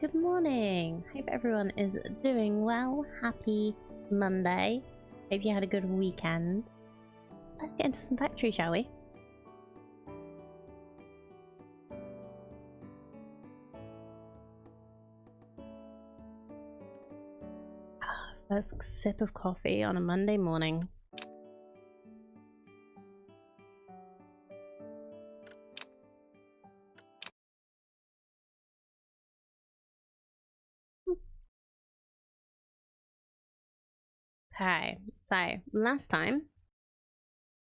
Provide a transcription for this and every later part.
good morning. Hope everyone is doing well. Happy Monday. Hope you had a good weekend. Let's get into some factory, shall we? First sip of coffee on a Monday morning. Okay, so last time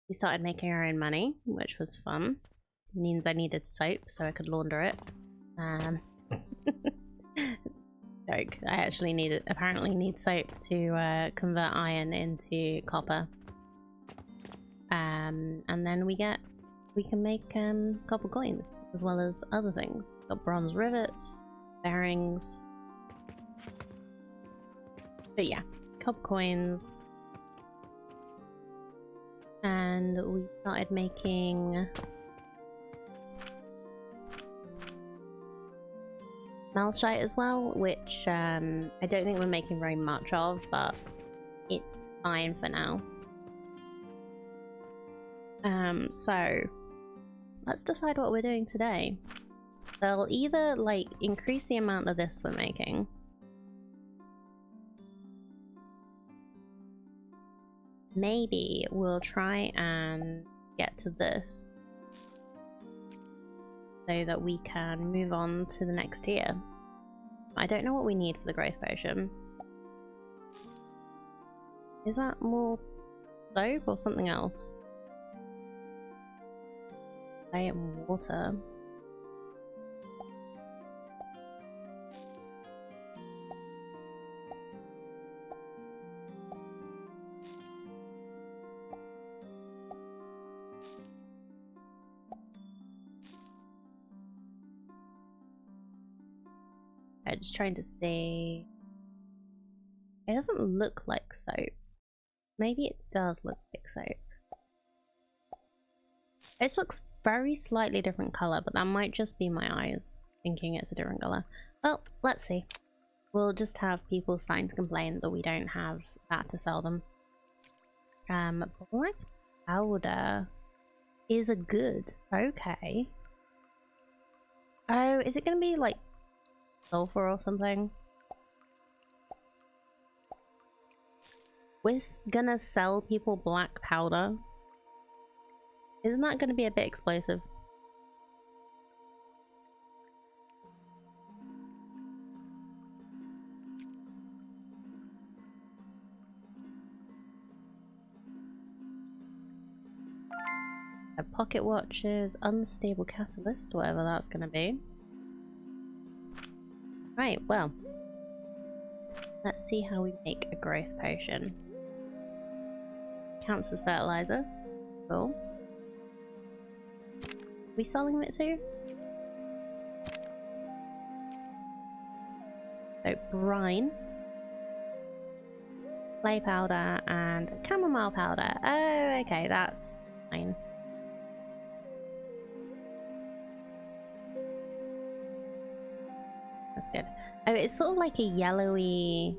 we started making our own money, which was fun. It means I needed soap so I could launder it. Joke. I actually apparently need soap to convert iron into copper. And then we can make copper coins as well as other things. Got bronze rivets, bearings. But yeah, copper coins. And we started making malachite as well, which I don't think we're making very much of, but it's fine for now. So let's decide what we're doing today. They'll either like increase the amount of this we're making, maybe we'll try and get to this so that we can move on to the next tier. I don't know what we need for the growth potion. Is that more soap or something else? Clay and water. I'm just trying to see. It doesn't look like soap. Maybe it does look like soap. This looks very slightly different color, but that might just be my eyes thinking it's a different color. Well, let's see. We'll just have people starting to complain that we don't have that to sell them. Black powder is a good. Okay. Oh, is it gonna be like sulfur or something? We're gonna sell people black powder. Isn't that gonna be a bit explosive? Pocket watches, unstable catalyst, whatever that's gonna be. Right, well, let's see how we make a growth potion. Counts as fertilizer. Cool. Are we selling it too? So brine, clay powder, and chamomile powder. Oh, okay, that's fine. That's good. Oh, it's sort of like a yellowy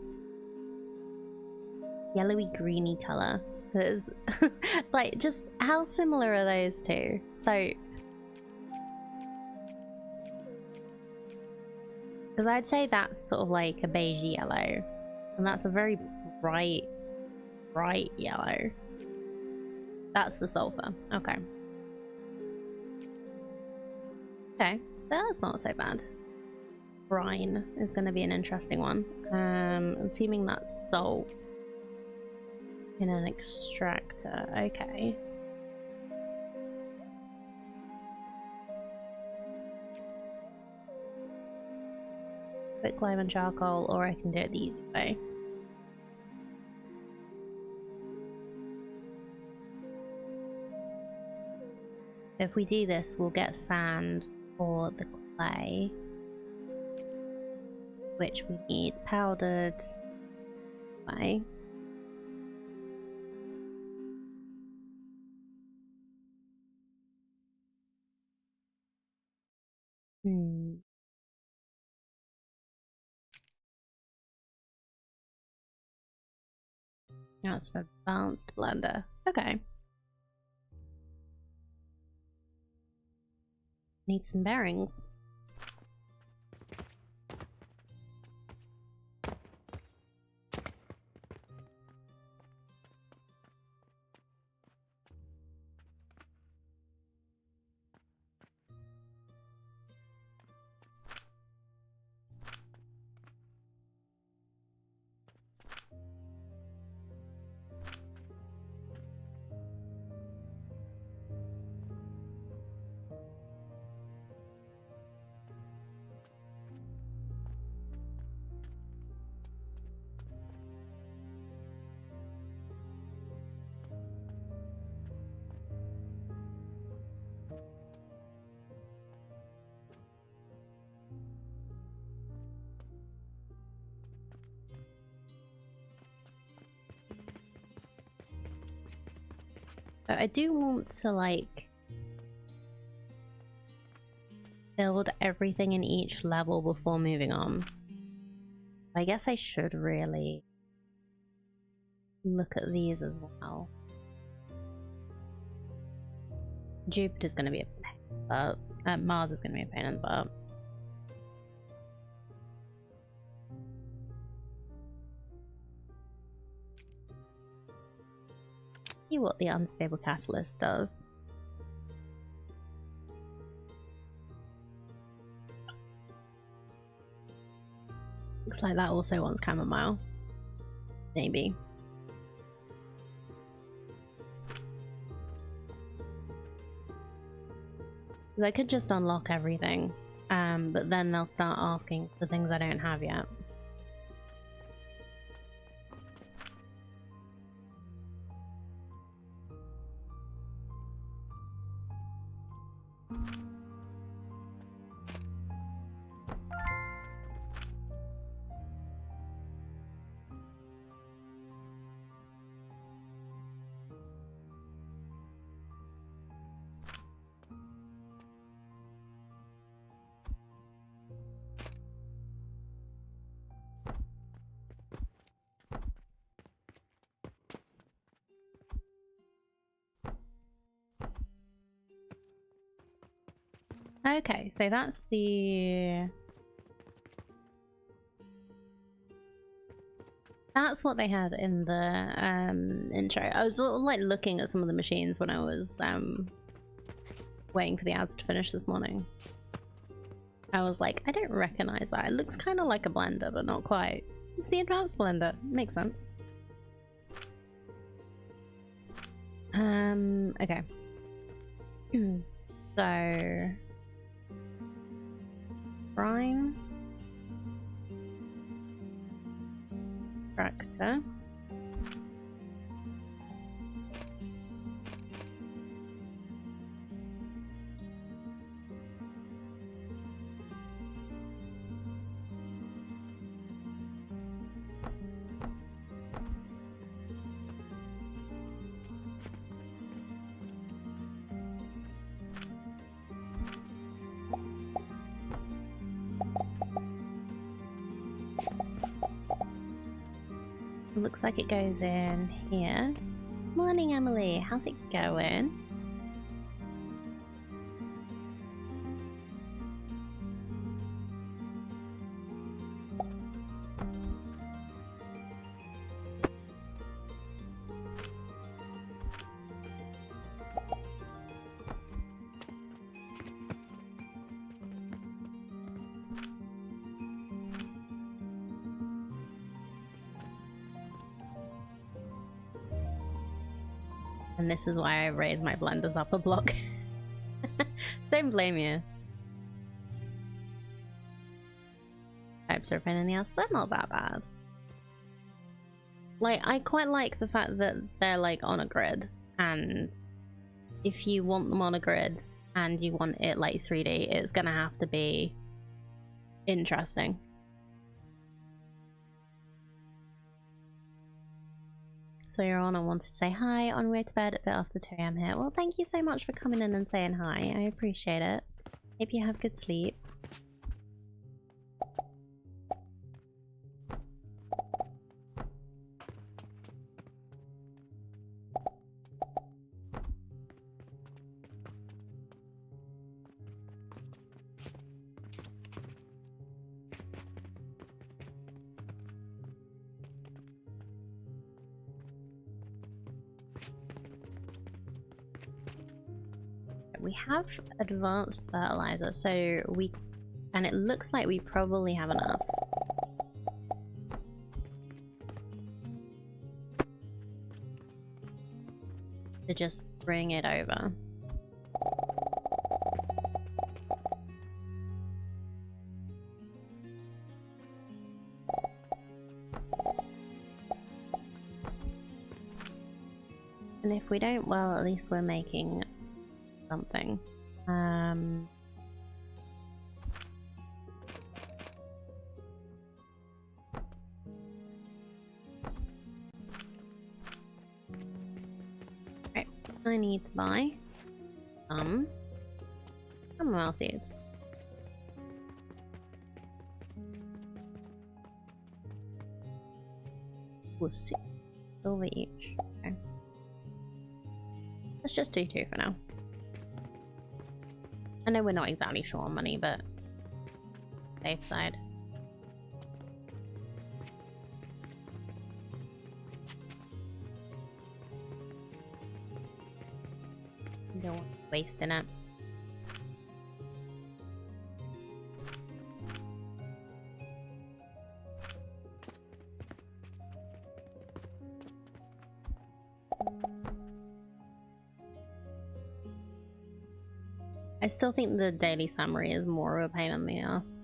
greeny color. There's like, just how similar are those two? So, because I'd say that's sort of like a beige yellow, and that's a very bright yellow. That's the sulfur. Okay. Okay, so that's not so bad. Brine is going to be an interesting one. Assuming that's salt in an extractor. Okay. Quick lime and charcoal, or I can do it the easy way. If we do this, we'll get sand for the clay, which we need powdered clay. That's for advanced blender. Okay. Need some bearings. But I do want to like build everything in each level before moving on. I guess I should really look at these as well. Jupiter's going to be a pain in the butt. Mars is going to be a pain in the butt. See what the unstable catalyst does. Looks like that also wants chamomile. Maybe. Because I could just unlock everything, but then they'll start asking for things I don't have yet. Okay, so that's the... That's what they had in the intro. I was like looking at some of the machines when I was waiting for the ads to finish this morning. I was like, I don't recognize that. It looks kind of like a blender, but not quite. It's the advanced blender. Makes sense. Okay. So... Brine. Tractor. Looks like it goes in here. Morning, Emily. How's it going? And this is why I raised my blenders up a block. Don't blame you. Types are a pain in the ass. They're not that bad. Like, I quite like the fact that they're like on a grid, and if you want them on a grid and you want it like 3D, it's gonna have to be interesting. So you're on, I wanted to say hi on way to bed a bit after 2 AM here. Well, thank you so much for coming in and saying hi. I appreciate it. Hope you have good sleep. We have advanced fertilizer, so and it looks like we probably have enough. To just bring it over. And if we don't, well, at least we're making something. Right, I need to buy some chamomile seeds. We'll see. Silver each. Okay. Let's just do 2 for now. I know we're not exactly short on money, but safe side. Don't want to waste in it. I still think the daily summary is more of a pain in the ass.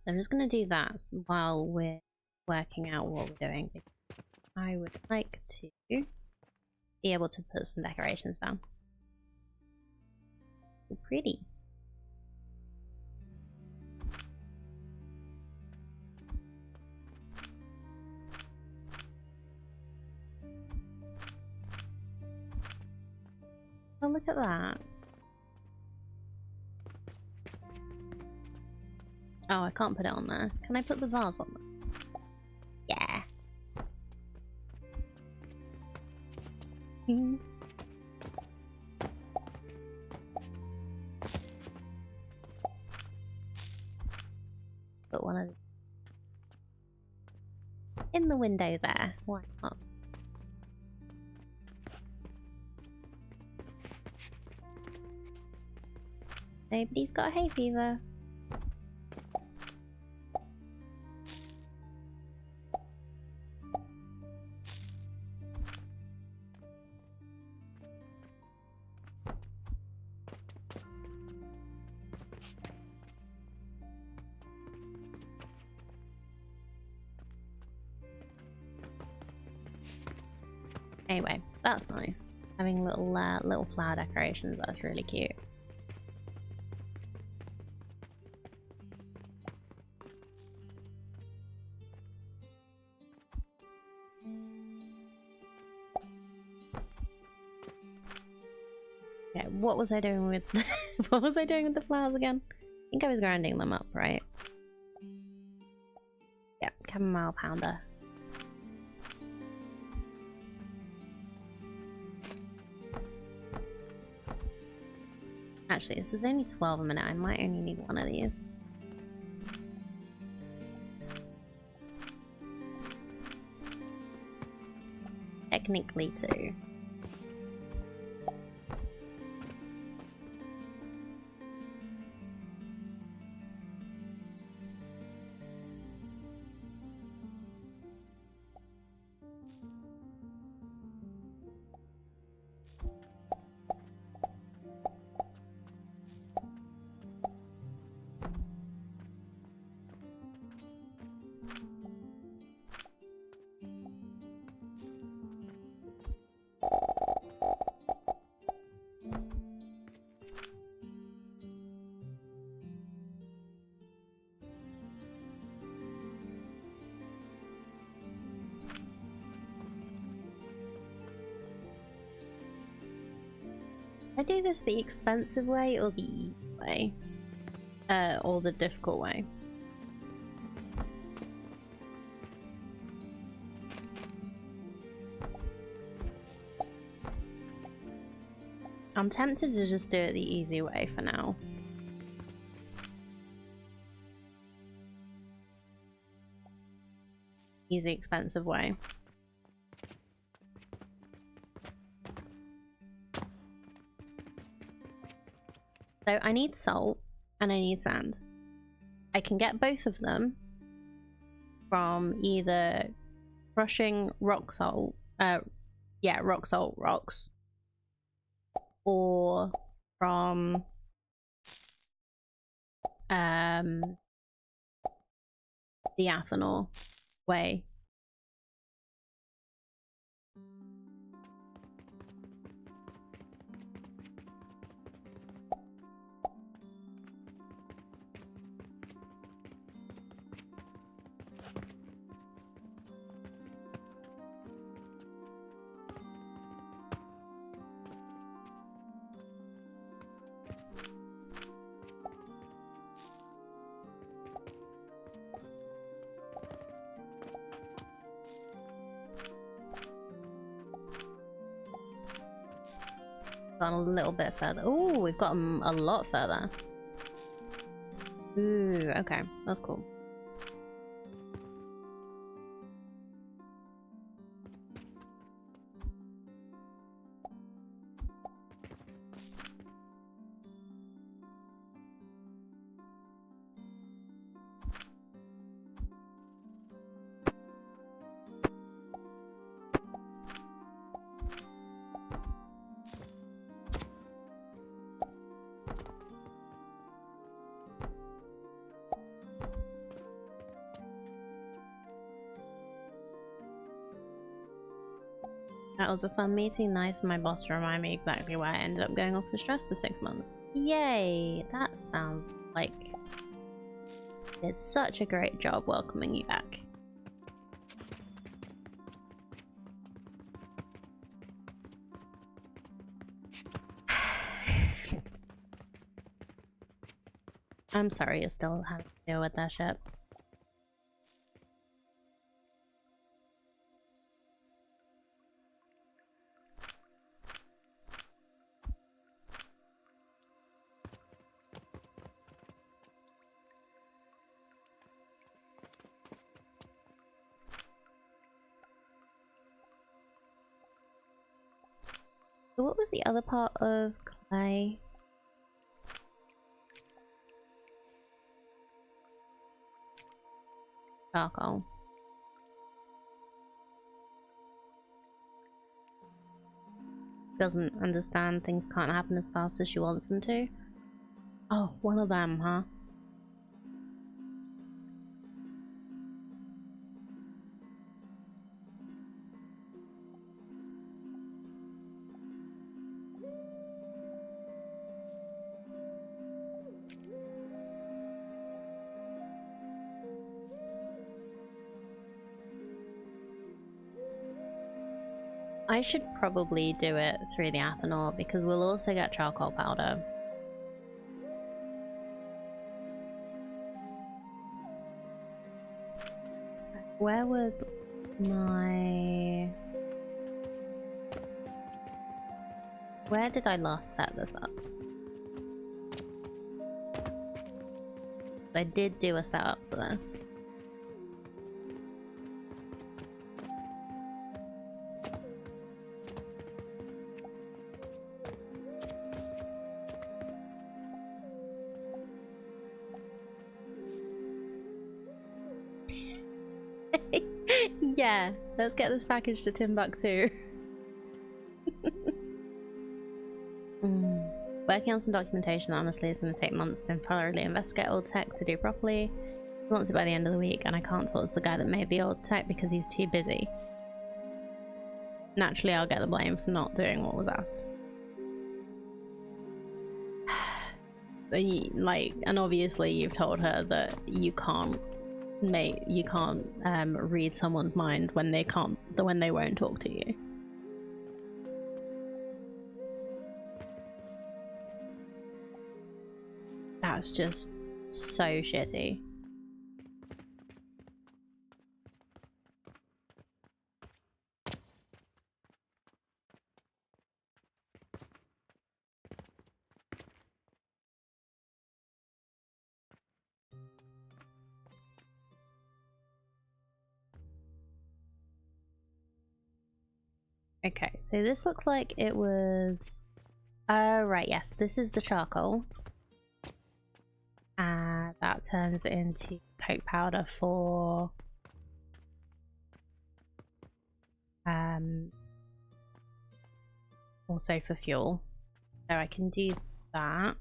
So I'm just going to do that while we're working out what we're doing. I would like to be able to put some decorations down. Pretty. Oh, look at that. Oh, I can't put it on there. Can I put the vase on there? Yeah. Put one of in the window there. Why not? Nobody's got hay fever. Anyway, that's nice. Having little flower decorations, that's really cute. Okay, what was I doing with what was I doing with the flowers again? I think I was grinding them up, right? Yep, chamomile powder. Actually, this is only 12 a minute. I might only need one of these. Technically, two. I do this the expensive way or the easy way? Or the difficult way? I'm tempted to just do it the easy way for now. Easy, expensive way. So I need salt and I need sand. I can get both of them from either crushing rock salt, rock salt rocks, or from the Athanor way. Gone a little bit further. Oh, we've gotten a lot further. Ooh, okay, that's cool. That was a fun meeting. Nice, my boss to remind me exactly why I ended up going off with stress for 6 months. Yay! That sounds like it's such a great job welcoming you back. I'm sorry you still have to deal with that shit. So what was the other part of clay? Charcoal. Doesn't understand things can't happen as fast as she wants them to. Oh, one of them, huh? I should probably do it through the Athanor because we'll also get charcoal powder. Where was my... Where did I last set this up? I did do a setup for this. Yeah, let's get this package to Timbuktu. Working on some documentation honestly is going to take months to thoroughly investigate old tech to do properly. He wants it by the end of the week, and I can't talk to the guy that made the old tech because he's too busy. Naturally, I'll get the blame for not doing what was asked. Like, and obviously you've told her that you can't read someone's mind when they won't talk to you. That's just so shitty. Okay, so this looks like it was... right, yes, this is the charcoal. That turns into coke powder for... also for fuel. So I can do that.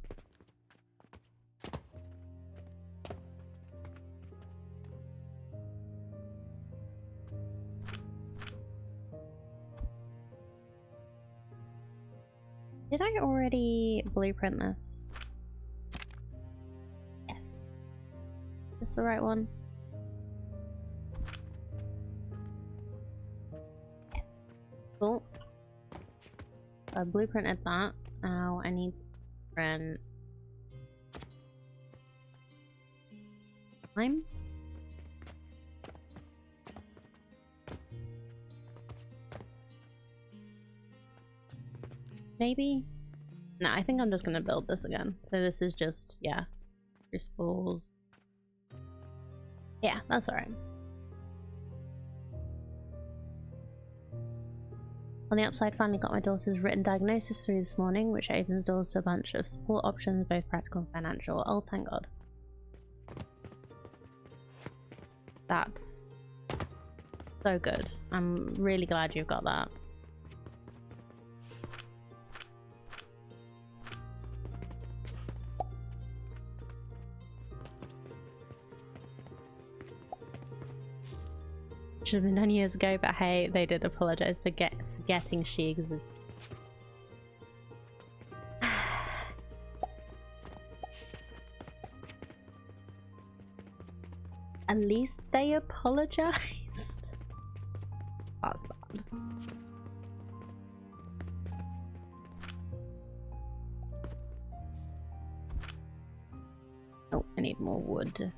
Did I already blueprint this? Yes. Is this the right one? Yes. Cool. I blueprinted that. Now I need to print time. Maybe? No, I think I'm just gonna build this again. So this is just, yeah, crucibles. Yeah, that's alright. On the upside, finally got my daughter's written diagnosis through this morning, which opens doors to a bunch of support options, both practical and financial. Oh, thank God. That's so good. I'm really glad you've got that. Should have been done years ago, but hey, they did apologize for forgetting she exists. At least they apologized. That's bad. Oh, I need more wood.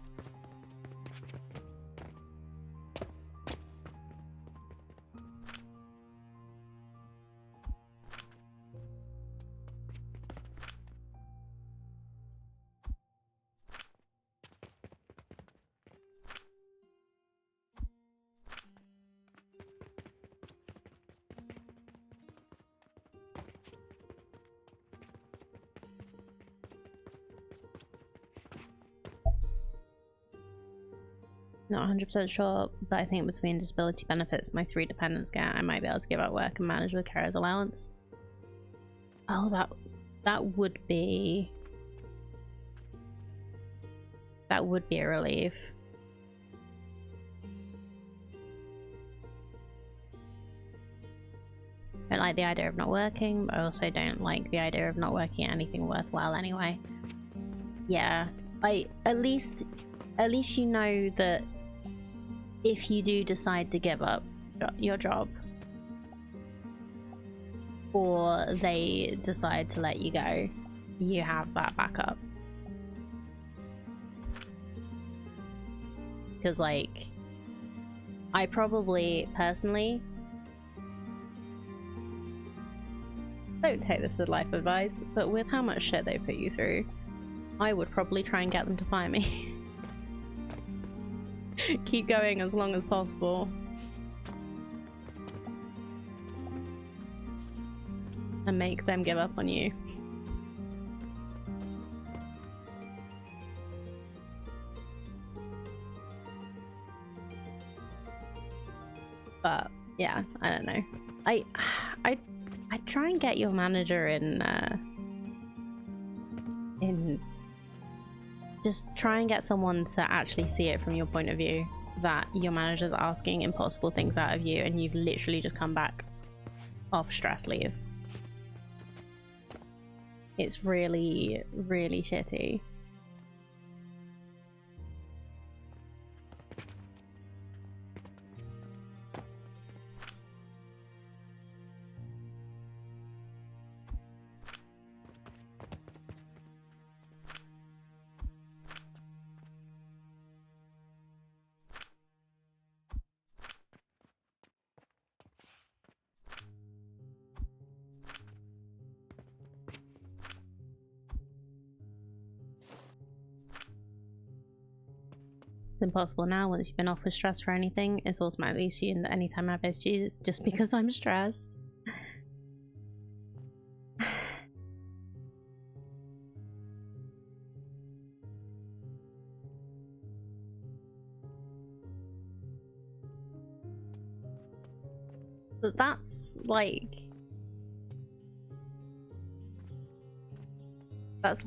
Not 100% sure, but I think between disability benefits my 3 dependents get, I might be able to give up work and manage with carer's allowance. Oh, that would be a relief. I don't like the idea of not working, but I also don't like the idea of not working at anything worthwhile anyway. Yeah, at least you know that if you do decide to give up your job, or they decide to let you go, you have that backup. Because, like, I probably, personally, don't take this as life advice, but with how much shit they put you through, I would probably try and get them to fire me. Keep going as long as possible. And make them give up on you. But yeah, I don't know. I'd try and get your manager in just try and get someone to actually see it from your point of view, that your manager's asking impossible things out of you and you've literally just come back off stress leave. It's really, really shitty. It's impossible now. Once you've been off with stress for anything, it's automatically assumed that anytime I have issues, just because I'm stressed. That's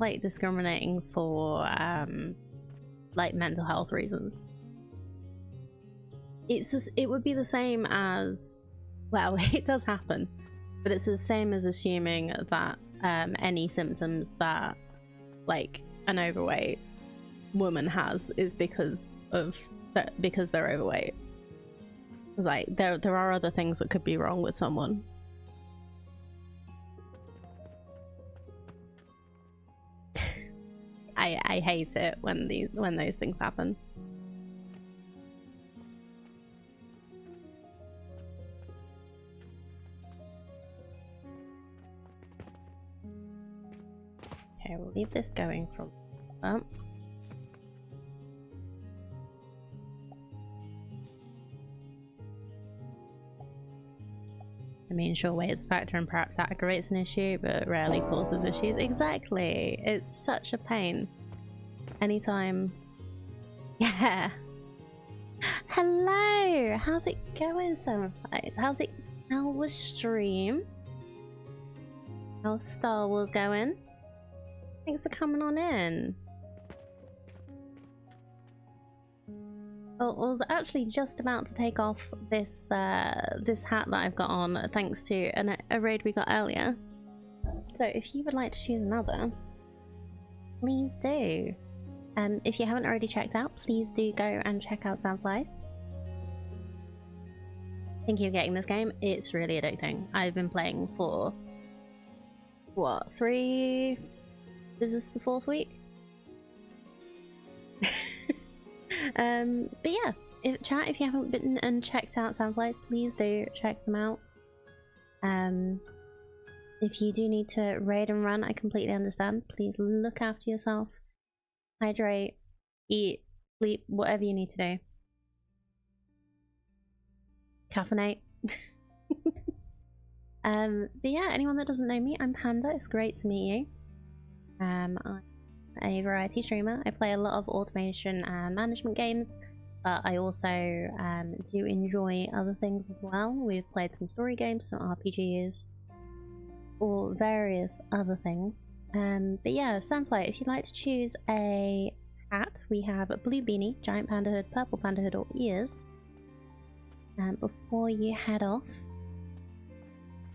like discriminating for like mental health reasons. It's just, it would be the same as, well, it does happen, but it's the same as assuming that any symptoms that like an overweight woman has is because they're overweight. It's like there are other things that could be wrong with someone. I hate it when those things happen. Okay, we'll leave this going from that. I mean, sure, weight is a factor and perhaps aggravates an issue, but rarely causes issues. Exactly. It's such a pain. Anytime. Yeah. Hello. How's it going, Summerflies? How was stream? How's Star Wars going? Thanks for coming on in. I was actually just about to take off this this hat that I've got on thanks to a raid we got earlier. So if you would like to choose another, please do. If you haven't already checked out, please do go and check out Sandflies. Thinking of getting this game, it's really addicting. I've been playing for what, is this the 4th week? But yeah, if you haven't been and checked out Soundflies, please do check them out. If you do need to raid and run, I completely understand. Please look after yourself, hydrate, eat, sleep, whatever you need to do. Caffeinate. But yeah, anyone that doesn't know me, I'm Panda. It's great to meet you. I'm a variety streamer. I play a lot of automation and management games, but I also do enjoy other things as well. We've played some story games, some RPGs, or various other things. But yeah, Sandfly, if you'd like to choose a hat, we have a blue beanie, giant panda hood, purple panda hood, or ears. Before you head off,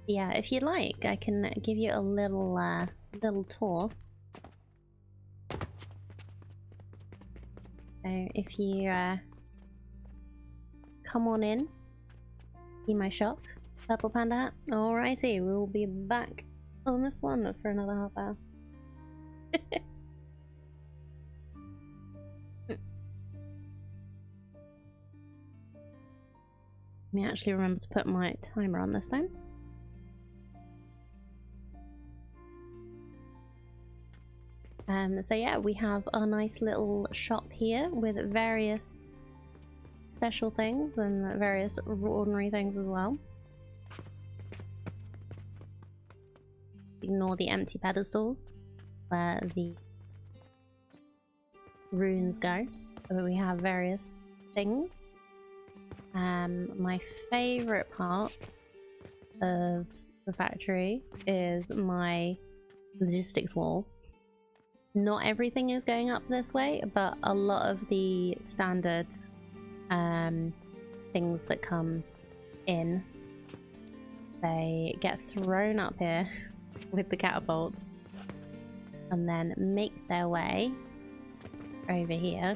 yeah, if you'd like, I can give you a little tour. So if you come on in, see my shop, purple panda hat. Alrighty, we'll be back on this one for another half hour. Let me actually remember to put my timer on this time. So yeah, we have our nice little shop here with various special things and various ordinary things as well. Ignore the empty pedestals where the runes go, but we have various things. My favourite part of the factory is my logistics wall. Not everything is going up this way, but a lot of the standard things that come in, they get thrown up here with the catapults and then make their way over here.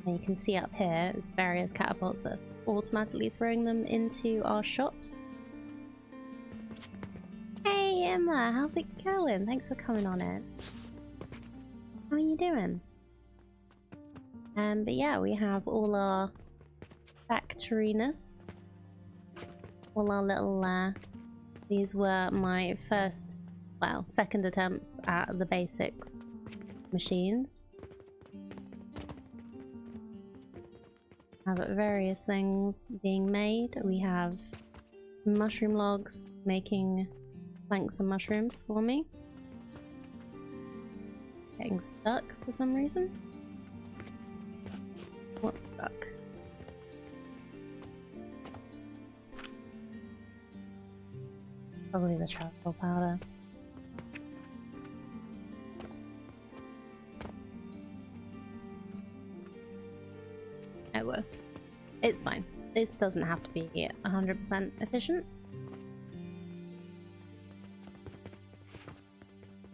And you can see up here there's various catapults that are automatically throwing them into our shops. Hey Emma, how's it going? Thanks for coming on it. How are you doing? But yeah, we have all our factoryness. All our little, these were my first, well, second attempts at the basics machines. have various things being made. We have mushroom logs making planks and mushrooms for me. Getting stuck for some reason. What's stuck? Probably the charcoal powder. Oh well. It's fine. This doesn't have to be 100% efficient.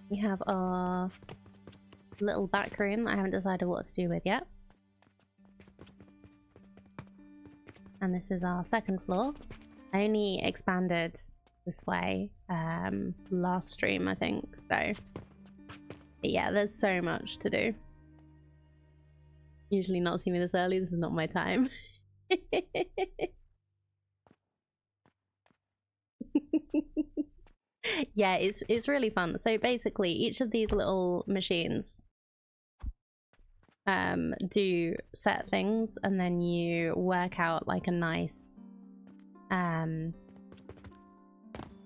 We have our little back room that I haven't decided what to do with yet. And this is our second floor. I only expanded this way last stream, I think, so but yeah, there's so much to do. Usually not see me this early, this is not my time. Yeah, it's really fun. So basically each of these little machines do set things, and then you work out like a nice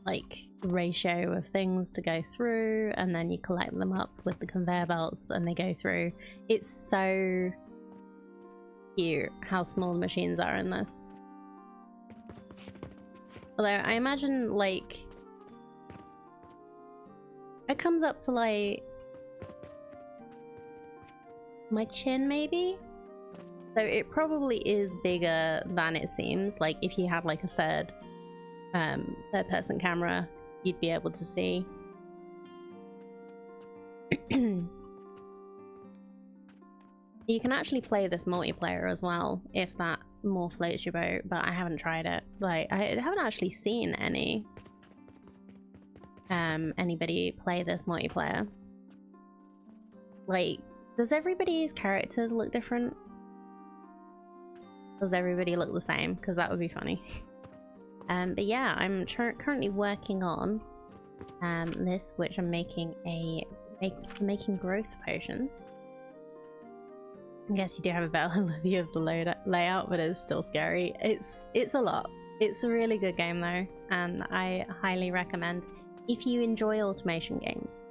like ratio of things to go through, and then you collect them up with the conveyor belts and they go through. It's so cute how small the machines are in this. Although I imagine like it comes up to like my chin maybe, so it probably is bigger than it seems. Like if you had like a third person camera, you'd be able to see. You can actually play this multiplayer as well if that more floats your boat, but I haven't tried it. Like I haven't actually seen anybody play this multiplayer. Like, does everybody's characters look different? Does everybody look the same? Because that would be funny. But yeah, I'm currently working on this, which I'm making making growth potions. I guess you do have a better view of the layout, but it's still scary. It's a lot. It's a really good game though, and I highly recommend if you enjoy automation games.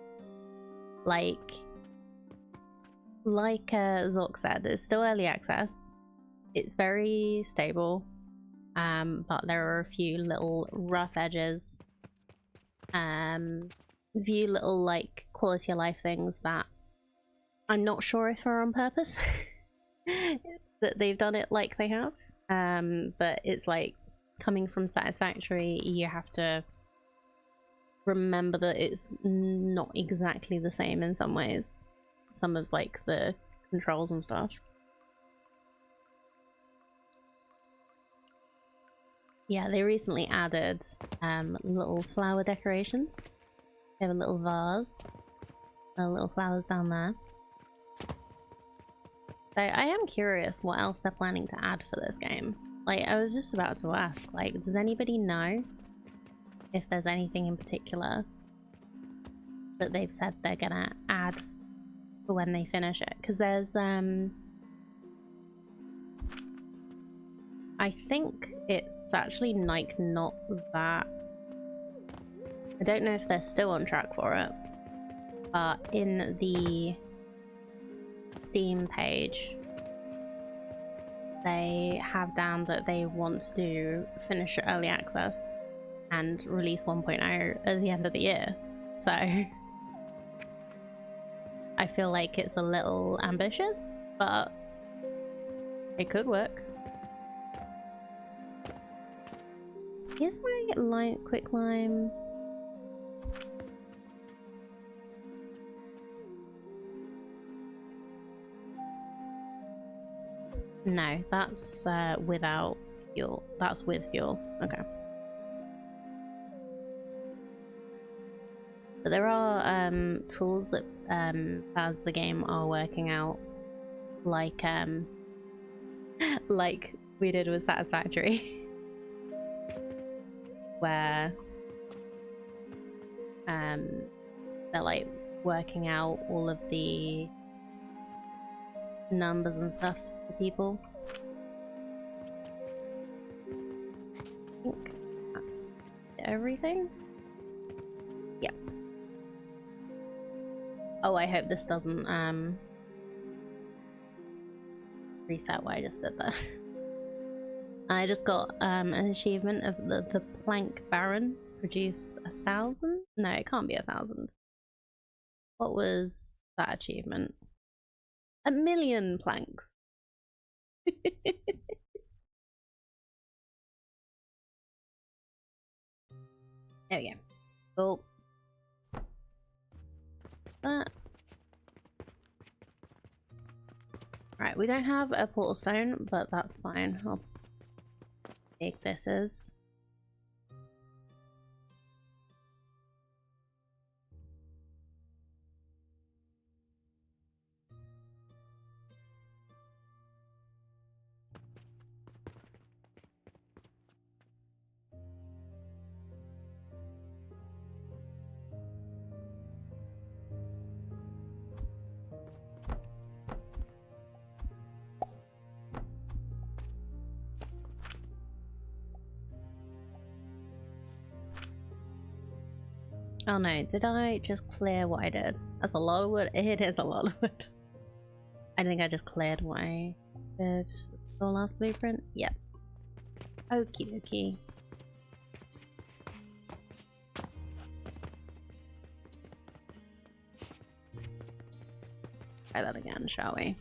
Like Zork said, it's still early access. It's very stable, but there are a few little rough edges, a few little like quality of life things that I'm not sure if are on purpose. That they've done it like they have, but it's like coming from Satisfactory, you have to remember that it's not exactly the same in some ways, some of like the controls and stuff. Yeah, they recently added little flower decorations. They have a little vase, little flowers down there. So I am curious what else they're planning to add for this game. Like, I was just about to ask, like, does anybody know if there's anything in particular that they've said they're gonna add for when they finish it? Because there's I think it's actually like not that, I don't know if they're still on track for it, but in the Steam page they have down that they want to finish early access and release 1.0 at the end of the year. So I feel like it's a little ambitious, but it could work. Is my quick lime? No, that's without fuel. That's with fuel. Okay. But there are tools that as the game are working out, like like we did with Satisfactory, where they're like working out all of the numbers and stuff for people. think that's everything. Yep. Oh, I hope this doesn't reset what I just did there. I just got an achievement of the plank baron. Produce 1,000? No, it can't be 1,000. What was that achievement? 1,000,000 planks. There we go. Cool. That. Right, we don't have a portal stone, but that's fine. How big this is. Oh no, did I just clear what I did? That's a lot of wood. It is a lot of wood. I think I just cleared what I did. The last blueprint? Yep. Okie dokie. Try that again, shall we?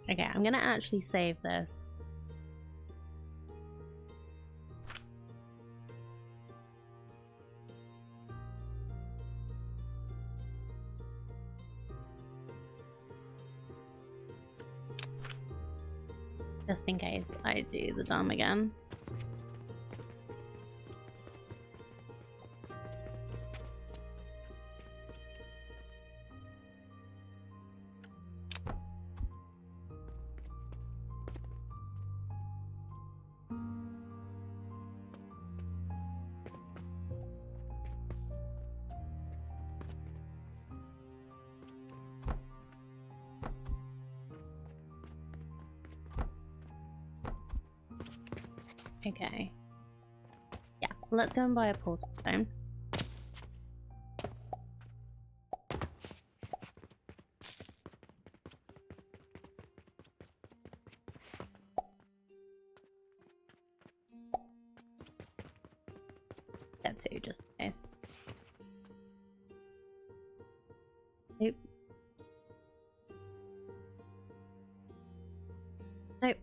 Okay, I'm gonna actually save this. Just in case I do the dumb again. Okay. Yeah, let's go and buy a portal stone. Get two, just in case. Nope. Nope.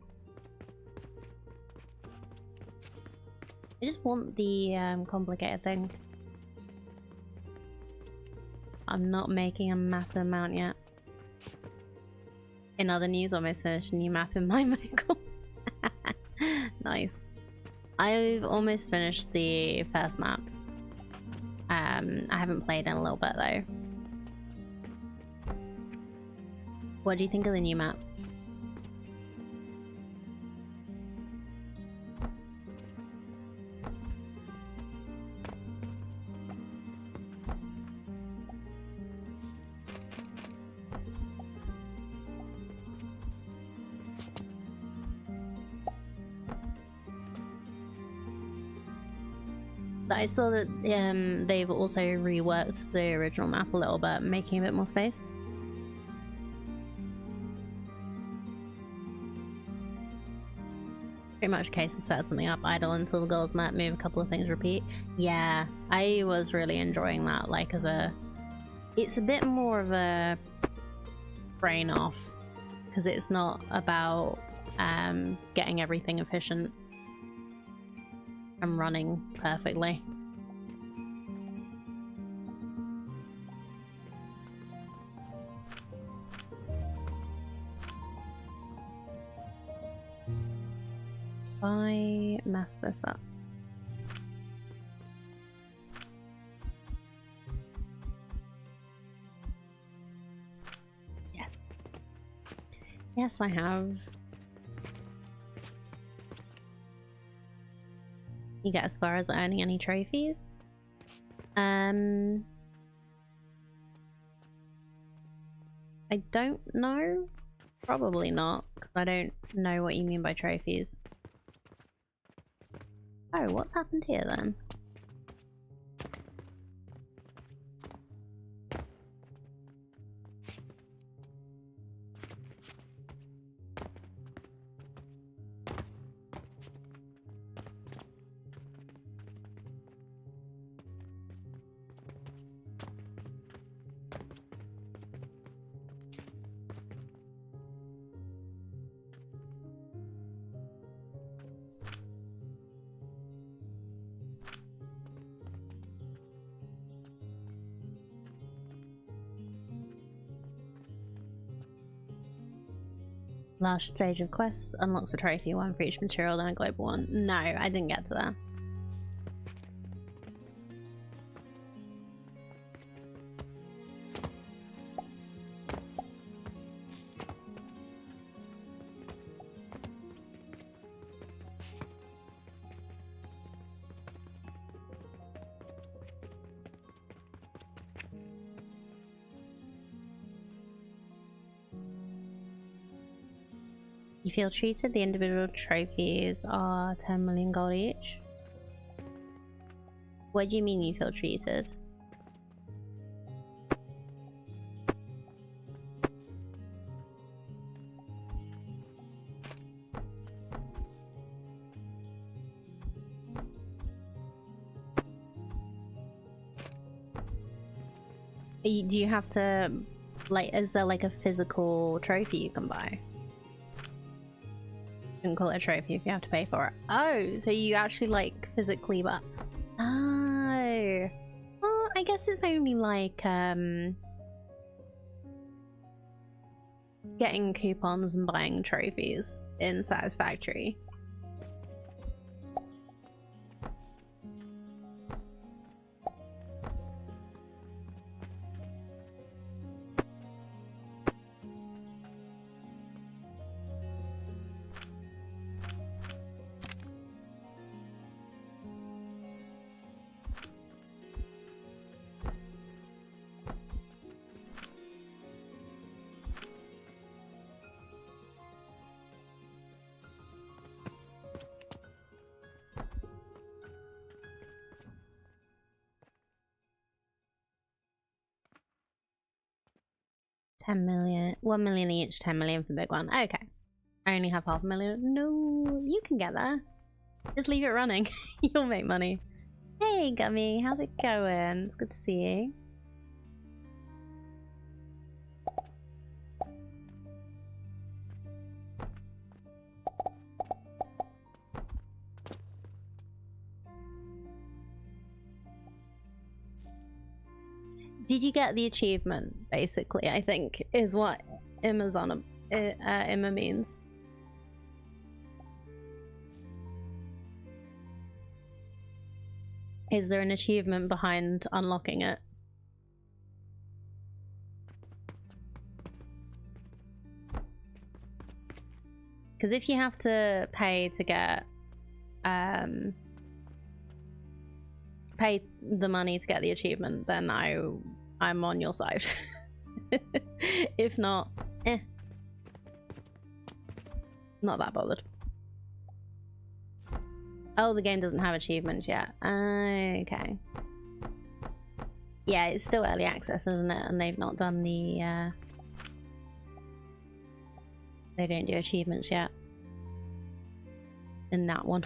I just want the complicated things. I'm not making a massive amount yet. In other news, almost finished a new map in my Michael. Nice. I've almost finished the first map. I haven't played in a little bit though. What do you think of the new map? I saw that they've also reworked the original map a little bit, making a bit more space. Pretty much a case of set something up, idle until the goal's met, move a couple of things, repeat. Yeah, I was really enjoying that, like as a... It's a bit more of a brain off, because it's not about getting everything efficient and running perfectly. I mess this up. Yes, I have. You get as far as earning any trophies? I don't know. Probably not, because I don't know what you mean by trophies. Oh, what's happened here then? Last stage of quest unlocks a trophy, one for each material, then a global one. No, I didn't get to that. You feel treated. The individual trophies are 10 million gold each. What do you mean you feel treated? Do you have to, like, is there like a physical trophy you can buy? You can call it a trophy if you have to pay for it. Oh, so you actually like physically, but oh, well, I guess it's only like getting coupons and buying trophies in Satisfactory. $10 million, 1 million each, 10 million for the big one. Okay. I only have 500,000. No, you can get there. Just leave it running. You'll make money. Hey, Gummy, how's it going? It's good to see you. Did you get the achievement, basically, I think, is what Imma means. Is there an achievement behind unlocking it? Because if you have to pay to get pay the money to get the achievement, then I'm on your side. If not, not that bothered. Oh, the game doesn't have achievements yet. Okay. Yeah, it's still early access, isn't it? And they've not done the they don't do achievements yet in that one.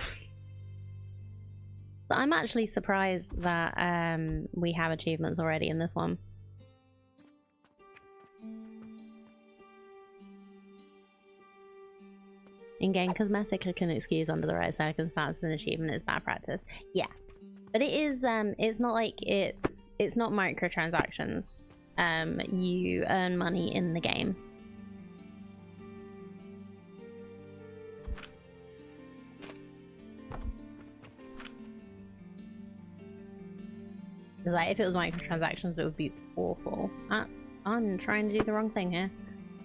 But I'm actually surprised that we have achievements already in this one. In-game cosmetic I can excuse under the right circumstances. An achievement is bad practice. Yeah, but it is. It's not like it's not microtransactions. You earn money in the game. Because like, if it was microtransactions, it would be awful. I'm trying to do the wrong thing here.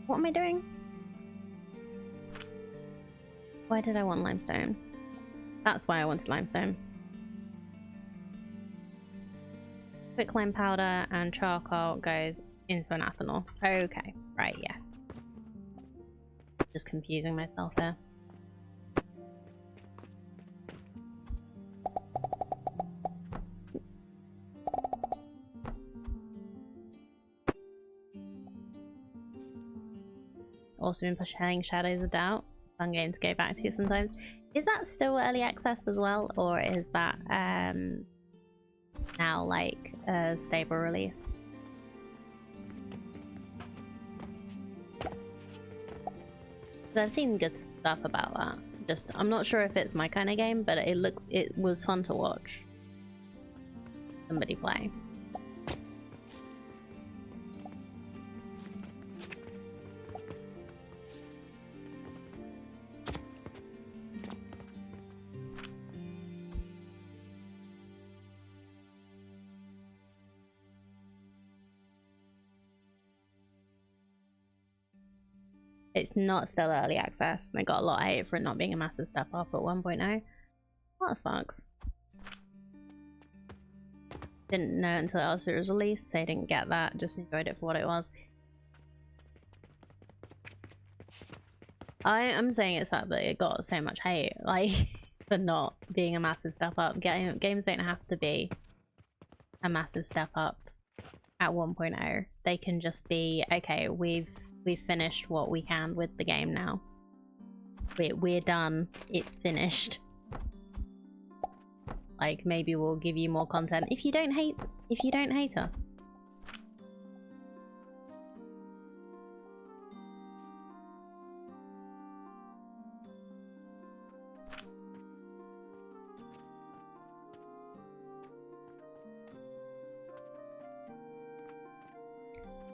What am I doing? Why did I want limestone? That's why I wanted limestone. Quicklime powder and charcoal goes into an ethanol. Okay, right, yes. Just confusing myself here. Also been playing Shadows of Doubt. Fun game to go back to sometimes. Is that still early access as well, or is that now like a stable release? I've seen good stuff about that. Just I'm not sure if it's my kind of game, but it was fun to watch somebody play. It's not still early access. I got a lot of hate for it not being a massive step up at 1.0. That sucks. Didn't know until it was released, so I didn't get that. Just enjoyed it for what it was. I'm saying it's sad that it got so much hate, like, for not being a massive step up. Games don't have to be a massive step up at 1.0. They can just be, okay, we've finished what we can with the game now. We're done. It's finished. Like, maybe we'll give you more content if you don't hate us.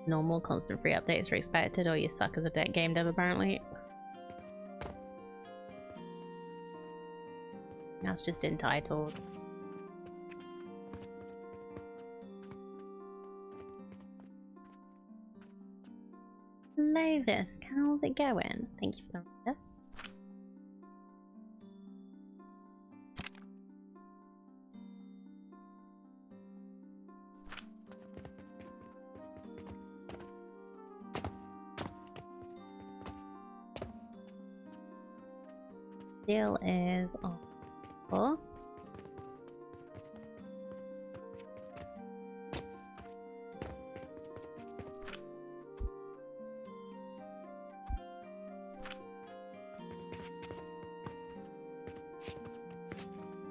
Normal constant free updates are expected, or you suck as a game dev apparently. That's just entitled. Hello Visk, how's it going? Thank you for the reminder. Deal is on 4.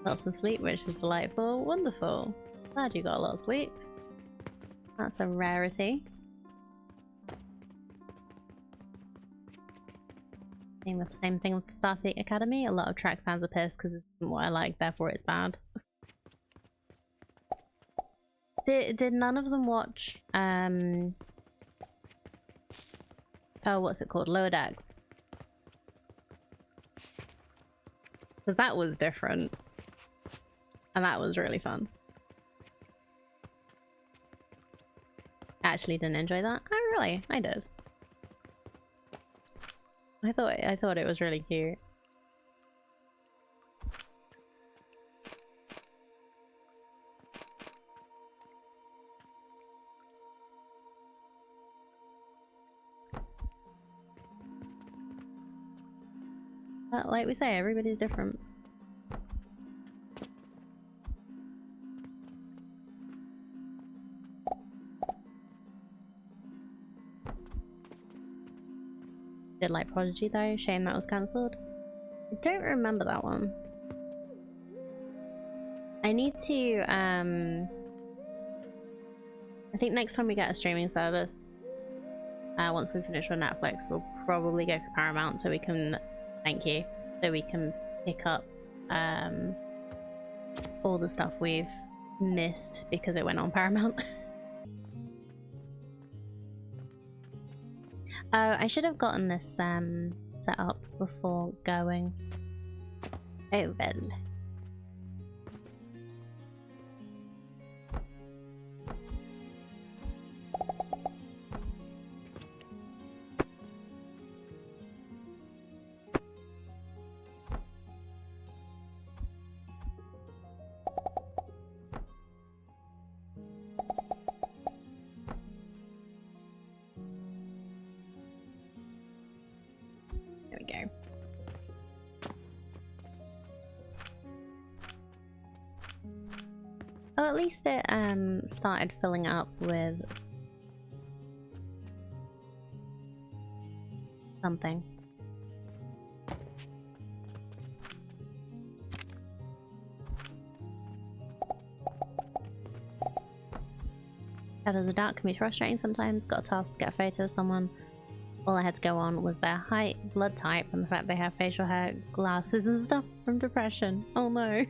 Lots of sleep, which is delightful. Wonderful. Glad you got a lot of sleep. That's a rarity. Same thing with Starfleet Academy. A lot of track fans are pissed because it's not what I like, therefore it's bad. Did none of them watch oh, what's it called? Lower Decks? Because that was different. And that was really fun. I actually didn't enjoy that. Oh really? I did. I thought it was really cute. But like we say, everybody's different. Did like Prodigy though, shame that was cancelled. I don't remember that one. I need to I think next time we get a streaming service, once we finish on Netflix, we'll probably go for Paramount so we can thank you. So we can pick up all the stuff we've missed because it went on Paramount. Oh, I should have gotten this set up before going. Oh well. Oh, at least it started filling up with something. Shadows of Doubt can be frustrating sometimes. Got a task to get a photo of someone. All I had to go on was their height, blood type, and the fact they have facial hair, glasses, and stuff from depression. Oh no.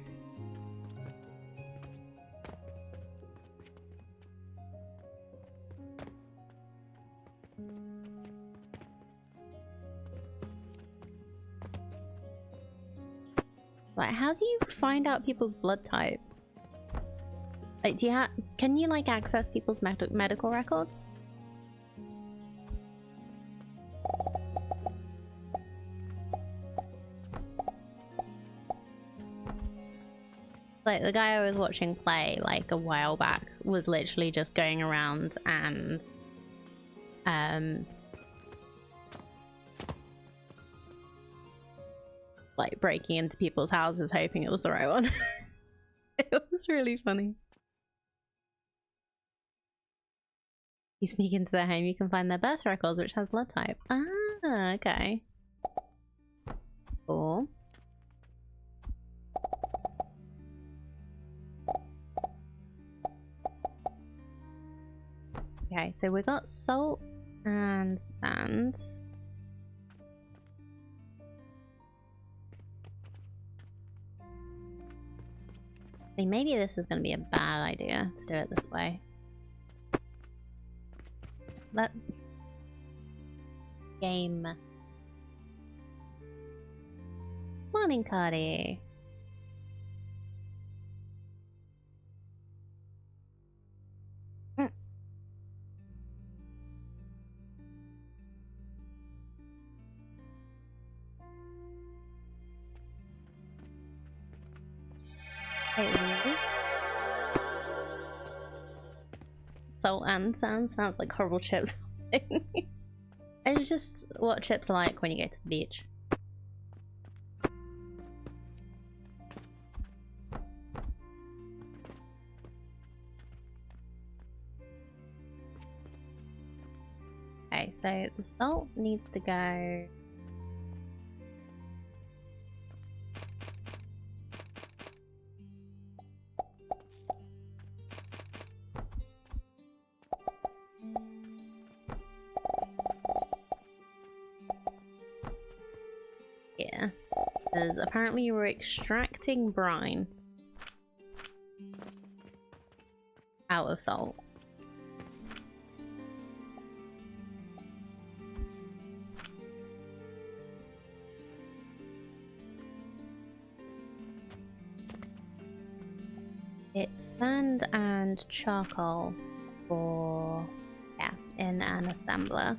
Like, how do you find out people's blood type? Like, do you have? Can you like access people's medical records? Like, the guy I was watching play like a while back was literally just going around and like breaking into people's houses hoping it was the right one. It was really funny. You sneak into their home, you can find their birth records, which has blood type. Ah, okay. Cool. Okay, so we got salt and sand. I think maybe this is going to be a bad idea to do it this way. Let game. Morning, Cardi. Salt and sand sounds like horrible chips. It's just what chips are like when you go to the beach. Okay, so the salt needs to go. Yeah, because apparently you were extracting brine out of salt. It's sand and charcoal for, yeah, in an assembler.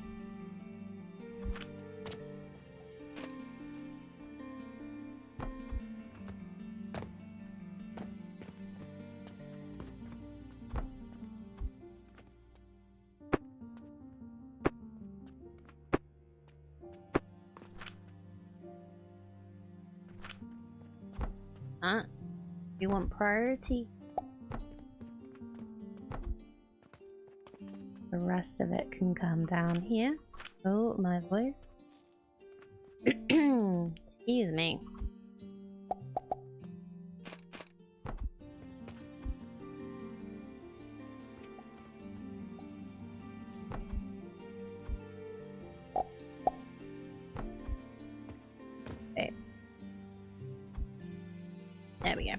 You want priority? The rest of it can come down here. Oh, my voice. Excuse me. Okay. There we go.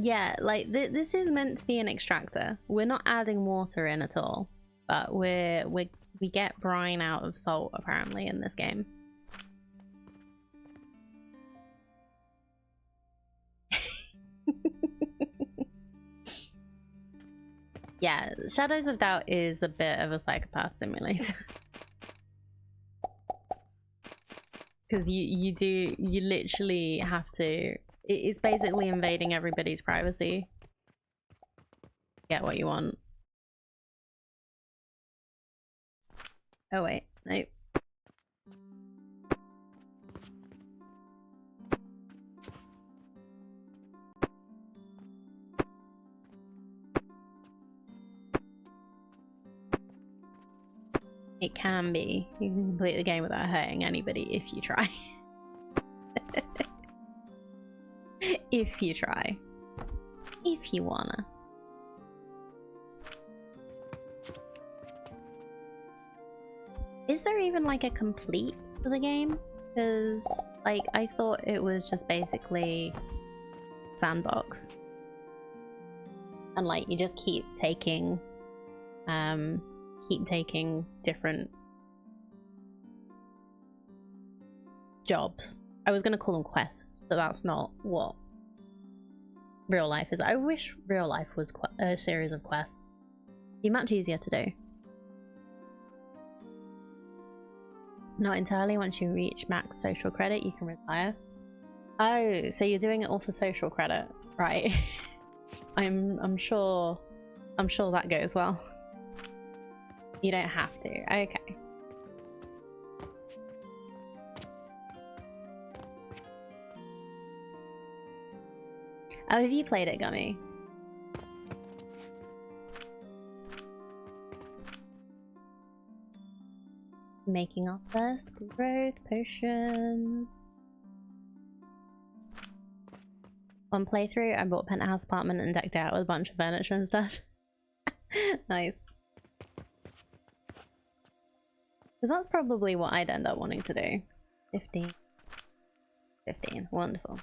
Yeah, like this is meant to be an extractor. We're not adding water in at all, but we get brine out of salt apparently in this game. Yeah, Shadows of Doubt is a bit of a psychopath simulator. Because you literally have to. It's basically invading everybody's privacy. get what you want. Oh wait, nope. It can be. You can complete the game without hurting anybody if you try. If you try. If you wanna. Is there even like a complete for the game? Because like I thought it was just basically sandbox. And like you just keep taking different jobs. I was gonna call them quests, but that's not what real life is. I wish real life was a series of quests. It'd be much easier to do. Not entirely. Once you reach max social credit, you can retire. Oh, so you're doing it all for social credit, right? I'm sure that goes well. You don't have to. Okay. Oh, have you played it, Gummy? Making our first growth potions. On playthrough, I bought a penthouse apartment and decked it out with a bunch of furniture and stuff. Nice. Because that's probably what I'd end up wanting to do. 15. 15. Wonderful.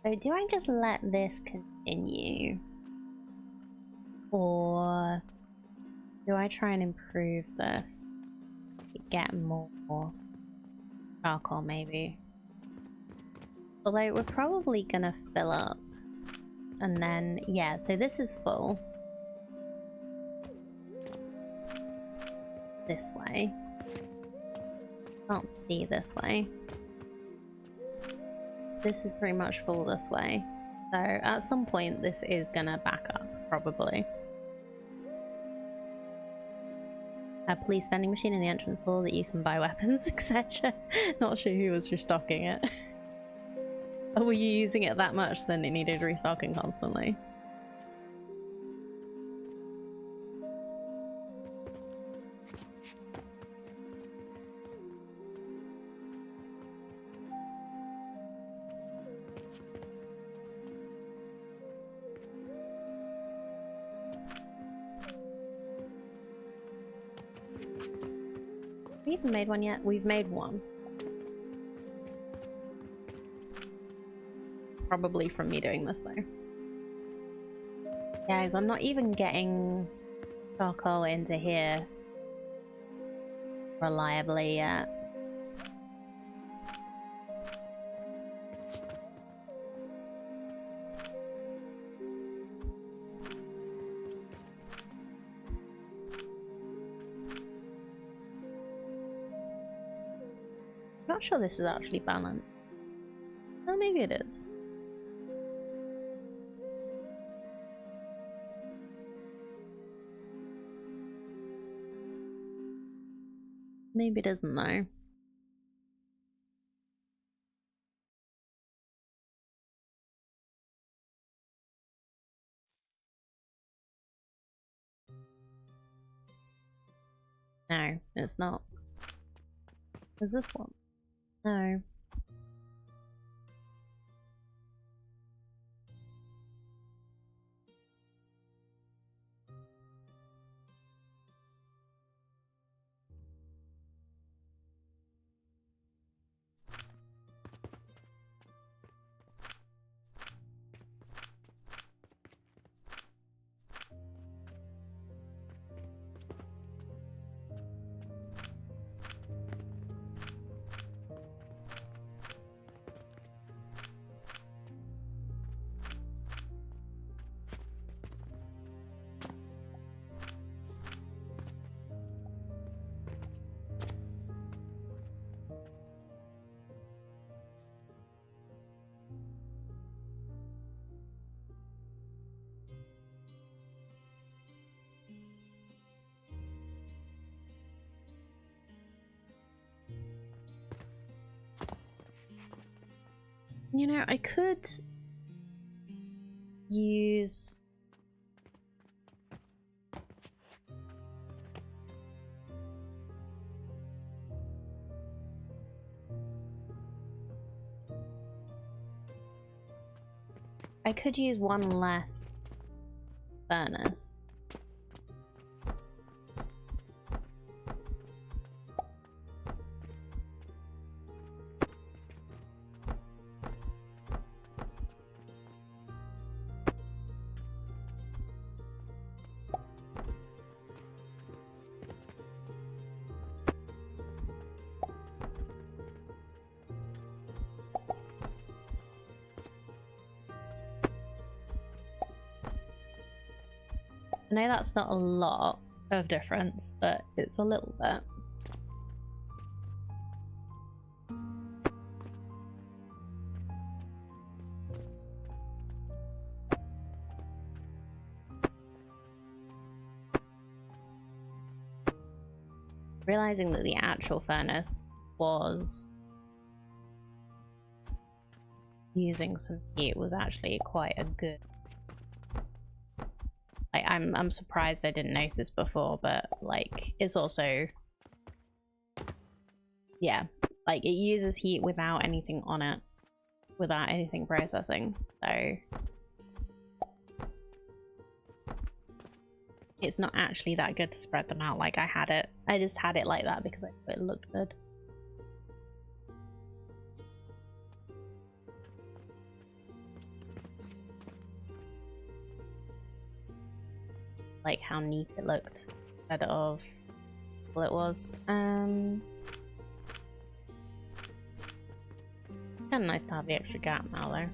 So do I just let this continue? Or do I try and improve this to get more charcoal maybe? Although we're probably gonna fill up. And then, yeah, so this is full. This way. Can't see this way. This is pretty much full this way. So at some point this is gonna back up, probably. A police vending machine in the entrance hall that you can buy weapons, etc. Not sure who was restocking it. Or were you using it that much then it needed restocking constantly? We haven't made one yet. We've made one. Probably from me doing this though. Guys, I'm not even getting charcoal into here reliably yet. Not sure this is actually balanced. Oh, maybe it is. Maybe it isn't though. No, it's not. Is this one? No. You know, I could use... I could use one less furnace. I know that's not a lot of difference, but it's a little bit. Realizing that the actual furnace was using some heat was actually quite a good... Like, I'm surprised I didn't notice before, but like it's also, yeah, like it uses heat without anything on it, without anything processing, so it's not actually that good to spread them out like I had it. I just had it like that because I thought it looked good. Like how neat it looked instead of what it was. Kind of nice to have the extra gap now though.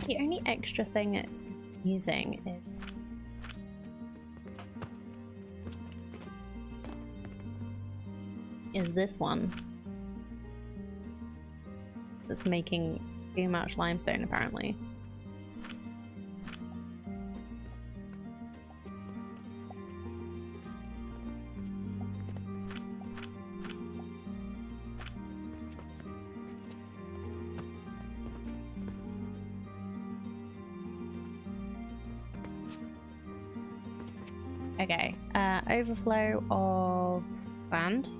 The only extra thing it's using is this one. That's making too much limestone apparently. Okay, overflow of sand.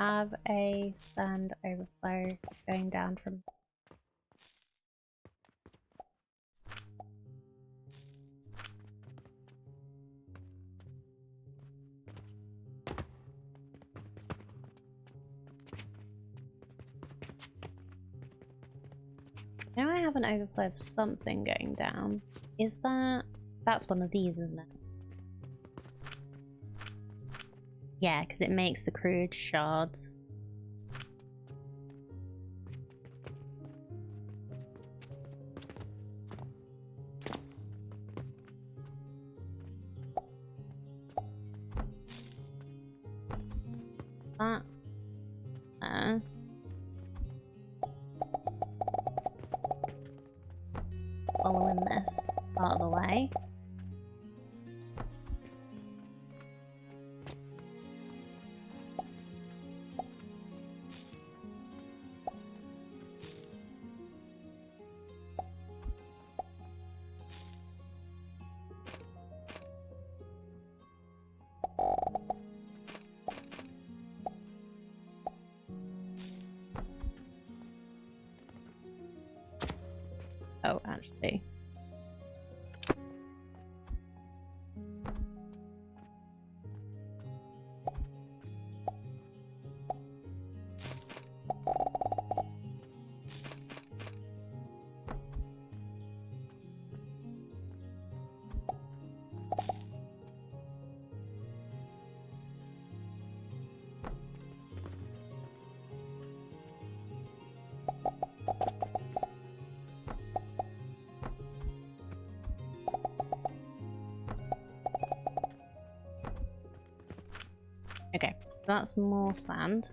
Have a sand overflow going down from... Now I have an overflow of something going down. Is that... That's one of these, isn't it? Yeah, because it makes the crude shards. That. Following this part of the way. Oh, actually. So that's more sand.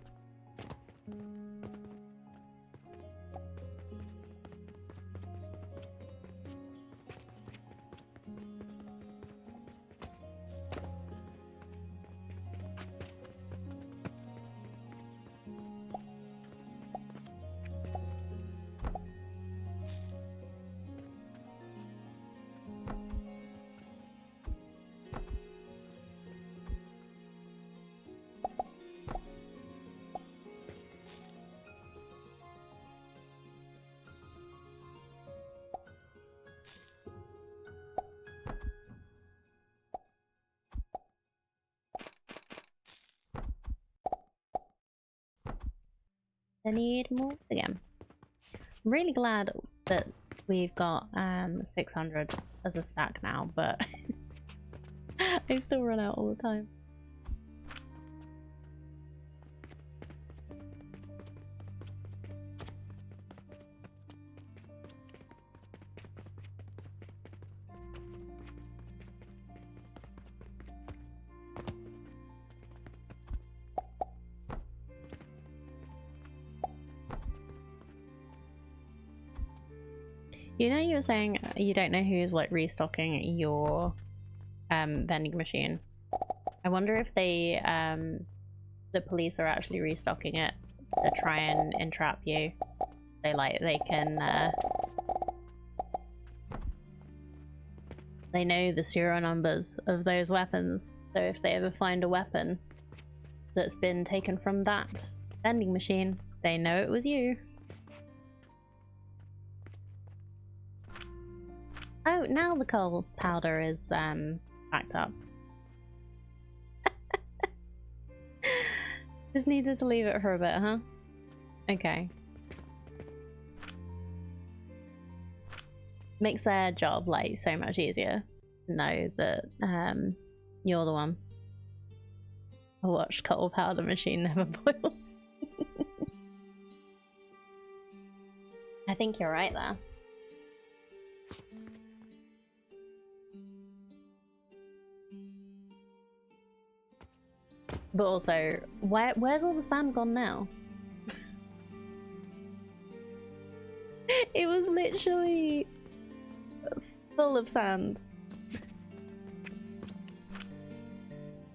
I need more again. I'm really glad that we've got 600 as a stack now, but I still run out all the time. You know, you were saying you don't know who's like restocking your vending machine. I wonder if they the police are actually restocking it to try and entrap you. They can they know the serial numbers of those weapons, so if they ever find a weapon that's been taken from that vending machine, they know it was you. Oh, now the coal powder is backed up. Just needed to leave it for a bit, huh? Okay. Makes their job like so much easier to know that you're the one. I watched coal powder machine never boils. I think you're right there. But also, where's all the sand gone now? It was literally full of sand.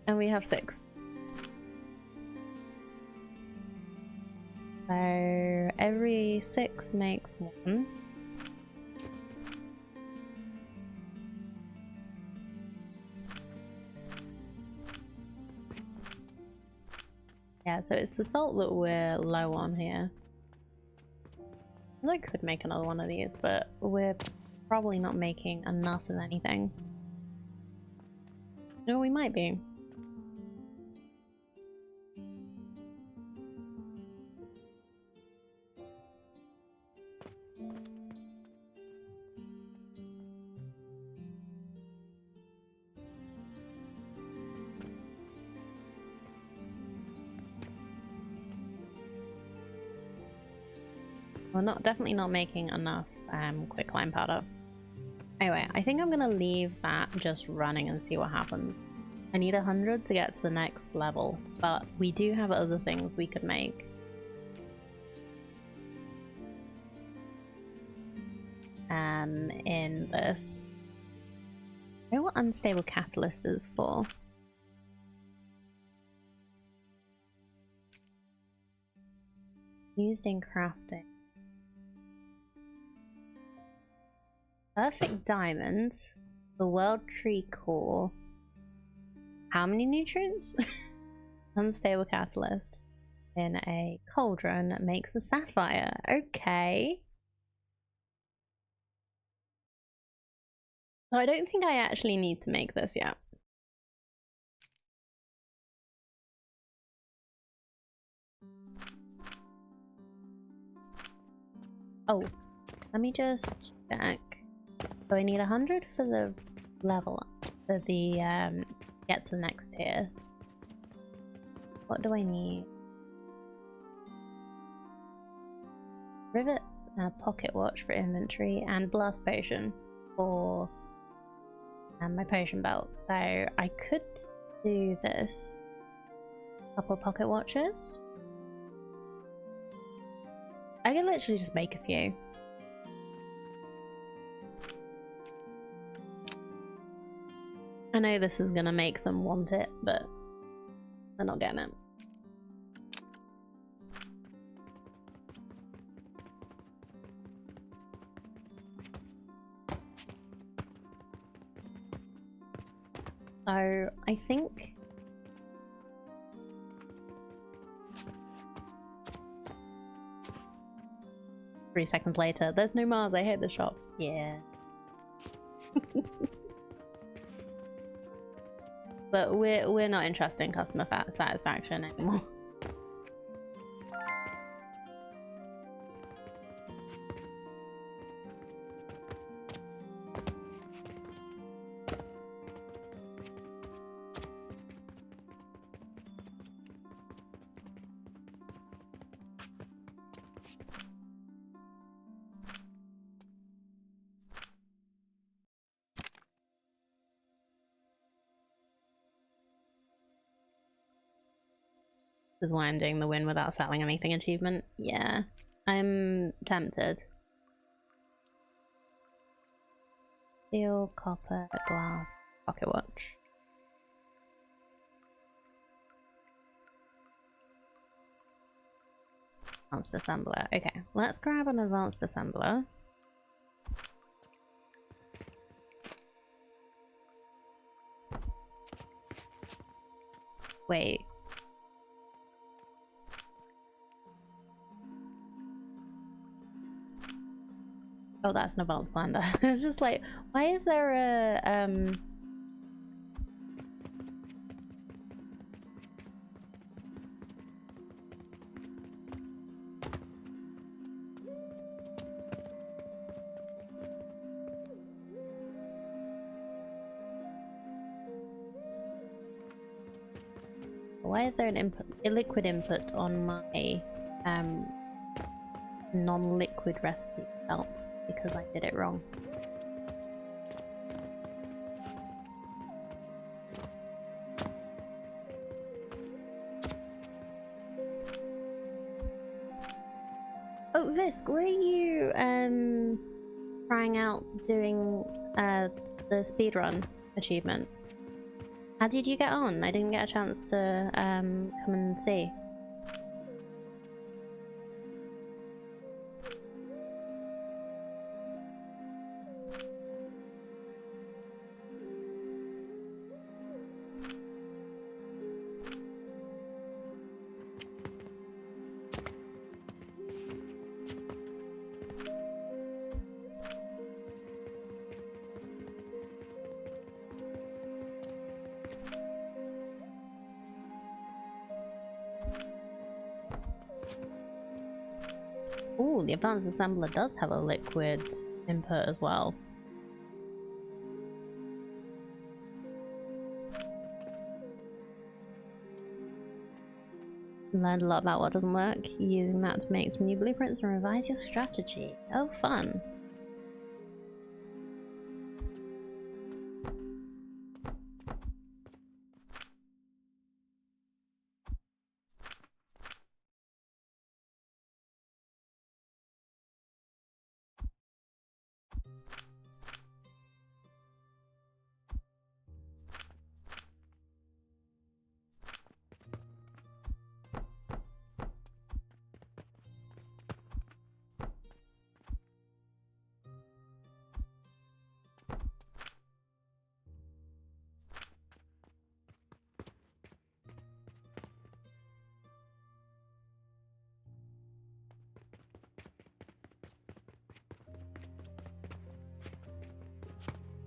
And we have 6. So every 6 makes 1. Yeah, so it's the salt that we're low on here. I could make another one of these, but we're probably not making enough of anything. No, we might be. We're definitely not making enough quicklime powder. Anyway, I think I'm gonna leave that just running and see what happens. I need 100 to get to the next level, but we do have other things we could make. In this. I know what unstable catalyst is for. Used in crafting. Perfect diamond, the world tree core. How many nutrients? Unstable catalyst in a cauldron that makes a sapphire. Okay. So I don't think I actually need to make this yet. Oh, let me just check. So I need 100 for the level up, for the get to the next tier. What do I need? Rivets, pocket watch for inventory, and blast potion for my potion belt. So I could do this. Couple of pocket watches. I could literally just make a few. I know this is gonna make them want it, but they're not getting it. So I think 3 seconds later, there's no Mars, I hate the shop. Yeah. But we're not interested in customer satisfaction anymore. This is why I'm doing the win without selling anything achievement. Yeah, I'm tempted. Steel, copper, glass, pocket watch. Advanced assembler. Okay, let's grab an advanced assembler. Wait. Oh, that's an advanced blender. It's just like, why is there a why is there an input, a liquid input on my non-liquid recipe belt? Because I did it wrong. Oh, Visk, were you trying out doing the speedrun achievement? How did you get on? I didn't get a chance to come and see. Ooh, the advanced assembler does have a liquid input as well. Learned a lot about what doesn't work, using that to make some new blueprints and revise your strategy. Oh, fun.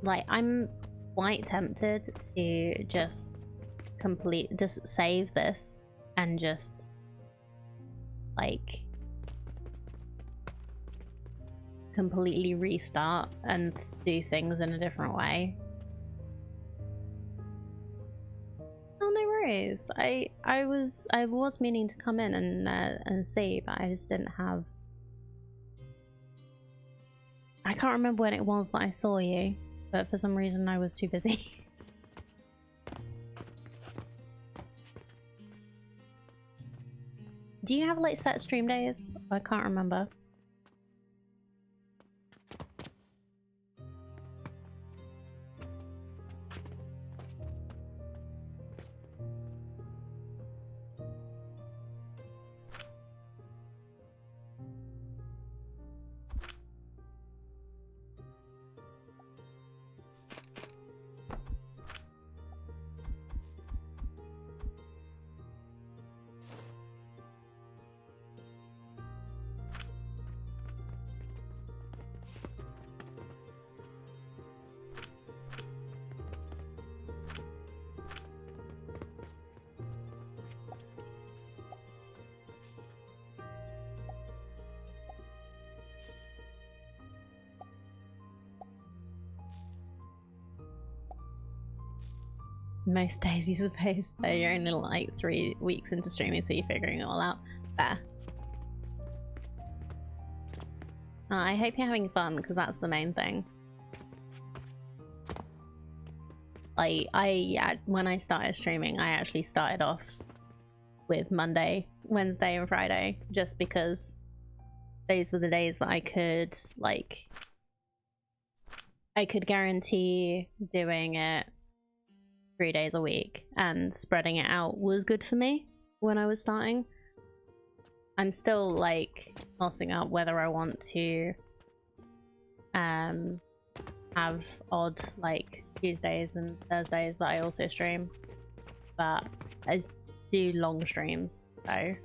Like, I'm quite tempted to just save this and just like completely restart and do things in a different way. Oh, no worries. I was meaning to come in and see, but I just didn't have. I can't remember when it was that I saw you. But for some reason I was too busy. Do you have like set stream days? I can't remember. Most days you're supposed to. You're only like 3 weeks into streaming, so you're figuring it all out. Fair. I hope you're having fun, because that's the main thing. Like, when I started streaming, I actually started off with Monday, Wednesday, and Friday, just because those were the days that I could, like, I could guarantee doing it 3 days a week, and spreading it out was good for me when I was starting. I'm still like tossing up whether I want to have odd like Tuesdays and Thursdays that I also stream, but I do long streams, so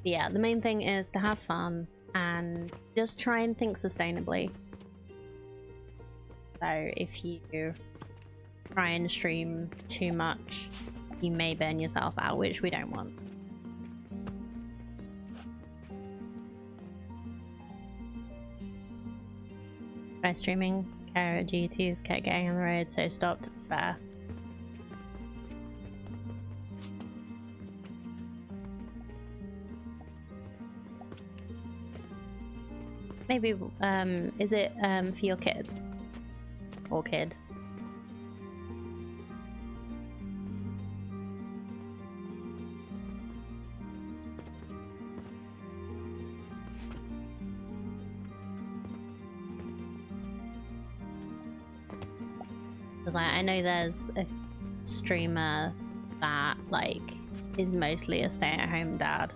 yeah, the main thing is to have fun and just try and think sustainably. So if you try and stream too much, you may burn yourself out, which we don't want. Try streaming, care duties, kept getting on the road, so stopped. Fair. Maybe, is it for your kids? Or kid? Because like, I know there's a streamer that like is mostly a stay-at-home dad.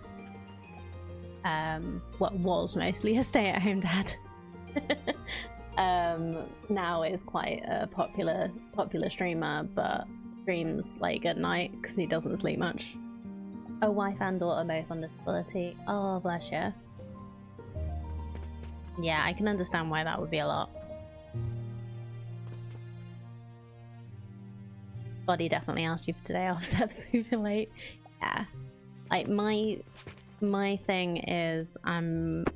What was mostly a stay-at-home dad. Now is quite a popular streamer, but streams like at night because he doesn't sleep much. A wife and daughter both on disability. Oh, bless you. Yeah, I can understand why that would be a lot. Body definitely asked you for today. I was up super late. Yeah, like my thing is I'm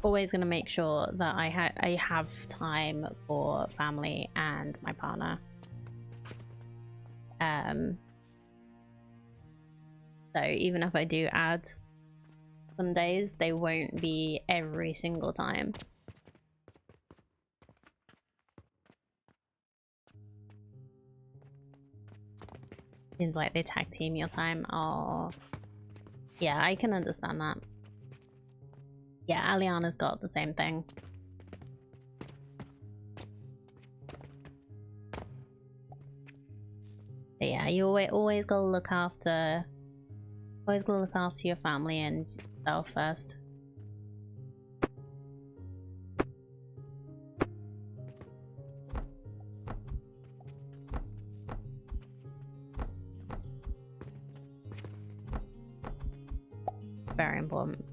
always going to make sure that I have time for family and my partner. So even if I do add some days, they won't be every single time. Seems like they tag team your time. Oh, yeah, I can understand that. Yeah, Aliana's got the same thing. But yeah, you always gotta look after your family and yourself first. Very important.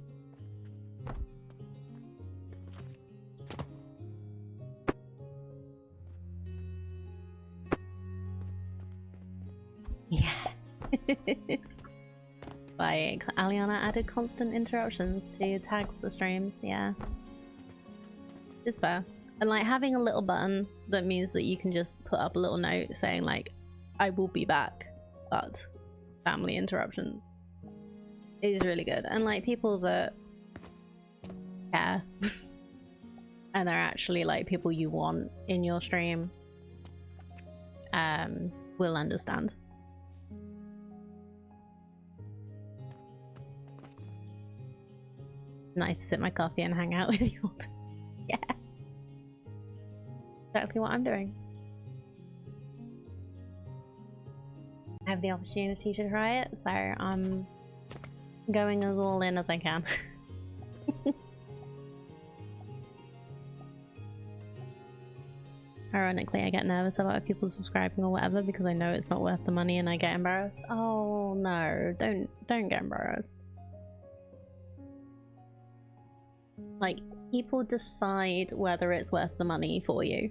Yeah. Like, Aliana added constant interruptions to tags for streams, yeah. It's fair. And like having a little button that means that you can just put up a little note saying like, I will be back, but family interruption is really good. And like people that care and they're actually like people you want in your stream will understand. Nice to sip my coffee and hang out with you all. Yeah. Exactly what I'm doing. I have the opportunity to try it, so I'm going as all in as I can. Ironically, I get nervous about people subscribing or whatever because I know it's not worth the money and I get embarrassed. Oh no, don't get embarrassed. Like, people decide whether it's worth the money for you.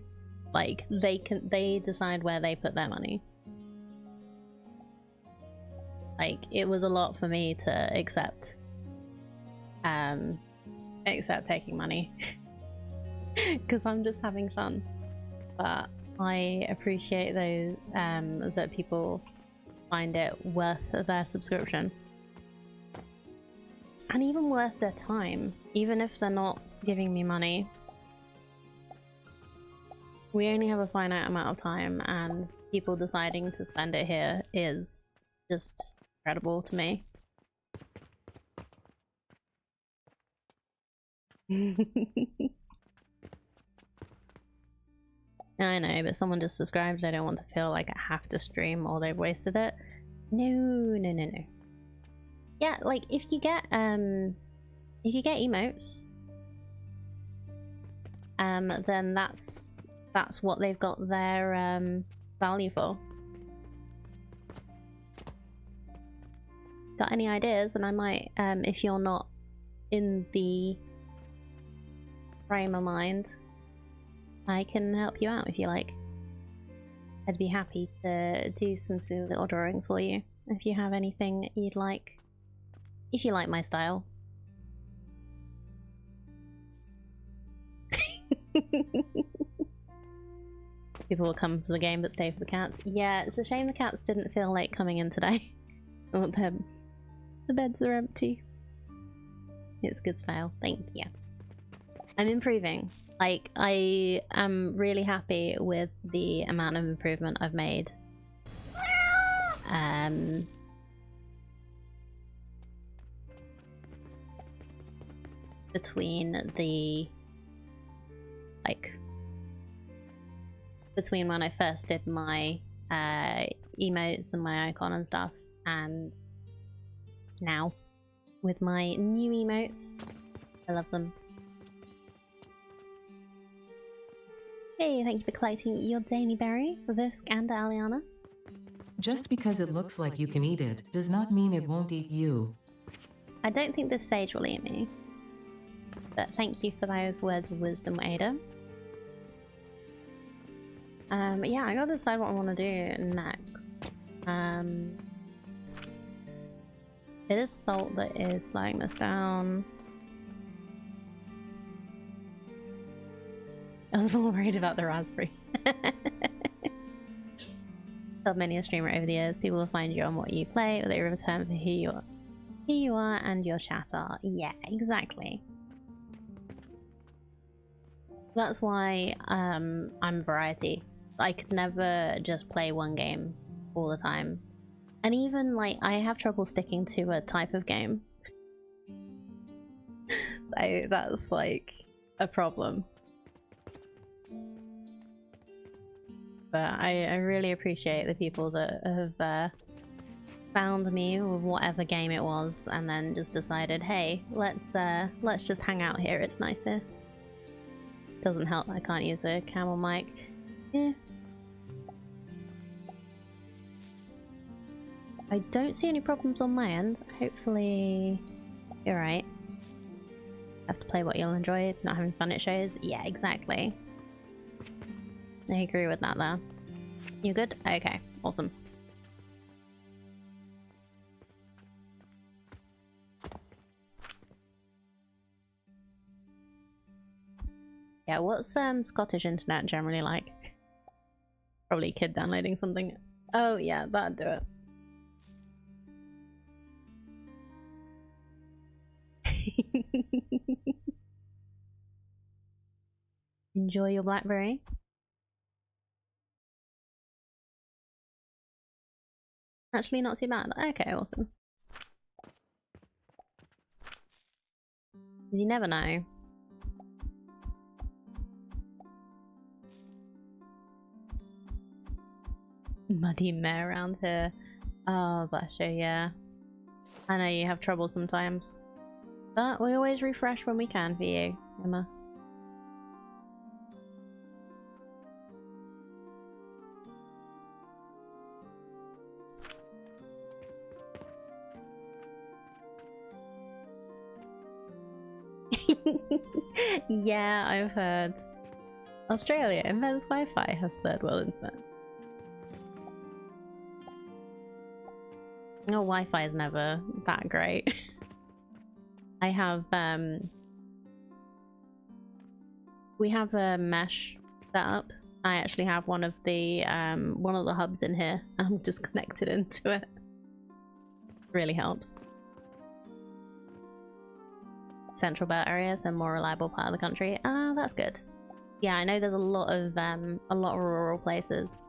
Like, they decide where they put their money. Like, it was a lot for me to accept taking money because I'm just having fun. But I appreciate those that people find it worth their subscription. And even worth their time, even if they're not giving me money. We only have a finite amount of time, and people deciding to spend it here is just incredible to me. I know, but someone just subscribed. I don't want to feel like I have to stream or they've wasted it. No, no, no, no. Yeah, like if you get emotes, then that's what they've got their value for. Got any ideas? And I might, if you're not in the frame of mind, I can help you out if you like. I'd be happy to do some silly little drawings for you if you have anything you'd like. If you like my style. People will come for the game but stay for the cats. Yeah, it's a shame the cats didn't feel like coming in today. Oh, the beds are empty. It's good style, thank you. I'm improving. Like, I am really happy with the amount of improvement I've made. Between the, like, between when I first did my emotes and my icon and stuff, and now with my new emotes. I love them. Hey, thank you for collecting your daily berry, Visk and Aliana. Just because it looks like you can eat it, does not mean it won't eat you. I don't think this sage will eat me. But thank you for those words of wisdom, Ada. Yeah, I gotta decide what I want to do next. It is salt that is slowing this down. I was more worried about the raspberry. Told many a streamer over the years, people will find you on what you play, or they return for who you are and your chat are. Yeah, exactly. That's why I'm variety. I could never just play one game all the time. And even like I have trouble sticking to a type of game. That's like a problem. But I really appreciate the people that have found me with whatever game it was and then just decided, hey, let's just hang out here, it's nice here. Doesn't help I can't use a camel mic. Yeah. I don't see any problems on my end. Hopefully you're right. Have to play what you'll enjoy, not having fun at shows. Yeah, exactly. I agree with that there. You good? Okay, awesome. Yeah, what's Scottish internet generally like? Probably a kid downloading something. Oh yeah, that'd do it. Enjoy your blackberry. Actually not too bad. Okay, awesome. You never know. Muddy mare around here. Oh, bless you, yeah. I know you have trouble sometimes. But we always refresh when we can for you, Emma. Yeah, I've heard. Australia invents Wi-Fi, has third world internet. No, Wi-Fi is never that great. I have we have a mesh set up. I actually have one of the hubs in here. I'm just connected into it. Really helps. Central belt area, so more reliable part of the country. Ah, that's good. Yeah, I know there's a lot of rural places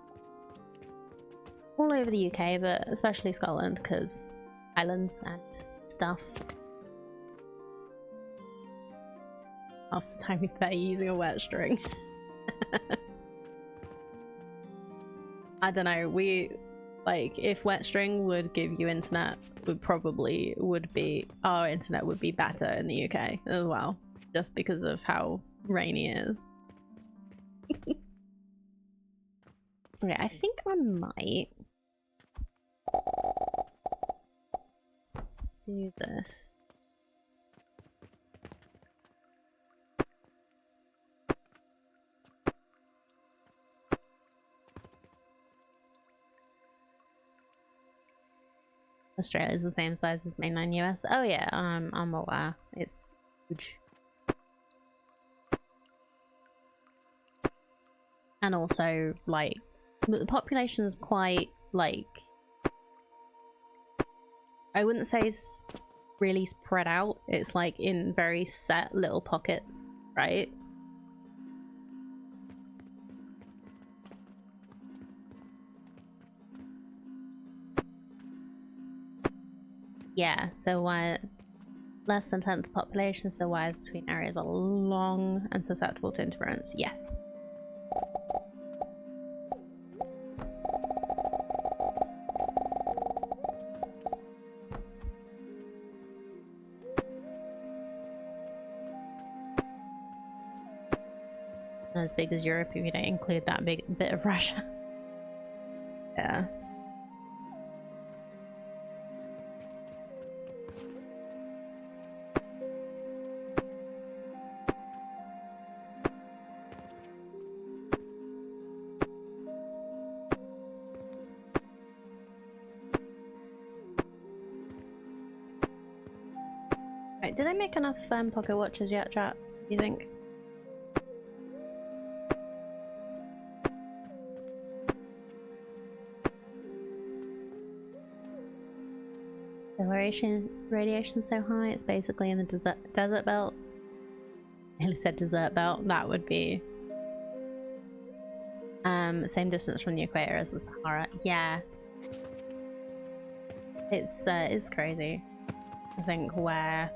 all over the UK, but especially Scotland because islands and stuff. Half the time you better using a wet string. I don't know. If wet string would give you internet, our internet would be better in the UK as well, just because of how rainy it is. Okay, I think I might do this. Australia's the same size as mainland US. Oh yeah, I'm aware. It's huge. And also, like, the population is quite, like, I wouldn't say it's really spread out. It's like in very set little pockets, right? Yeah, so why less than 10th population, so wires between areas are long and susceptible to interference. Yes. Not as big as Europe if you don't include that big bit of Russia. Yeah. Right, did I make enough pocket watches yet, chat? Do you think? The radiation's so high, it's basically in the desert belt. I nearly said desert belt. That would be same distance from the equator as the Sahara. Yeah, it's crazy. I think where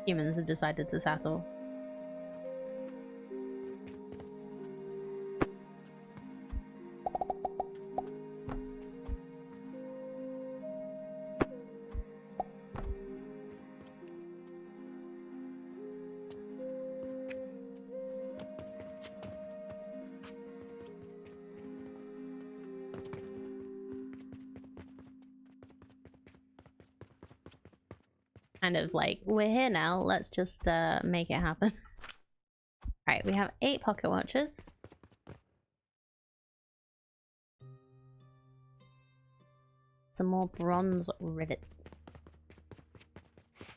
humans have decided to settle. Kind of like, we're here now, let's just make it happen. Right, we have 8 pocket watches. Some more bronze rivets.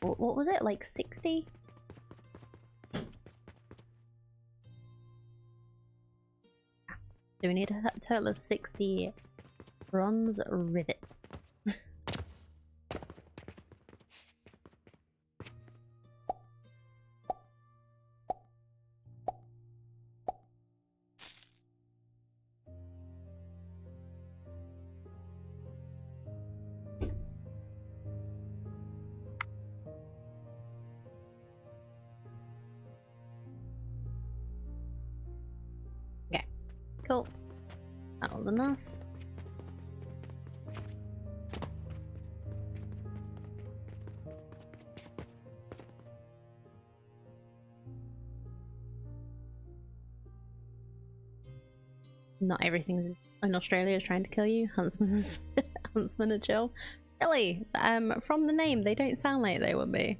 What was it, like 60? So we need a total of 60 bronze rivets. Cool. That was enough. Not everything in Australia is trying to kill you. Huntsman's Huntsman are chill. Really? From the name, they don't sound like they would be.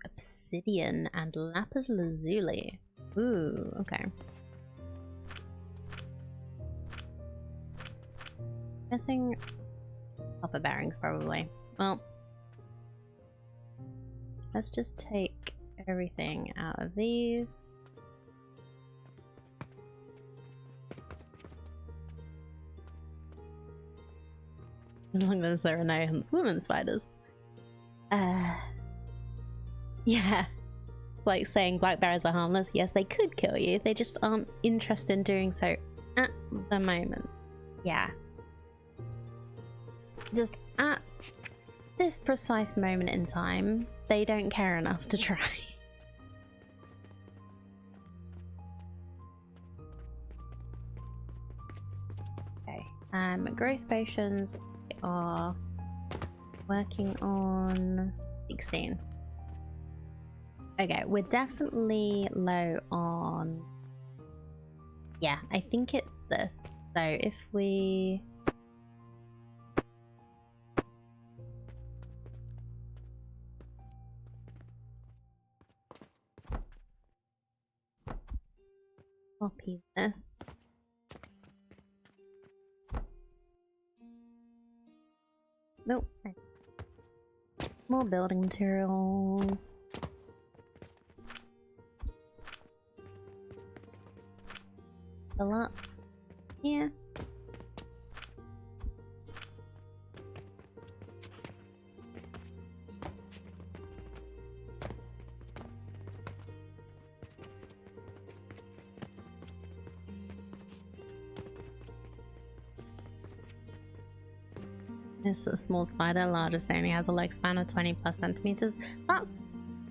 Obsidian and lapis lazuli. Ooh, okay. Guessing copper bearings probably. Well, let's just take everything out of these. As long as there are no huntswoman spiders. Yeah. Like saying black bears are harmless. Yes, they could kill you. They just aren't interested in doing so at the moment. Yeah. Just at this precise moment in time, they don't care enough to try. Okay. Growth potions we are working on 16. Okay, we're definitely low on... Yeah, I think it's this. So if we... copy this. Nope. More building materials. Fill up here. It's a small spider, largest only has a leg span of 20+ centimeters. That's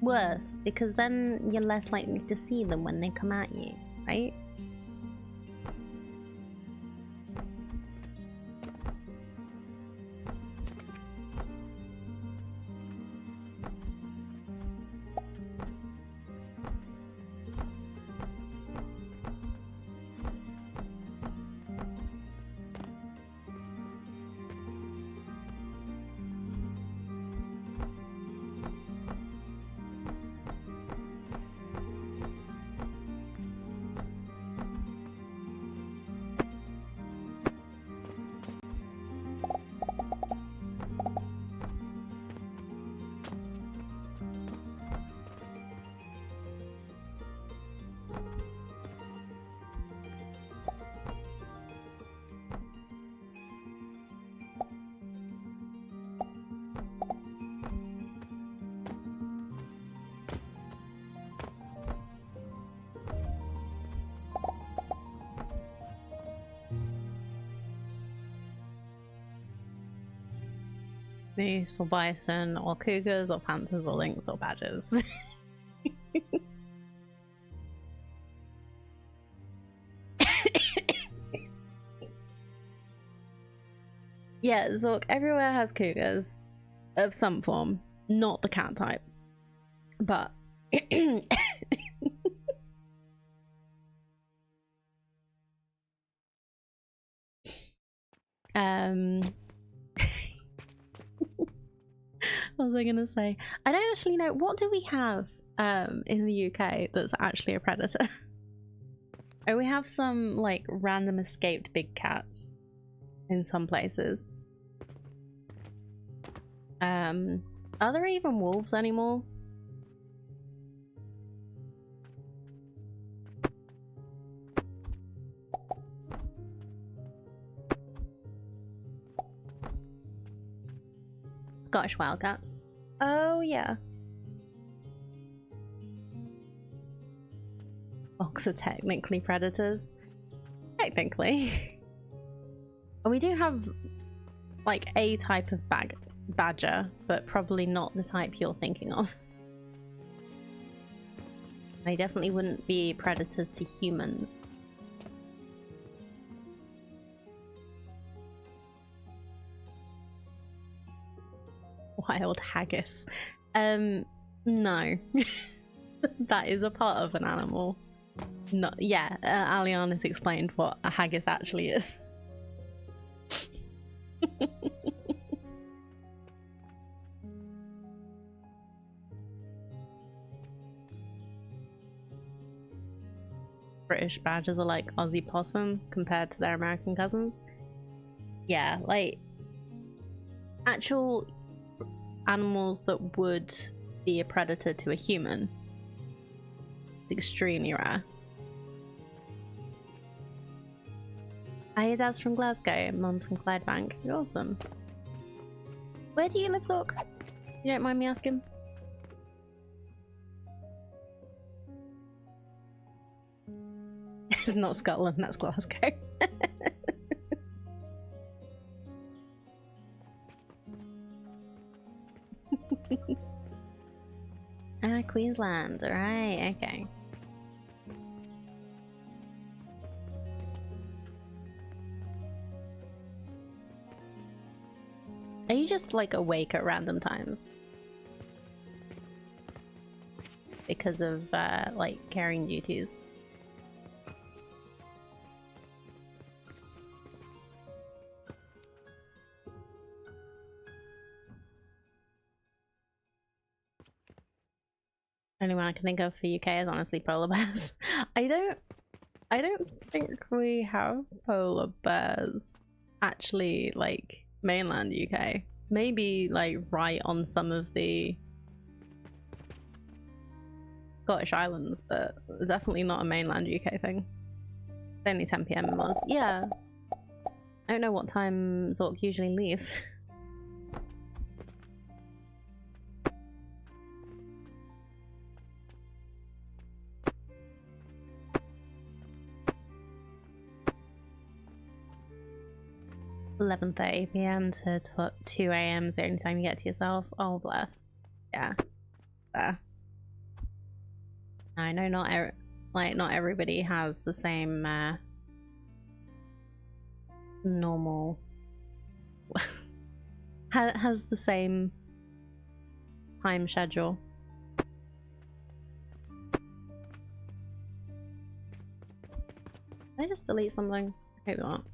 worse because then you're less likely to see them when they come at you, right? Moose or bison or cougars or panthers or lynx or badgers. Yeah, Zork, everywhere has cougars of some form, not the cat type. But what was I gonna say? I don't actually know. What do we have in the UK that's actually a predator? Oh, we have some like random escaped big cats in some places. Are there even wolves anymore? Scottish wildcats. Oh yeah. Fox are technically predators. Technically. And we do have like a type of badger, but probably not the type you're thinking of. They definitely wouldn't be predators to humans. Wild haggis. No. That is a part of an animal. No, yeah, Alian has explained what a haggis actually is. British badgers are like Aussie possum compared to their American cousins. Yeah, like actual animals that would be a predator to a human. It's extremely rare. Hi, Dad's from Glasgow, Mum from Clydebank. You're awesome. Where do you live, Zork? You don't mind me asking? It's not Scotland, that's Glasgow. Ah, Queensland. Alright, okay. Are you just like awake at random times? Because of like carrying duties? Only one I can think of for UK is honestly polar bears. I don't think we have polar bears actually like mainland UK. Maybe like right on some of the Scottish Islands, but definitely not a mainland UK thing. It's only 10 PM in Mars. Yeah. I don't know what time Zork usually leaves. (11:30 PM to 2 AM is the only time you get to yourself. Oh bless. Yeah. There. I know not everybody has the same normal has the same time schedule. Did I just delete something? I hope not.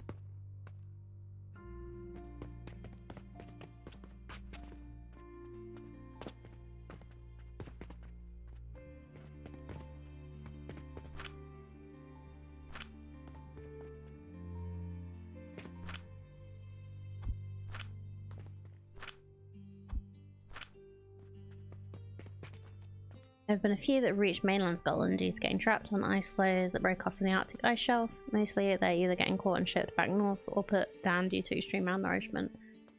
There have been a few that have reached mainland Scotland due to getting trapped on ice floes that break off from the Arctic ice shelf. Mostly they're either getting caught and shipped back north or put down due to extreme malnourishment.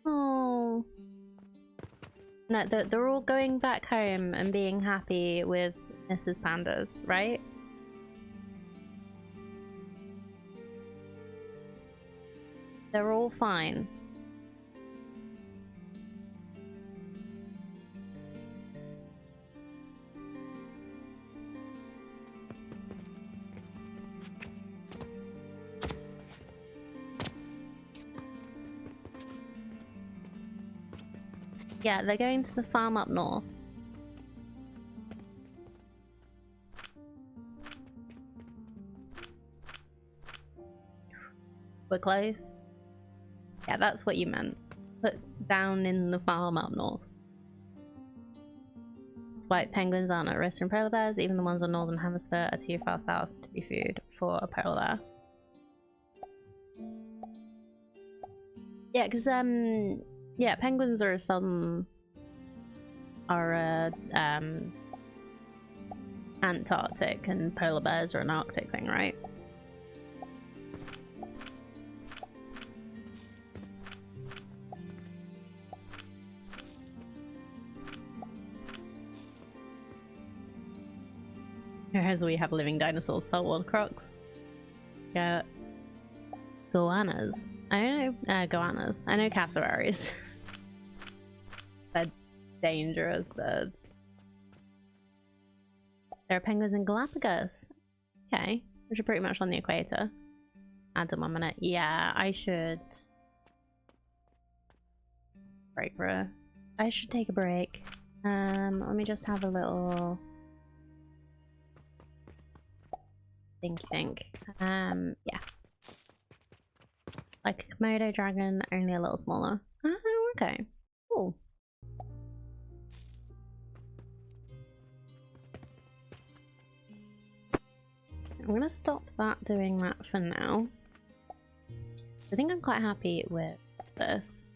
Oh. No, they're all going back home and being happy with Mrs. Pandas, right? They're all fine. Yeah, they're going to the farm up north. We're close. Yeah, that's what you meant. Put down in the farm up north. White penguins aren't at risk from polar bears. Even the ones in the northern hemisphere are too far south to be food for a polar bear. Yeah, because yeah, penguins are Antarctic, and polar bears are an Arctic thing, right? Whereas we have living dinosaurs, saltwater crocs, goannas. I don't know goannas. I know cassowaries. They're dangerous birds. There are penguins in Galapagos. Okay, which are pretty much on the equator. Add in 1 minute. Yeah, I should break, bro. I should take a break. Let me just have a little think. Yeah. Like a Komodo dragon, only a little smaller. Oh, okay. Cool. I'm gonna stop that doing that for now. I think I'm quite happy with this.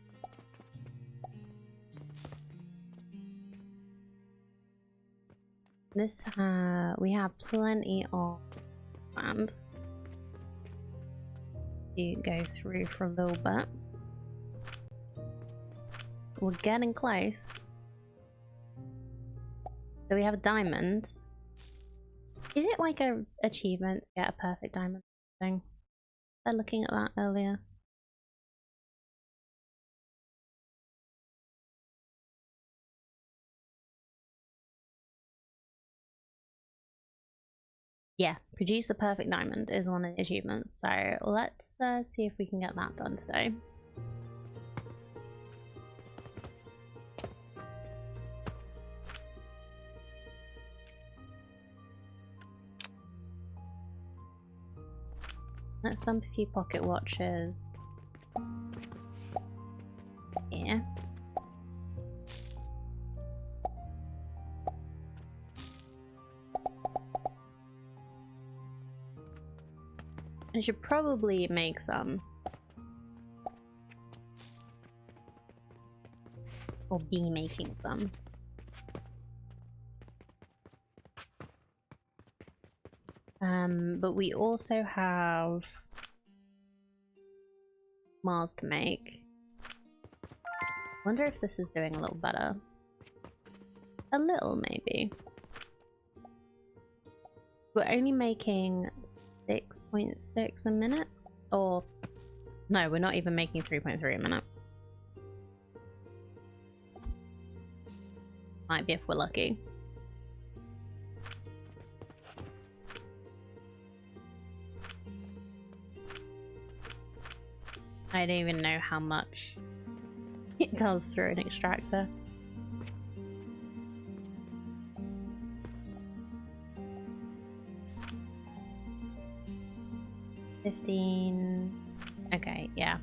This, we have plenty of land to go through for a little bit. We're getting close. So we have a diamond. Is it like a achievement to get a perfect diamond thing? I was looking at that earlier. Yeah, produce a perfect diamond is one of the achievements. So let's see if we can get that done today. Let's dump a few pocket watches. Yeah. I should probably make some. Or be making some. But we also have Mars to make. Wonder if this is doing a little better. A little, maybe. We're only making 6.6 a minute? Or no, we're not even making 3.3 a minute. Might be if we're lucky. I don't even know how much it does through an extractor. $15. Okay, yeah.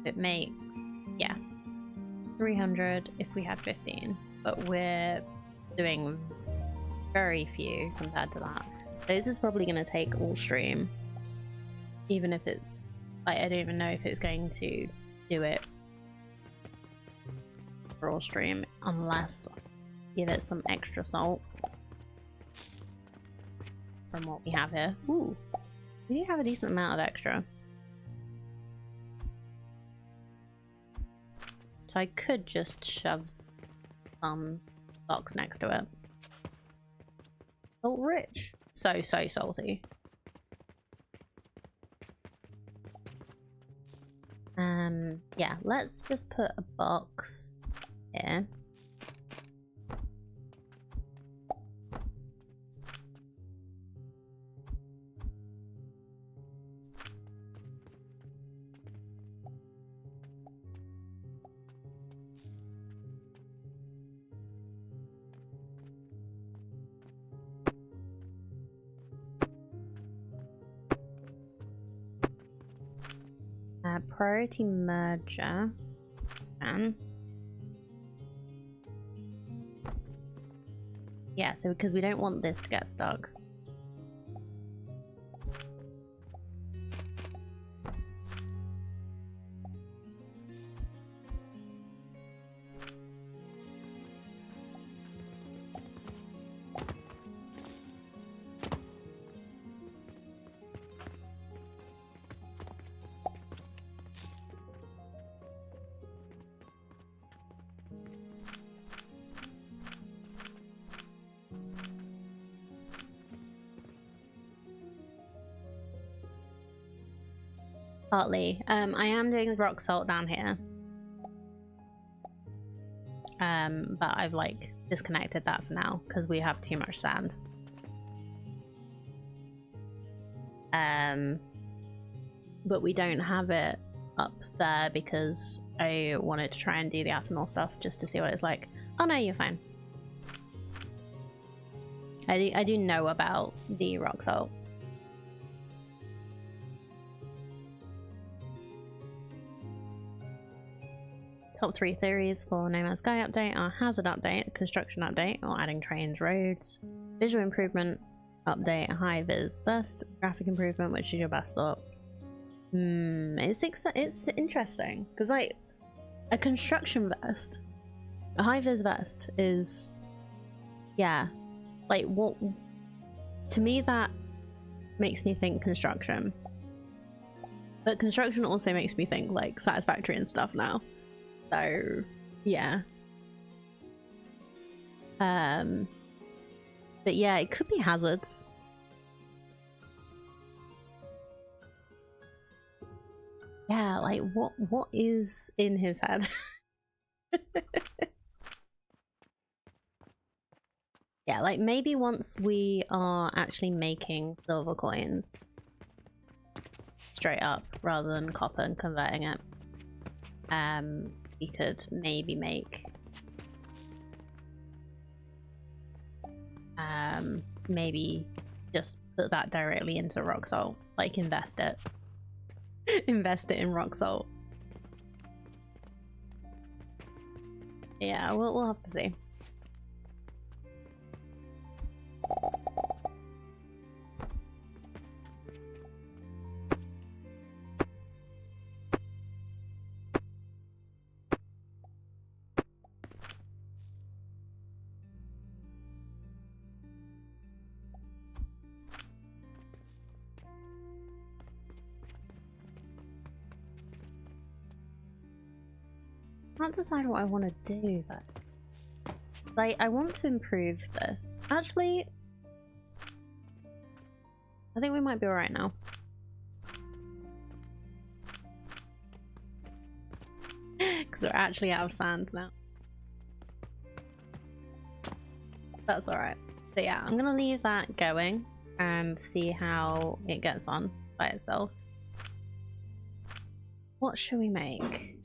It makes, yeah, 300 if we had 15, but we're doing very few compared to that. This is probably going to take all stream, even if it's, like, I don't even know if it's going to do it for all stream, unless I give it some extra salt from what we have here. Ooh, we do have a decent amount of extra. So I could just shove some box next to it. Salt rich. So salty. Yeah, let's just put a box here. Priority merger. Yeah, so because we don't want this to get stuck. Partly. I am doing rock salt down here. But I've like disconnected that for now because we have too much sand. But we don't have it up there because I wanted to try and do the ethanol stuff just to see what it's like. Oh no, you're fine. I do know about the rock salt. Top 3 theories for No Man's Sky update are hazard update, construction update, or adding trains, roads, visual improvement update, high vis vest, graphic improvement, which is your best thought. It's interesting because like a construction vest, a high vis vest is, yeah, like what to me that makes me think construction, but construction also makes me think like Satisfactory and stuff now. So, yeah. But yeah, it could be hazards. Yeah, like what is in his head? Yeah, like maybe once we are actually making silver coins straight up rather than copper and converting it, we could maybe make maybe just put that directly into rock salt, like invest it invest it in rock salt. Yeah, we'll have to see. I can't decide what I want to do though. Like, I want to improve this. Actually, I think we might be alright now. Because we're actually out of sand now. That's alright. So yeah, I'm gonna leave that going and see how it gets on by itself. What should we make?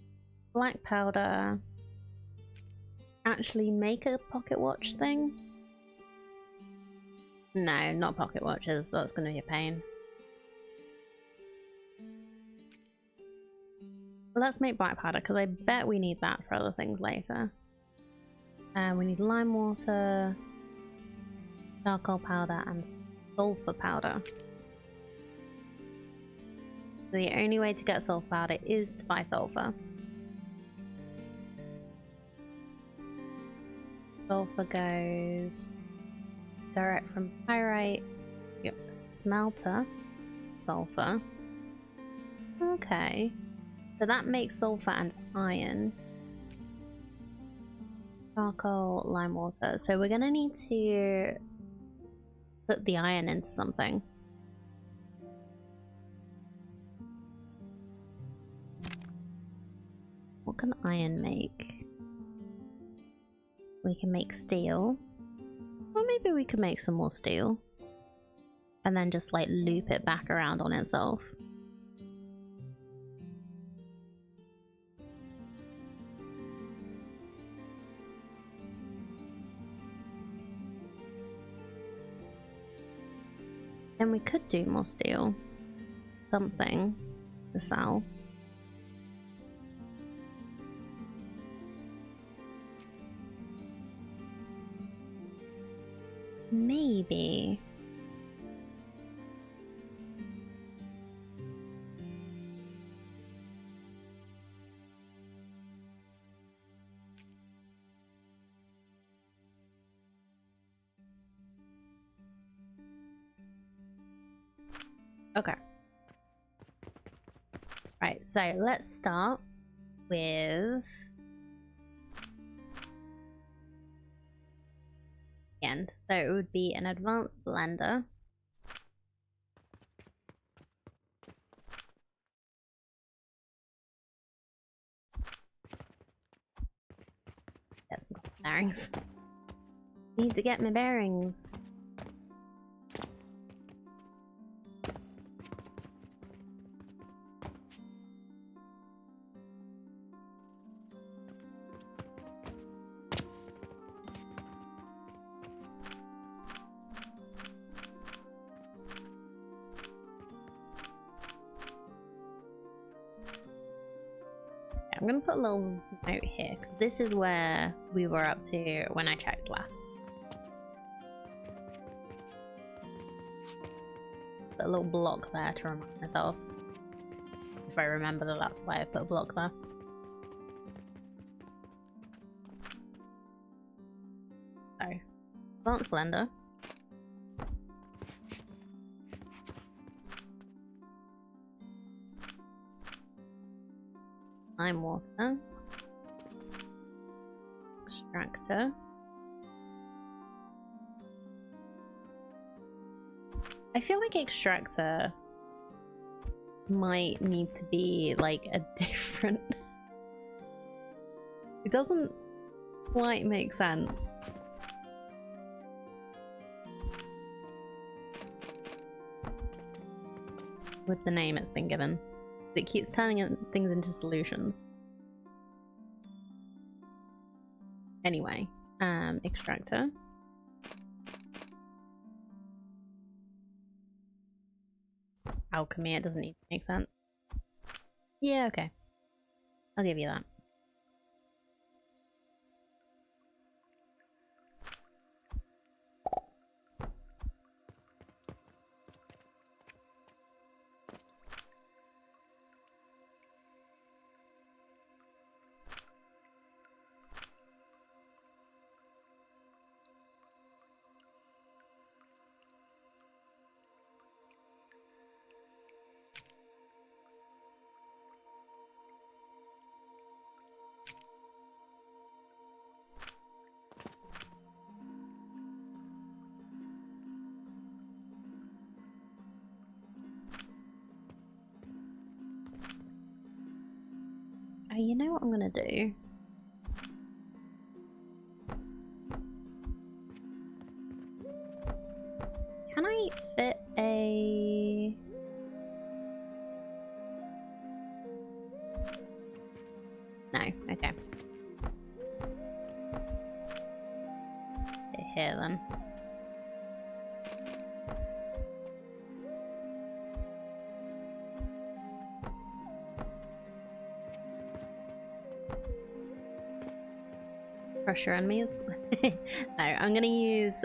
Black powder. Actually make a pocket watch thing? No, not pocket watches. That's going to be a pain. Well, let's make black powder because I bet we need that for other things later. We need lime water, charcoal powder, and sulfur powder. So the only way to get sulfur powder is to buy sulfur. Sulfur goes direct from pyrite. Yep, smelter. Sulfur. Okay. So that makes sulfur and iron. Charcoal, lime water. So we're gonna need to put the iron into something. What can iron make? We can make steel. Or maybe we could make some more steel. And then just like loop it back around on itself. Then we could do more steel. Something to sell. Maybe. Okay. Right, so let's start with the end. So it would be an advanced blender. Get some bearings. Need to get my bearings. I'm gonna put a little note here, because this is where we were up to when I checked last. Put a little block there to remind myself. If I remember that that's why I put a block there. So, advanced blender. Lime water. Extractor. I feel like extractor might need to be like a different... It doesn't quite make sense. With the name it's been given. It keeps turning things into solutions. Anyway, extractor. Alchemy, it doesn't need to make sense. Yeah, okay. I'll give you that. You know what I'm gonna do? Can I fit a... No, okay. Fit here then. Crush your enemies? No, I'm gonna use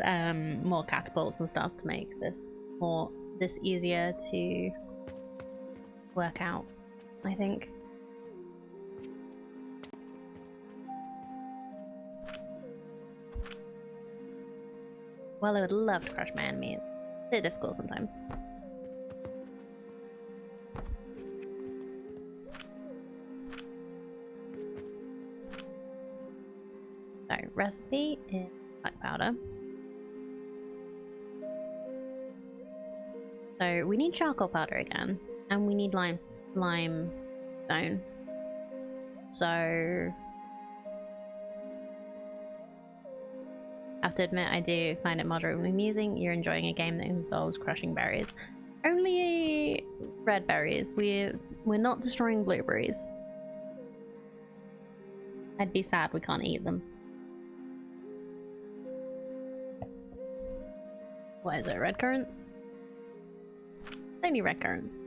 more catapults and stuff to make this easier to work out, I think. Well, I would love to crush my enemies. It's a bit difficult sometimes. So, recipe is black powder. So, we need charcoal powder again, and we need limestone. So, I have to admit, I do find it moderately amusing. You're enjoying a game that involves crushing berries. Only red berries. We're not destroying blueberries. I'd be sad we can't eat them. What is it, red currants? Only red currants.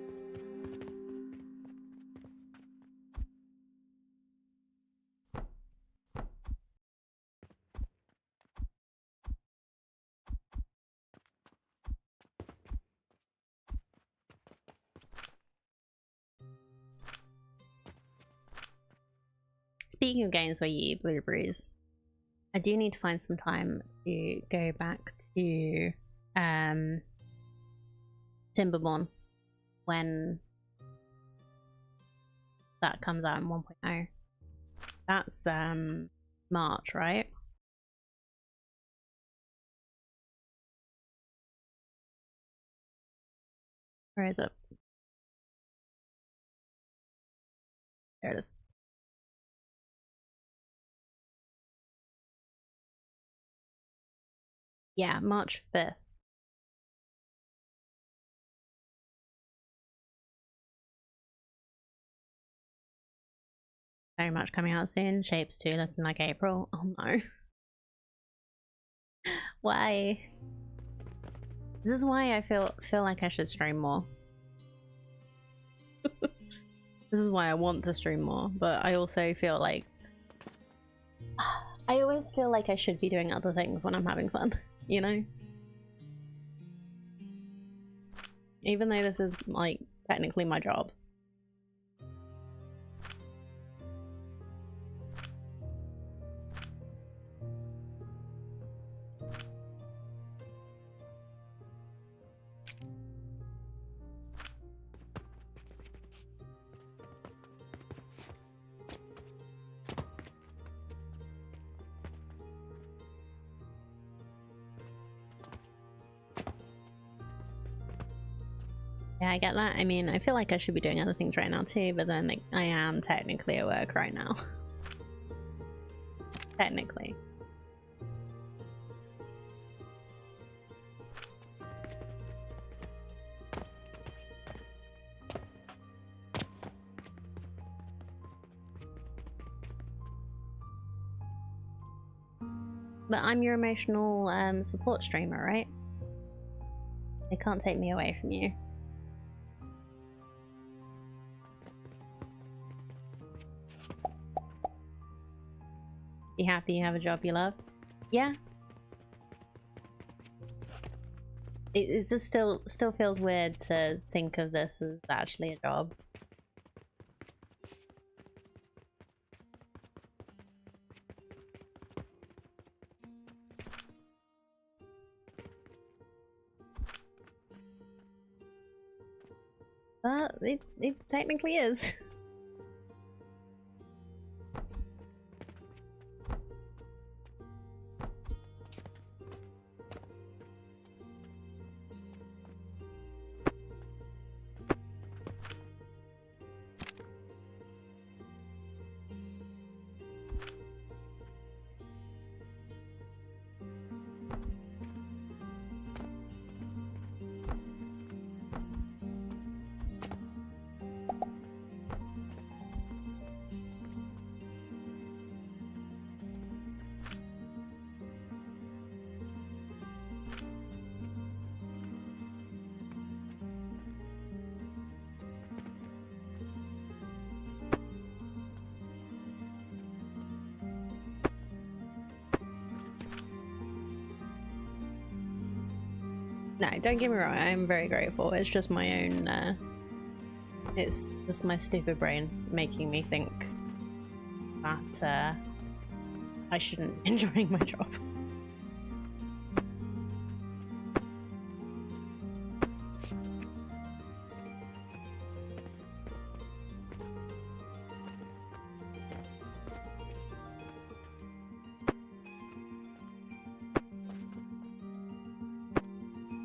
speaking of games where you eat blueberries, I do need to find some time to go back to Timberborn when that comes out in 1.0. That's March, right? Where is it? There it is. Yeah, March 5th. Very much coming out soon. Shapes 2 looking like April. Oh no. Why? This is why I feel like I should stream more. This is why I want to stream more, but I also feel like I always feel like I should be doing other things when I'm having fun, you know? Even though this is like technically my job. Yeah, I get that. I mean, I feel like I should be doing other things right now too, but then like, I am technically at work right now. Technically. But I'm your emotional support streamer, right? They can't take me away from you. You happy you have a job you love? Yeah. It just still feels weird to think of this as actually a job. But it technically is. No, don't get me wrong, I'm very grateful. It's just my own, it's just my stupid brain making me think that, I shouldn't be enjoying my job.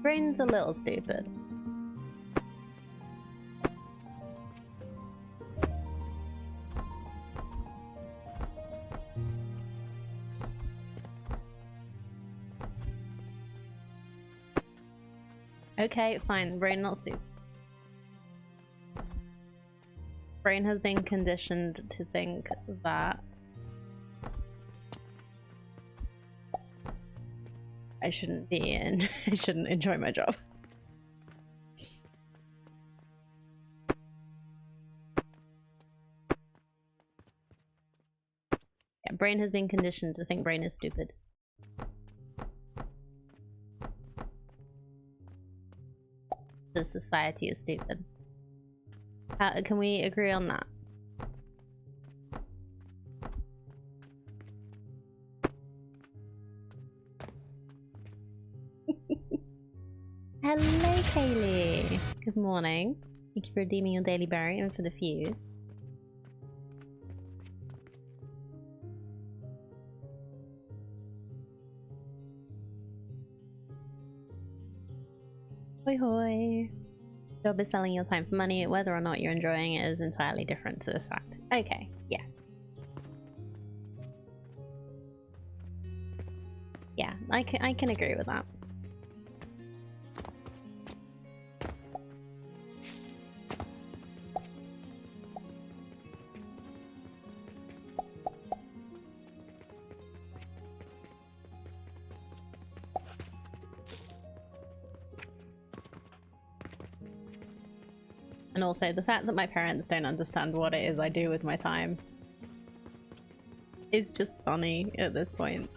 Brain's a little stupid. Okay, fine. Brain not stupid. Brain has been conditioned to think that I shouldn't be in. I shouldn't enjoy my job. Yeah, brain has been conditioned to think brain is stupid. The society is stupid. Can we agree on that? Hello, Kaylee. Good morning. Thank you for redeeming your daily berry and for the fuse. Hoi hoi. Job is selling your time for money. Whether or not you're enjoying it is entirely different to this fact. Okay, yes. Yeah, I can agree with that. And also the fact that my parents don't understand what it is I do with my time is just funny at this point.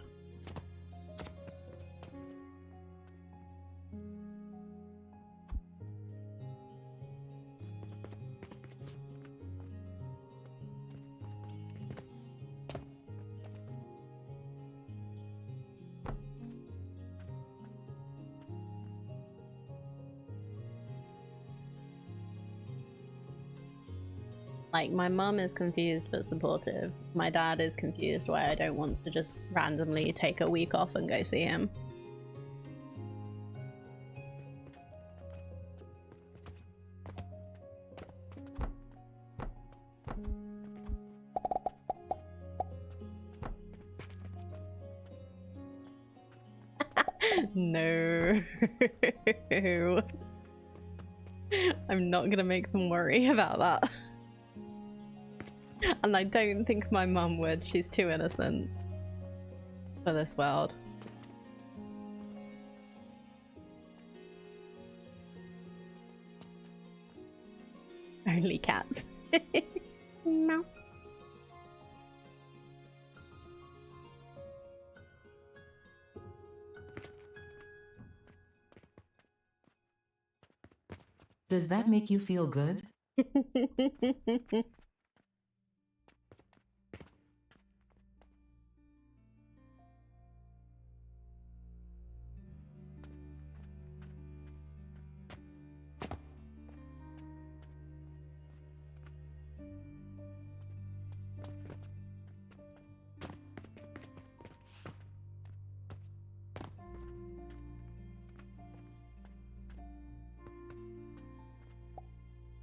Like, my mum is confused but supportive. My dad is confused why I don't want to just randomly take a week off and go see him. No. I'm not gonna make them worry about that. And I don't think my mum would. She's too innocent for this world. Only cats. No. Does that make you feel good?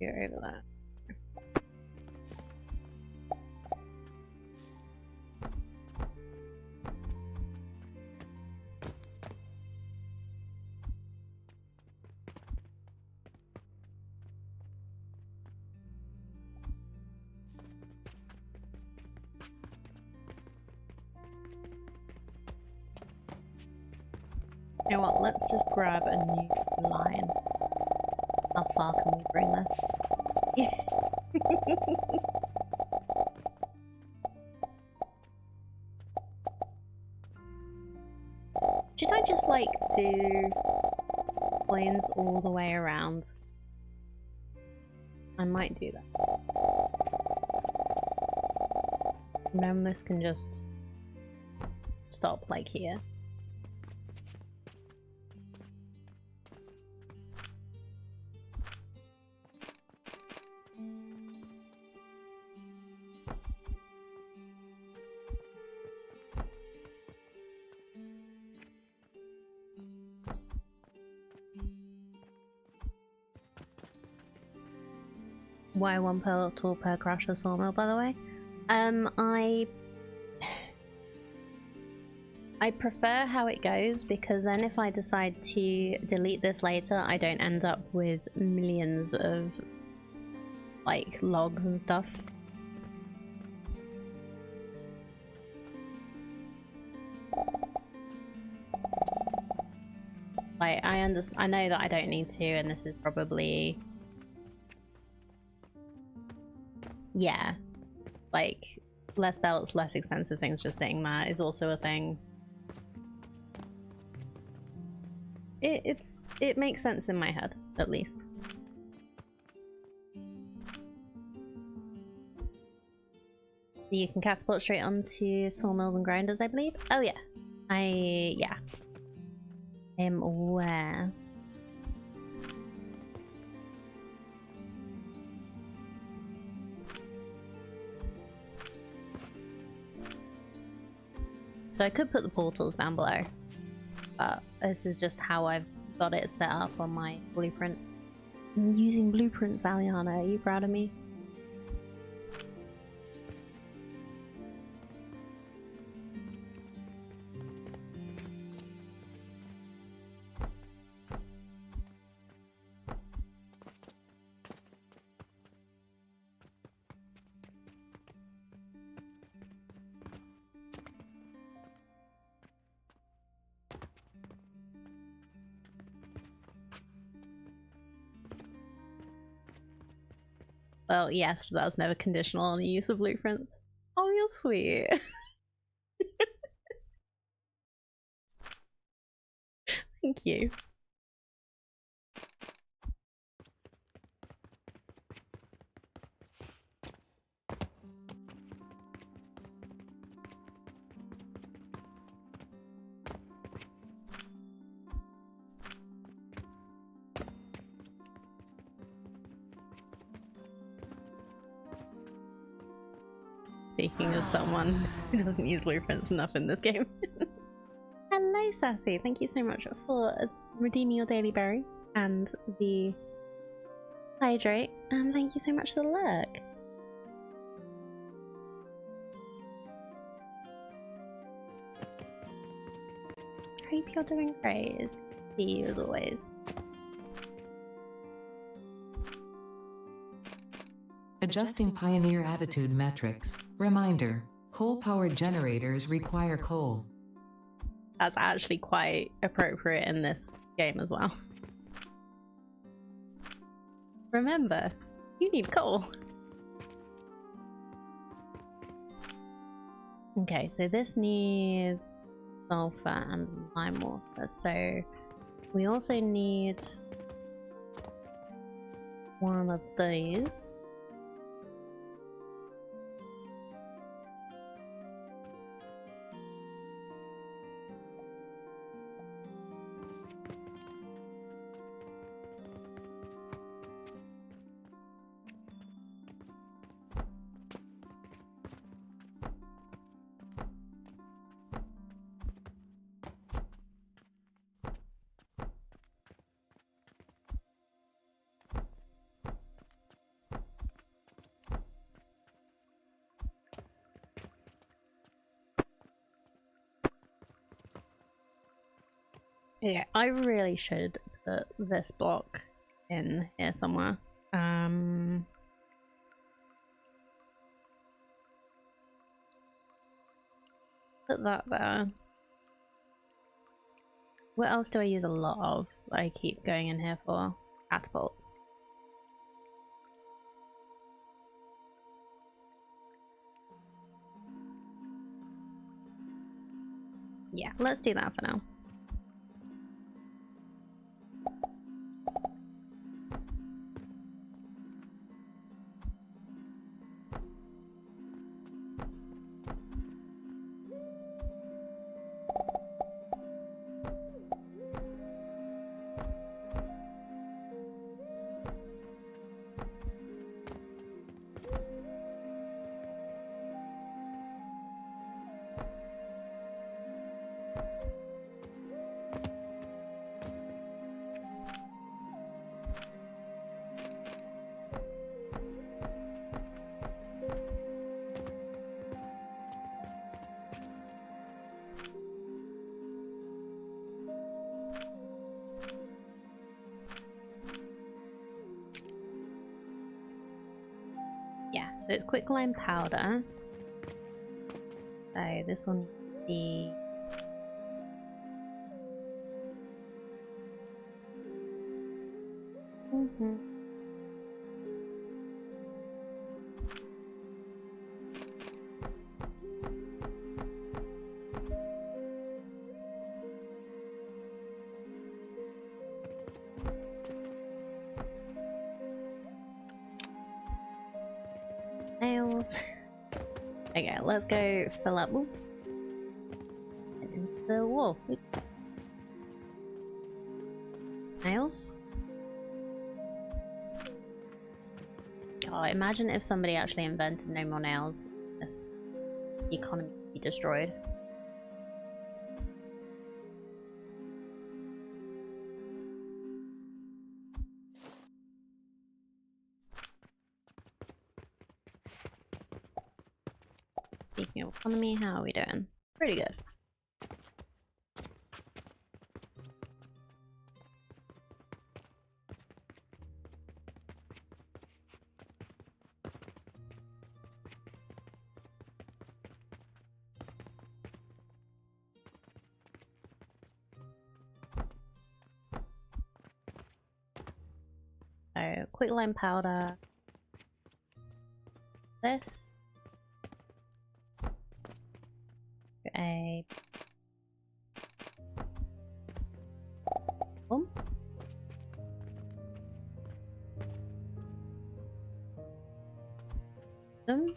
You're over that. You know what, let's just grab a new line. How far can we bring this? Should I just like do planes all the way around? I might do that. And then this can just stop like here. Why one portal per crusher sawmill, by the way? I prefer how it goes because then if I decide to delete this later, I don't end up with millions of like logs and stuff. Like I know that I don't need to, and this is probably, yeah, like less belts, less expensive things just sitting there is also a thing. It makes sense in my head, at least. You can catapult straight onto sawmills and grinders, I believe. Oh yeah, yeah. I am aware. So I could put the portals down below, but this is just how I've got it set up on my blueprint. I'm using blueprints, Aliana. Are you proud of me? Well, yes, but that was never conditional on the use of blueprints. Oh, you're sweet. Thank you. Speaking as someone who doesn't use blueprints enough in this game. Hello, Sassy. Thank you so much for redeeming your daily berry and the hydrate, and thank you so much for the lurk. Hope you're doing great. It's good to see you as always. Adjusting Pioneer Attitude Metrics. Reminder, coal-powered generators require coal. That's actually quite appropriate in this game as well. Remember, you need coal. Okay, so this needs sulfur and lime water. So we also need one of these. Yeah, I really should put this block in here somewhere. Put that there. What else do I use a lot of that I keep going in here for? Catapults. Yeah, let's do that for now. So it's quicklime powder. So this will be nails. Okay, let's go fill up into the wall. Nails. God, imagine if somebody actually invented no more nails. This economy would be destroyed. Speaking of economy, how are we doing? Pretty good. So, quicklime powder. This. A boom. Boom.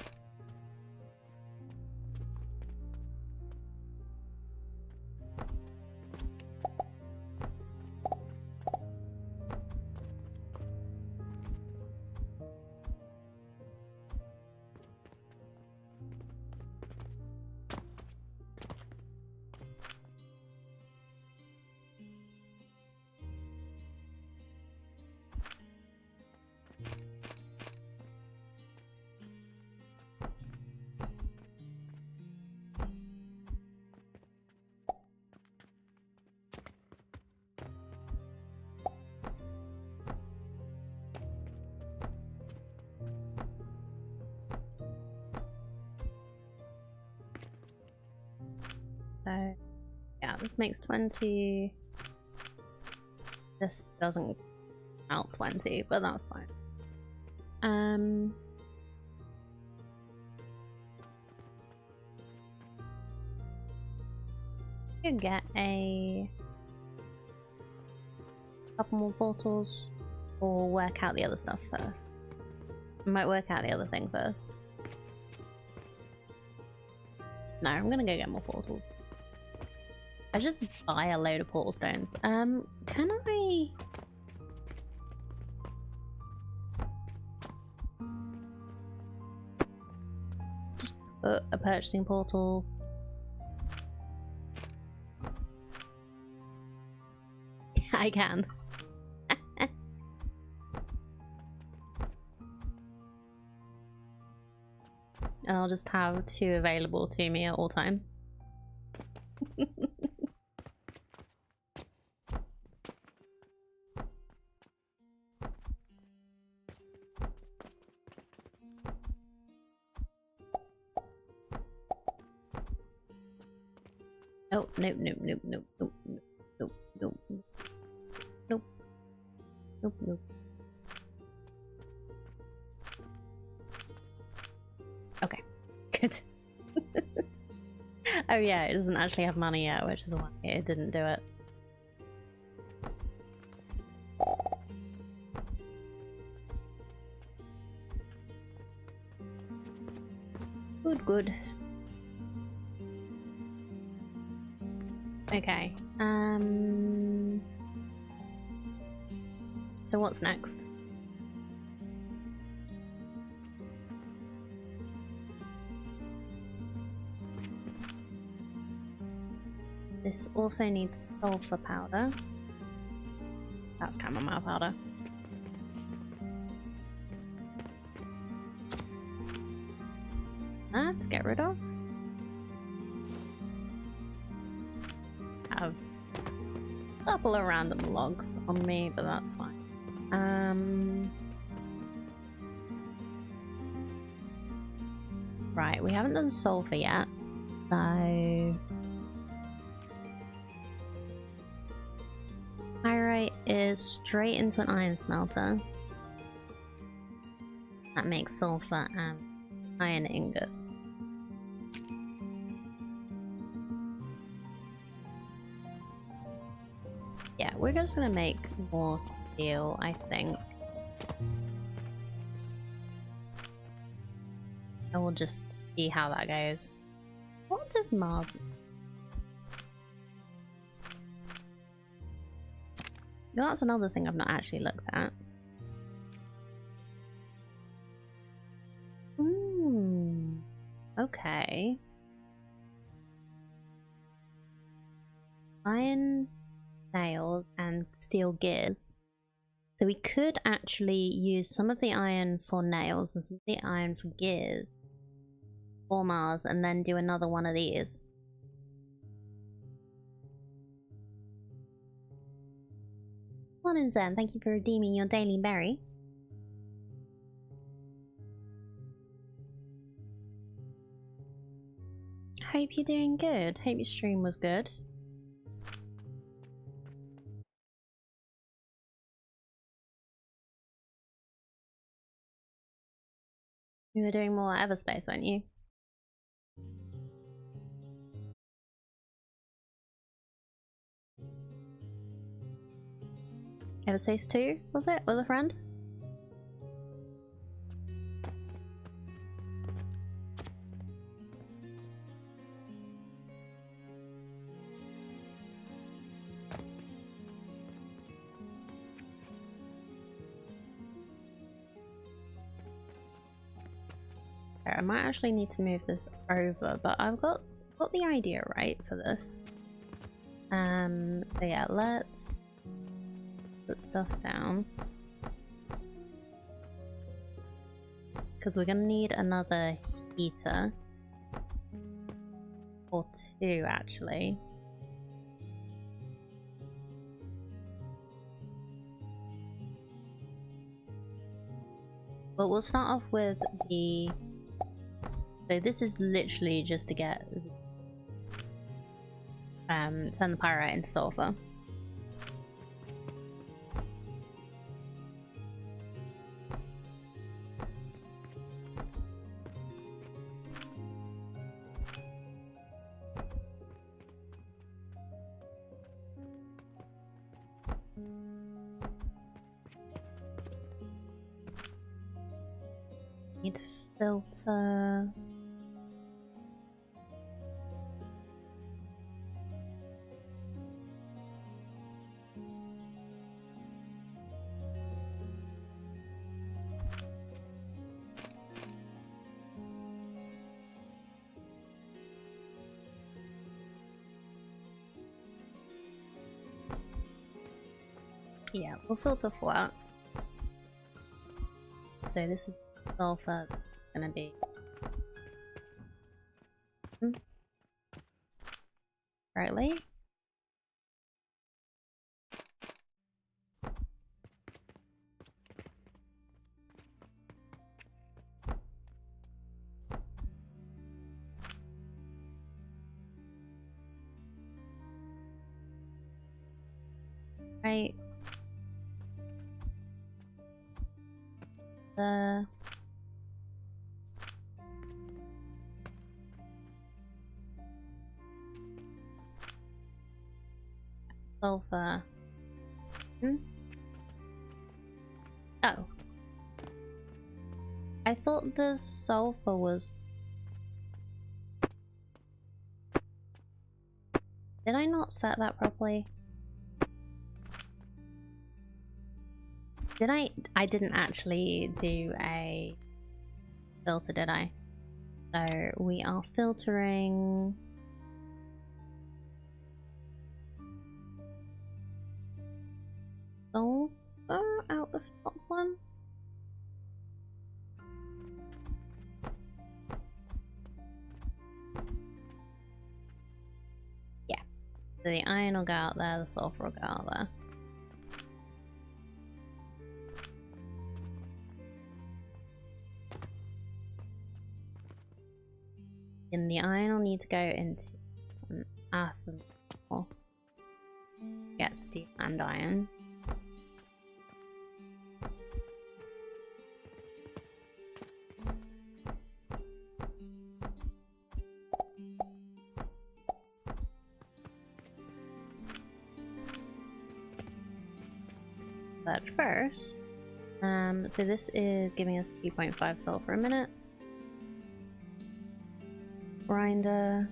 So, yeah, this makes 20. This doesn't count 20, but that's fine. You can get a couple more portals, or work out the other stuff first. I might work out the other thing first. No, I'm gonna go get more portals. I just buy a load of portal stones. Can I? Just put a purchasing portal. I can. And I'll just have 2 available to me at all times. Oh, nope, nope, nope, nope, nope, nope, nope, nope, nope, nope, nope. Okay, good. Oh yeah, it doesn't actually have money yet, which is why it didn't do it. Good, good. Okay. So what's next? This also needs sulfur powder. That's chamomile powder. That to get rid of. Have a couple of random logs on me, but that's fine. Right, we haven't done sulfur yet, so pyrite is straight into an iron smelter. That makes sulfur and iron ingots. Yeah, we're just gonna make more steel, I think. And we'll just see how that goes. What does Mars need? Well, that's another thing I've not actually looked at. Okay. Iron nails and steel gears. So we could actually use some of the iron for nails and some of the iron for gears. for Mars and then do another one of these. Morning, Zen. Thank you for redeeming your daily berry. Hope you're doing good. Hope your stream was good. You were doing more Everspace, weren't you? Everspace 2, was it? With a friend? I might actually need to move this over, but I've got the idea right for this. So yeah, let's put stuff down. Because we're gonna need another heater. Or two, actually. But we'll start off with the... So this is literally just to get... turn the pyrite into sulfur. Need to filter... Yeah, we'll filter flat. So this is sulfur gonna be rightly. Right. The sulfur. Oh. I thought the sulfur was... Did I not set that properly? Did I didn't actually do a filter, did I? So we are filtering... sulfur out the top one? Yeah. So the iron will go out there, the sulfur will go out there. And the iron will need to go into an earthen ore. Get steel and iron. But first, so this is giving us 2.5 sulfur a minute. Grinder.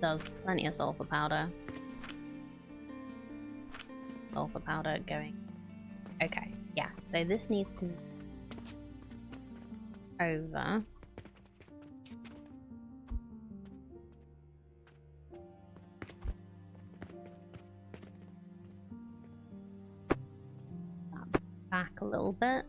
Does plenty of sulfur powder. Sulfur powder going. Okay, yeah, so this needs to move over. back a little bit.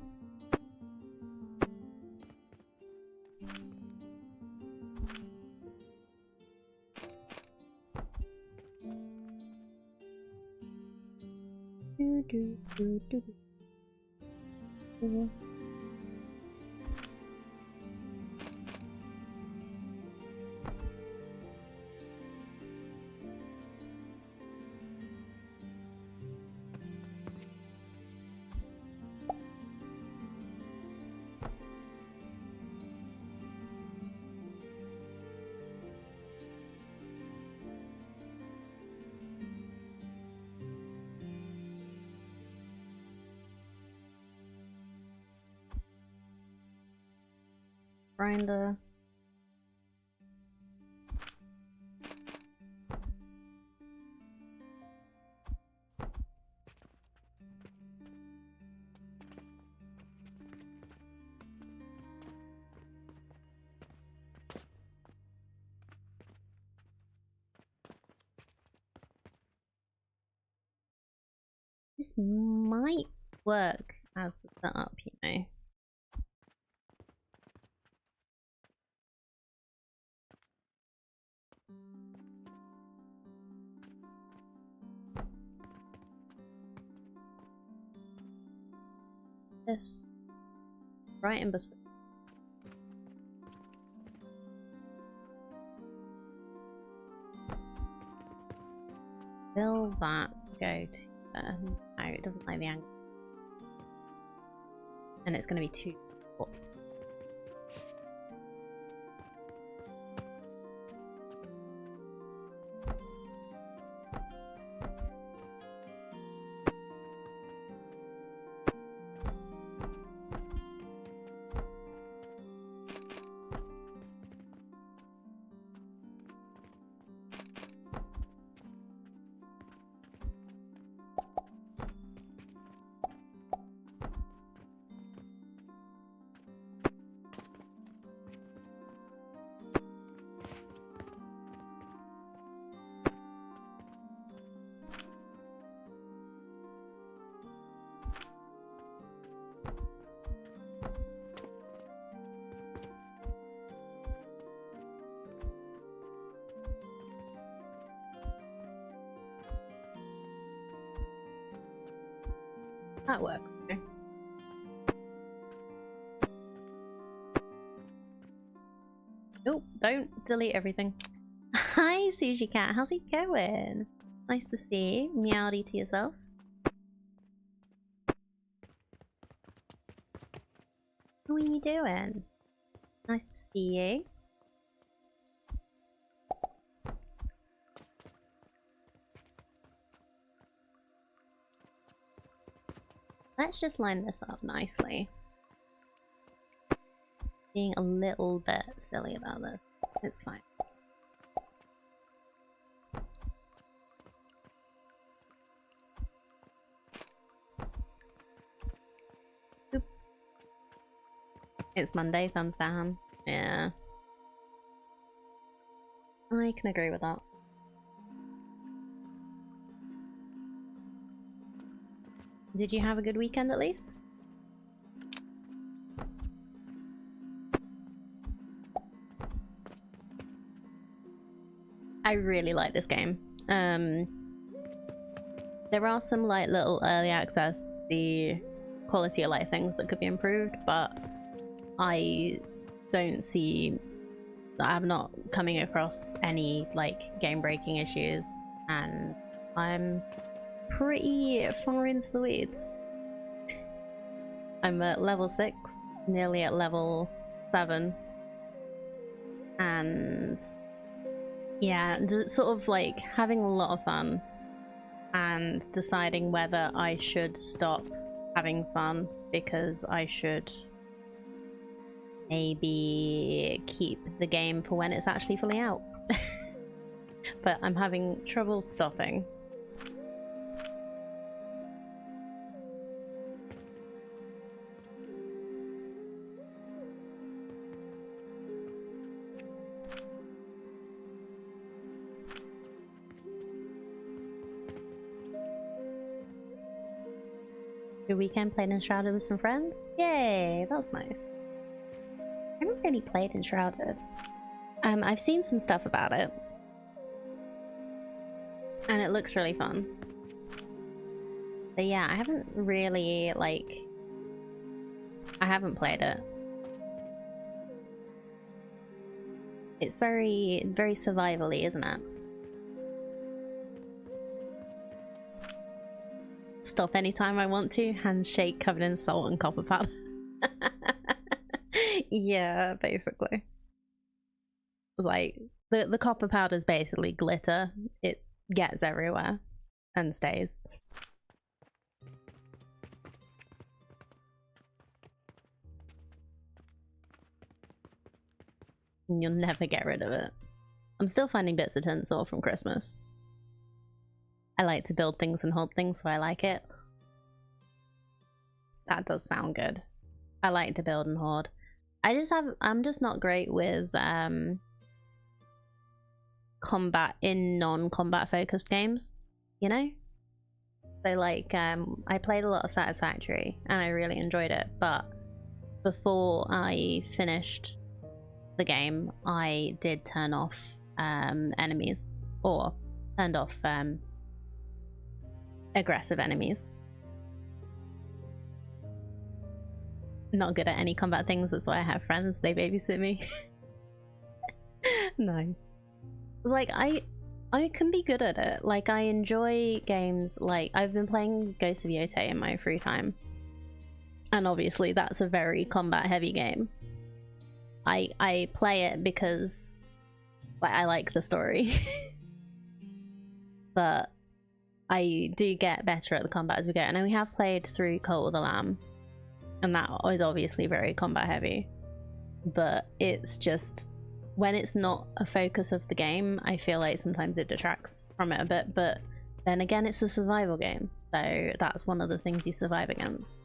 Grinder. This might work as the setup, you know. This right in between. Will that go to no, it doesn't like the angle. And it's going to be too short. That works. Okay. Oh, don't delete everything. Hi, Sushi Cat. How's it going? Nice to see you. Meowdy to yourself. How are you doing? Nice to see you. Let's just line this up nicely. Being a little bit silly about this. It's fine. Oop. It's Monday, thumbs down. Yeah. I can agree with that. Did you have a good weekend at least? I really like this game. There are some like little early access, the quality of life things that could be improved, but I don't see, I'm not coming across any like game breaking issues, and I'm pretty far into the weeds. I'm at level 6, nearly at level 7, and yeah, sort of like having a lot of fun and deciding whether I should stop having fun because I should maybe keep the game for when it's actually fully out. But I'm having trouble stopping. The weekend played Enshrouded with some friends? Yay, that's nice. I haven't really played Enshrouded. I've seen some stuff about it. And it looks really fun. But yeah, I haven't really, like... I haven't played it. It's very, very survival-y, isn't it? Stop anytime I want to. Handshake covered in salt and copper powder. Yeah, basically. It's like, the copper powder is basically glitter. It gets everywhere and stays. And you'll never get rid of it. I'm still finding bits of tinsel from Christmas. I like to build things and hold things, so I like it. That does sound good. I like to build and hoard. I'm just not great with combat in non-combat focused games, you know? So like, I played a lot of Satisfactory and I really enjoyed it, but before I finished the game, I did turn off enemies, or turned off aggressive enemies. Not good at any combat things, that's why I have friends, they babysit me. Nice. Like, I can be good at it. Like, I enjoy games, like, I've been playing Ghost of Yotei in my free time. And obviously that's a very combat heavy game. I play it because, like, I like the story. But I do get better at the combat as we go. And we have played through Cult of the Lamb. And that is obviously very combat heavy. But it's just, when it's not a focus of the game, I feel like sometimes it detracts from it a bit. But then again, it's a survival game. So that's one of the things you survive against.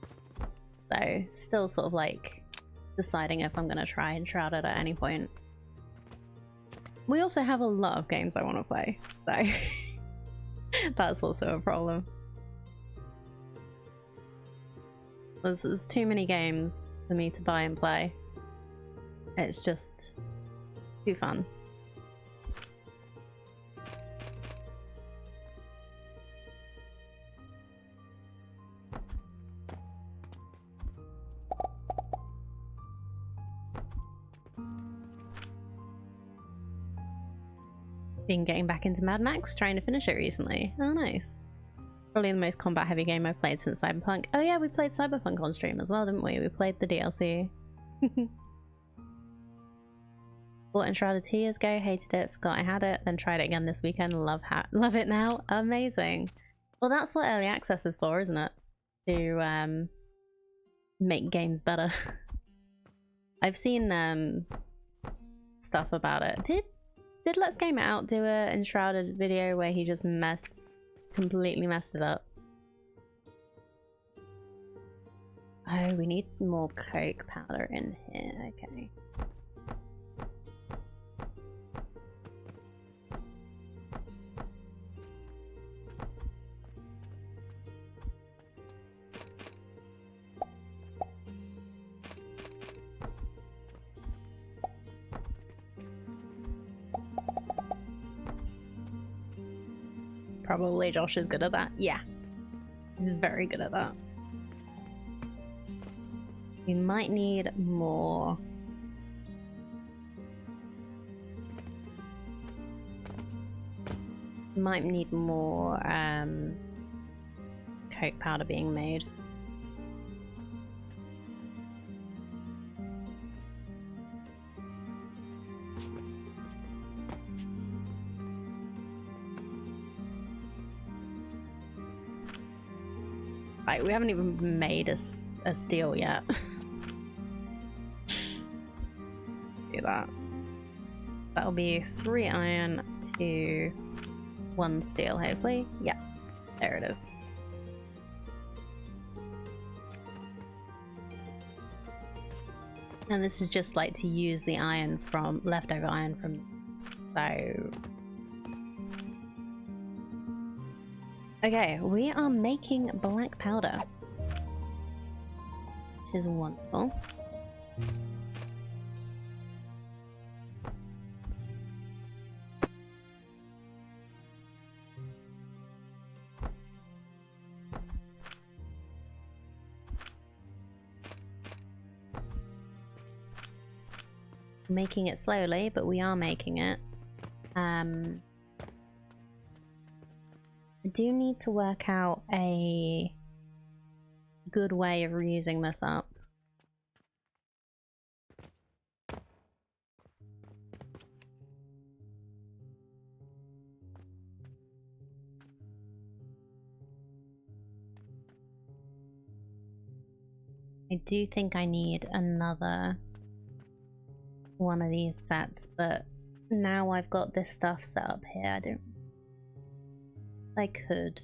So still sort of like deciding if I'm going to try Enshrouded at any point. We also have a lot of games I want to play. So that's also a problem. There's too many games for me to buy and play. It's just too fun. Been getting back into Mad Max, trying to finish it recently. Oh, nice. Probably the most combat heavy game I've played since Cyberpunk. Oh yeah, we played Cyberpunk on stream as well, didn't we? We played the DLC. Bought Enshrouded 2 years ago, hated it, forgot I had it, then tried it again this weekend, love it now. Amazing. Well, that's what early access is for, isn't it? To make games better. I've seen stuff about it. Did Let's Game It Out do a Enshrouded video where he just completely messed it up? Oh, we need more coke powder in here. Okay. Probably Josh is good at that. Yeah, he's very good at that. We might need more. Might need more coke powder being made. Like, we haven't even made a steel yet. Do that. That'll be 3 iron to 1 steel, hopefully. Yeah, there it is. And this is just like to use the iron from leftover iron from, so. Okay, we are making black powder. Which is wonderful. Making it slowly, but we are making it. I do need to work out a good way of reusing this up. I do think I need another one of these sets, but now I've got this stuff set up here, I could.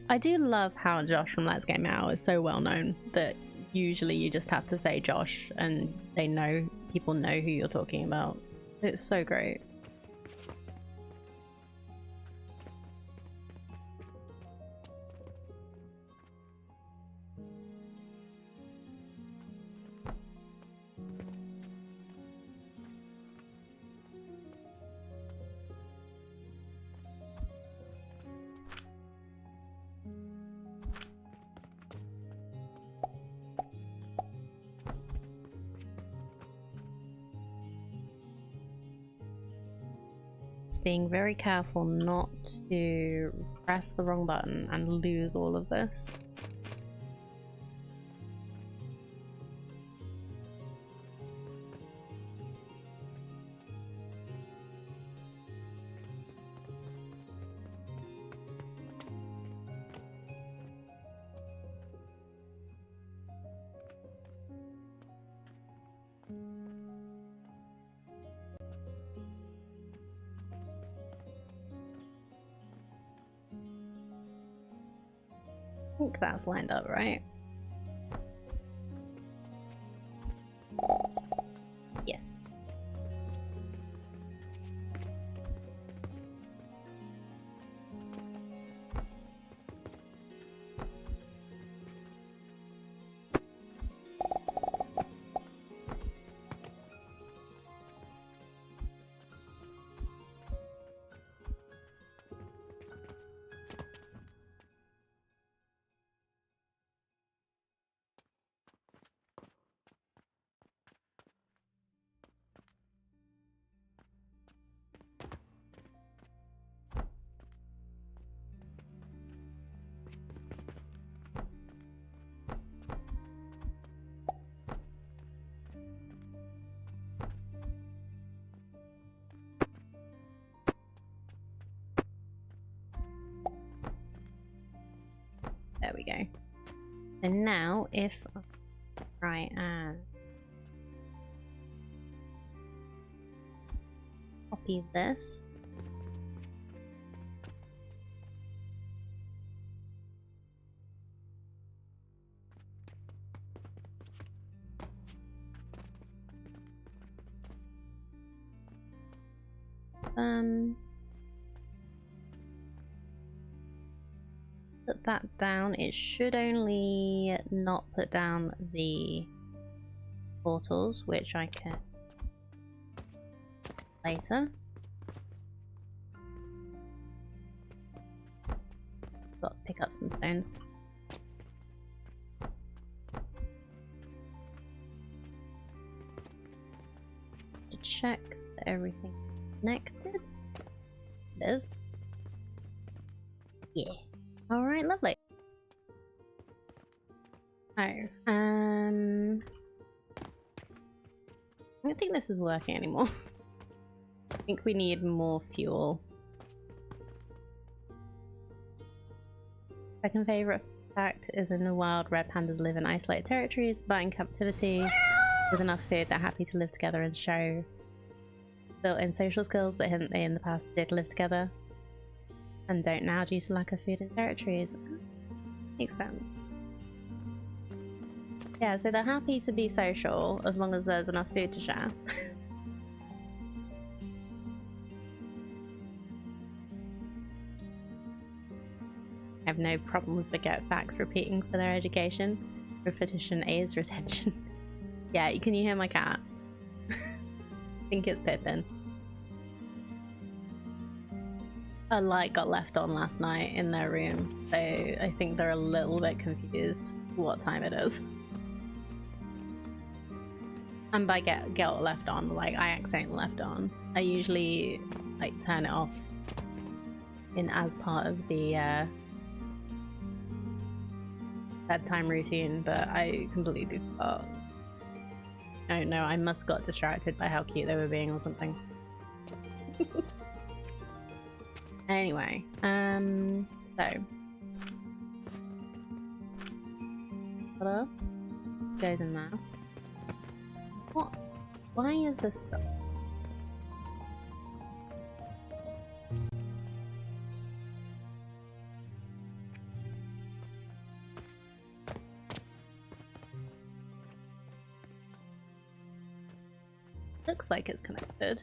I do love how Josh from Let's Game Out is so well known that usually you just have to say Josh and people know who you're talking about. It's so great. Being very careful not to press the wrong button and lose all of this. I think that's lined up, right? Yes. There we go. And now if I try and copy this. Put that down. It should only not put down the portals, which I can later. Got to pick up some stones. To check that everything's connected. It is. Yeah. Alright, lovely. Oh, I don't think this is working anymore. I think we need more fuel. Second favourite fact is in the wild, red pandas live in isolated territories, but in captivity with enough food, they're happy to live together and show built-in social skills that they in the past did live together and don't now due to lack of food in territories. Makes sense. Yeah, so they're happy to be social as long as there's enough food to share. I have no problem with the get facts repeating for their education. Repetition aids retention. Yeah, can you hear my cat? I think it's Pippin. A light got left on last night in their room, so I think they're a little bit confused what time it is. And by get left on, like I accidentally left on. I usually like turn it off in as part of the bedtime routine, but I completely forgot. Oh no, I must have got distracted by how cute they were being or something. Anyway, so what goes in there? What? Why is this stuff? Looks like it's connected.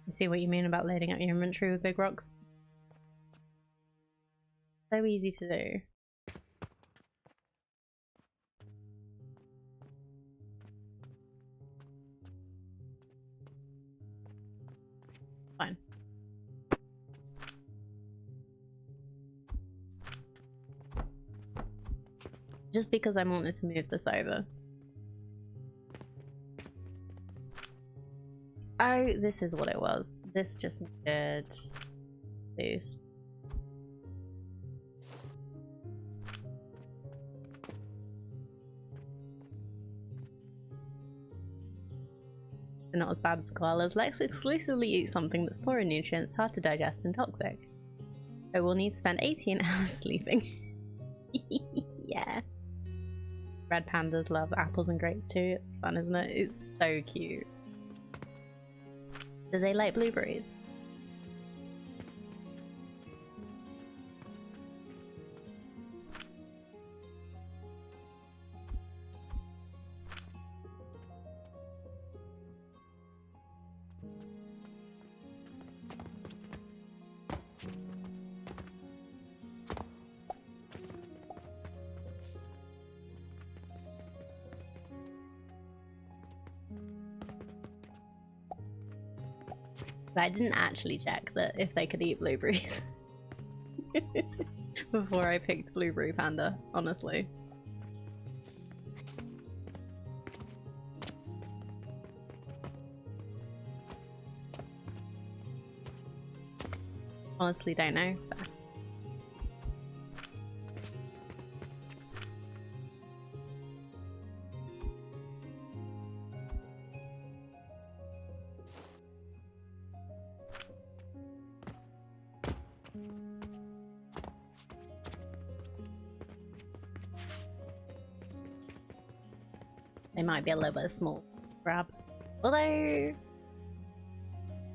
I see what you mean about loading up your inventory with big rocks. So easy to do. Fine. Just because I wanted to move this over. Oh, this is what it was. This just needed boost. Not as bad as koalas. Let's exclusively eat something that's poor in nutrients, hard to digest, and toxic. I will need to spend 18 hours sleeping. Yeah. Red pandas love apples and grapes too. It's fun, isn't it? It's so cute. Do they like blueberries? But I didn't actually check that if they could eat blueberries before I picked Blueberry Panda, honestly. Honestly, don't know. But... they might be a little bit small to grab. Although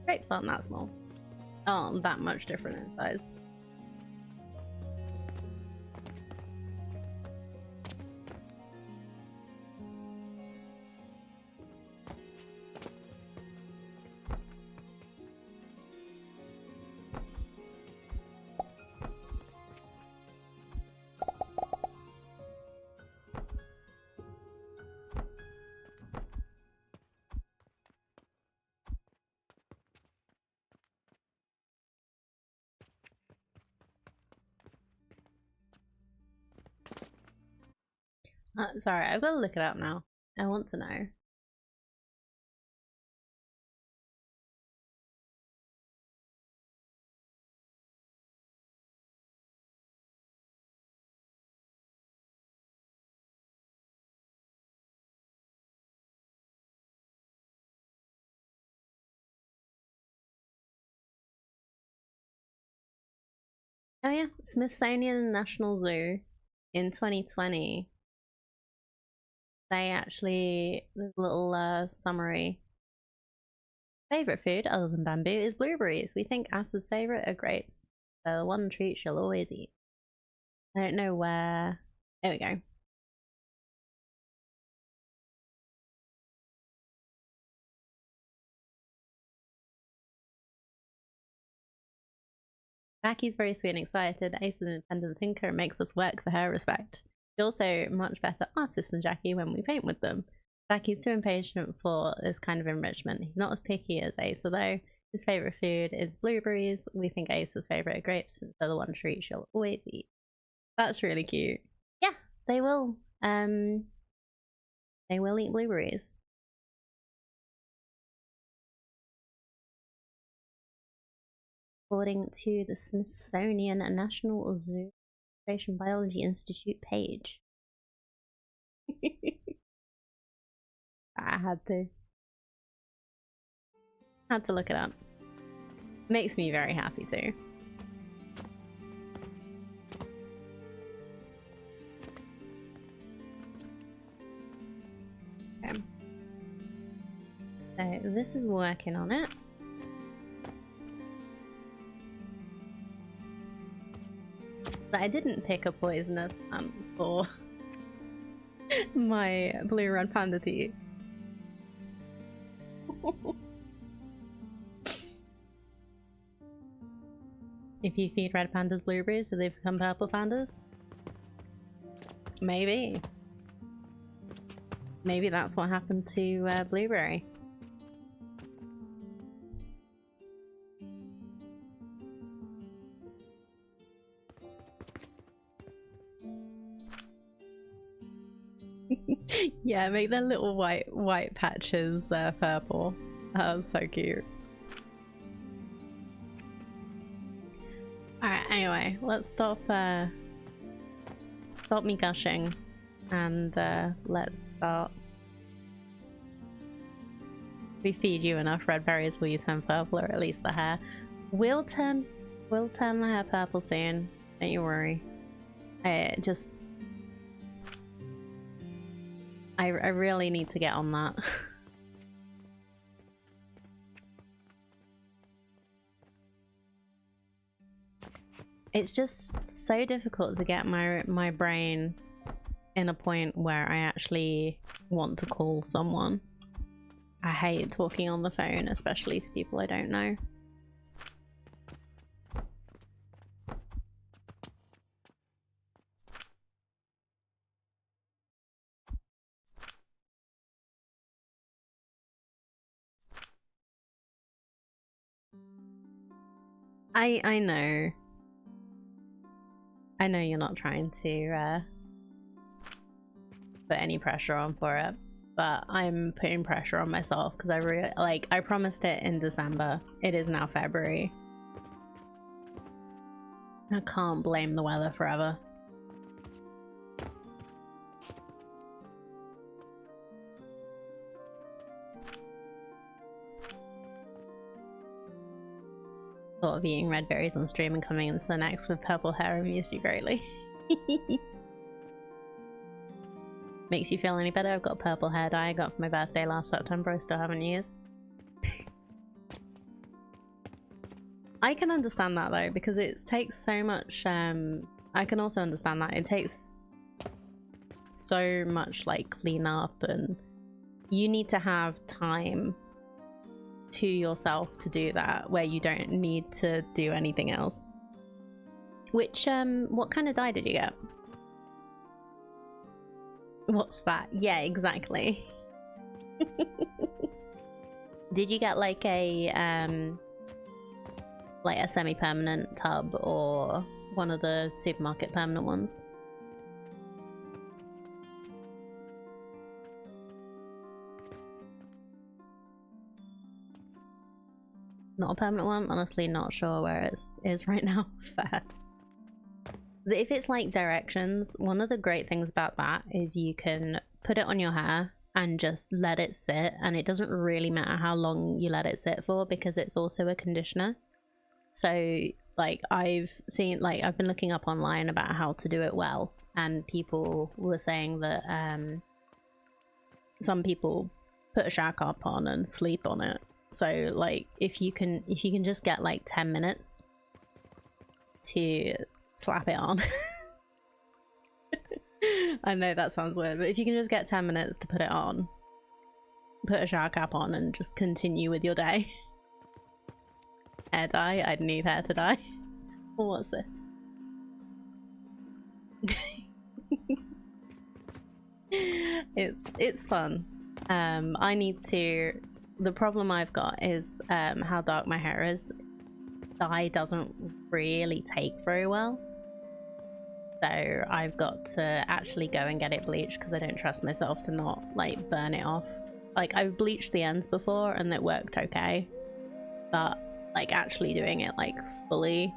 grapes aren't that small. Aren't that much different in size. Sorry, I've got to look it up now. I want to know. Oh yeah, Smithsonian National Zoo in 2020. They actually, there's a little summary. Favorite food other than bamboo is blueberries. We think Asa's favorite are grapes. The one treat she'll always eat. I don't know where. There we go. Jackie's very sweet and excited. Ace is an independent thinker and makes us work for her respect. She's also much better artist than Jackie when we paint with them. Jackie's too impatient for this kind of enrichment. He's not as picky as Ace, although his favourite food is blueberries. We think Ace's favourite are grapes, since they're the one treat she'll always eat. That's really cute. Yeah, they will. They will eat blueberries. According to the Smithsonian National Zoo Biology Institute page. I had to look it up. Makes me very happy too. Okay. So this is working on it. But I didn't pick a poisonous plant for my blue red panda to eat. If you feed red pandas blueberries, do they become purple pandas? Maybe. Maybe that's what happened to Blueberry. Yeah, make their little white patches purple. That was so cute. Alright, anyway, let's stop me gushing and let's start. If we feed you enough red berries, will you turn purple, or at least the hair? We'll turn the hair purple soon. Don't you worry. I really need to get on that. It's just so difficult to get my brain in a point where I actually want to call someone. I hate talking on the phone, especially to people I don't know. I know. I know you're not trying to put any pressure on for it, but I'm putting pressure on myself because I promised it in December. It is now February. I can't blame the weather forever. Thought of eating red berries on stream and coming into the next with purple hair amused you greatly. Makes you feel any better? I've got purple hair dye I got for my birthday last September. I still haven't used. I can understand that though, because it takes so much I can also understand that it takes so much like cleanup, and you need to have time to yourself to do that, where you don't need to do anything else. Which what kind of dye did you get? What's that? Yeah, exactly. Did you get like a semi-permanent tub or one of the supermarket permanent ones? Not a permanent one? Honestly, not sure where it is right now. Fair. If it's like directions, one of the great things about that is you can put it on your hair and just let it sit, and it doesn't really matter how long you let it sit for because it's also a conditioner. So like I've seen, like I've been looking up online about how to do it well, and people were saying that some people put a shower cap on and sleep on it. So like if you can just get like 10 minutes to slap it on. I know that sounds weird, but if you can just get 10 minutes to put it on, put a shower cap on and just continue with your day. Hair dye? I'd need hair to dye. What's this? It's fun. I need to... The problem I've got is how dark my hair is. Dye doesn't really take very well. So I've got to actually go and get it bleached because I don't trust myself to not like burn it off. Like I've bleached the ends before and it worked okay. But like actually doing it like fully,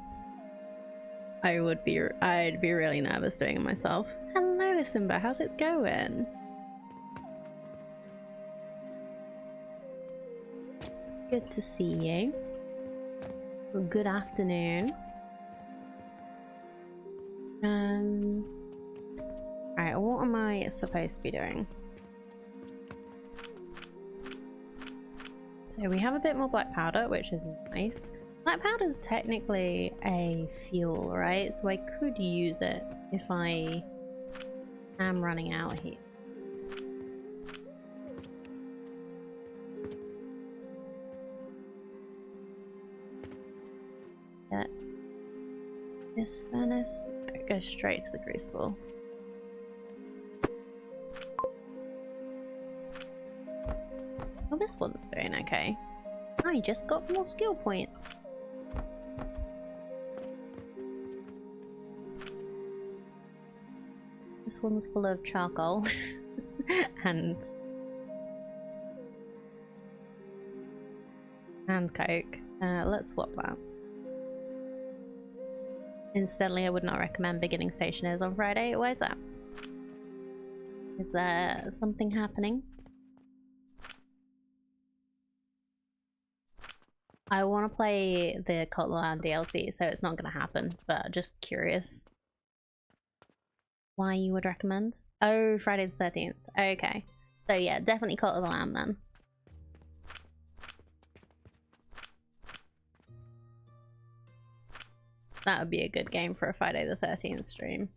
I'd be really nervous doing it myself. Hello Simba, how's it going? It's good to see you. Good afternoon. Alright, what am I supposed to be doing? So we have a bit more black powder, which is nice. Black powder is technically a fuel, right? So I could use it if I am running out here. Get this furnace. Go straight to the crucible. Oh, this one's doing okay. I just got more skill points. This one's full of charcoal and coke. Let's swap that. Incidentally, I would not recommend beginning stationers on Friday. Why is that? Is there something happening? I want to play the Cult of the Lamb DLC, so it's not going to happen, but just curious. Why you would recommend? Oh, Friday the 13th. Okay. So yeah, definitely Cult of the Lamb then. That would be a good game for a Friday the 13th stream.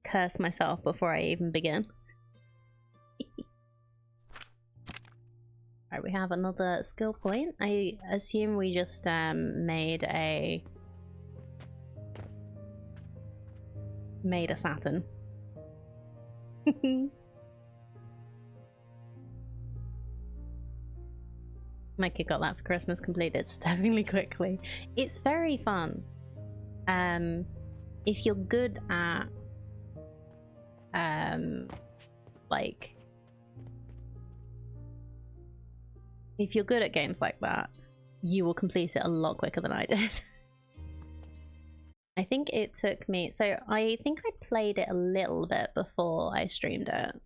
Curse myself before I even begin. Alright, we have another skill point. I assume we just made a Saturn. My kid got that for Christmas, completed disturbingly quickly. It's very fun. If you're good at like, if you're good at games like that, you will complete it a lot quicker than I did. I think it took me, so I think I played it a little bit before I streamed it.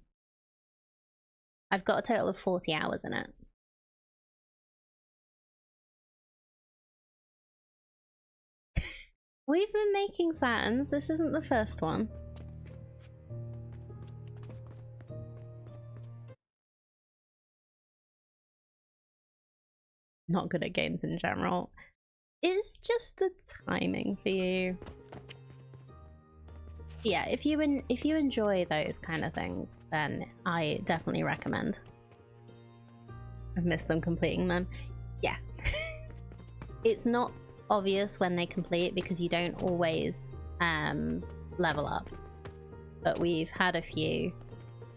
I've got a total of 40 hours in it. We've been making Saturns. This isn't the first one. Not good at games in general. It's just the timing for you. Yeah, if you enjoy those kind of things, then I definitely recommend. I've missed them completing them. Yeah. It's not obvious when they complete because you don't always level up, but we've had a few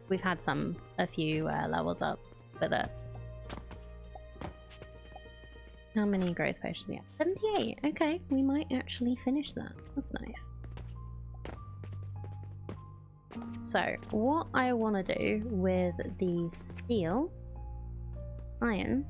levels up with it. How many growth potions do we have? 78. Okay, we might actually finish that. That's nice. So what I want to do with the steel iron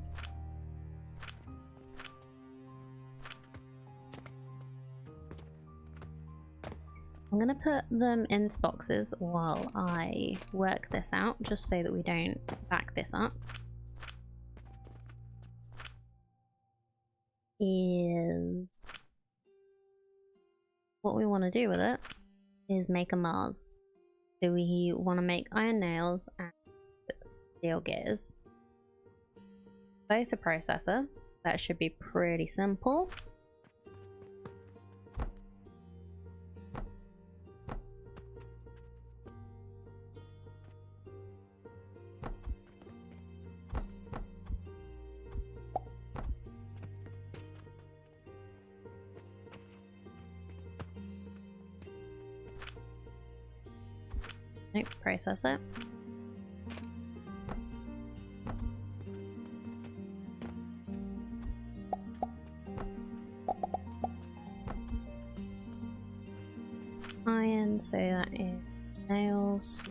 I'm gonna put them into boxes while I work this out, just so that we don't back this up. Is what we want to do with it is make a Mars. So we want to make iron nails and steel gears. Both a processor. That should be pretty simple. Nope, process it. Iron, so that is nails.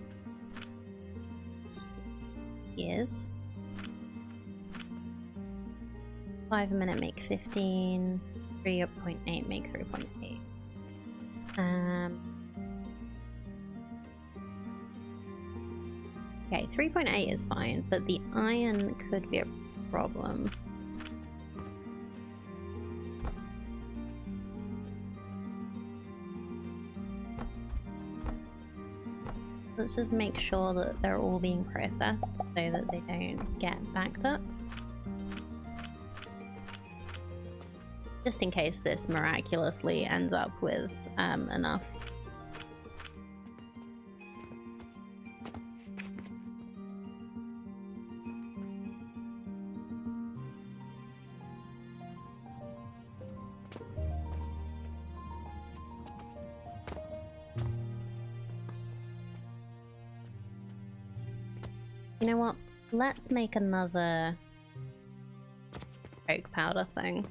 Gears. 5 a minute make 15. 3.8 make 3.8. Okay, 3.8 is fine, but the iron could be a problem. Let's just make sure that they're all being processed so that they don't get backed up. Just in case this miraculously ends up with enough. You know what? Let's make another oak powder thing.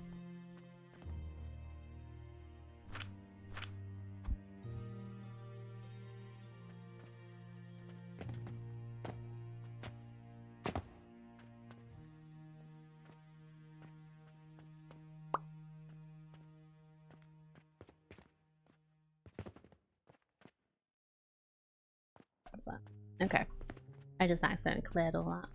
Okay. I just accidentally cleared all that.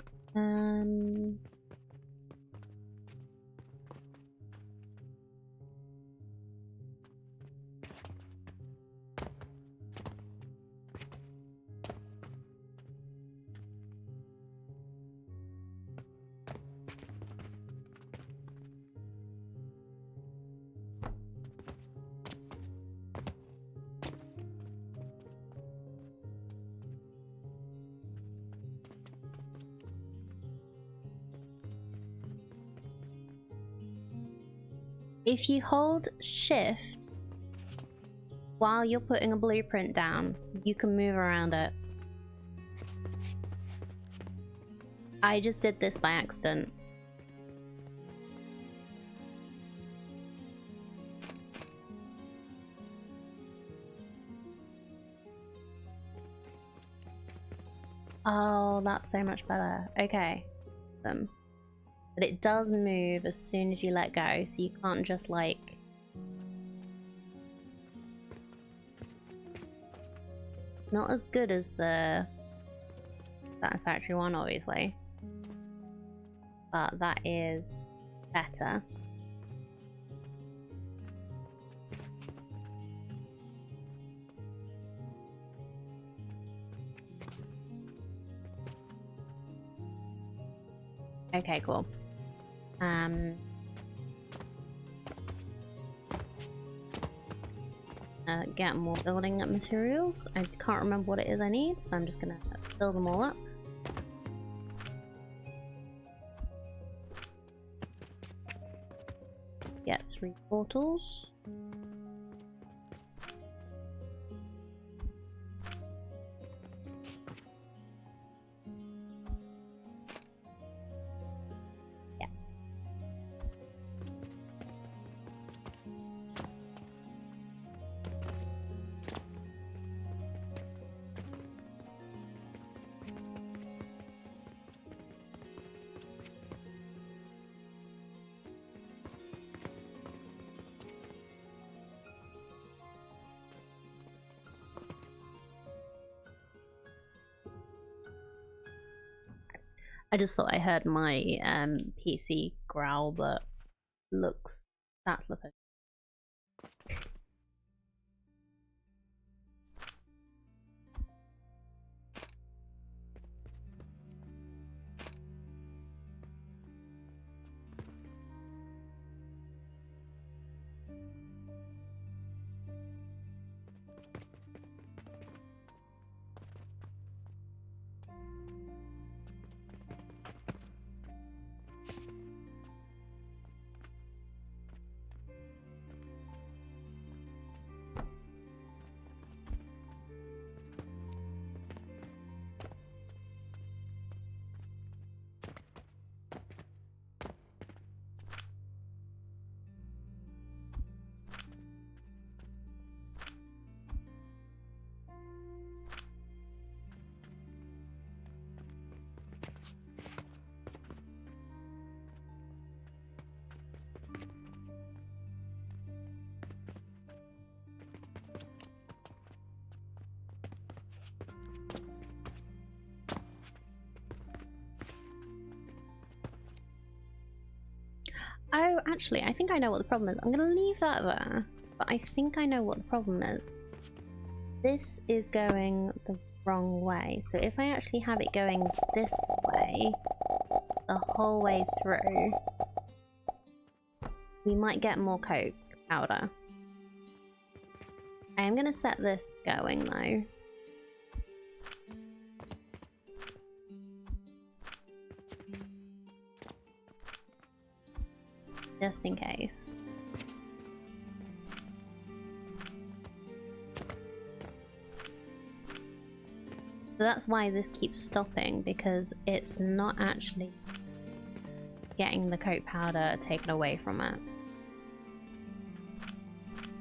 If you hold shift while you're putting a blueprint down, you can move around it. I just did this by accident. Oh, that's so much better. Okay. But it does move as soon as you let go, so you can't just like... Not as good as the Satisfactory one, obviously. But that is better. Okay, cool. Get more building materials. I can't remember what it is I need, so I'm just gonna fill them all up. Get 3 portals. I just thought I heard my PC growl, but that's looking. Oh, actually, I think I know what the problem is. I'm going to leave that there, but I think I know what the problem is. This is going the wrong way, so if I actually have it going this way, the whole way through, we might get more coke powder. I am going to set this going, though. Just in case. So that's why this keeps stopping, because it's not actually getting the coke powder taken away from it.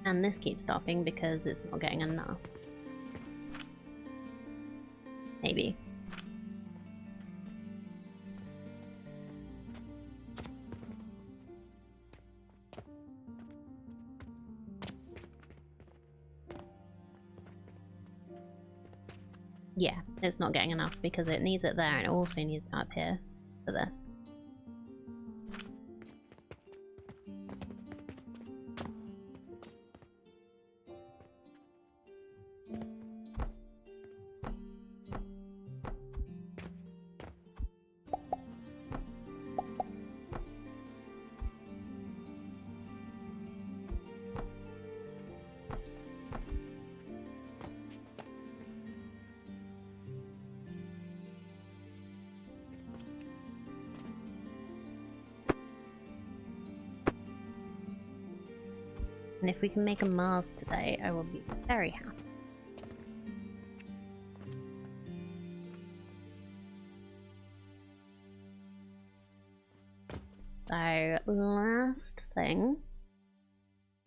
And this keeps stopping because it's not getting enough. Maybe. Yeah, it's not getting enough because it needs it there and it also needs it up here for this. And if we can make a Mars today, I will be very happy. So, last thing.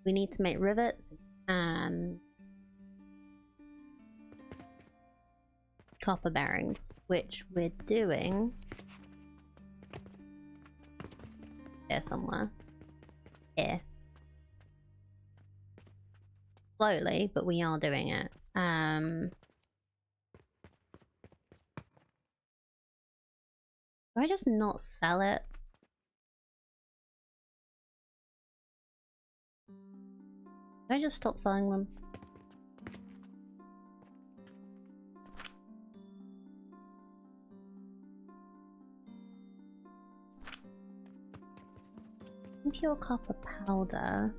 We need to make rivets and copper bearings, which we're doing here somewhere. Here. Slowly, but we are doing it. Do I just not sell it? Do I just stop selling them? Impure copper powder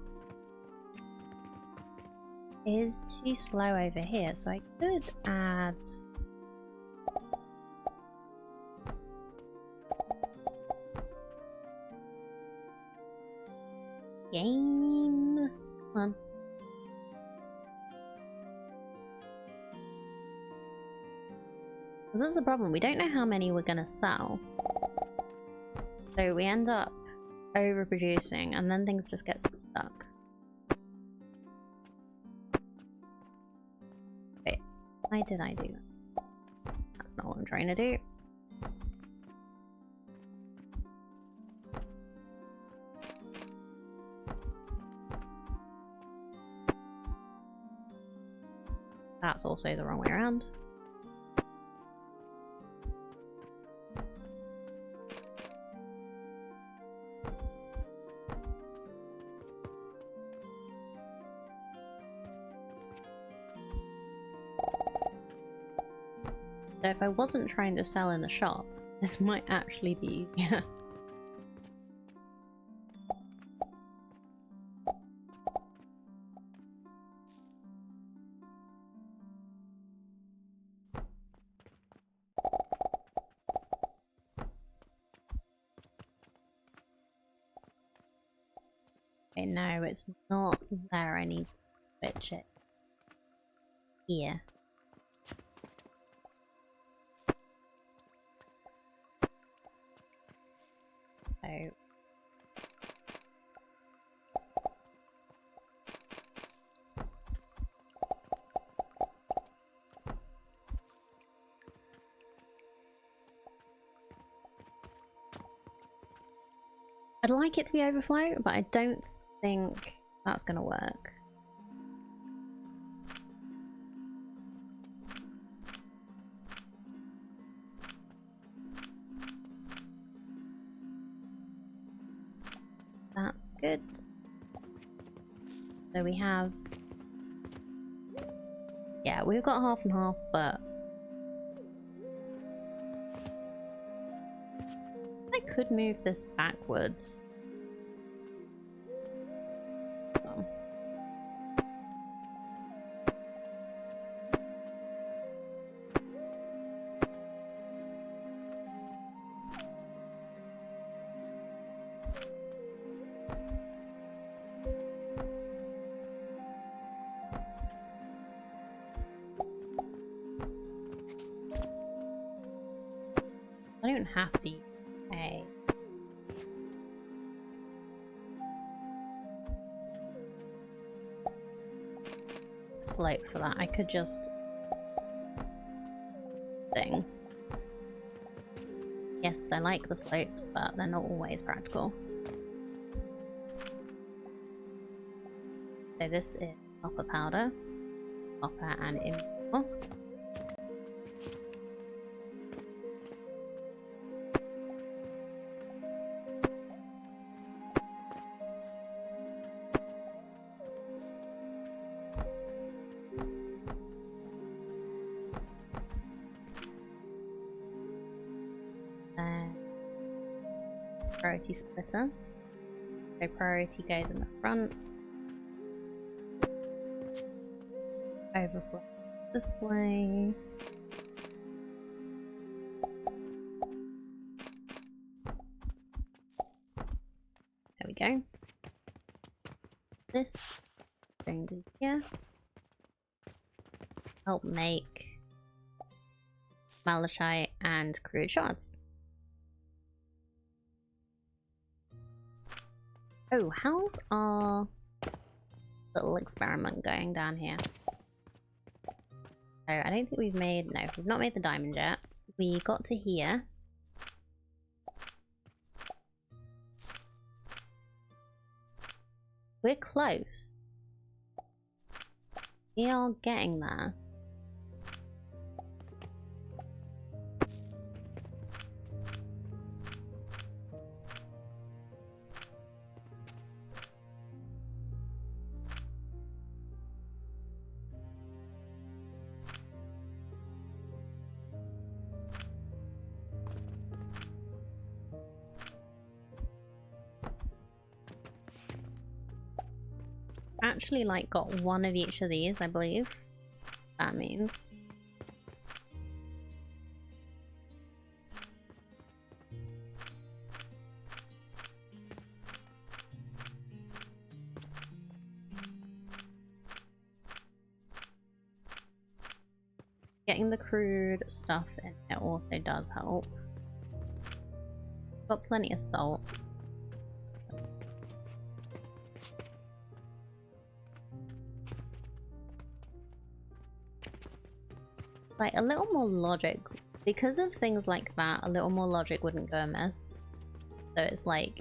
is too slow over here, so I could add game. Come on. This is the problem, we don't know how many we're gonna sell. So we end up overproducing and then things just get stuck. Wait, why did I do that? That's not what I'm trying to do. That's also the wrong way around. So if I wasn't trying to sell in the shop, this might actually be easier. Okay, no, it's not there. I need to switch it here. So I'd like it to be overflow, but I don't think that's gonna work. That's good. So we have... yeah, we've got half and half, but... I could move this backwards. Oh. I don't have to use a slope for that. I could just thing. Yes, I like the slopes, but they're not always practical. So this is copper powder, copper and impure. Priority splitter. So priority goes in the front. Overflow this way. There we go. This goes in here. Help make malachite and crude shards. Oh, how's our little experiment going down here? So I don't think we've made... no, we've not made the diamond yet. We got to here. We're close. We are getting there. Actually, like, got one of each of these, I believe. That means. Getting the crude stuff in it also does help. Got plenty of salt. Like, a little more logic. Because of things like that, a little more logic wouldn't go amiss. So it's like,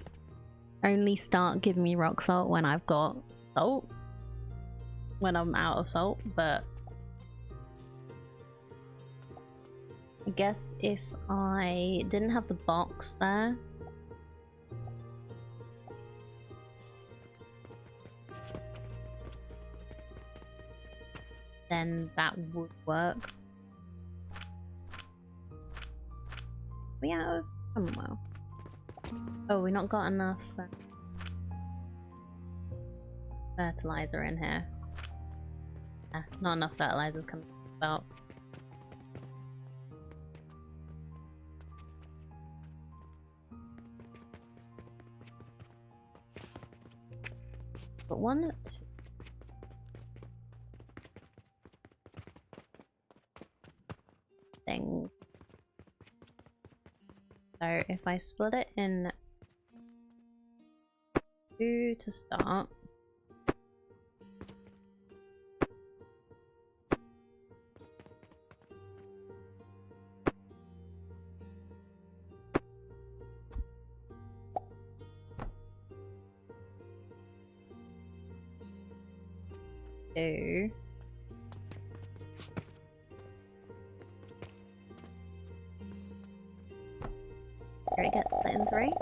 only start giving me rock salt when I've got salt. When I'm out of salt, but... I guess if I didn't have the box there... then that would work. We out of Commonwealth? Oh, we not got enough fertilizer in here. Yeah, not enough fertilizers coming about. But one, two. Thing. So if I split it in two to start. Two. Here it gets split in three.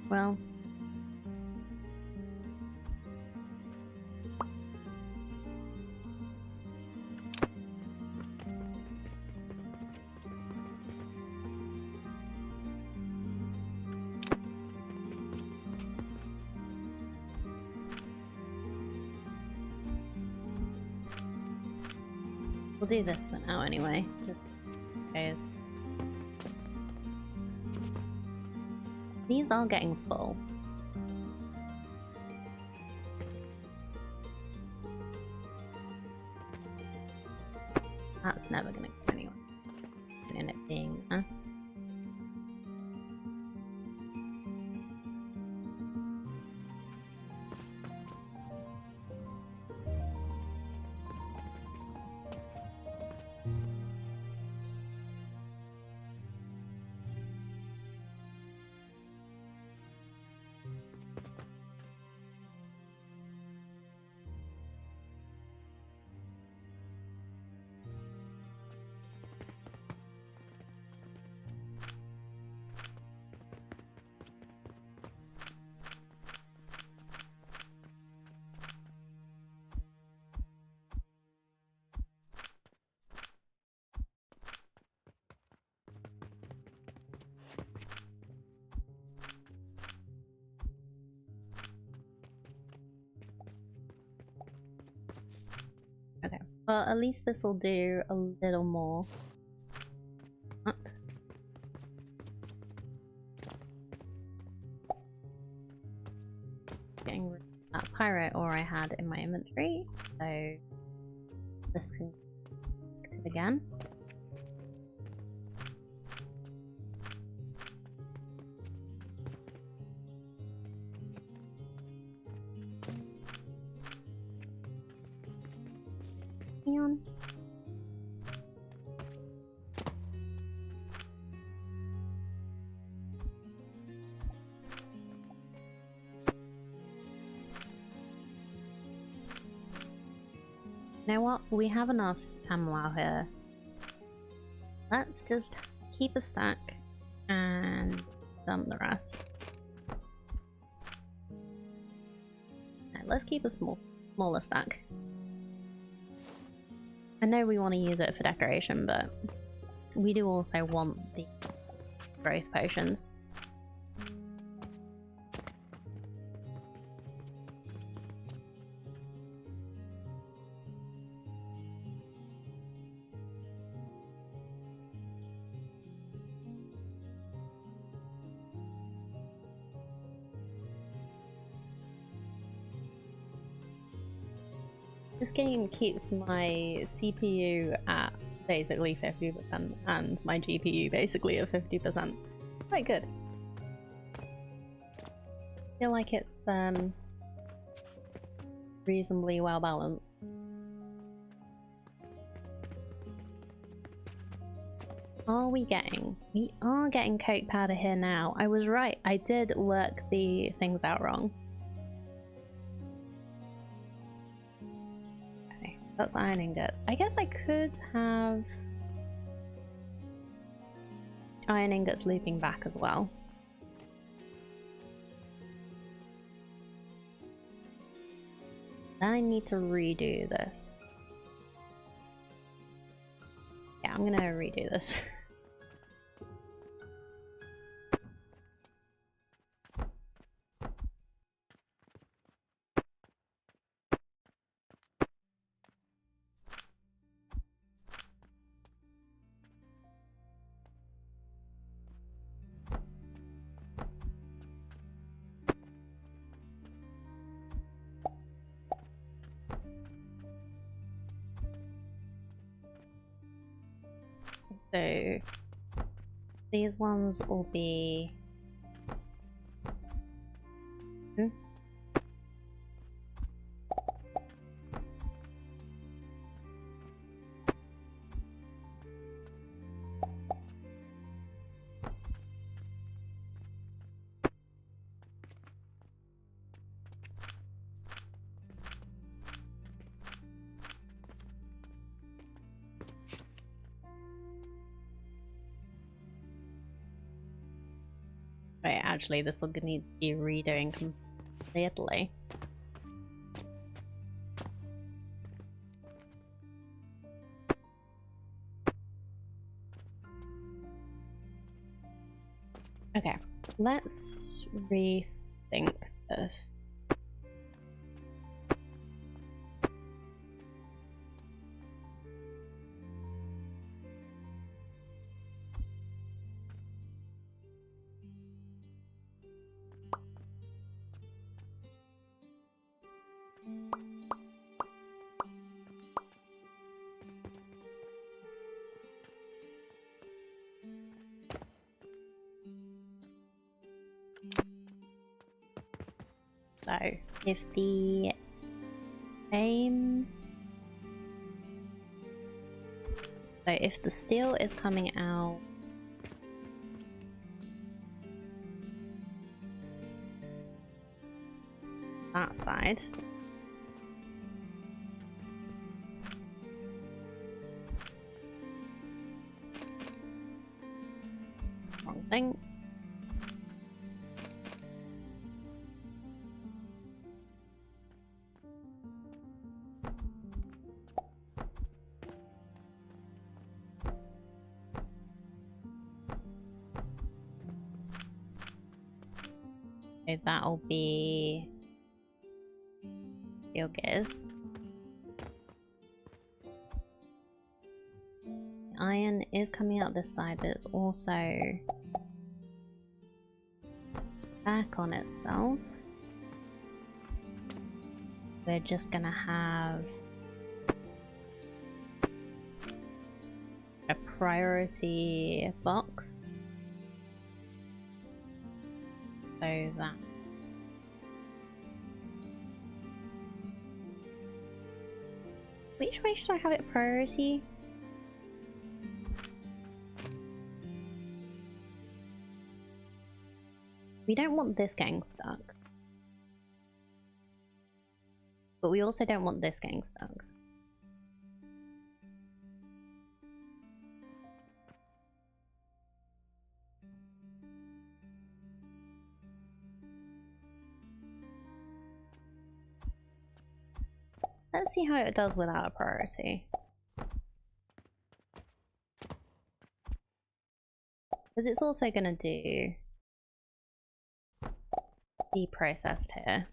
Well. We'll do this for now anyway. Just in case. These are getting full. That's never gonna go anywhere. And it being okay. Well, at least this will do a little more. What? Getting rid of that pyrite ore I had in my inventory, so this can be active again. On. You know what? We have enough camel out here. Let's just keep a stack and dump the rest. Right, let's keep a smaller stack. I know we want to use it for decoration, but we do also want the growth potions. This game keeps my CPU at basically 50% and my GPU basically at 50%. Quite good. I feel like it's reasonably well balanced. Are we getting? We are getting coke powder here now. I was right. I did work the things out wrong. That's iron ingots. I guess I could have iron ingots looping back as well. Then I need to redo this. Yeah, I'm gonna redo this. So these ones will be Wait, actually, this will need to be redoing completely. Okay, let's rethink this. So, if the aim... So, if the steel is coming out... that side... Wrong thing. So that'll be steel gears. Iron is coming out this side, but it's also back on itself. We're just gonna have a priority box. So that which way should I have it priority? We don't want this getting stuck. But we also don't want this getting stuck. Let's see how it does without a priority. Because it's also going to do be processed here.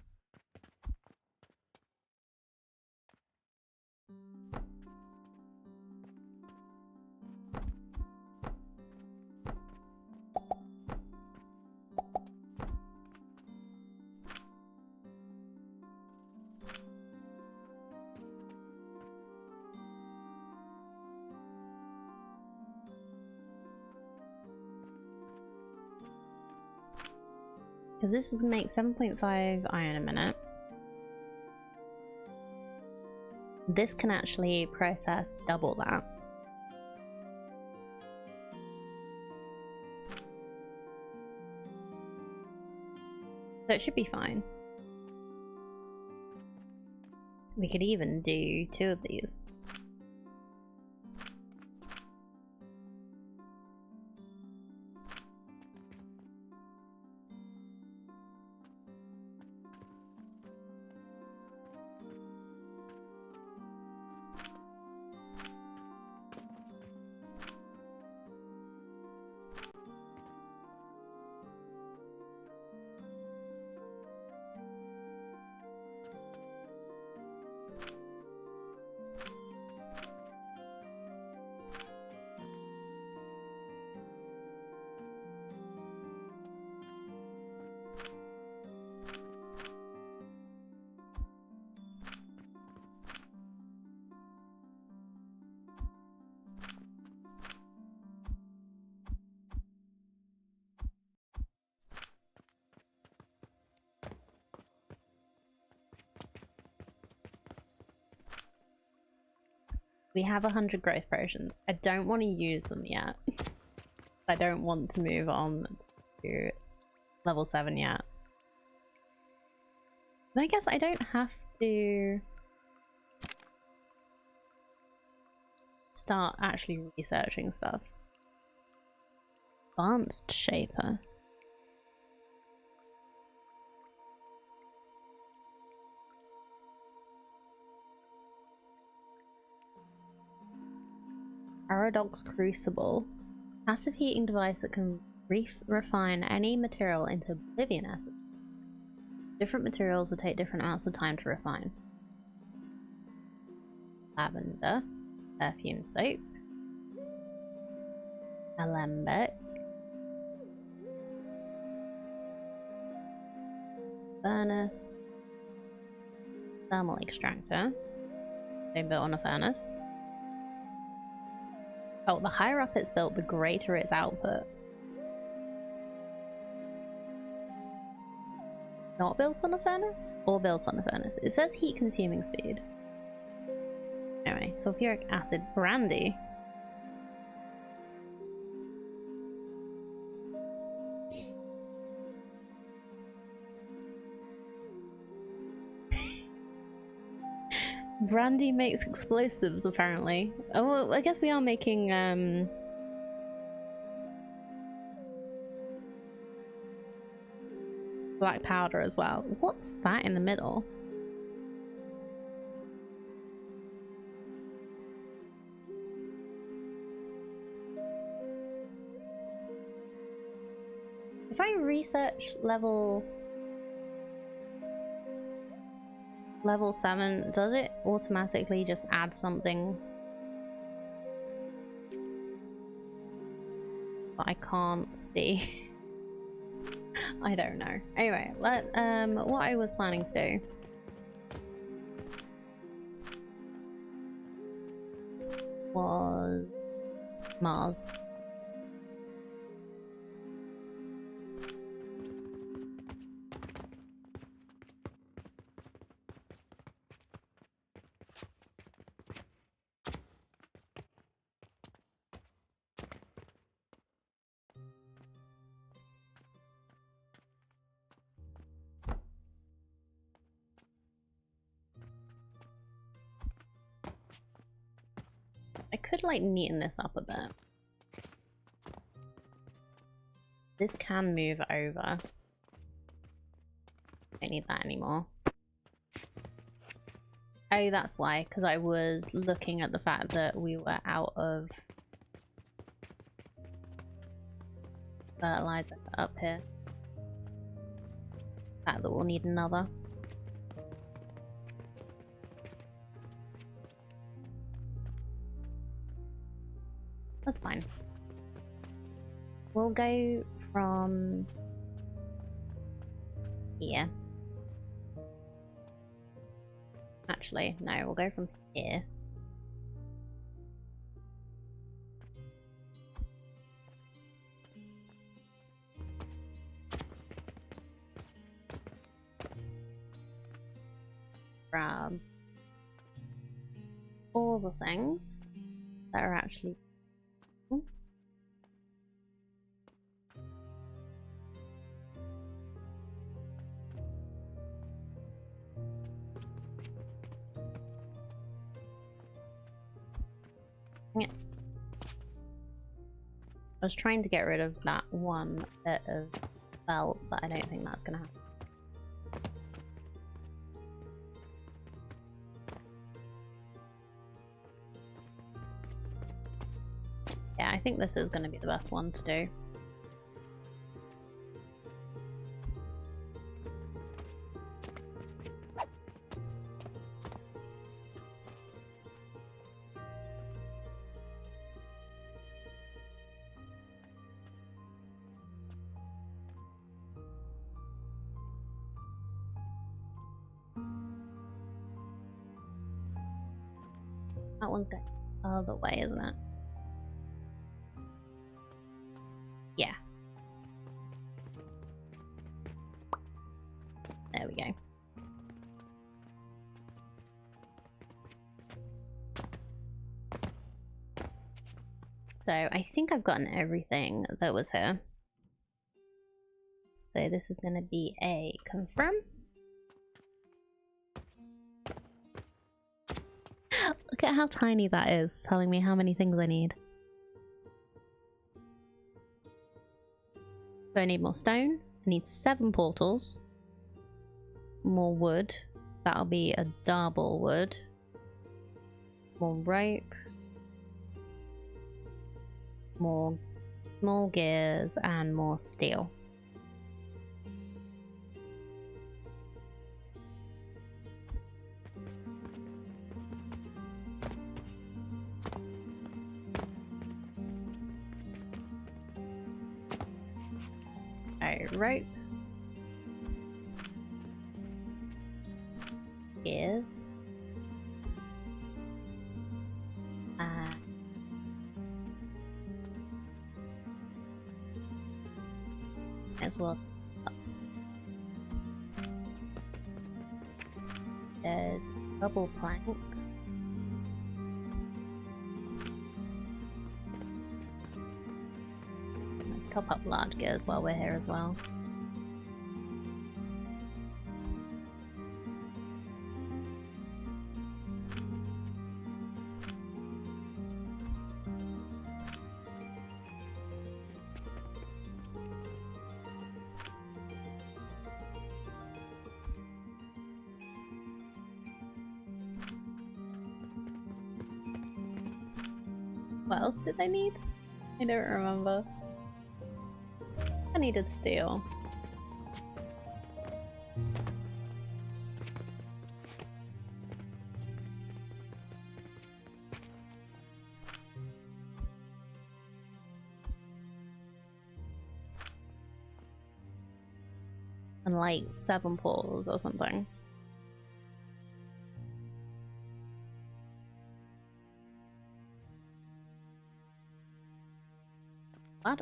Because this is going to make 7.5 iron a minute. This can actually process double that. So it should be fine. We could even do 2 of these. We have 100 growth potions. I don't want to use them yet. I don't want to move on to level 7 yet. But I guess I don't have to start actually researching stuff. Advanced Shaper. Paradox Crucible. Passive heating device that can refine any material into oblivion essence. Different materials will take different amounts of time to refine. Lavender. Perfume soap. Alembic. Furnace. Thermal extractor. They built on a furnace. Oh, the higher up it's built, the greater its output. Not built on a furnace? Or built on a furnace? It says heat consuming speed. Anyway, sulfuric acid brandy. Brandy makes explosives, apparently. Oh, well, I guess we are making, black powder as well. What's that in the middle? If I research level 7, does it automatically just add something that I can't see? I don't know. Anyway, what I was planning to do was Mars. I could like neaten this up a bit. This can move over. Don't need that anymore. Oh, that's why, because I was looking at the fact that we were out of fertilizer up here. The fact that we'll need another. That's fine. We'll go from here. Actually, no, we'll go from here. Grab all the things that are actually Yeah. I was trying to get rid of that one bit of belt, but I don't think that's gonna happen. Yeah, I think this is gonna be the best one to do. That one's going the other way, isn't it? Yeah. There we go. So I think I've gotten everything that was here. So this is going to be a confirm. Look at how tiny that is, telling me how many things I need. So I need more stone. I need 7 portals. More wood. That'll be a double wood. More rope. More small gears and more steel. Rope. Gears. As well. There's double plank. Let's top up large gears while we're here as well. What else did I need? I don't remember. I needed steel. And like 7 portals or something. What?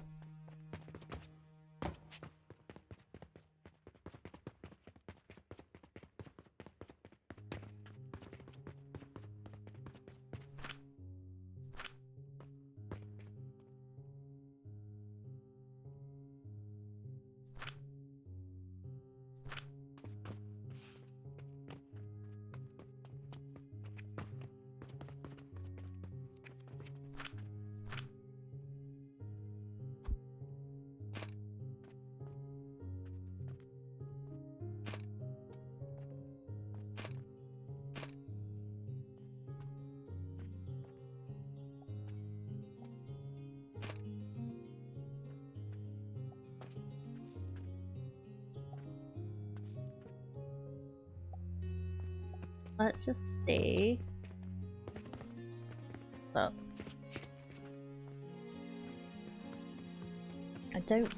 Let's just see. So, I don't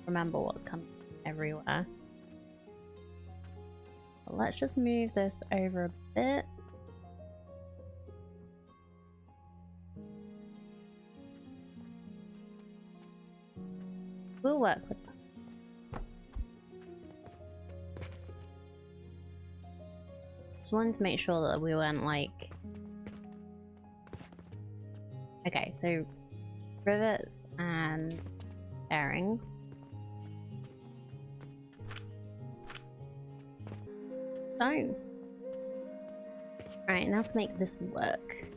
remember what's coming everywhere. But let's just move this over a bit. We'll work with that. Just wanted to make sure that we weren't like... Okay, so rivets and bearings. So, alright, now to make this work.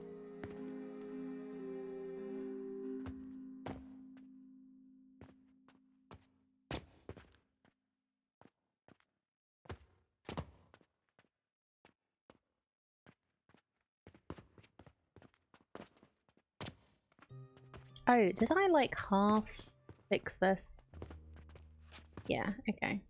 Oh, did I like half fix this? Yeah, okay.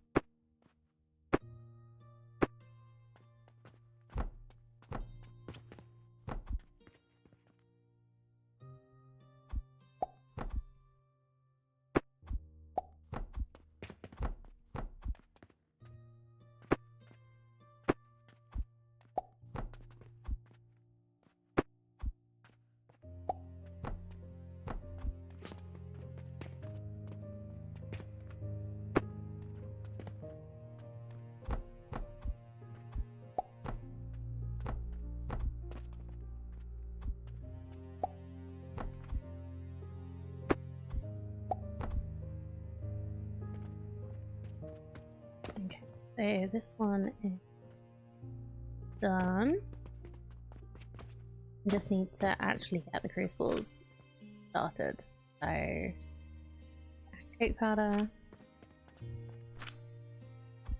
Okay, so this one is done. I just need to actually get the crucibles started. So, coat powder,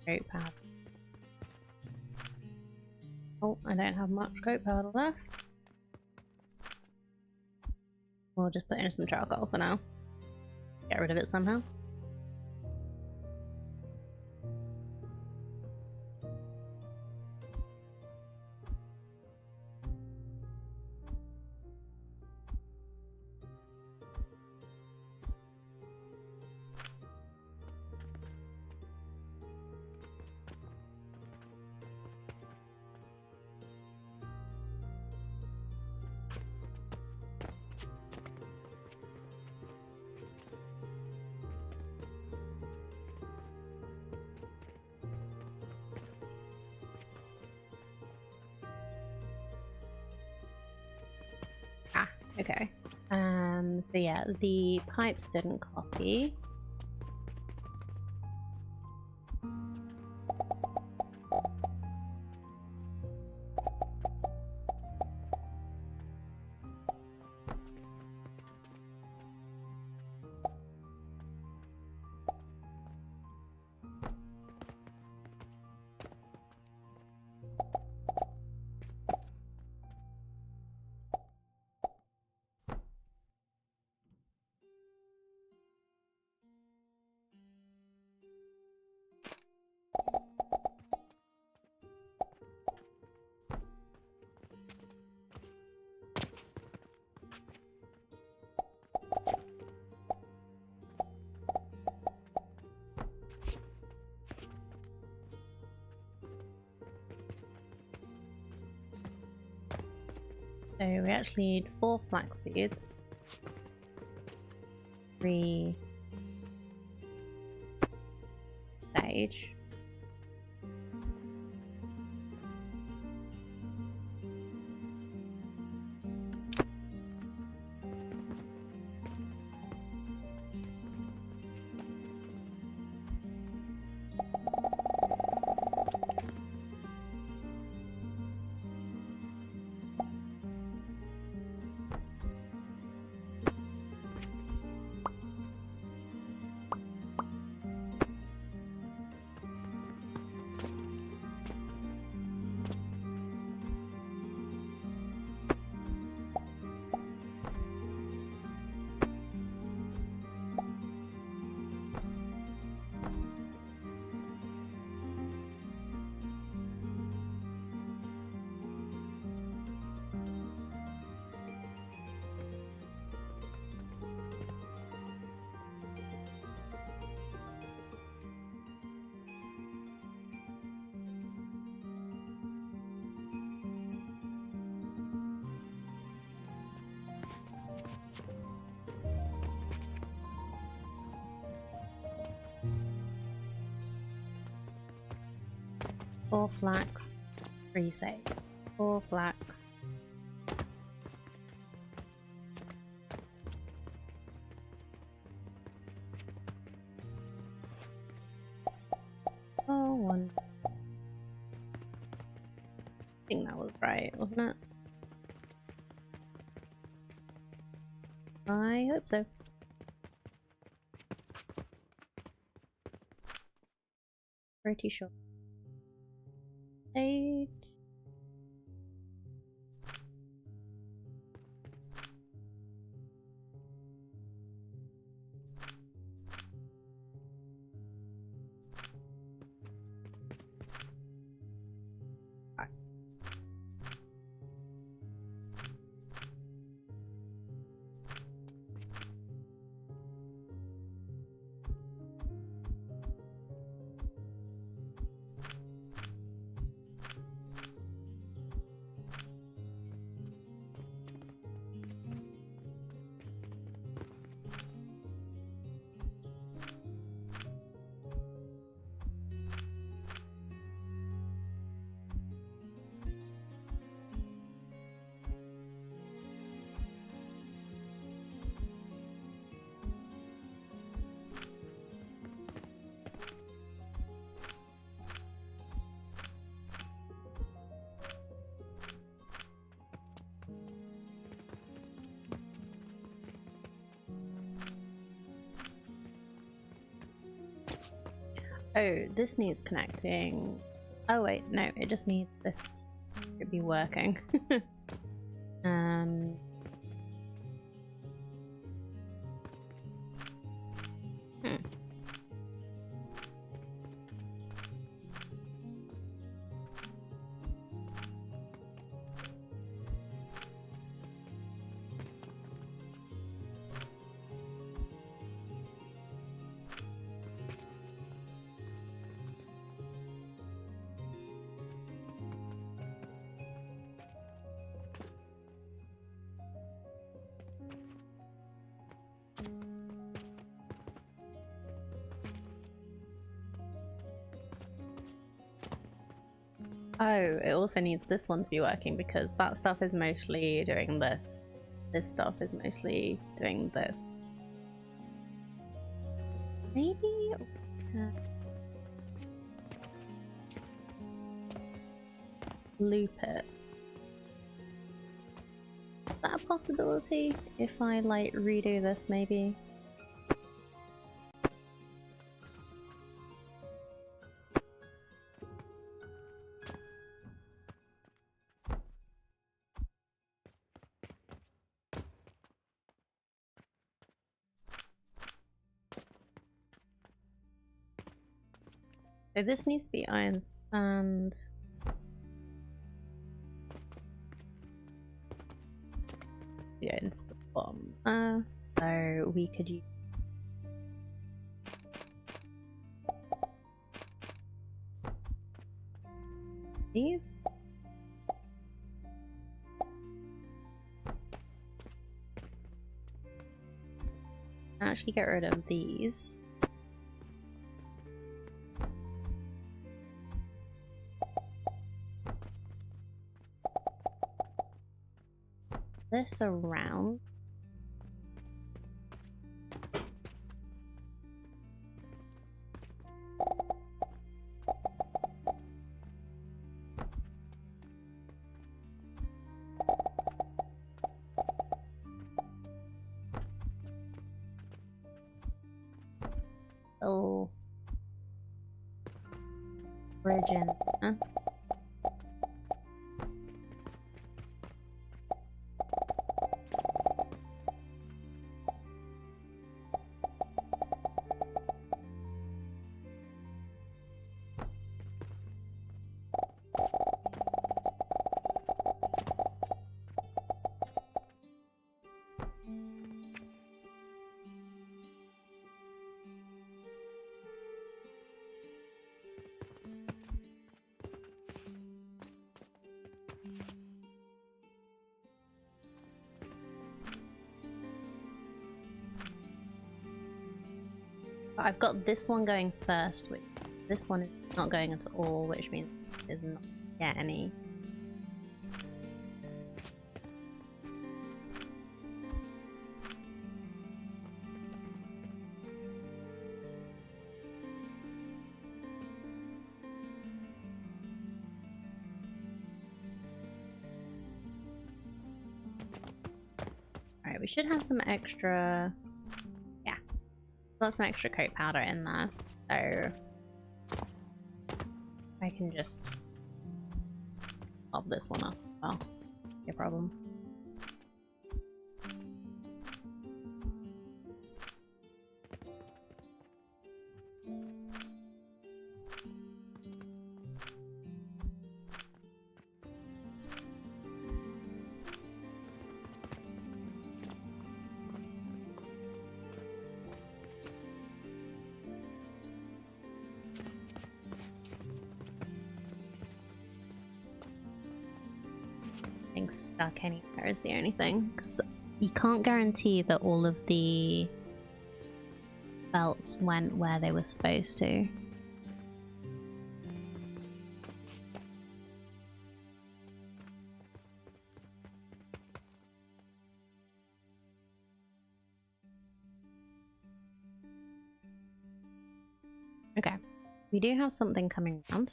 coat powder. Oh, I don't have much coat powder left. We'll just put in some charcoal for now. Get rid of it somehow. Okay. So yeah, the pipes didn't copy. So we actually need 4 flax seeds, 3 sage, four flax, 3 sage, 4 flax. Oh, 1. I think that was right, wasn't it? I hope so. Pretty sure. Sage. Oh, this needs connecting. Oh wait, no, it just needs this to be working. um. Hmm. Oh, it also needs this one to be working because that stuff is mostly doing this. This stuff is mostly doing this. Maybe... loop it. Is that a possibility? If I, like, redo this, maybe? So this needs to be iron sand. Yeah, into the bottom. So we could use these. Actually get rid of these. This around. Little bridge in there. I've got this one going first, which this one is not going at all, which means it does not get any. Alright, we should have some extra... got some extra coat powder in there, so I can just pop this one up. Well, no problem. Stuck anywhere is the only thing, because you can't guarantee that all of the belts went where they were supposed to. Okay, we do have something coming around.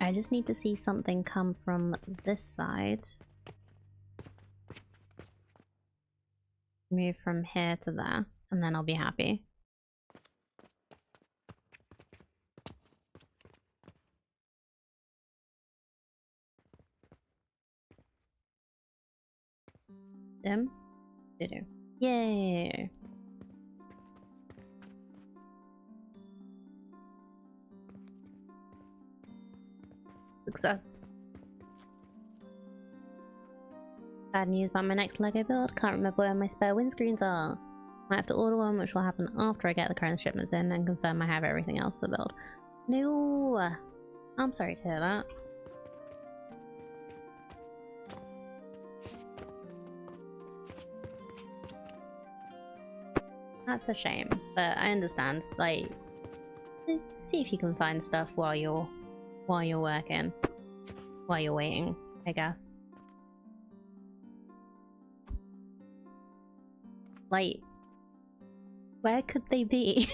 I just need to see something come from this side. move from here to there, and then I'll be happy. Dim? Do-do. Yay! Success. Bad news about my next Lego build. Can't remember where my spare windscreens are. Might have to order one, which will happen after I get the current shipments in and confirm I have everything else to build. No! I'm sorry to hear that. That's a shame, but I understand. Like, see if you can find stuff while you're working, while you're waiting, I guess. Like, where could they be?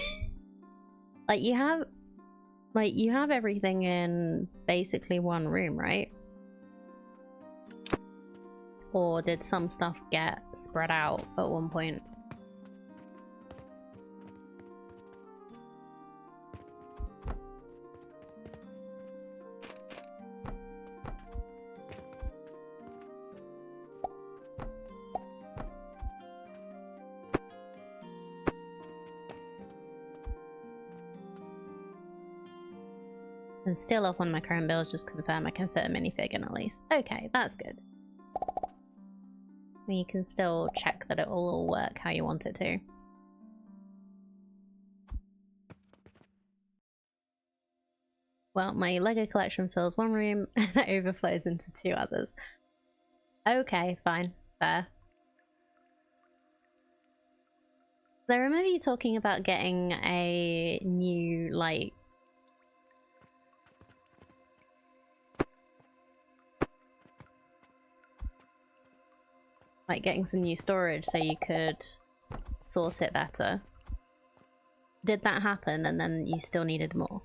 Like you have everything in basically one room, right? Or did some stuff get spread out at one point? And still off on my current builds, just confirm I can fit a minifig in at least. Okay, that's good. You can still check that it will all work how you want it to. Well, my Lego collection fills one room and it overflows into two others. Okay, fine, fair. So I remember you talking about getting a new, like getting some new storage so you could sort it better. Did that happen and then you still needed more?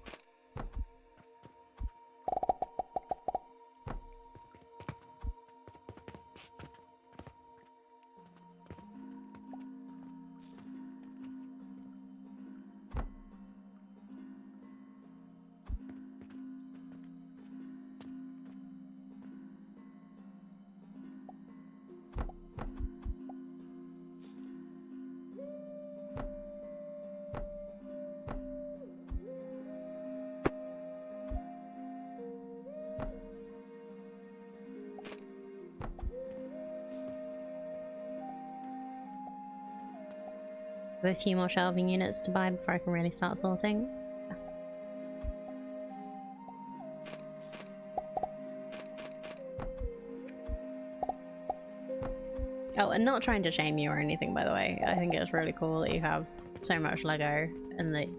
A few more shelving units to buy before I can really start sorting. Oh, and not trying to shame you or anything, by the way. I think it's really cool that you have so much Lego and the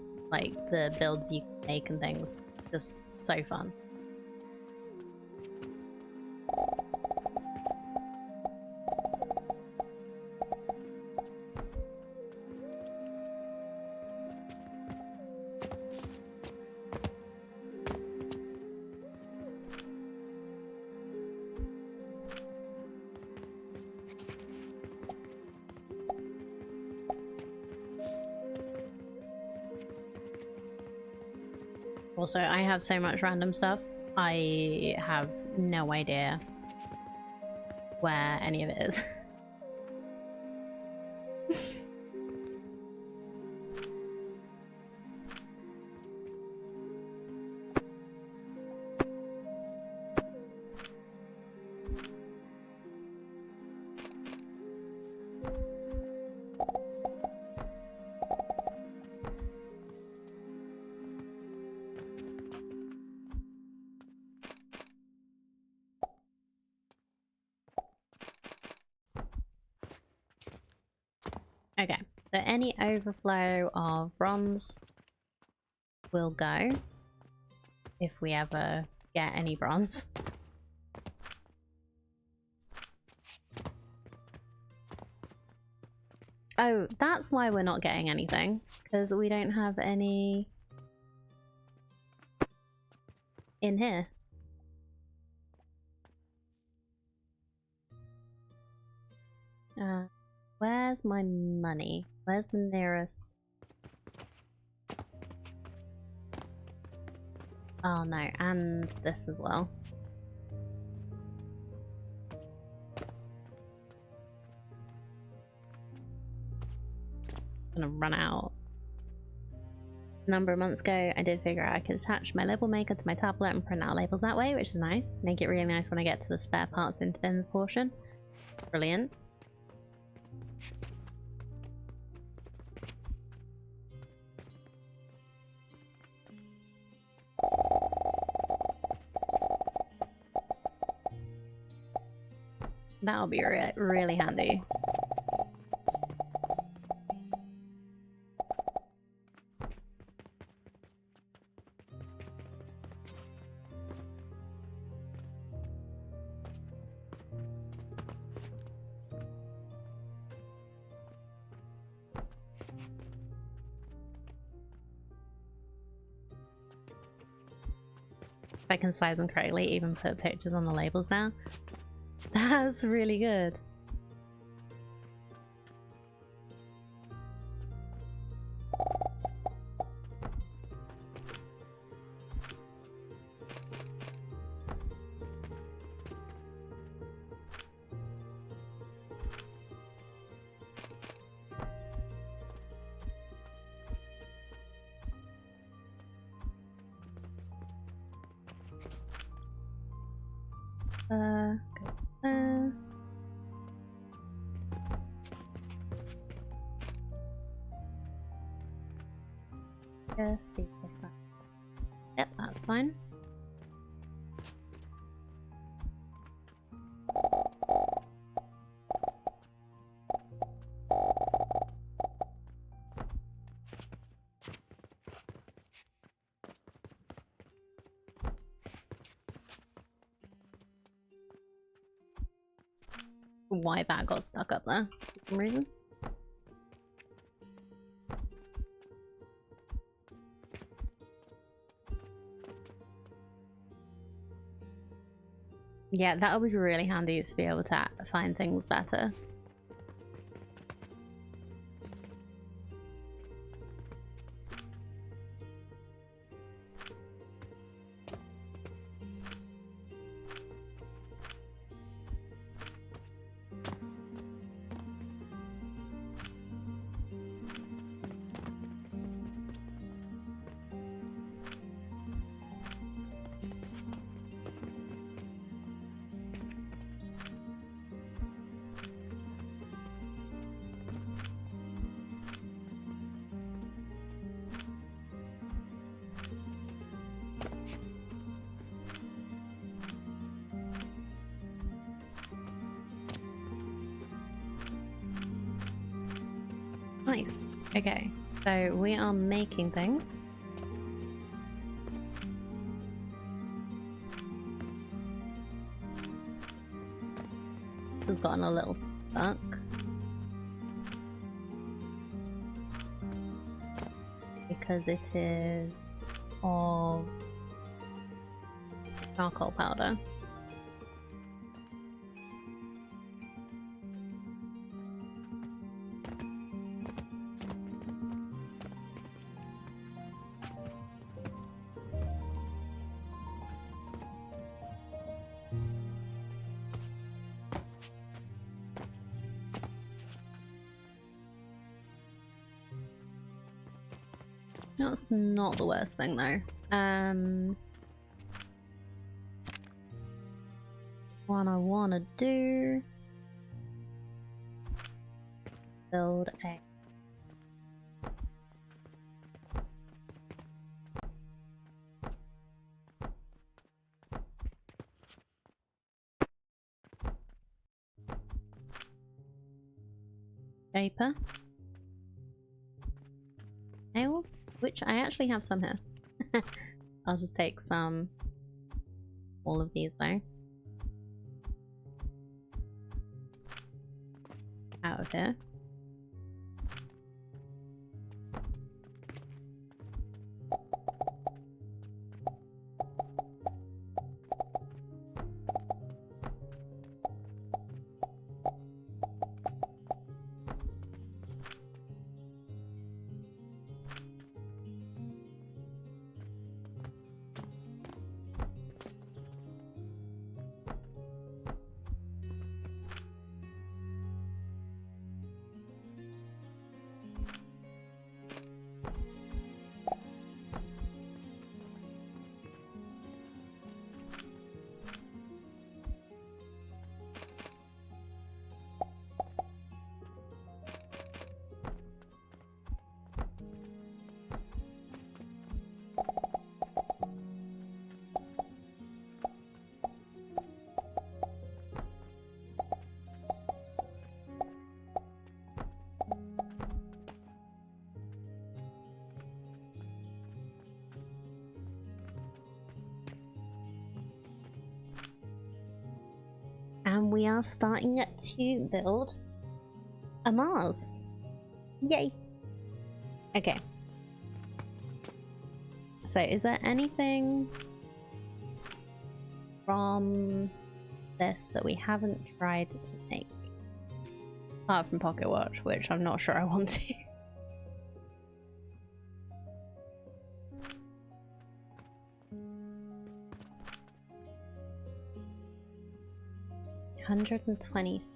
the builds you make and things. Just so fun. Also, I have so much random stuff. I have no idea where any of it is. Okay, so any overflow of bronze will go if we ever get any bronze. Oh, that's why we're not getting anything, because we don't have any in here. Where's my money? Where's the nearest? Oh no, and this as well. I'm gonna run out. A number of months ago, I did figure out I could attach my label maker to my tablet and print out labels that way, which is nice. Make it really nice when I get to the spare parts into bins portion. Brilliant. That'll be really handy. If I can size them correctly, even put pictures on the labels now. That's really good. Just see if that... Yep, that's fine. Why that got stuck up there for some reason. Yeah, that would be really handy to be able to find things better. Nice. Okay, so we are making things. This has gotten a little stuck. Because it is of charcoal powder. That's not the worst thing though. What I want to do, build a paper. Nails, which I actually have some here. I'll just take some, all of these though, out of here. And we are starting to build a Mars. Yay! Okay. So, is there anything from this that we haven't tried to make? Apart from Pocket Watch, which I'm not sure I want to. $120.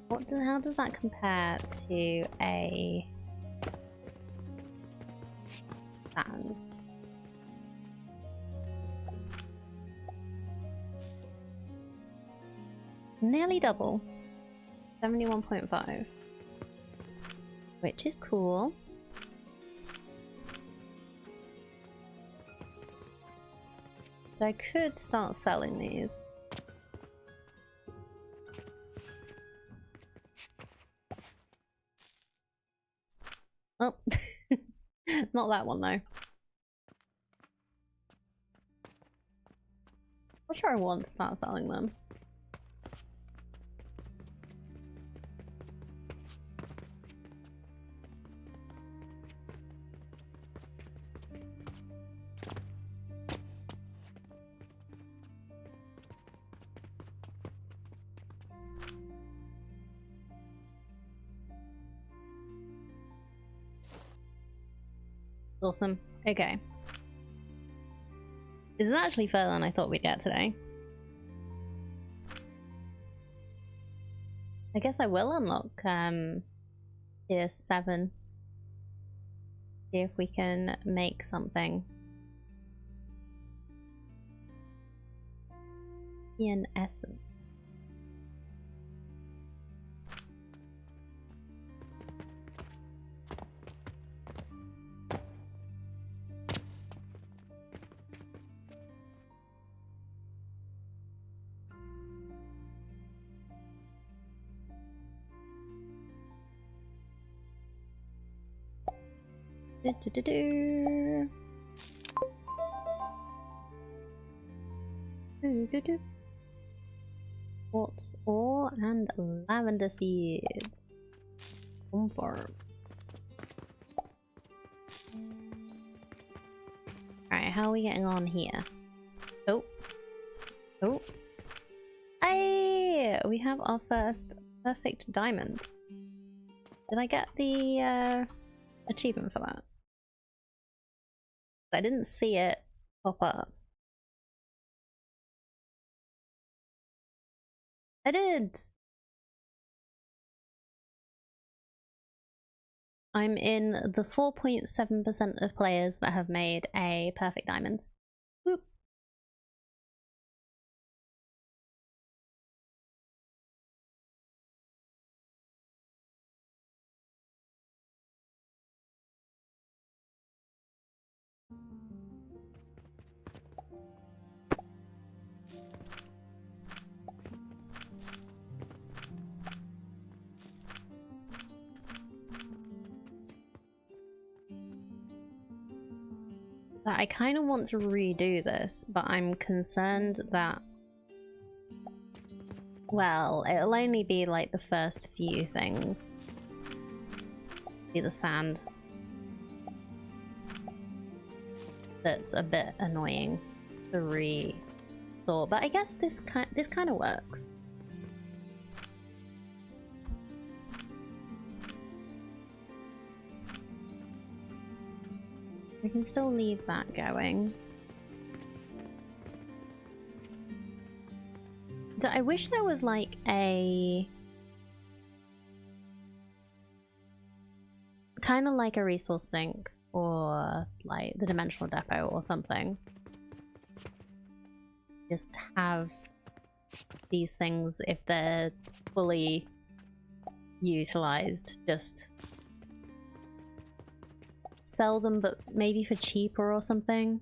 How does that compare to a fan? Nearly double. 71.5. Which is cool. So I could start selling these. Oh, not that one though. I'm sure I want to start selling them. Awesome. Okay. This is actually further than I thought we'd get today. I guess I will unlock tier 7. See if we can make something. In essence. Quartz ore and lavender seeds. Confirm. Alright, how are we getting on here? Oh. Oh. Hey! We have our first perfect diamond. Did I get the achievement for that? I didn't see it pop up. I did! I'm in the 4.7% of players that have made a perfect diamond. Whoop. I kind of want to redo this, but I'm concerned that, well, it'll only be like the first few things. Be the sand. That's a bit annoying to re-sort, but I guess this kind of works. We can still leave that going. I wish there was like a kind of like a resource sink or like the dimensional depot or something. Just have these things, if they're fully utilized, just sell them, but maybe for cheaper or something.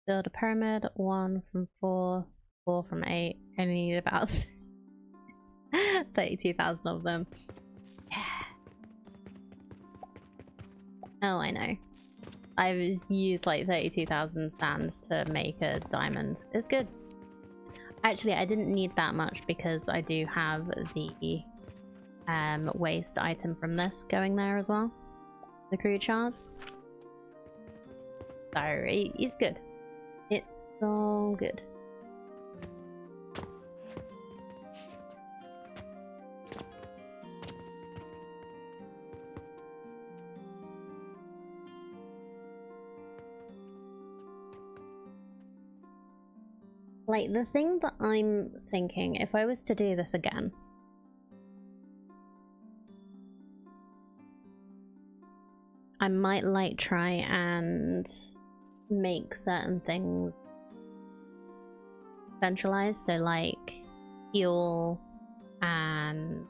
Build a pyramid, 1 from 4, 4 from 8. Only need about 32,000 of them. Yeah. Oh, I know. I've used like 32,000 sand to make a diamond. It's good. Actually, I didn't need that much because I do have the waste item from this going there as well. The crude shard. So it's good. It's so good. Like, the thing that I'm thinking, if I was to do this again, I might like try and make certain things centralized, so like fuel and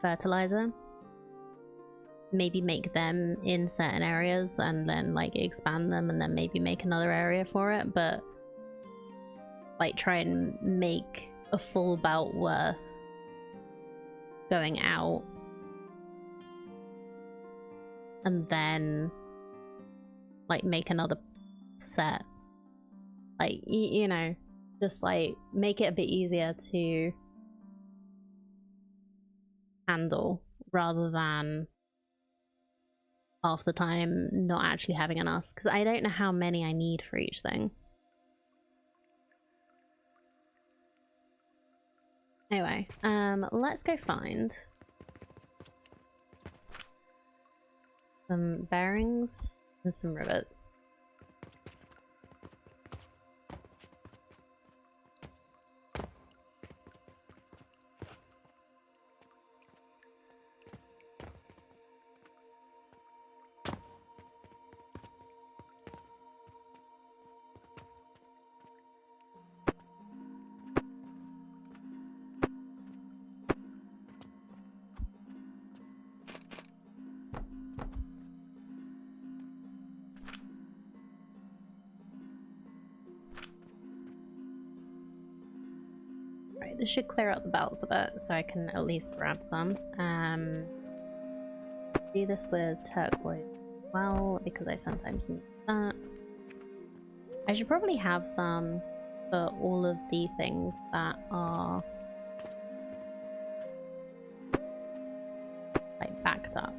fertilizer. Maybe make them in certain areas and then like expand them and then maybe make another area for it, but like try and make a full belt worth going out and then like make another set, like you know, just like make it a bit easier to handle rather than half the time not actually having enough, because I don't know how many I need for each thing. Anyway, let's go find some bearings and some rivets. Right, this should clear out the belts a bit, so I can at least grab some. Do this with turquoise as well, because I sometimes need that. I should probably have some for all of the things that are like backed up.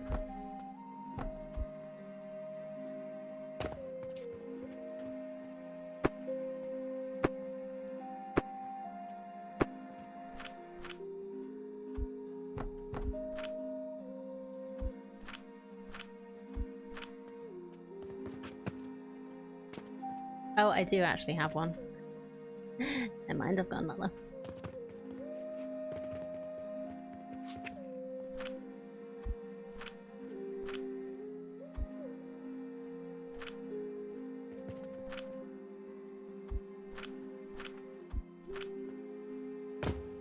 Oh, I do actually have one. Never mind, I've got another.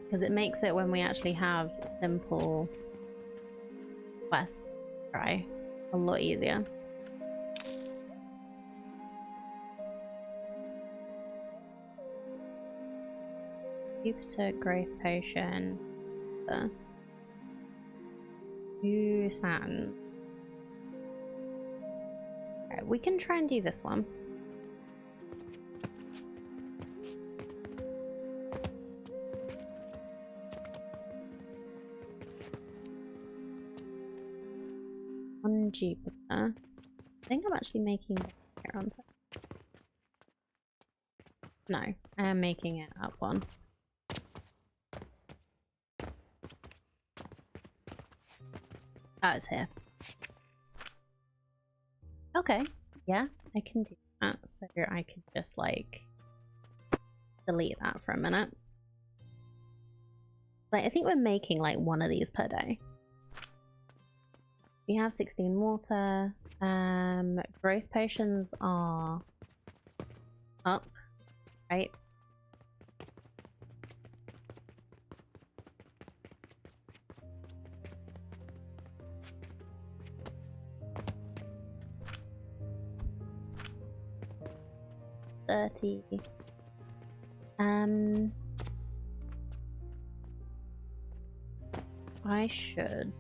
Because it makes it when we actually have simple quests try a lot easier. Jupiter, growth potion, Ooh, Saturn. Right, we can try and do this one. On Jupiter. I think I'm actually making it here, aren't I? No, I am making it up one. Oh, it's here. Okay, yeah, I can do that. So I could just like delete that for a minute. Like, I think we're making like one of these per day. We have 16 water. Growth potions are up, right? I should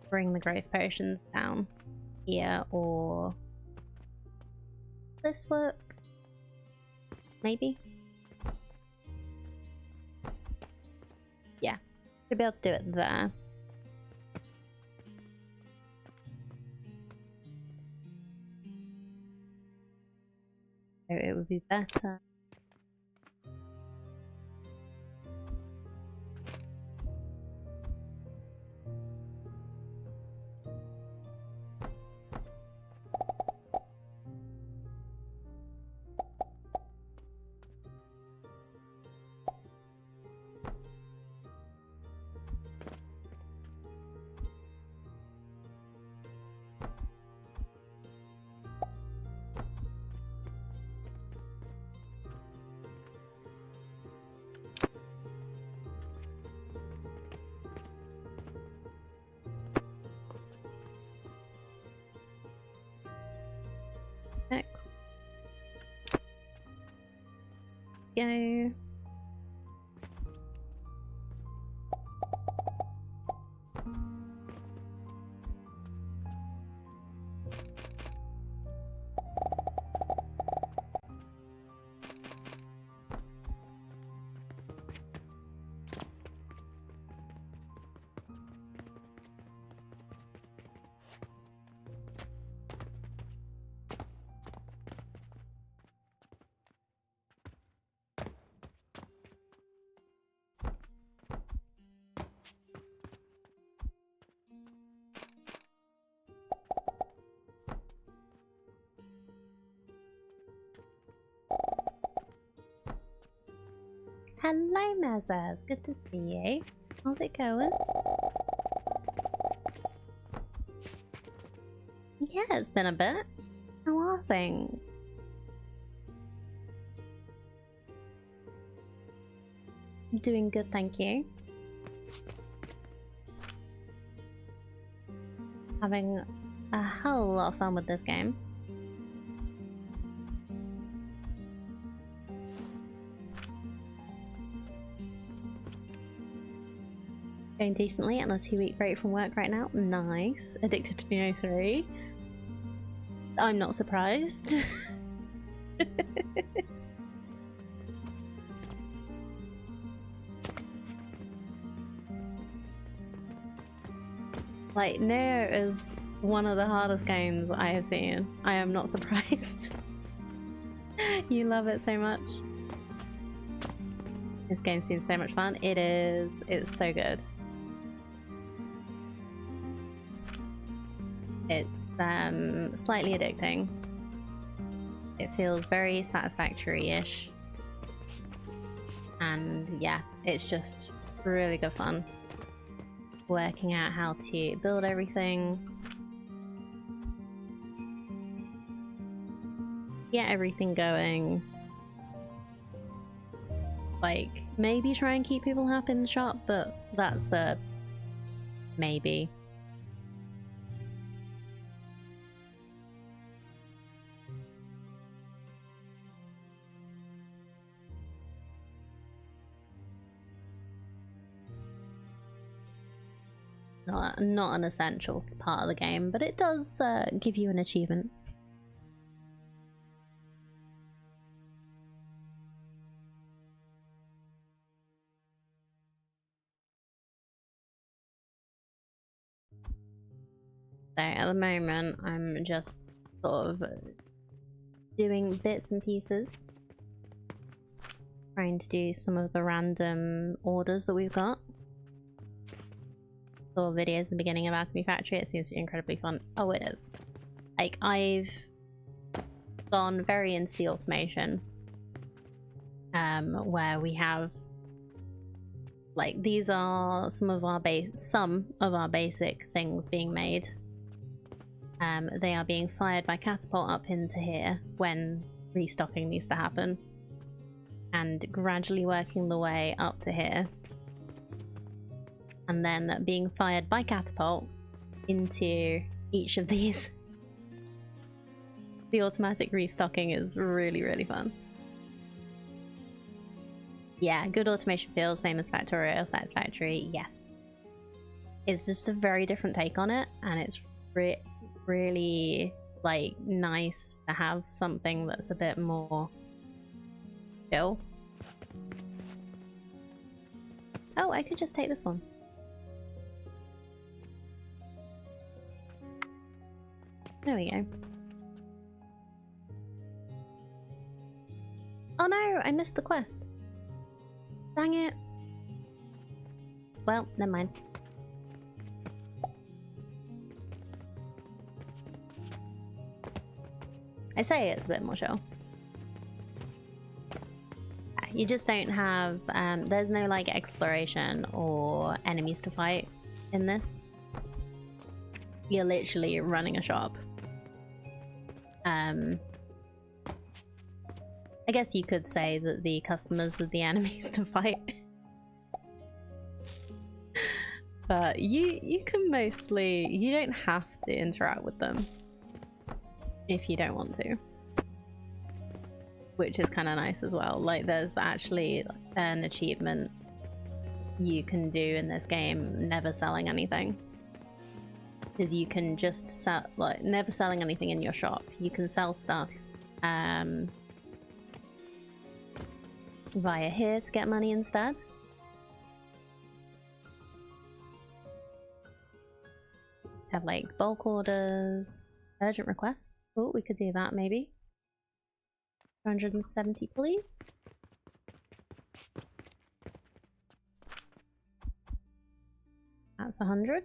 bring the growth potions down here, or this work? Maybe? Yeah, should be able to do it there. So it would be better. Next. Go. Hello, Mazaz. Good to see you. How's it going? Yeah, it's been a bit. How are things? Doing good, thank you. Having a hell of a lot of fun with this game. Going decently on a 2-week break from work right now. Nice. Addicted to Neo 3. I'm not surprised. Like, Neo is one of the hardest games I have seen. I am not surprised. You love it so much. This game seems so much fun. It is. It's so good. It's slightly addicting. It feels very satisfactory-ish. And yeah, it's just really good fun. Working out how to build everything. Get everything going. Like, maybe try and keep people happy in the shop, but that's a maybe. Not an essential part of the game, but it does give you an achievement. So at the moment, I'm just sort of doing bits and pieces. Trying to do some of the random orders that we've got. Saw videos in the beginning of Alchemy Factory, it seems to be incredibly fun. Oh, it is. Like, I've gone very into the automation. Where we have, like, these are some of our basic things being made. They are being fired by catapult up into here when restocking needs to happen, and gradually working the way up to here, and then being fired by catapult into each of these. The automatic restocking is really, really fun. Yeah, good automation feels, same as Factorio, satisfactory, yes. It's just a very different take on it, and it's really like nice to have something that's a bit more chill. Oh, I could just take this one. There we go. Oh no, I missed the quest. Dang it. Well, never mind. I say it's a bit more chill. You just don't have, there's no like exploration or enemies to fight in this. You're literally running a shop. I guess you could say that the customers are the enemies to fight. But you can mostly, you don't have to interact with them if you don't want to. Which is kind of nice as well. Like there's actually an achievement you can do in this game, never selling anything. Because you can just sell, like never selling anything in your shop. You can sell stuff via here to get money instead. Have like bulk orders, urgent requests. Oh, we could do that maybe. 270 please. That's 100.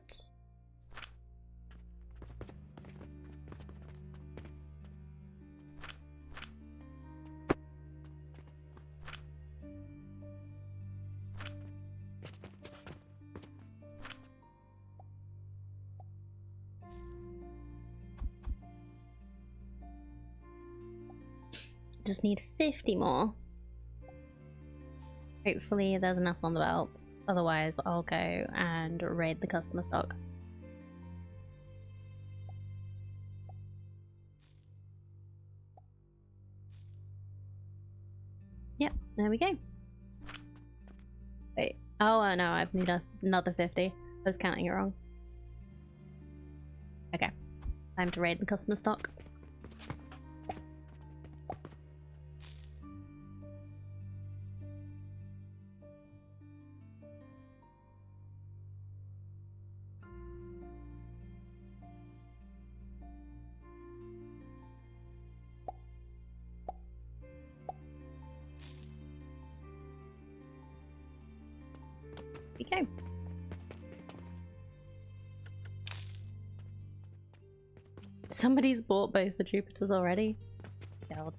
Just need 50 more. Hopefully there's enough on the belts, otherwise I'll go and raid the customer stock. Yep, there we go. Wait, oh no, I need another 50. I was counting it wrong. Okay, time to raid the customer stock. Okay. Somebody's bought both the Jupiters already. God.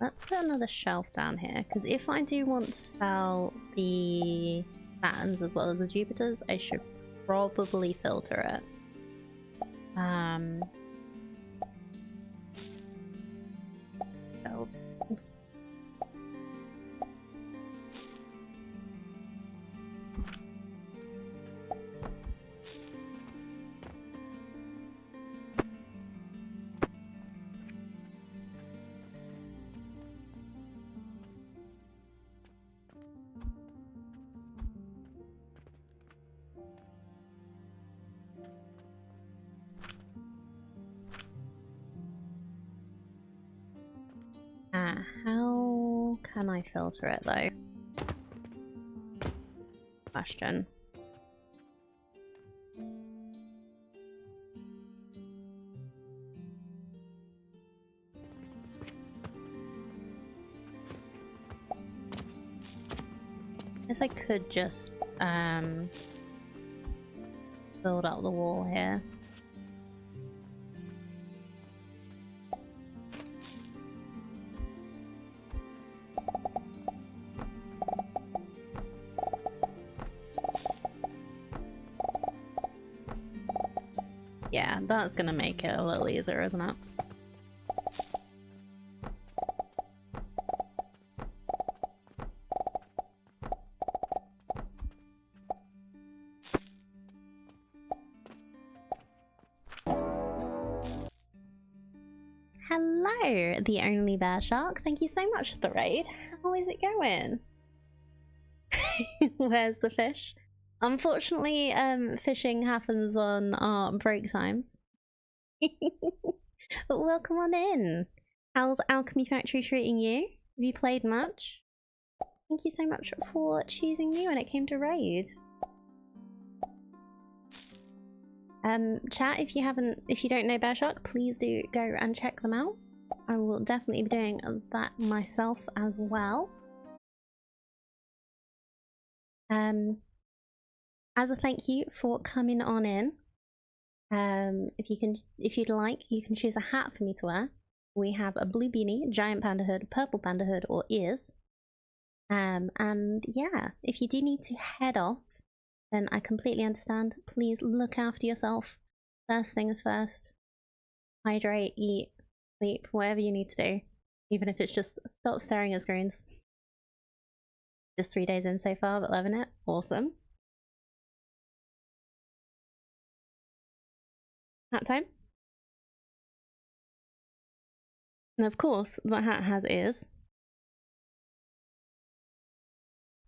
Let's put another shelf down here, because if I do want to sell the Saturns as well as the Jupiters, I should probably filter it. Shelves. How can I filter it though? Question. Guess I could just build up the wall here. Yeah, that's gonna make it a little easier, isn't it? Hello, the only bear shark. Thank you so much for the raid. How is it going? Where's the fish? Unfortunately, fishing happens on our break times. But welcome on in. How's Alchemy Factory treating you? Have you played much? Thank you so much for choosing me when it came to raid. Chat, if you don't know Bear Shark, please do go and check them out. I will definitely be doing that myself as well. As a thank you for coming on in, if you'd like, you can choose a hat for me to wear. We have a blue beanie, giant panda hood, purple panda hood, or ears. And yeah, if you do need to head off, then I completely understand. Please look after yourself. First things first. Hydrate, eat, sleep, whatever you need to do. Even if it's just stop staring at screens. Just 3 days in so far, but loving it. Awesome. Hat time. And of course, the hat has ears.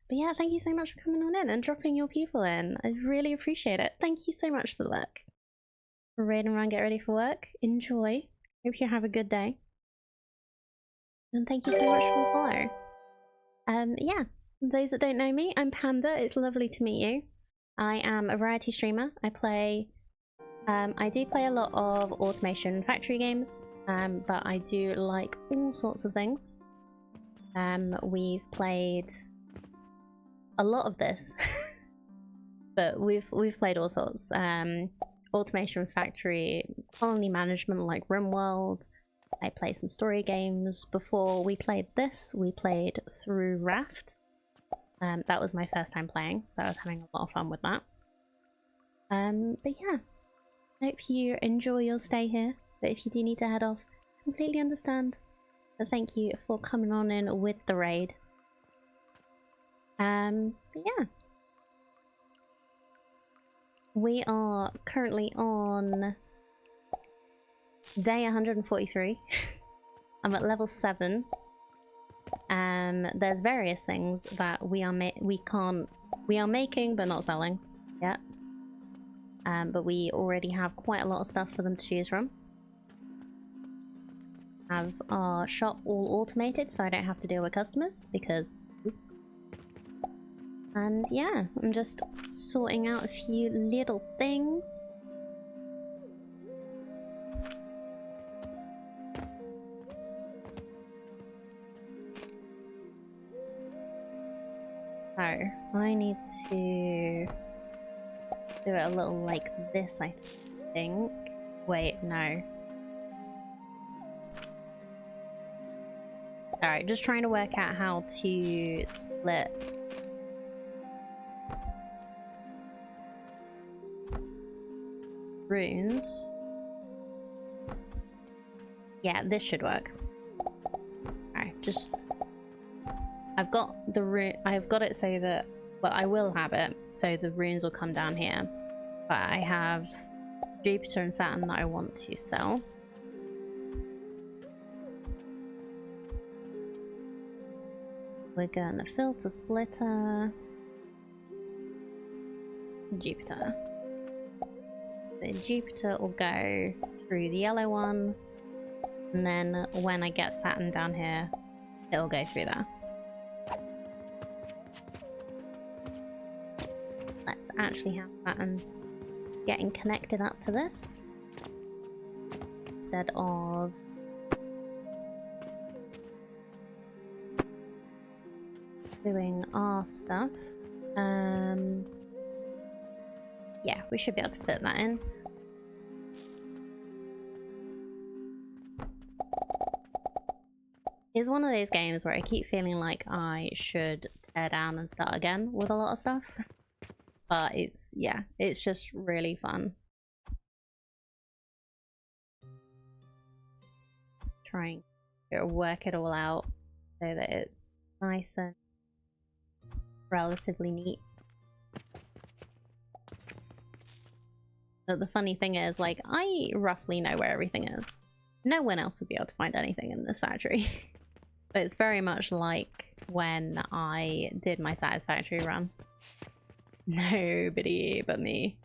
But yeah, thank you so much for coming on in and dropping your people in. I really appreciate it. Thank you so much for the luck. Raid and run, get ready for work. Enjoy. Hope you have a good day. And thank you so much for the follow. Yeah, those that don't know me, I'm Panda. It's lovely to meet you. I am a variety streamer. I do play a lot of Automation Factory games, but I do like all sorts of things. We've played a lot of this, but we've played all sorts. Automation Factory, colony management like RimWorld. I play some story games. Before we played this, we played through Raft. That was my first time playing, so I was having a lot of fun with that. But yeah, hope you enjoy your stay here. But if you do need to head off, completely understand. But thank you for coming on in with the raid. But yeah. We are currently on day 143. I'm at level 7. There's various things that we are making but not selling yet. But we already have quite a lot of stuff for them to choose from. Have our shop all automated so I don't have to deal with customers because. And yeah, I'm just sorting out a few little things. So, I need to do it a little like this, I think. Wait, no. Alright, just trying to work out how to split runes. Yeah, this should work. Alright, just I've got the rune. I've got it so that, well, I will have it so the runes will come down here. But I have Jupiter and Saturn that I want to sell. We're gonna filter splitter Jupiter. The Jupiter will go through the yellow one, and then when I get Saturn down here, it'll go through there. Let's actually have Saturn getting connected up to this instead of doing our stuff. Yeah, we should be able to fit that in. It's one of those games where I keep feeling like I should tear down and start again with a lot of stuff. But it's, yeah, it's just really fun. Trying to work it all out so that it's nice and relatively neat. But the funny thing is, like, I roughly know where everything is. No one else would be able to find anything in this factory. But it's very much like when I did my satisfactory run. Nobody but me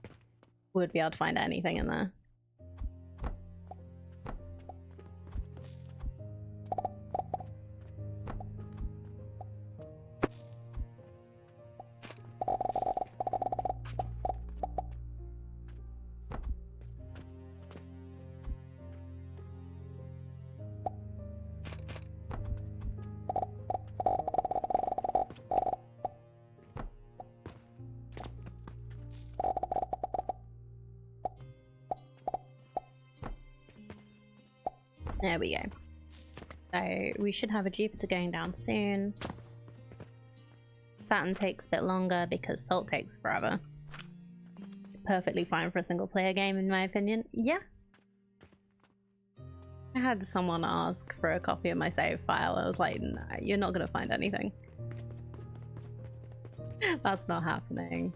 would be able to find anything in there. There we go. So we should have a Jupiter going down soon. Saturn takes a bit longer because Salt takes forever. Perfectly fine for a single player game in my opinion. Yeah. I had someone ask for a copy of my save file. I was like, no, you're not going to find anything. That's not happening.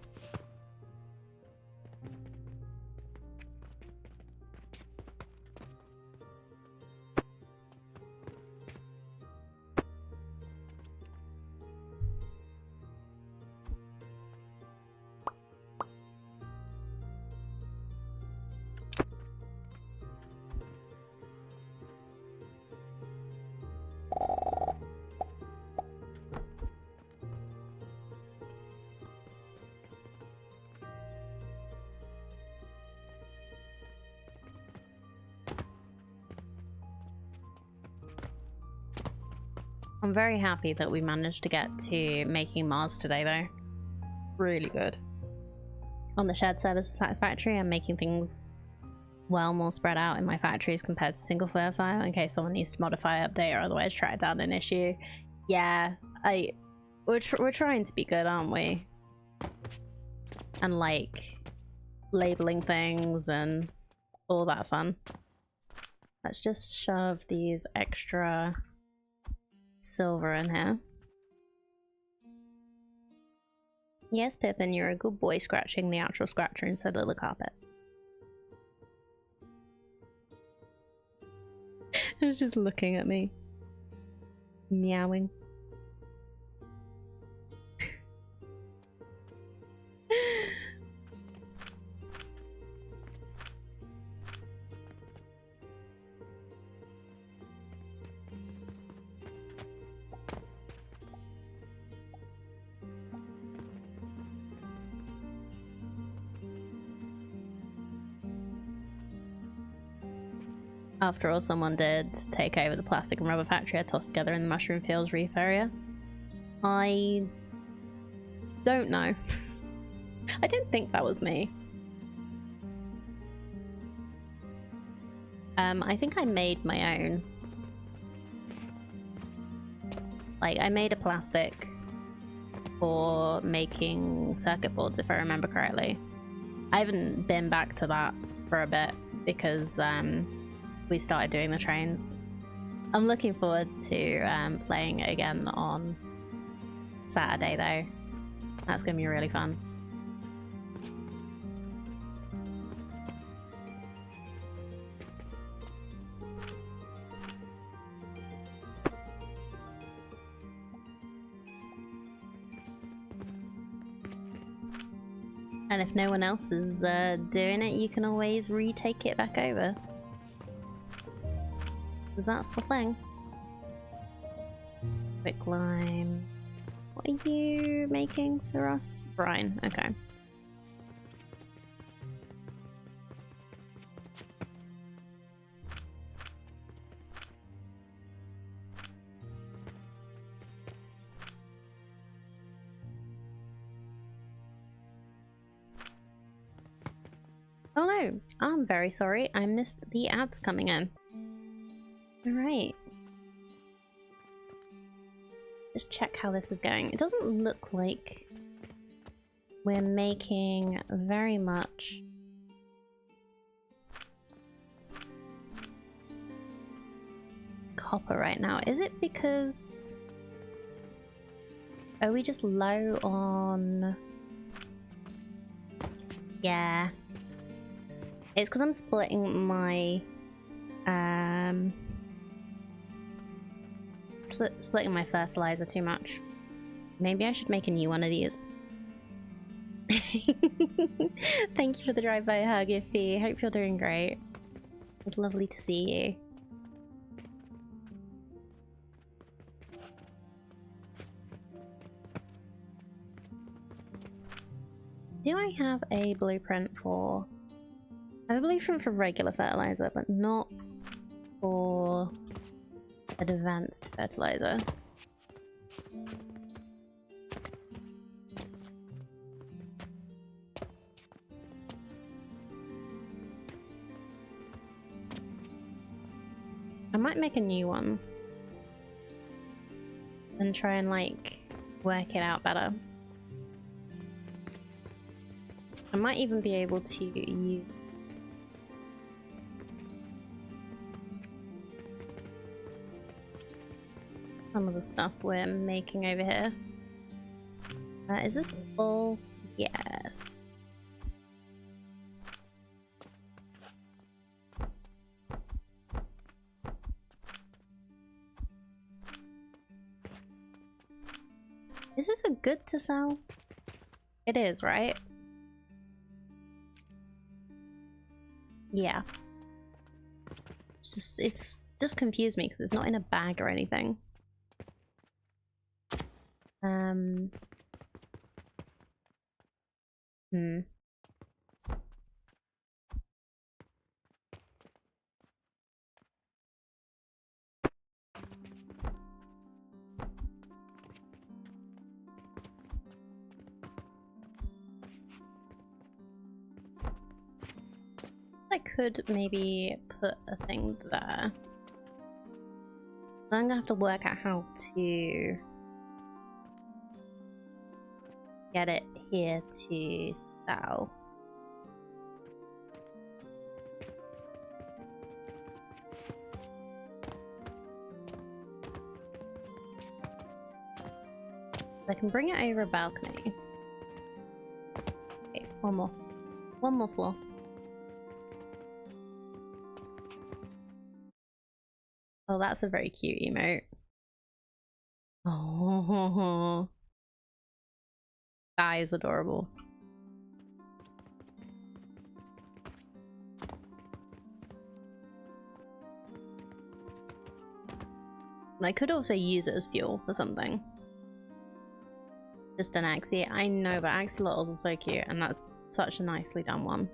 I'm very happy that we managed to get to making Mars today though. Really good. On the shared service of Satisfactory, I'm making things well more spread out in my factories compared to single player file in case someone needs to modify, update, or otherwise track down an issue. Yeah, we're trying to be good, aren't we? And like labeling things and all that fun. Let's just shove these extra silver in here. Yes, Pippin, you're a good boy scratching the actual scratcher instead of the carpet. It's just looking at me. Meowing. After all, someone did take over the plastic and rubber factory I tossed together in the Mushroom Fields Reef area. I don't know. I don't think that was me. I think I made my own. Like, I made a plastic for making circuit boards, if I remember correctly. I haven't been back to that for a bit because we started doing the trains. I'm looking forward to playing it again on Saturday though. That's gonna be really fun. And if no one else is doing it, you can always retake it back over. Because that's the thing. Quick lime. What are you making for us? Brine, okay. Oh no, I'm very sorry. I missed the ads coming in. Alright. Just check how this is going. It doesn't look like we're making very much copper right now. Is it because... Are we just low on... Yeah. It's because I'm splitting my Splitting my fertilizer too much. Maybe I should make a new one of these. Thank you for the drive-by hug, Iffy. Hope you're doing great. It's lovely to see you. Do I have a blueprint for... I have a blueprint for regular fertilizer, but not for advanced fertilizer. I might make a new one and try and like work it out better. I might even be able to use some of the stuff we're making over here. Is this full? Yes. Is this a good to sell? It is, right? Yeah. It's just confused me because it's not in a bag or anything. I could maybe put a thing there. I'm gonna have to work out how to get it here to sell. I can bring it over a balcony. Okay, one more. One more floor. Oh, that's a very cute emote. Oh, that is adorable. I could also use it as fuel for something. Just an Axie. I know, but axolotls are so cute, and that's such a nicely done one.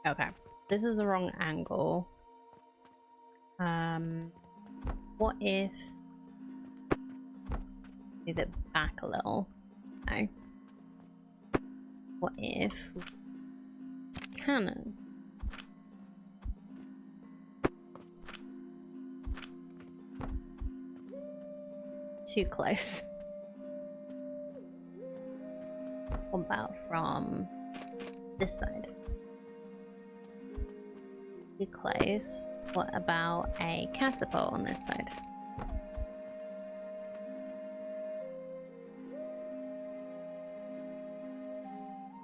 Okay, this is the wrong angle. What if move it back a little? No. What if cannon? Too close. What about from this side? Too close. What about a catapult on this side?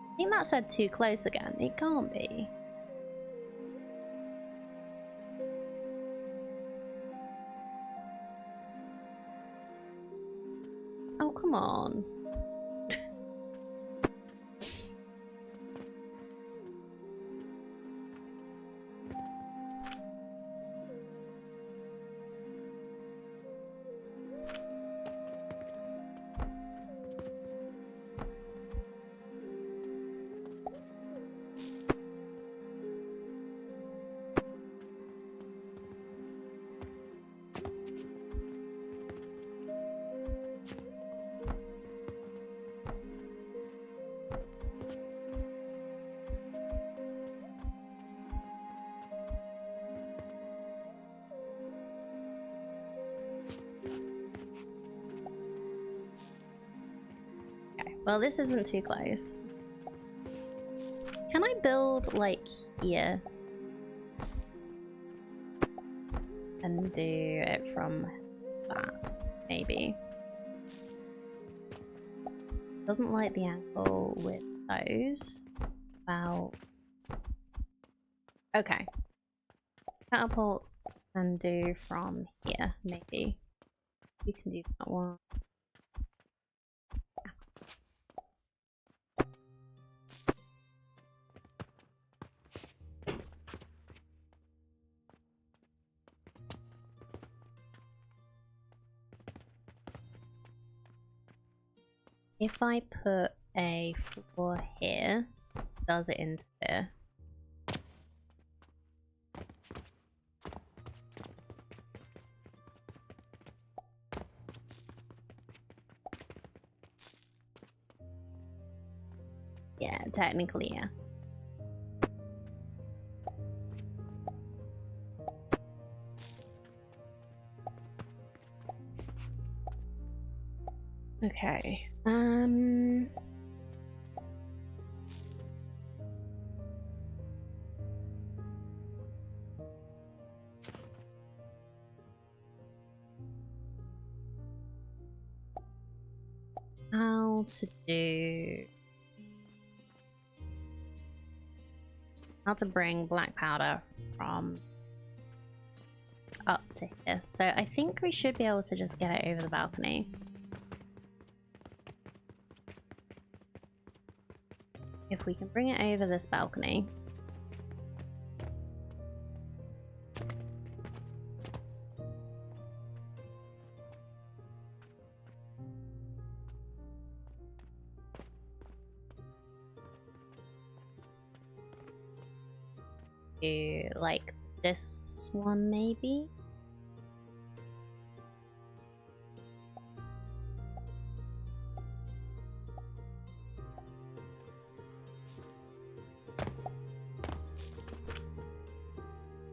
I think that said too close again. It can't be. Oh, come on. Well, this isn't too close. Can I build, like, here? And do it from that, maybe. Doesn't like the angle with those. About... Okay. Catapults and do from here, maybe. You can do that one. If I put a floor here, does it into there? Yeah, technically yes. Okay. How to bring black powder from up to here. So I think we should be able to just get it over the balcony. If we can bring it over this balcony. Do like this one maybe?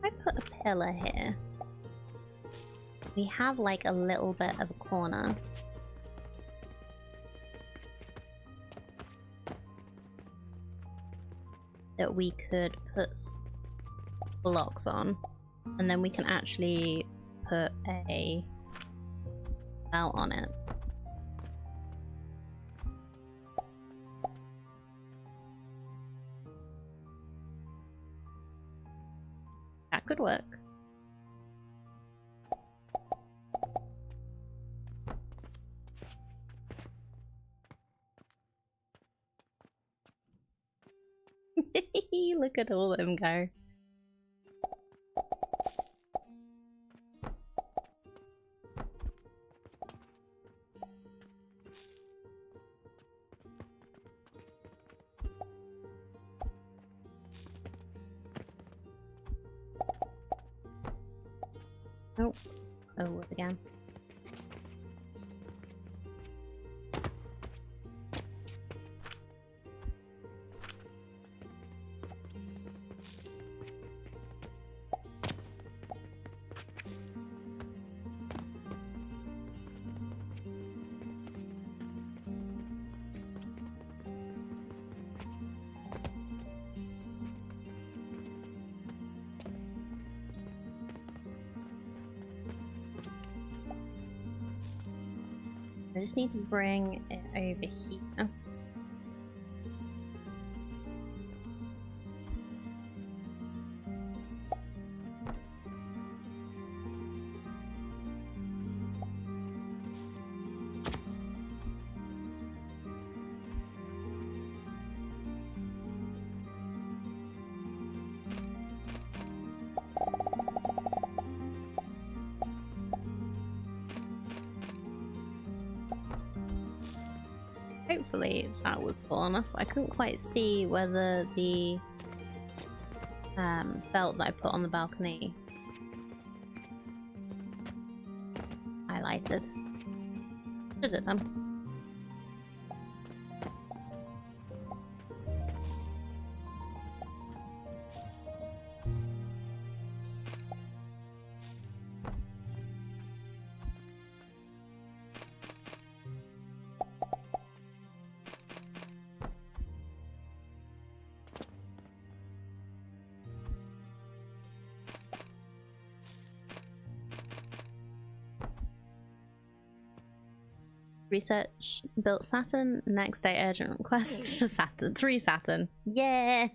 I put a pillar here. We have like a little bit of a corner. That we could put blocks on, and then we can actually put a belt on it. That could work. Look at all of them go. Oh, wood again. I just need to bring it over here. Hopefully that was cool enough. I couldn't quite see whether the belt that I put on the balcony highlighted. Should it then? research built Saturn. Next day urgent request to Saturn. 3 Saturn. Yeah.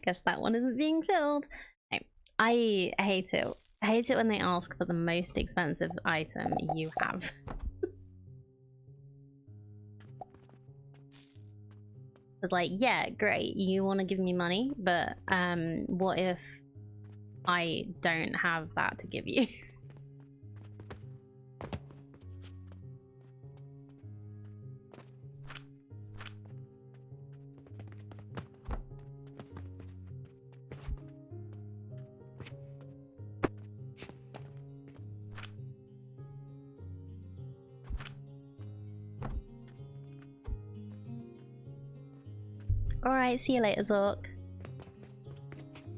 Guess that one isn't being filled. No, I hate it. I hate it when they ask for the most expensive item you have. It's like, yeah, great, you want to give me money, but what if I don't have that to give you? Alright, see you later, Zork.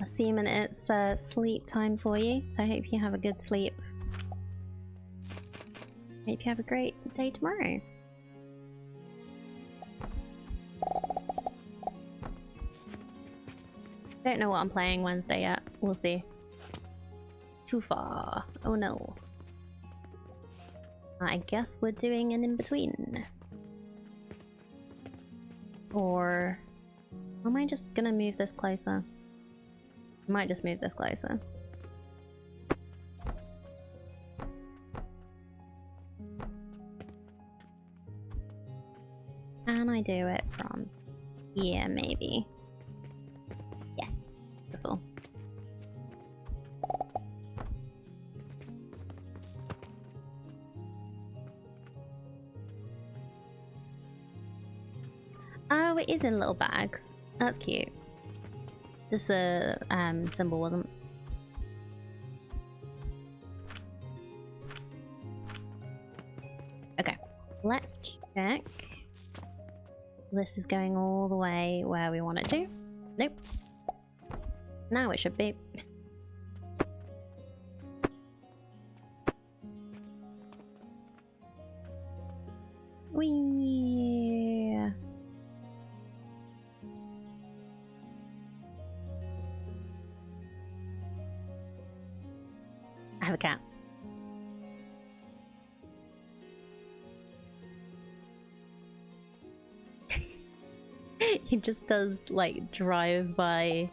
Assuming it's sleep time for you, so I hope you have a good sleep. Hope you have a great day tomorrow. Don't know what I'm playing Wednesday yet. We'll see. Too far. Oh no. I guess we're doing an in-between. Or... am I just gonna move this closer? I might just move this closer. Can I do it from here, maybe? Yes. Beautiful. Oh, it is in little bags. That's cute. Just the symbol wasn't. Okay, let's check. This is going all the way where we want it to. Nope. Now it should be. Whee! I have a cat. He just does like drive by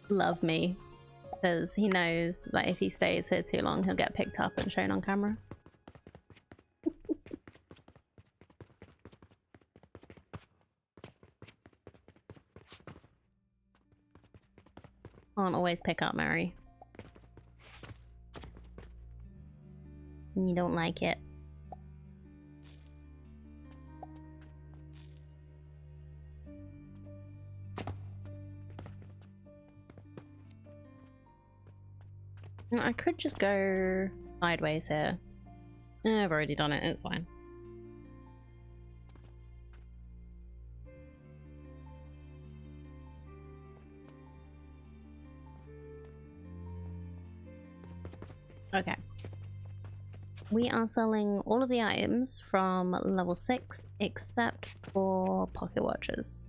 love me because he knows that if he stays here too long he'll get picked up and shown on camera. Can't always pick up Mary. You don't like it. I could just go sideways here. I've already done it, it's fine. Okay. We are selling all of the items from level 6 except for pocket watches.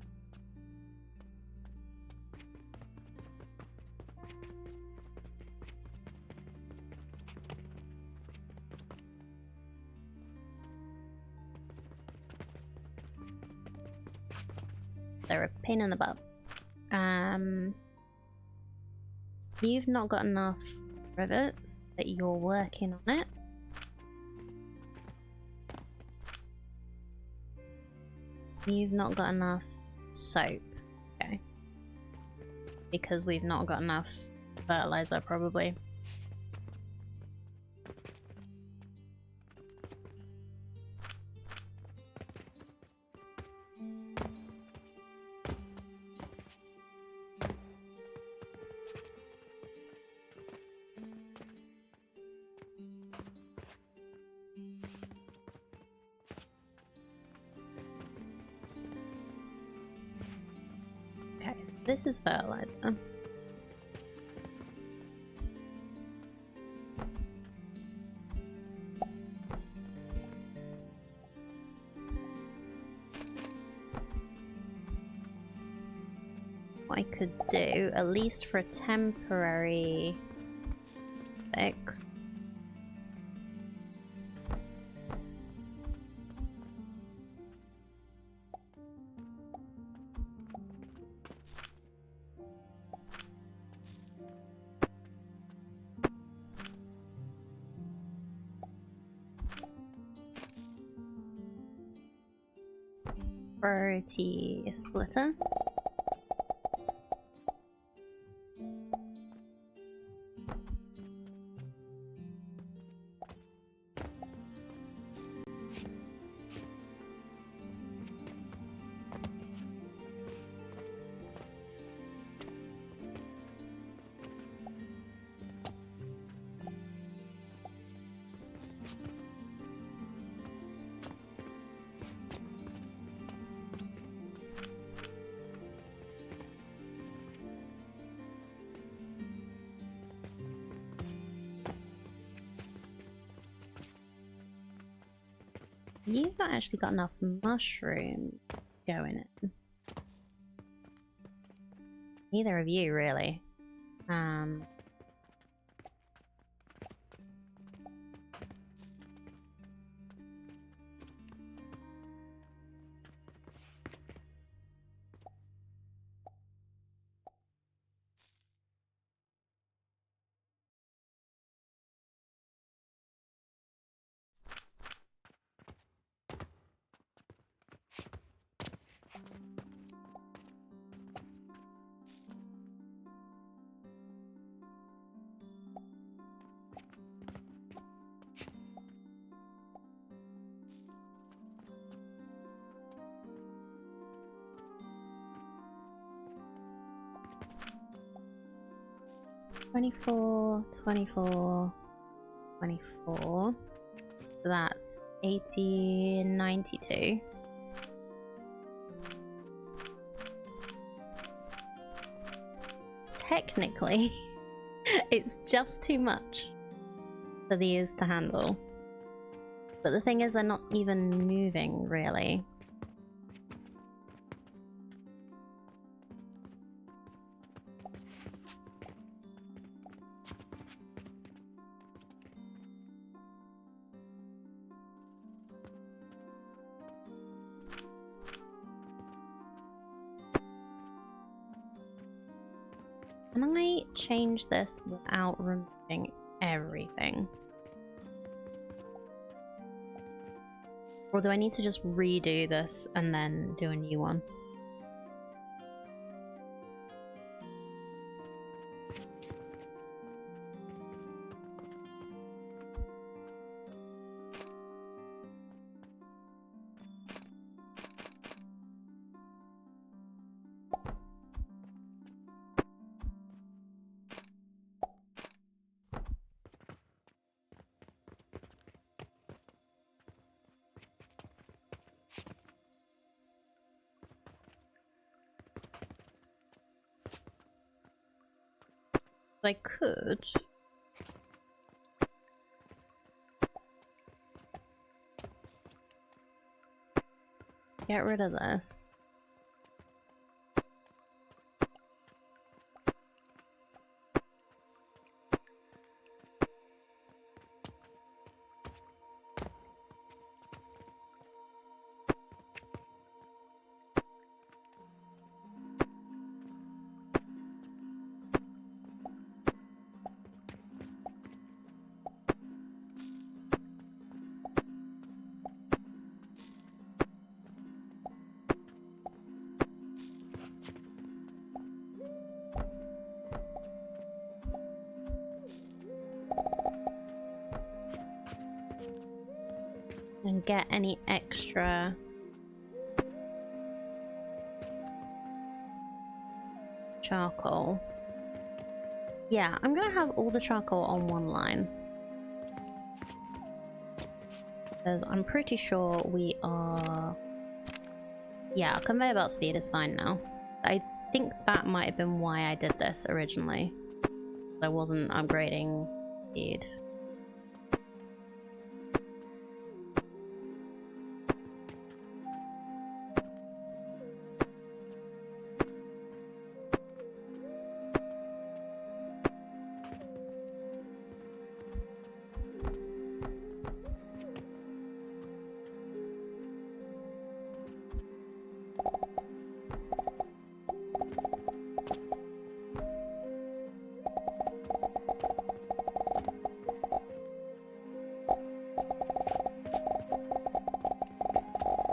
They're a pain in the butt. You've not got enough rivets, but you're working on it. You've not got enough soap. Okay. Because we've not got enough fertilizer, probably. So this is fertilizer. What I could do, at least for a temporary fix, Priority splitter. You've not actually got enough mushroom going in. Neither of you, really. 24, 24, 24. So that's 80, 92. Technically, it's just too much for these to handle. But the thing is, they're not even moving, really. Can I change this without removing everything? Or do I need to just redo this and then do a new one? I could. Get rid of this. And get any extra charcoal. Yeah, I'm gonna have all the charcoal on one line. Because I'm pretty sure we are... Yeah, conveyor belt speed is fine now. I think that might have been why I did this originally. I wasn't upgrading speed.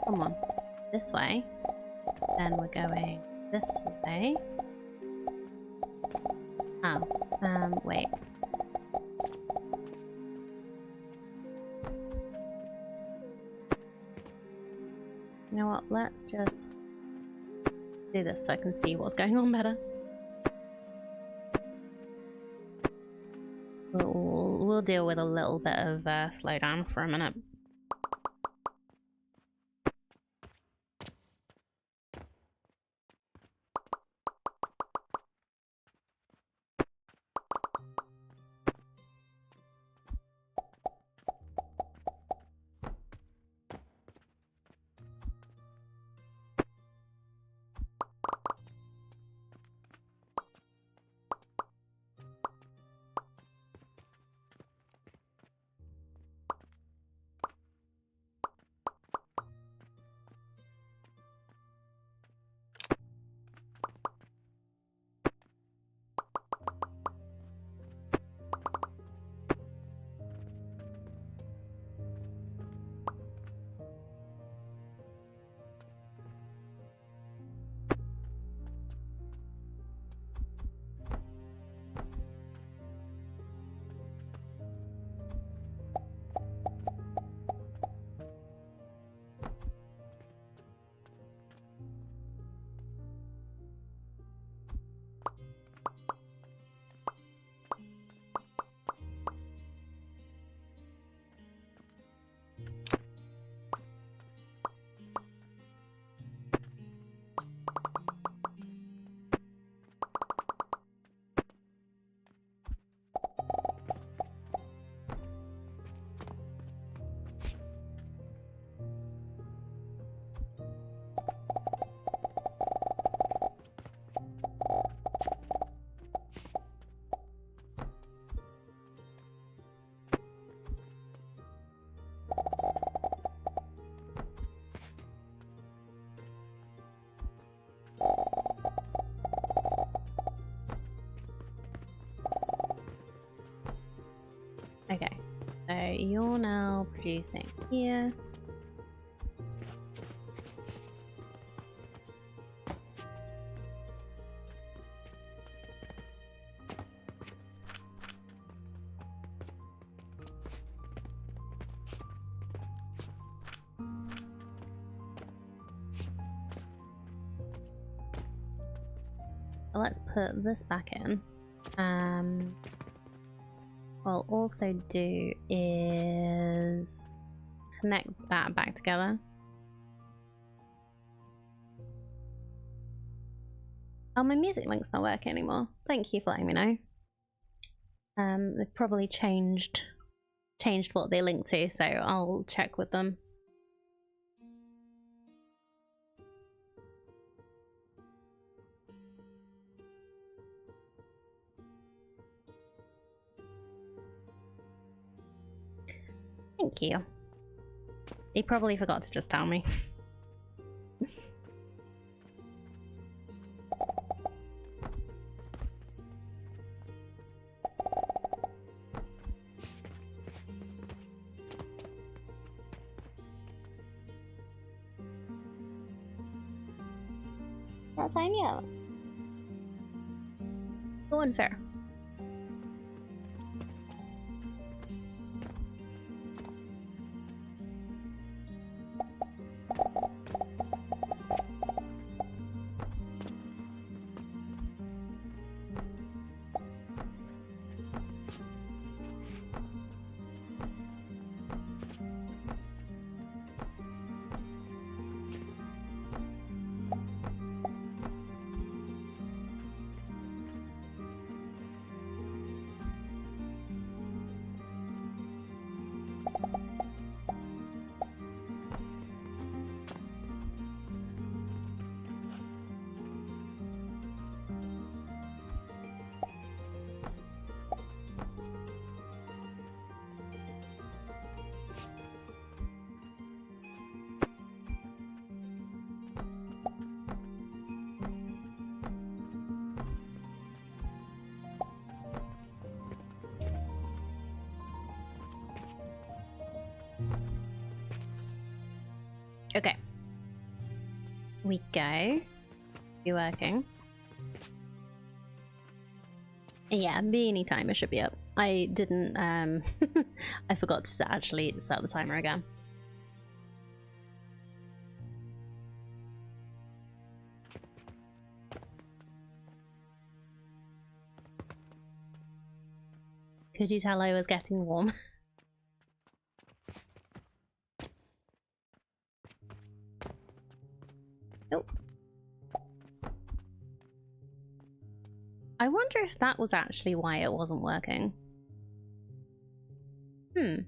Come on. this way. Then we're going this way. Oh, wait. You know what? Let's just do this so I can see what's going on better. We'll deal with a little bit of slowdown for a minute. Okay, so you're now producing here. Let's put this back in. What I'll also do is connect that back together. Oh, my music link's not working anymore. Thank you for letting me know. They've probably changed what they link to, so I'll check with them. Thank you. He probably forgot to just tell me. That's fine, yeah. So unfair. we go. Be working. And yeah, beanie timer should be up. I didn't, I forgot to actually start the timer again. Could you tell I was getting warm? Nope. I wonder if that was actually why it wasn't working. Okay.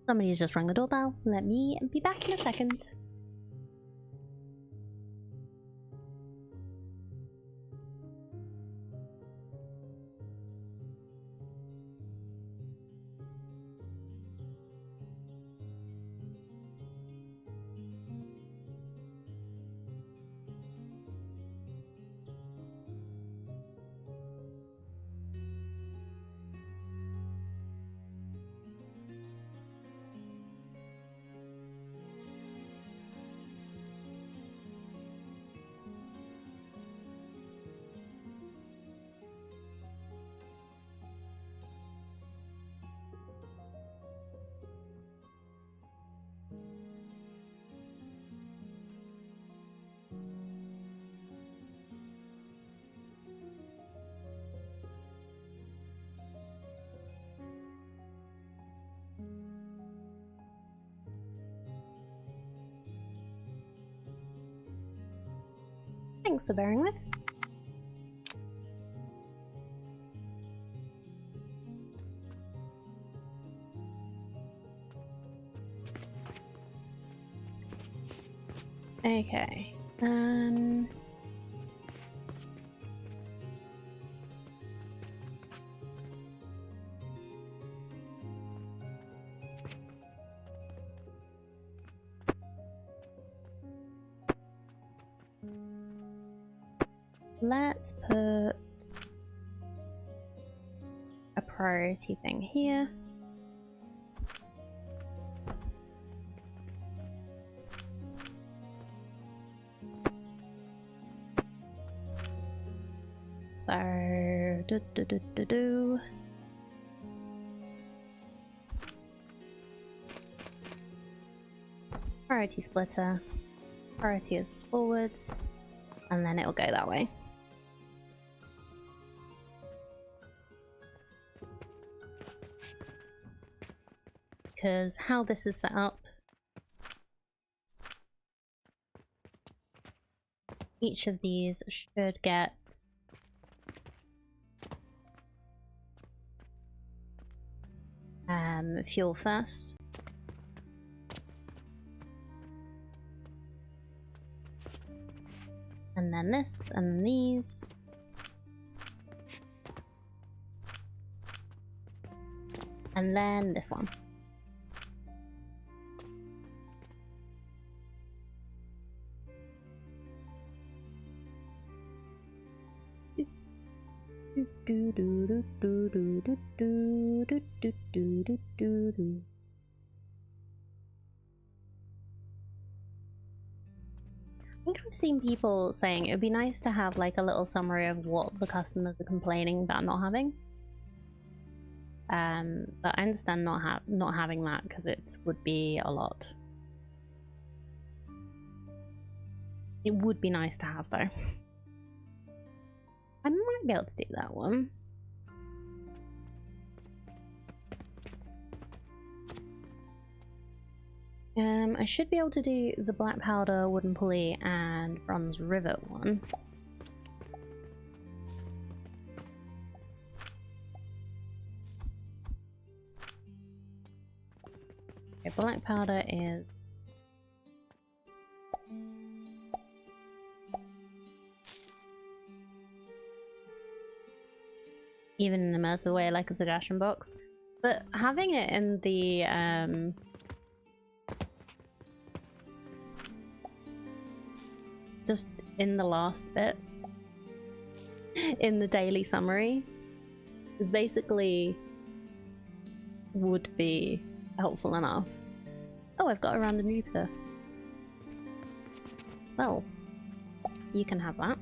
Somebody's just rang the doorbell. Let me be back in a second. Thanks for bearing with. Okay. Let's put a priority thing here. So, priority splitter, priority is forwards, and then it'll go that way. Because how this is set up, each of these should get fuel first. And then this, and these. And then this one. I think I've seen people saying it would be nice to have like a little summary of what the customers are complaining about not having. But I understand not having that because it would be a lot. It would be nice to have though. I might be able to do that one. I should be able to do the black powder, wooden pulley, and bronze rivet one. Okay, black powder is even in an immersive way, like a suggestion box, but having it in the just in the last bit in the daily summary is basically would be helpful enough. Oh, I've got a random Jupiter. Well, you can have that.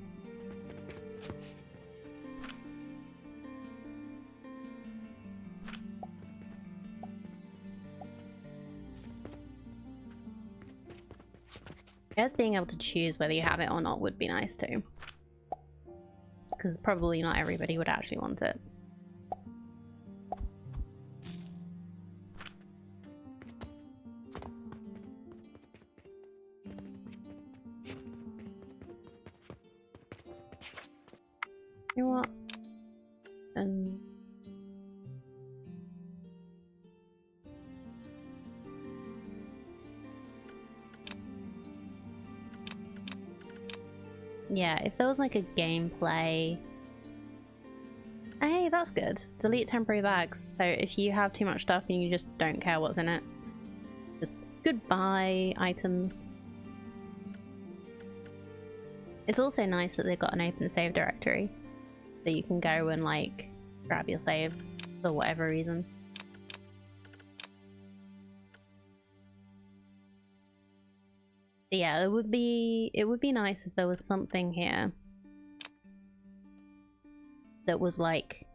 I guess being able to choose whether you have it or not would be nice too. Because probably not everybody would actually want it. You know what? And yeah, if there was like a gameplay. Hey, that's good. Delete temporary bags. So if you have too much stuff and you just don't care what's in it, just goodbye items. It's also nice that they've got an open save directory. So you can go and like grab your save for whatever reason. But yeah, it would be nice if there was something here that was like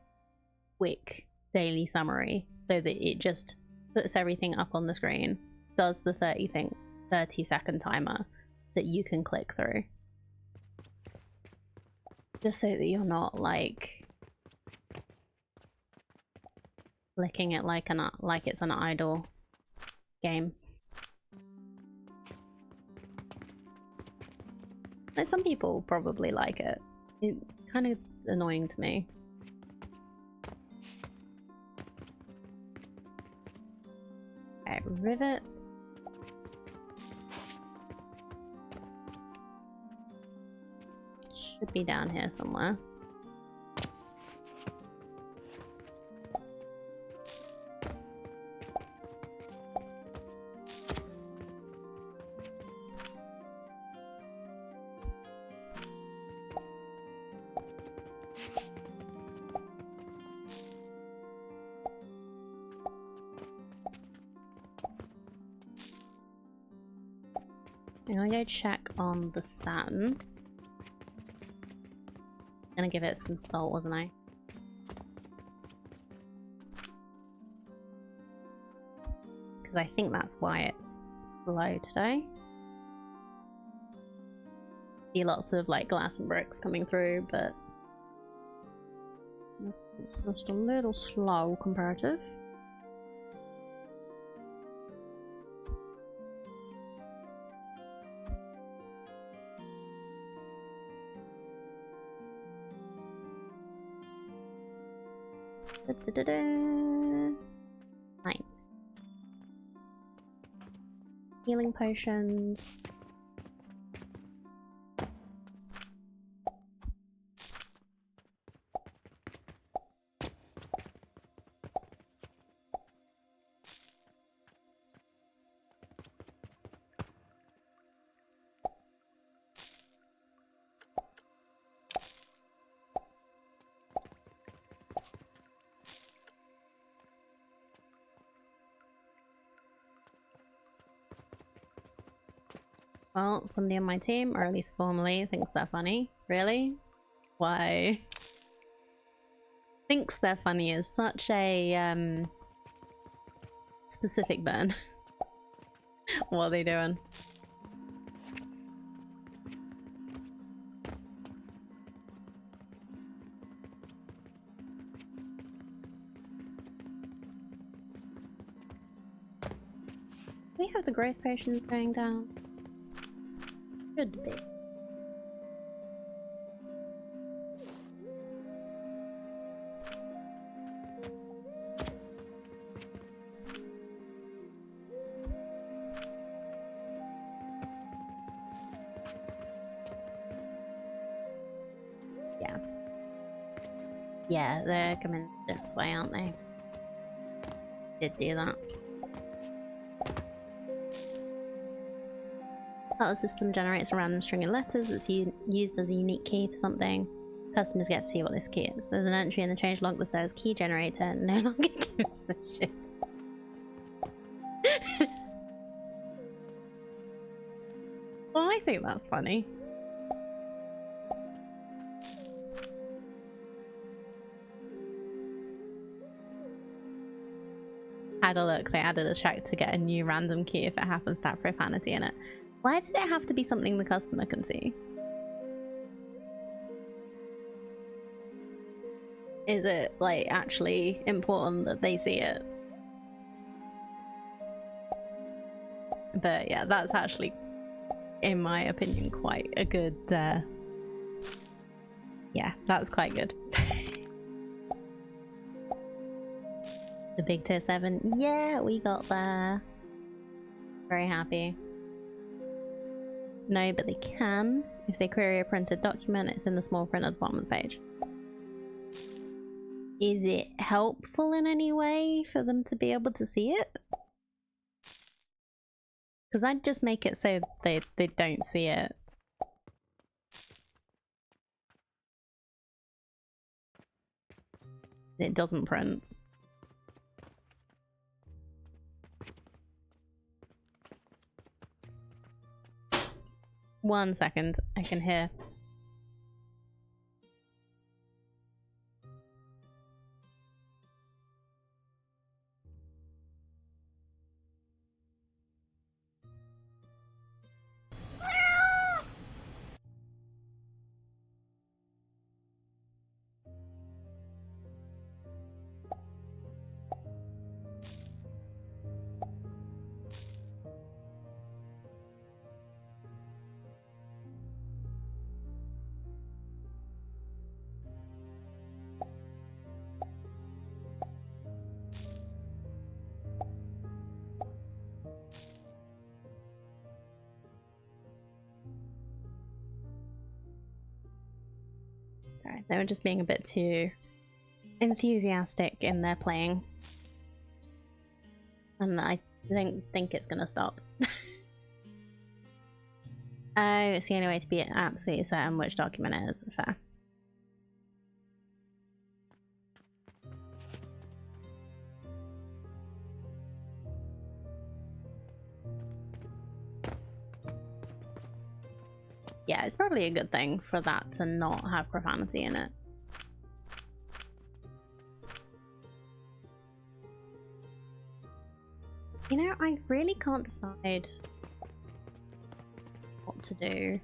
quick daily summary, so that it just puts everything up on the screen, does the 30-second timer that you can click through. Just so that you're not like clicking it like it's an idle game. Like, some people probably like it. It's kind of annoying to me. Okay, rivets. Should be down here somewhere. I'm gonna go check on the sun. Gonna give it some salt, wasn't I? Because I think that's why it's slow today. See lots of like glass and bricks coming through, but it's just a little slow comparative. Fine. Healing potions. Well, somebody on my team, or at least formally, thinks they're funny. Really? Why? Thinks they're funny is such a specific burn. What are they doing? We have the growth potions going down. Should be. Yeah. Yeah, they're coming this way, aren't they? Did do that. The system generates a random string of letters that's used as a unique key for something. Customers get to see what this key is. There's an entry in the changelog that says key generator no longer gives a shit. Well, I think that's funny. Had a look, they added a check to get a new random key if it happens to have profanity in it. Why does it have to be something the customer can see? Is it, like, actually important that they see it? But yeah, that's actually, in my opinion, quite a good, yeah, that's quite good. The big tier 7, yeah, we got there. Very happy. No, but they can. If they query a printed document, it's in the small print at the bottom of the page. Is it helpful in any way for them to be able to see it? Because I'd just make it so they don't see it. It doesn't print. One second, I can hear. Sorry, they were just being a bit too enthusiastic in their playing. And I don't think it's gonna stop. Oh, it's the only way to be absolutely certain which document it is. Fair. Yeah, it's probably a good thing for that to not have profanity in it. You know, I really can't decide what to do.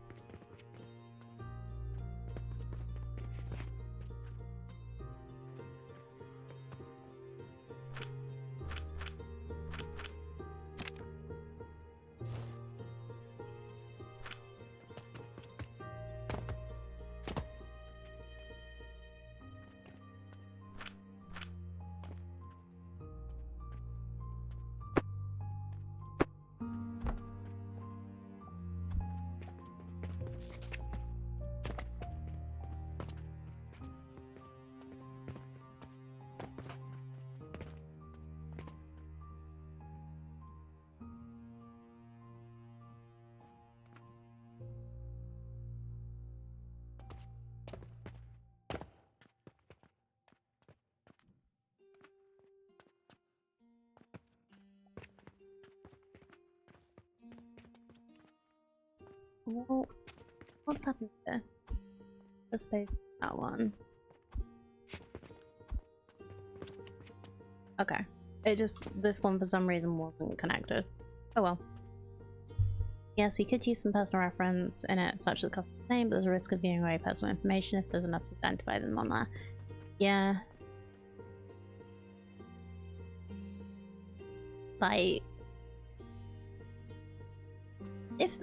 Well, what's happened here? I suppose that one. Okay. It just, this one for some reason wasn't connected. Oh well. Yes, we could use some personal reference in it, such as the customer's name, but there's a risk of giving away personal information if there's enough to identify them on there. Yeah. Like,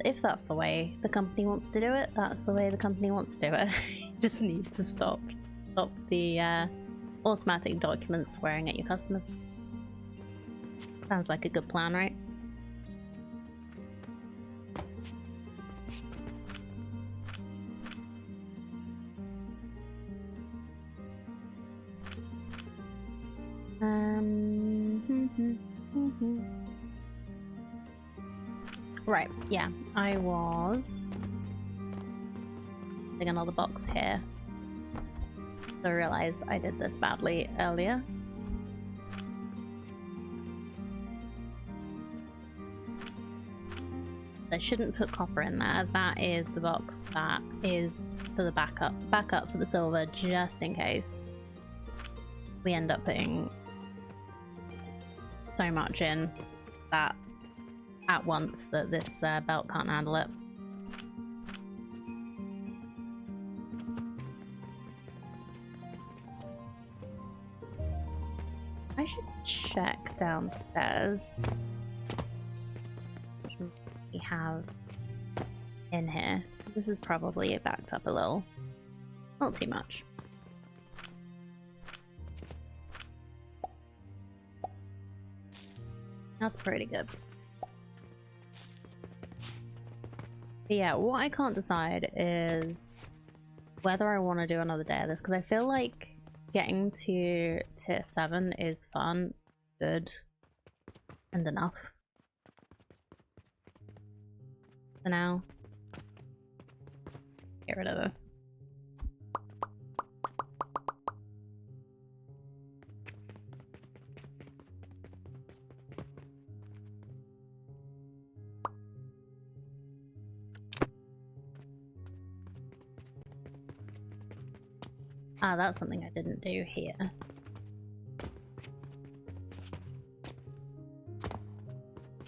if that's the way the company wants to do it, that's the way the company wants to do it. You just need to stop the automatic documents swearing at your customers. Sounds like a good plan, right? Right, yeah, I was putting another box here. So I realized I did this badly earlier. I shouldn't put copper in there. That is the box that is for the backup. Backup for the silver, just in case we end up putting so much in that at once that this belt can't handle it. I should check downstairs. What we have in here. This is probably backed up a little. Not too much. That's pretty good. But yeah, what I can't decide is whether I want to do another day of this, because I feel like getting to tier 7 is fun, good, and enough. For now. Get rid of this. Ah, that's something I didn't do here.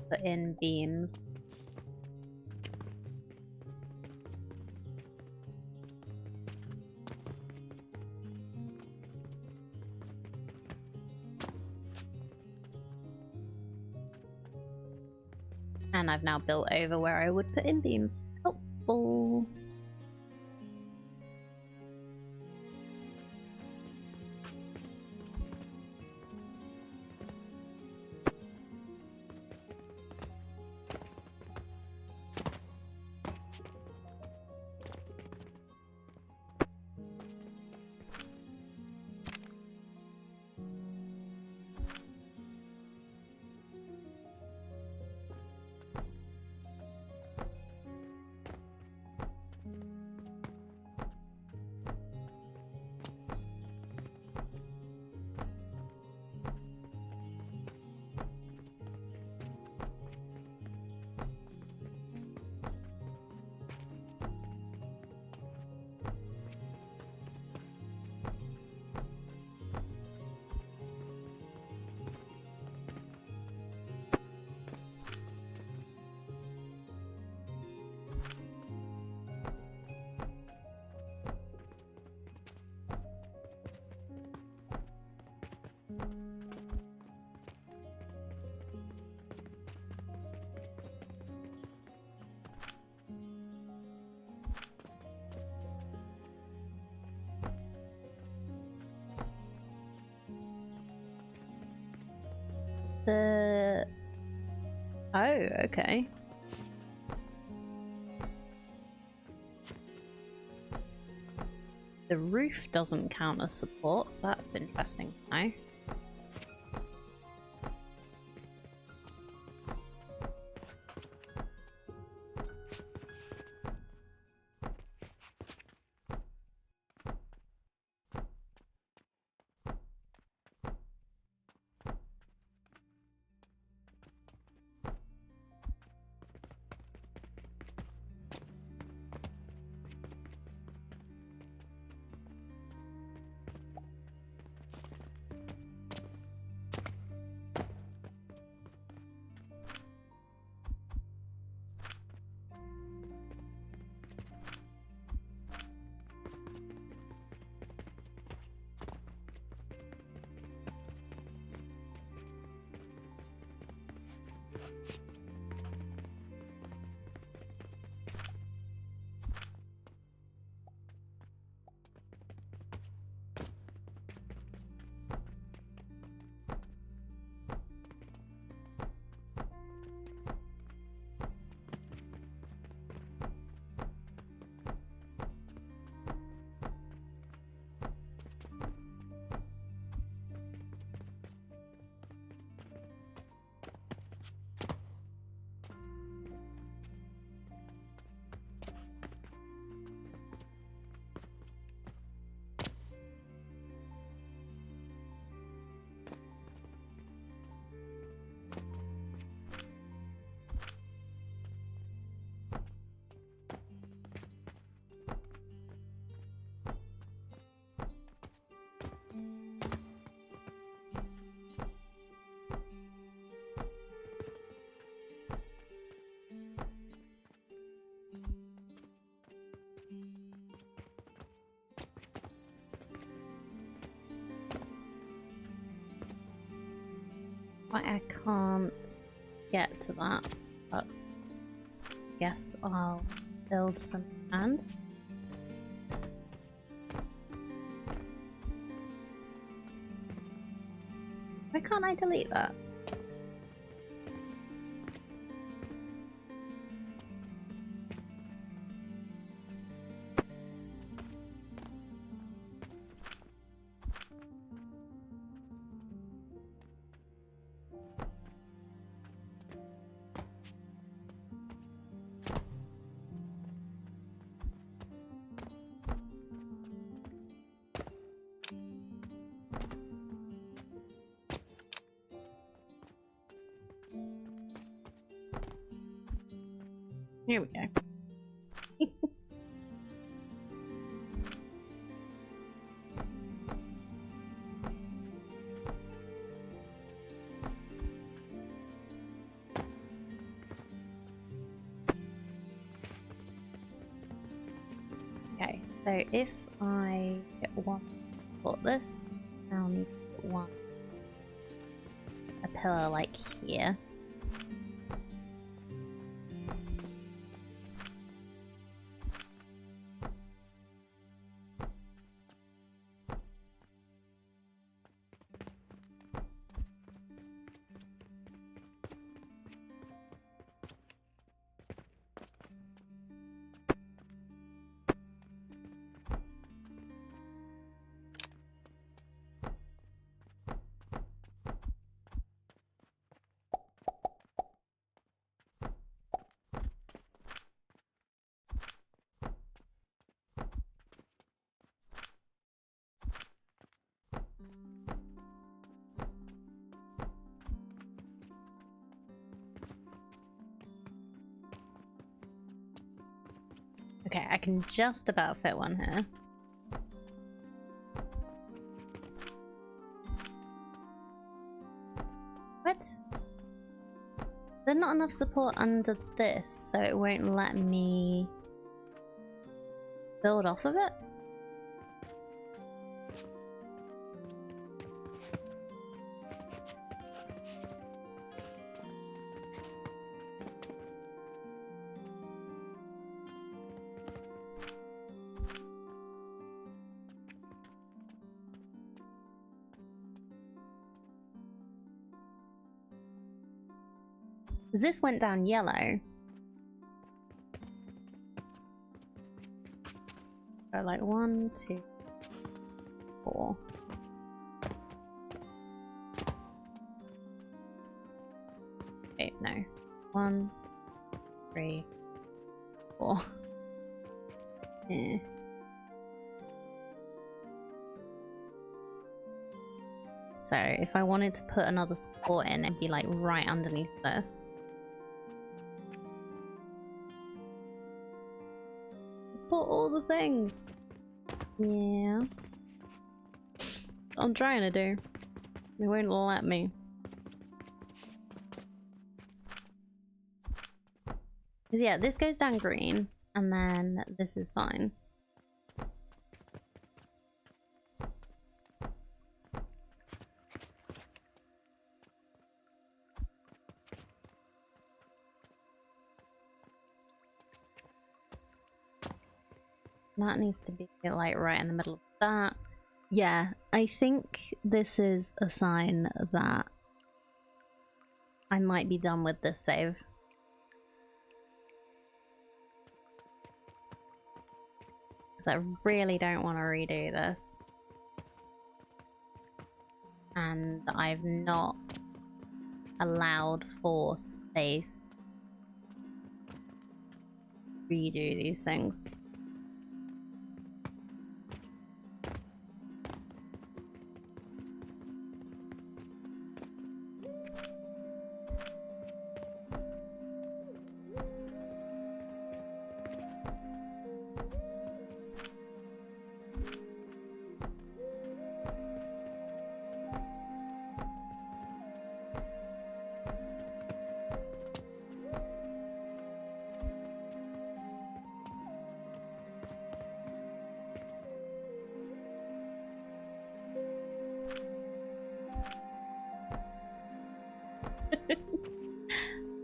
Put in beams. And I've now built over where I would put in beams. Helpful. Oh, okay. The roof doesn't count as support. That's interesting to know. I can't get to that, but I guess I'll build some hands. Why can't I delete that? Here we go. Okay, so if I want to put this, I'll need to put one a pillar like here. Okay, I can just about fit one here. What? There's not enough support under this, so it won't let me build off of it? This went down yellow. So like 1, 2, 4. Wait, no. 1, 3, 4. Yeah. So if I wanted to put another support in, it'd be like right underneath this. Put all the things. Yeah. I'm trying to do. They won't let me. Because yeah, this goes down green, and then this is fine. That needs to be like right in the middle of that. Yeah, I think this is a sign that I might be done with this save. Because I really don't want to redo this. And I've not allowed for space to redo these things.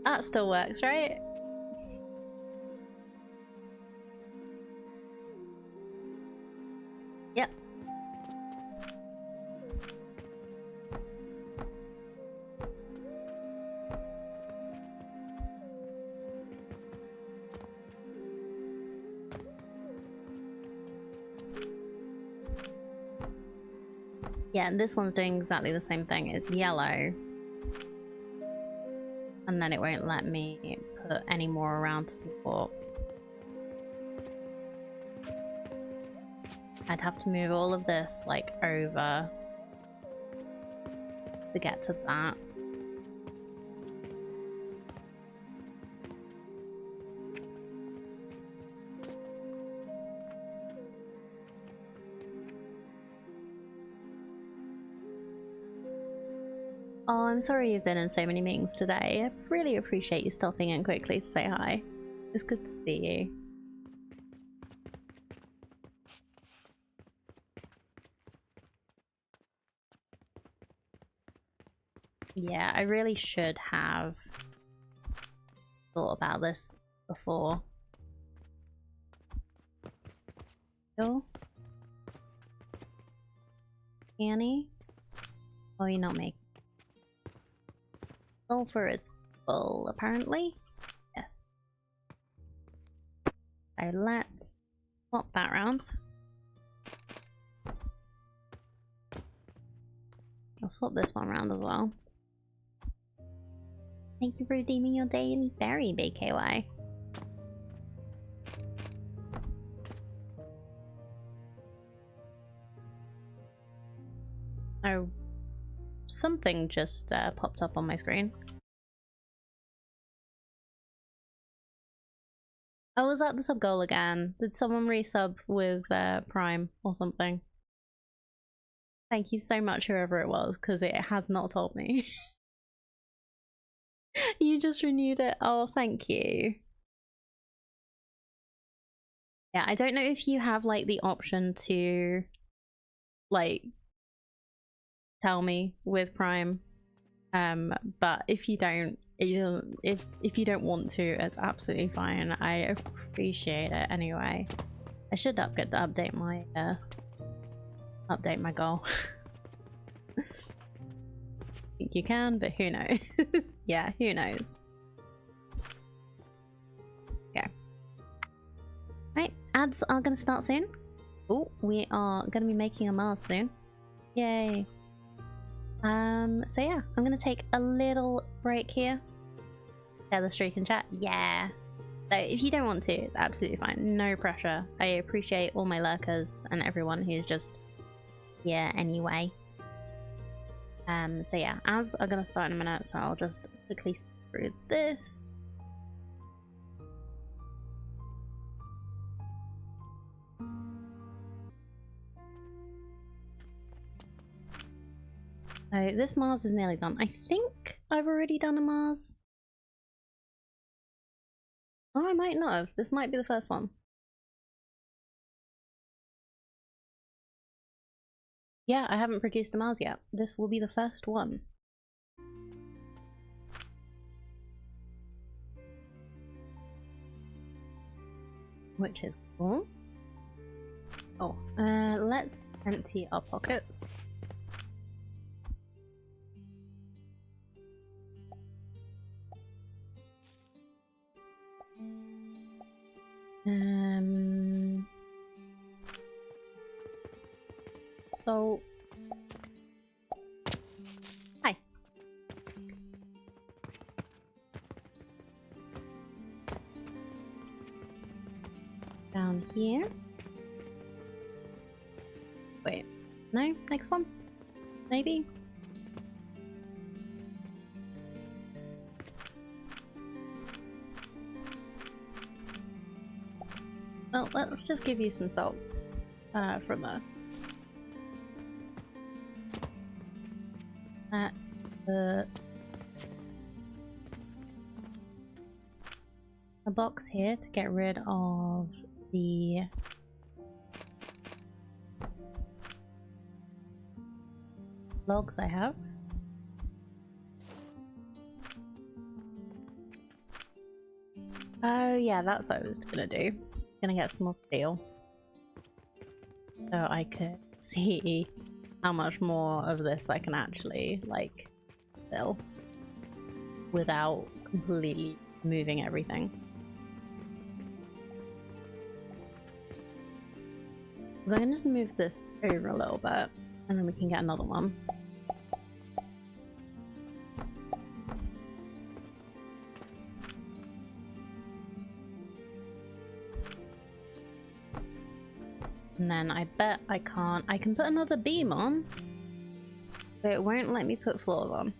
That still works, right? Yep. Yeah, and this one's doing exactly the same thing. It's yellow. And then it won't let me put any more around to support. I'd have to move all of this, like, over to get to that. Oh, I'm sorry you've been in so many meetings today. I really appreciate you stopping in quickly to say hi. It's good to see you. Yeah, I really should have thought about this before. Sure. Annie? Oh, you're not making. Sulfur is full, apparently. Yes. So let's swap that round. I'll swap this one around as well. Thank you for redeeming your daily berry, BKY. Oh, something just popped up on my screen. Oh, was that the sub goal again? Did someone resub with Prime or something? Thank you so much, whoever it was, because it has not told me. You just renewed it. Oh, thank you. Yeah, I don't know if you have like the option to like tell me with Prime, but if you don't, if you don't want to, it's absolutely fine. I appreciate it anyway. I should update my goal. I think you can, but who knows? Yeah, who knows? Okay. Right, ads are gonna start soon. Oh, we are gonna be making a Mars soon. Yay. So yeah, I'm gonna take a little break here. Share the streak and chat. Yeah. So if you don't want to, it's absolutely fine. No pressure. I appreciate all my lurkers and everyone who's just here anyway. So yeah, ads are gonna start in a minute, so I'll just quickly speed through this. So this Mars is nearly done. I think I've already done a Mars. Oh, I might not have. This might be the first one. Yeah, I haven't produced a Mars yet. This will be the first one. Which is cool. Oh, let's empty our pockets. So hi. Down here. Wait, no, next one? Maybe? Well, let's just give you some salt from Earth. Let's put a box here to get rid of the logs I have. Oh yeah, that's what I was gonna do. Gonna get some more steel. So I could see how much more of this I can actually, like, fill without completely moving everything. So I can just move this over a little bit and then we can get another one. And then I bet I can put another beam on, but it won't let me put floors on.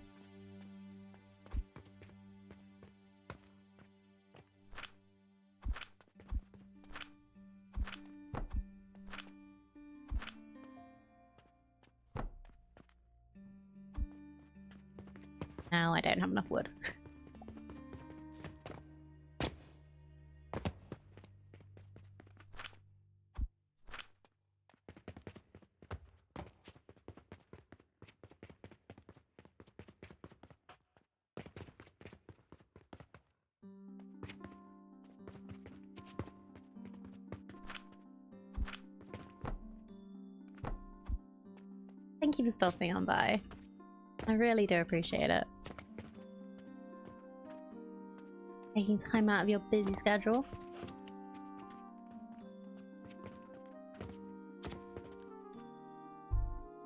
Now I don't have enough wood. Thank you for stopping on by. I really do appreciate it. Taking time out of your busy schedule.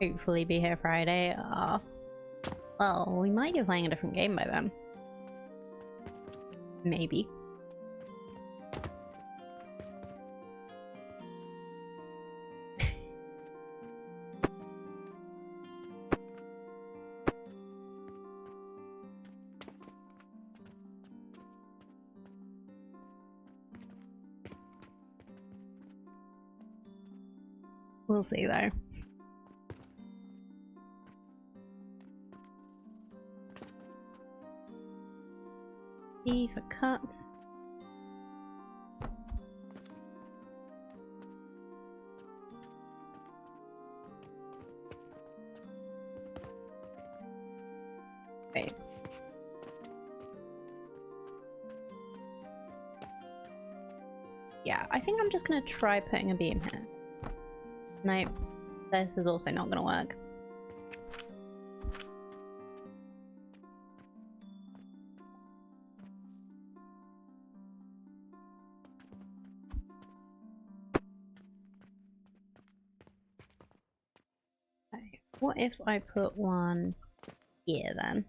Hopefully be here Friday. Well, we might be playing a different game by then. Maybe. We'll see though. E for cut. Wait. Yeah, I think I'm just gonna try putting a beam here. Nope, this is also not gonna work. Okay, what if I put one here then?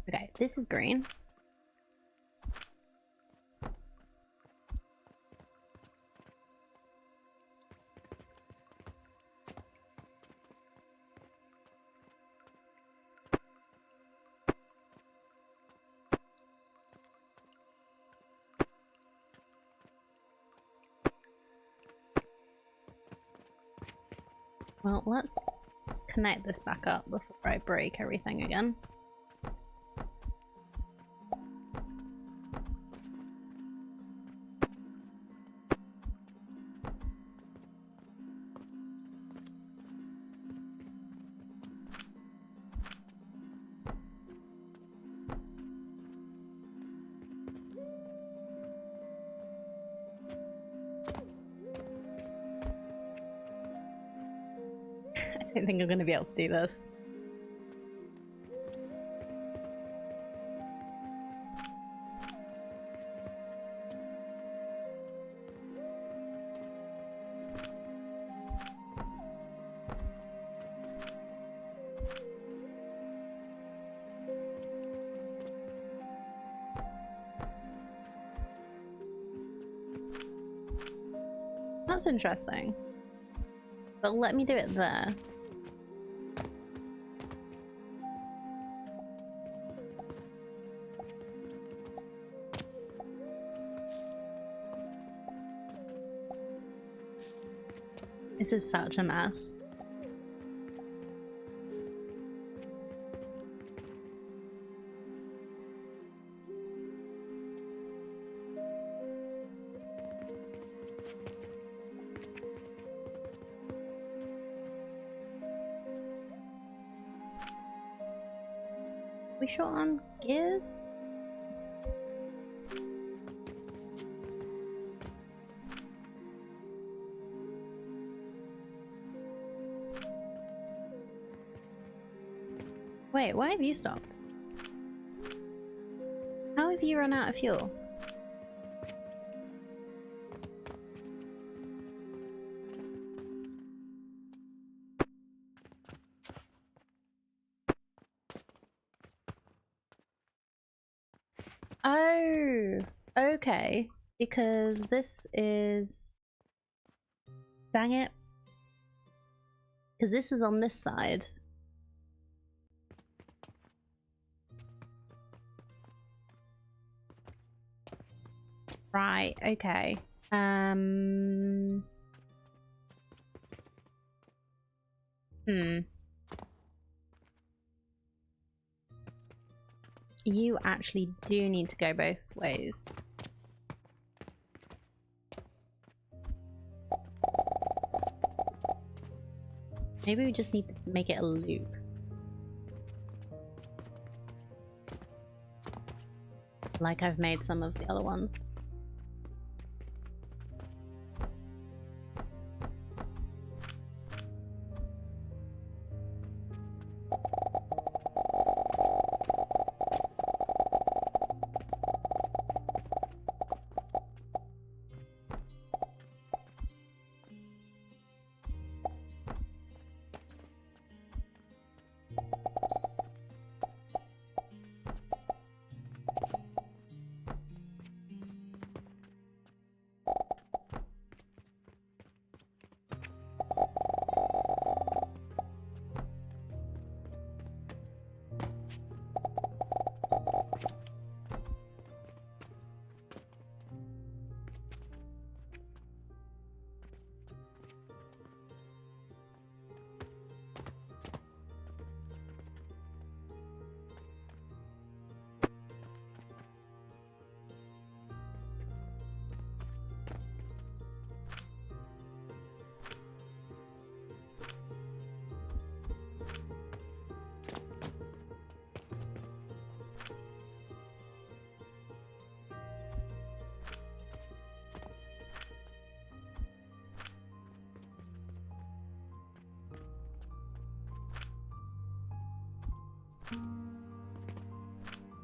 Okay, this is green. Well, let's connect this back up before I break everything again. I don't think I'm going to be able to do this. That's interesting. But let me do it there. This is such a mess. We short on gears? Wait, why have you stopped? How have you run out of fuel? Oh, okay. Because this is... Dang it. Because this is on this side. Right, okay. You actually do need to go both ways. Maybe we just need to make it a loop. Like I've made some of the other ones.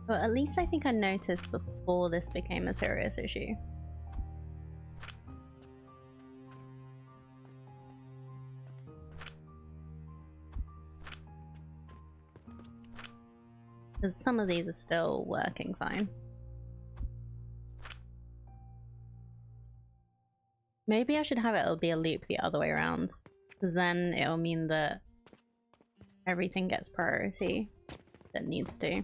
But at least I think I noticed before this became a serious issue. Because some of these are still working fine. Maybe I should have it'll be a loop the other way around. Because then it'll mean that everything gets priority that needs to.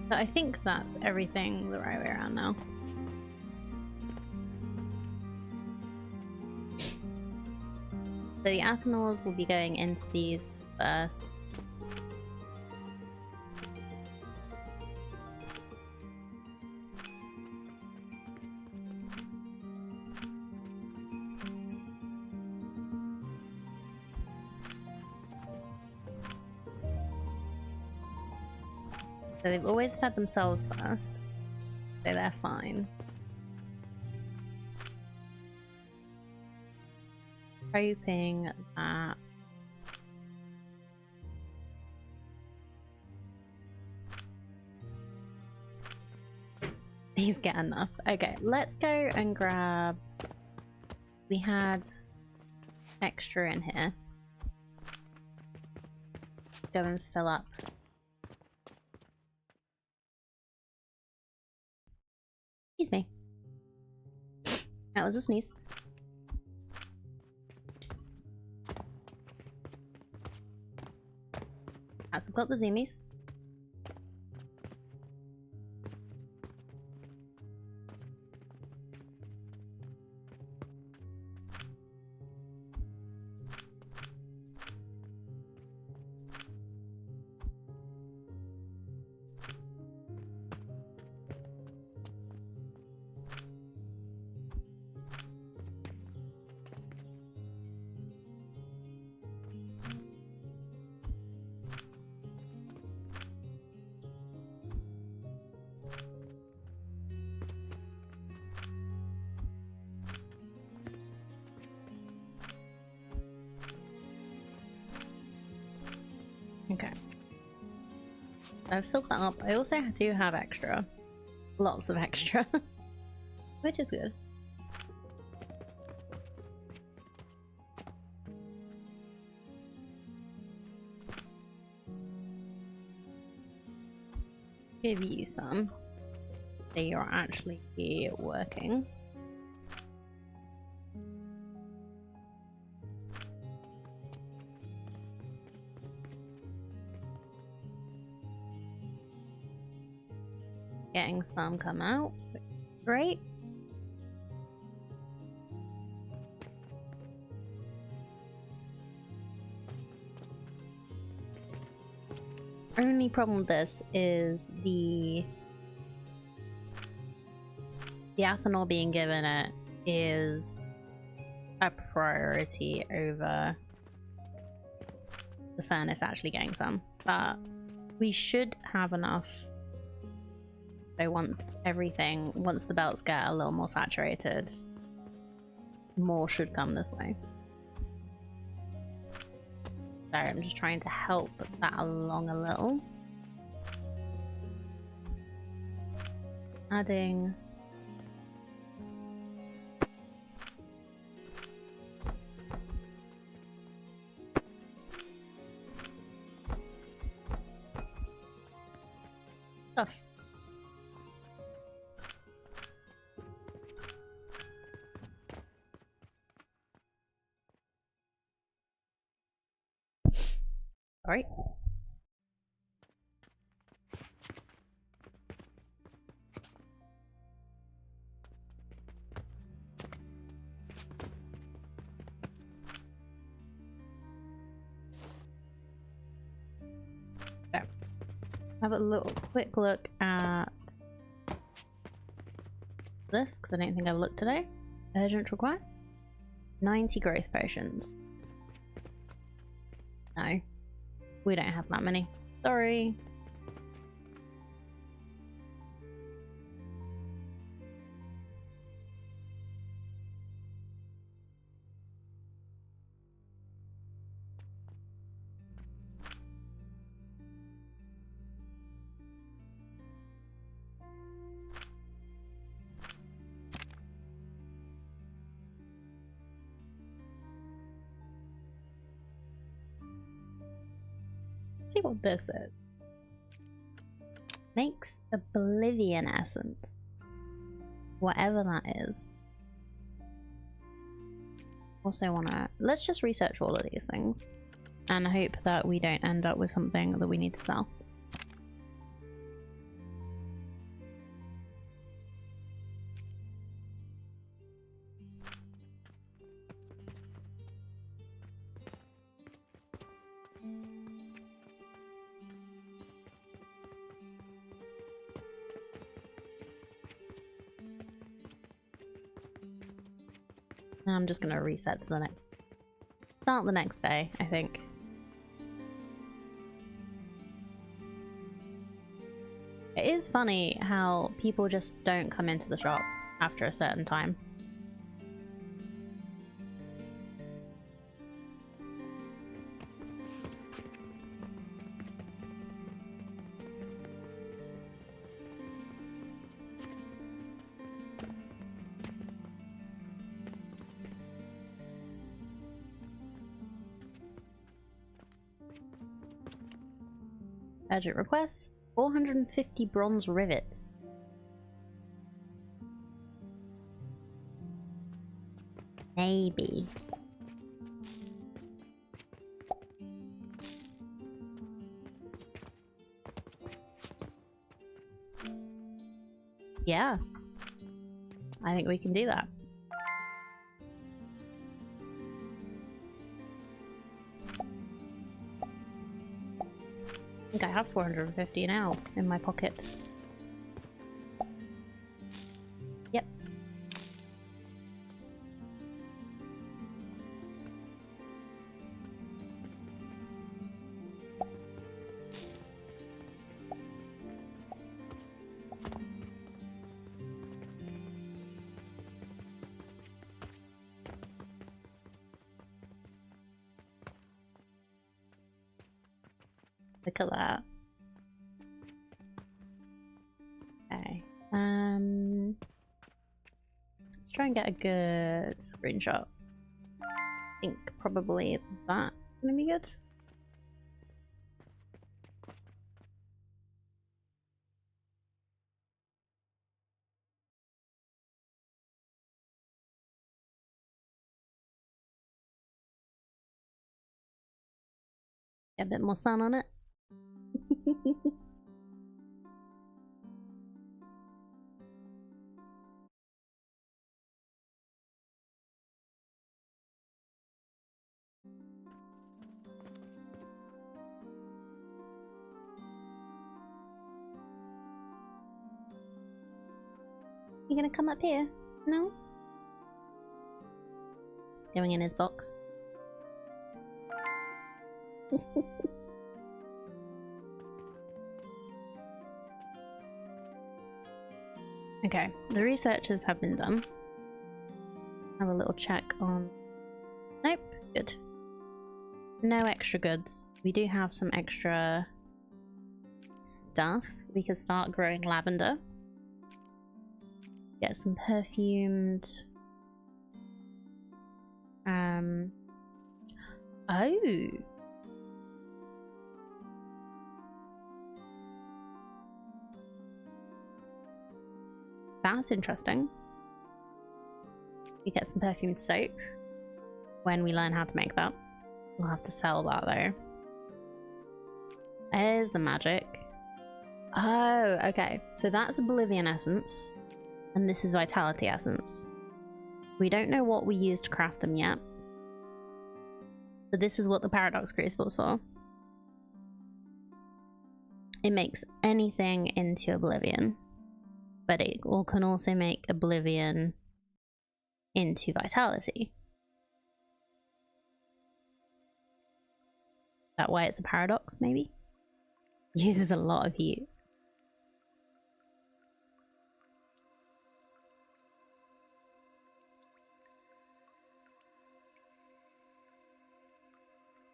So I think that's everything the right way around now. So the ethanols will be going into these first. So they've always fed themselves first, so they're fine. Hoping that These get enough. Okay, let's go and grab... We had extra in here. Go and fill up. Excuse me. That was a sneeze. Right, so I've got the zoomies. Okay. I've filled that up. I also do have extra. Lots of extra. Which is good. Give you some. So you're actually working. Getting some come out. Great. Only problem with this is the ethanol being given it is a priority over the furnace actually getting some, but we should have enough. So once the belts get a little more saturated, more should come this way. Sorry, I'm just trying to help that along a little. Adding... stuff. Alright. So, have a little quick look at this, because I don't think I've looked today. Urgent request. 90 growth potions. No. We don't have that many. Sorry. Let's see what this is. Makes Oblivion Essence. Whatever that is. Also wanna... Let's just research all of these things. And hope that we don't end up with something that we need to sell. I'm just gonna reset to the next... Start the next day, I think. It is funny how people just don't come into the shop after a certain time. Urgent request. 450 bronze rivets. Maybe. Yeah. I think we can do that. I think I have 450 now in my pocket. Yep. Look at that. Okay. Let's try and get a good screenshot. I think probably that's gonna be good. Get a bit more sun on it. You gonna come up here? No? Going in his box. Okay, the researches have been done. Have a little check on... Nope, good. No extra goods. We do have some extra stuff. We could start growing lavender. Get some perfumed... Oh! That's interesting. We get some perfumed soap when we learn how to make that. We'll have to sell that though. There's the magic. Oh, okay. So that's Oblivion Essence. And this is Vitality Essence. We don't know what we used to craft them yet. But this is what the Paradox Crucible is for. It makes anything into Oblivion. But it can also make Oblivion into Vitality. That why it's a paradox, maybe? Uses a lot of heat.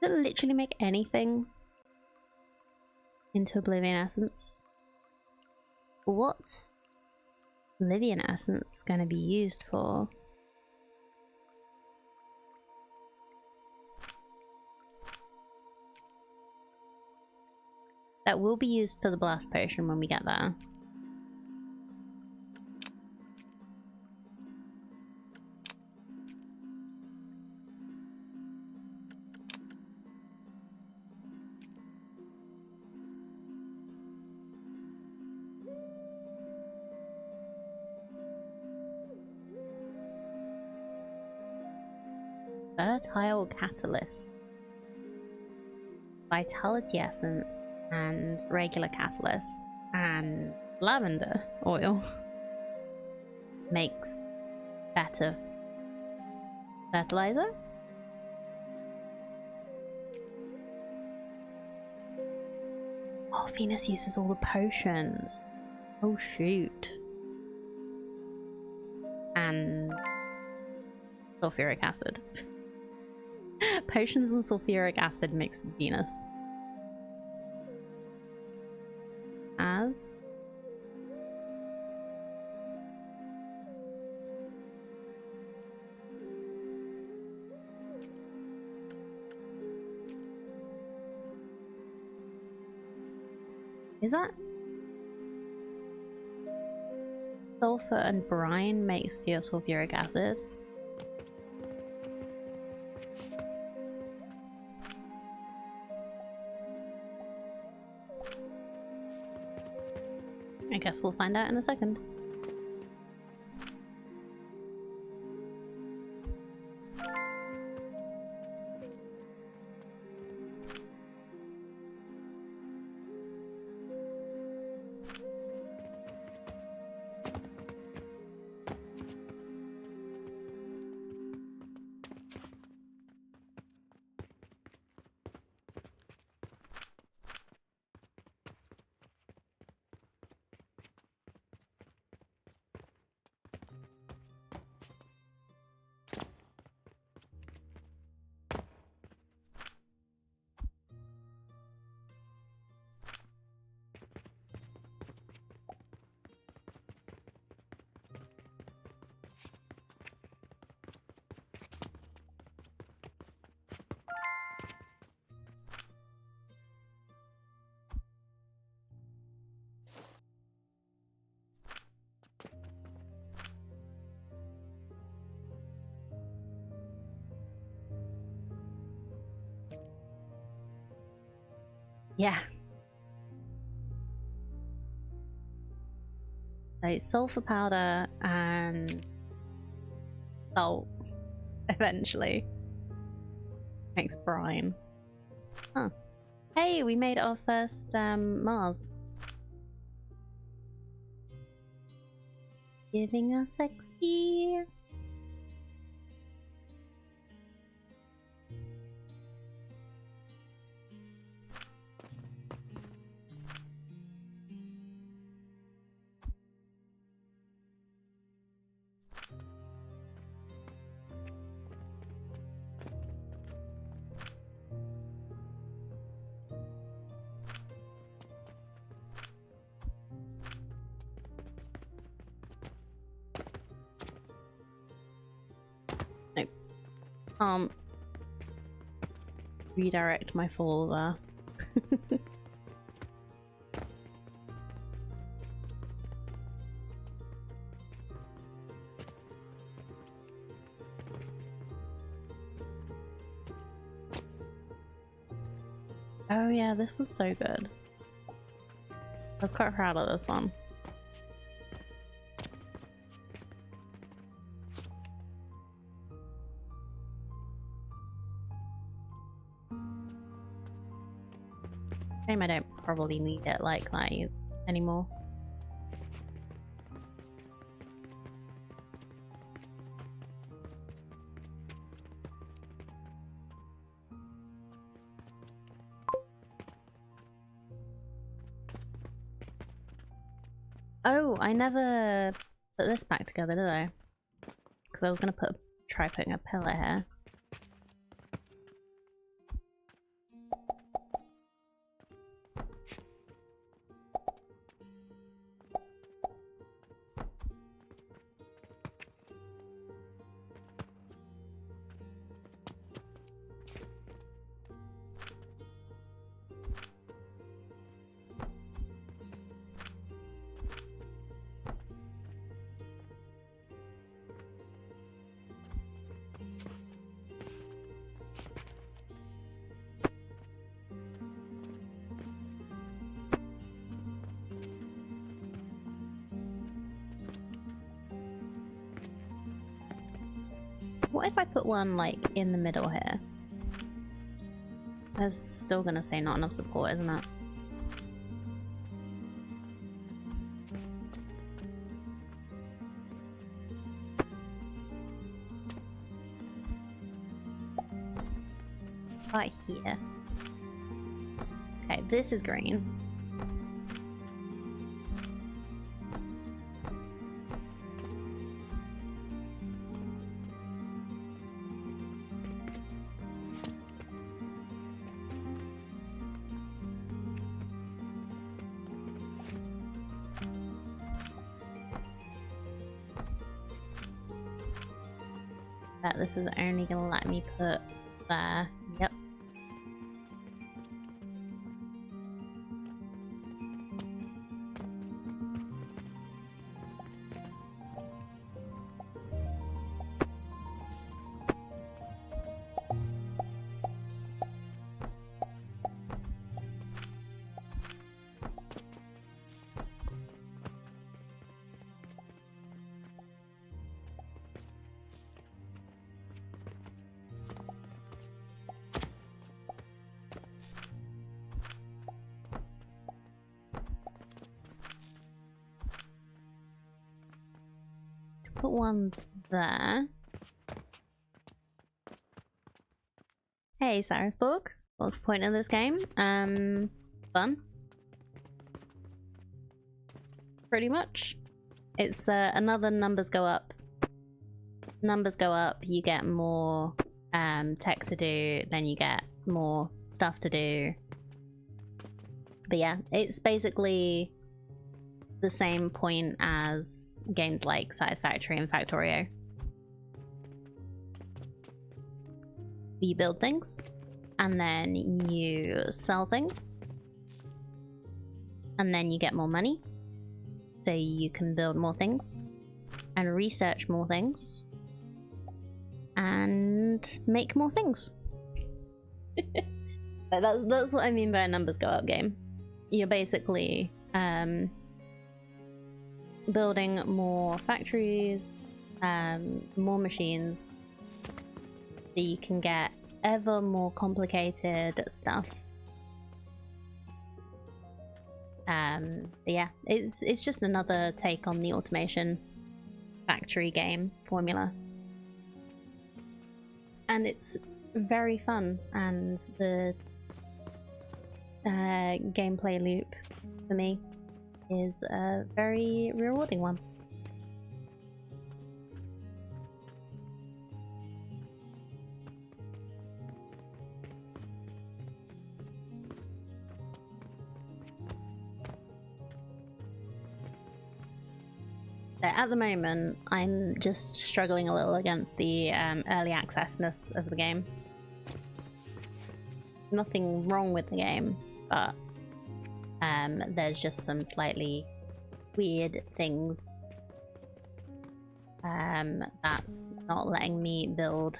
Does it literally make anything into Oblivion Essence? What's Oblivion Essence going to be used for? That will be used for the Blast Potion when we get there. Fertile Catalyst, Vitality Essence, and regular Catalyst, and lavender oil makes better fertilizer. Oh, Venus uses all the potions. Oh shoot. And sulfuric acid. Potions and sulfuric acid mixed with Venus. As Is that? Sulfur and brine makes pure sulfuric acid. I guess we'll find out in a second. Yeah. So sulfur powder and salt eventually makes brine. Huh. Hey, we made our first Mars. Giving us XP. Redirect my fall there. Oh yeah, this was so good. I was quite proud of this one. Shame I don't probably need it like that anymore. Oh, I never put this back together, did I? Because I was gonna try putting a pillar here. What if I put one like in the middle here? That's still gonna say not enough support, isn't it? Right here. Okay, this is green. Bet this is only gonna let me put there. Yep. put one there. Hey, Cyrusburg. What's the point of this game? Fun. Pretty much. It's another numbers go up. Numbers go up, you get more tech to do, then you get more stuff to do. But yeah, it's basically the same point as games like Satisfactory and Factorio. You build things, and then you sell things, and then you get more money, so you can build more things, and research more things, and make more things. That's what I mean by a numbers go up game. You're basically building more factories, more machines, so you can get ever more complicated stuff. Yeah, it's just another take on the automation factory game formula. And it's very fun, and the gameplay loop for me is a very rewarding one. So at the moment, I'm just struggling a little against the early accessness of the game. Nothing wrong with the game, but there's just some slightly weird things that's not letting me build.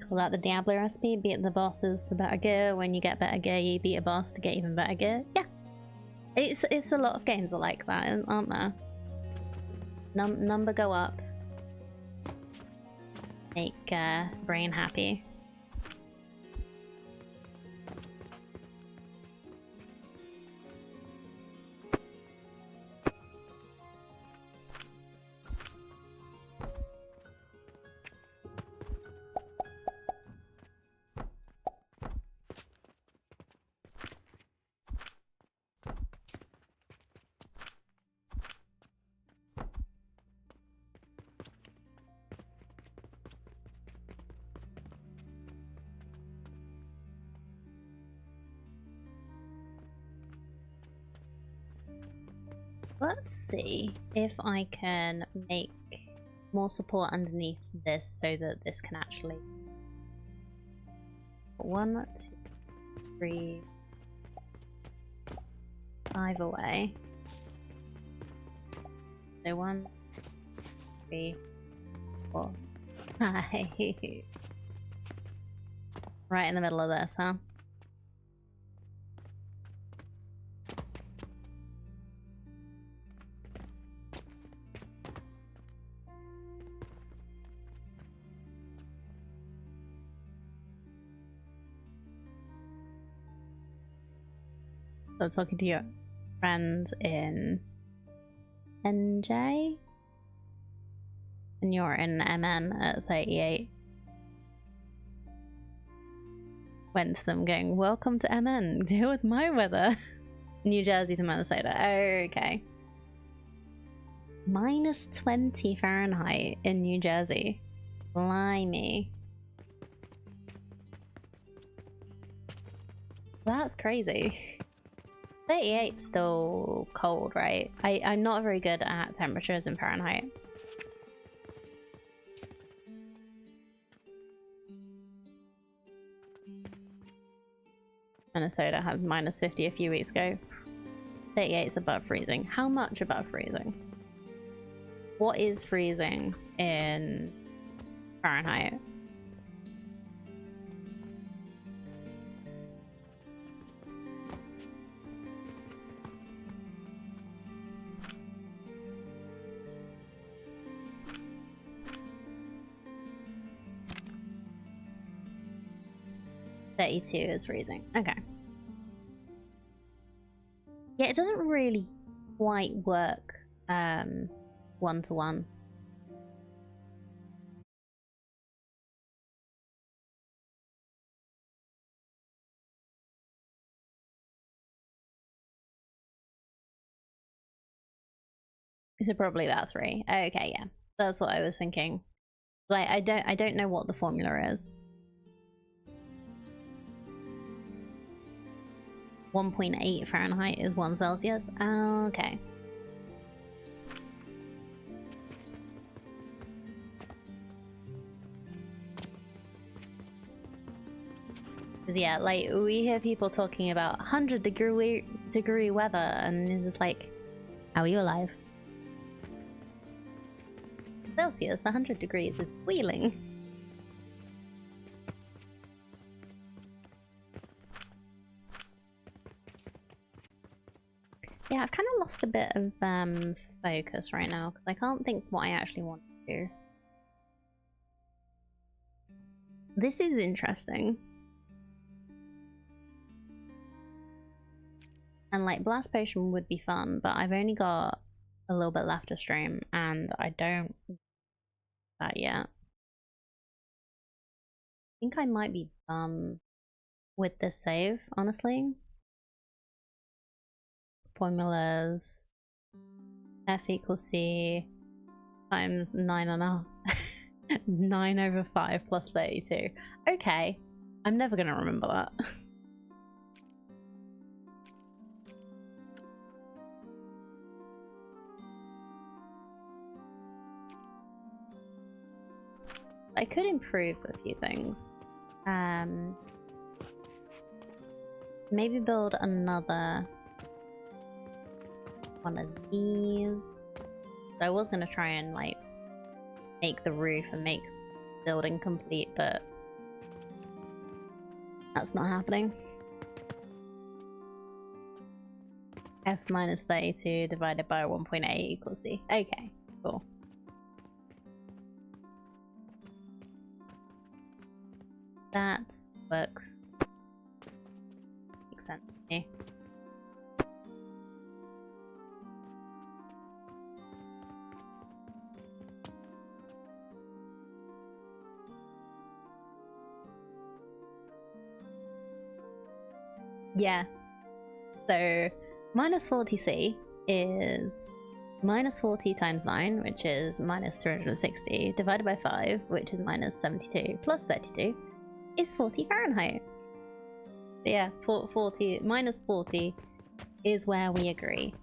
Call that the Diablo recipe: beat the bosses for better gear. When you get better gear, you beat a boss to get even better gear. Yeah, it's a lot of games are like that, aren't there? Number go up, make brain happy. Let's see if I can make more support underneath this so that this can actually... 1, 2, 3, 5 away. So 1, 3, 4, 5. Right in the middle of this, huh? So talking to your friends in NJ, and you're in MN at 38. Went to them going, welcome to MN, deal with my weather. New Jersey to Minnesota. Okay. Minus 20 Fahrenheit in New Jersey. Blimey. That's crazy. 38's still cold, right? I'm not very good at temperatures in Fahrenheit. Minnesota had minus 50 a few weeks ago. 38's above freezing. How much above freezing? What is freezing in Fahrenheit? .32 is freezing. Okay. Yeah, it doesn't really quite work one-to-one. So probably about 3. Okay, yeah. That's what I was thinking. Like I don't know what the formula is. 1.8 Fahrenheit is 1 Celsius. Okay. Because yeah, like we hear people talking about 100-degree weather, and it's just like, how are you alive? Celsius, 100 degrees is boiling. Yeah, I've kind of lost a bit of focus right now because I can't think what I actually want to do. This is interesting. And like Blast Potion would be fun, but I've only got a little bit left to stream and I don't do that yet. I think I might be done with this save, honestly. Formulas F equals C times 9.5. 9 over 5 plus 32. Okay, I'm never gonna remember that. I could improve a few things. Maybe build another one of these. So I was gonna try and like make the roof and make the building complete, but that's not happening. F minus 32 divided by 1.8 equals C. Okay, cool. That works. Makes sense to me. Yeah. So minus 40C is minus 40 times 9, which is minus 360, divided by 5, which is minus 72, plus 32, is 40 Fahrenheit. So yeah, 40 minus 40 is where we agree.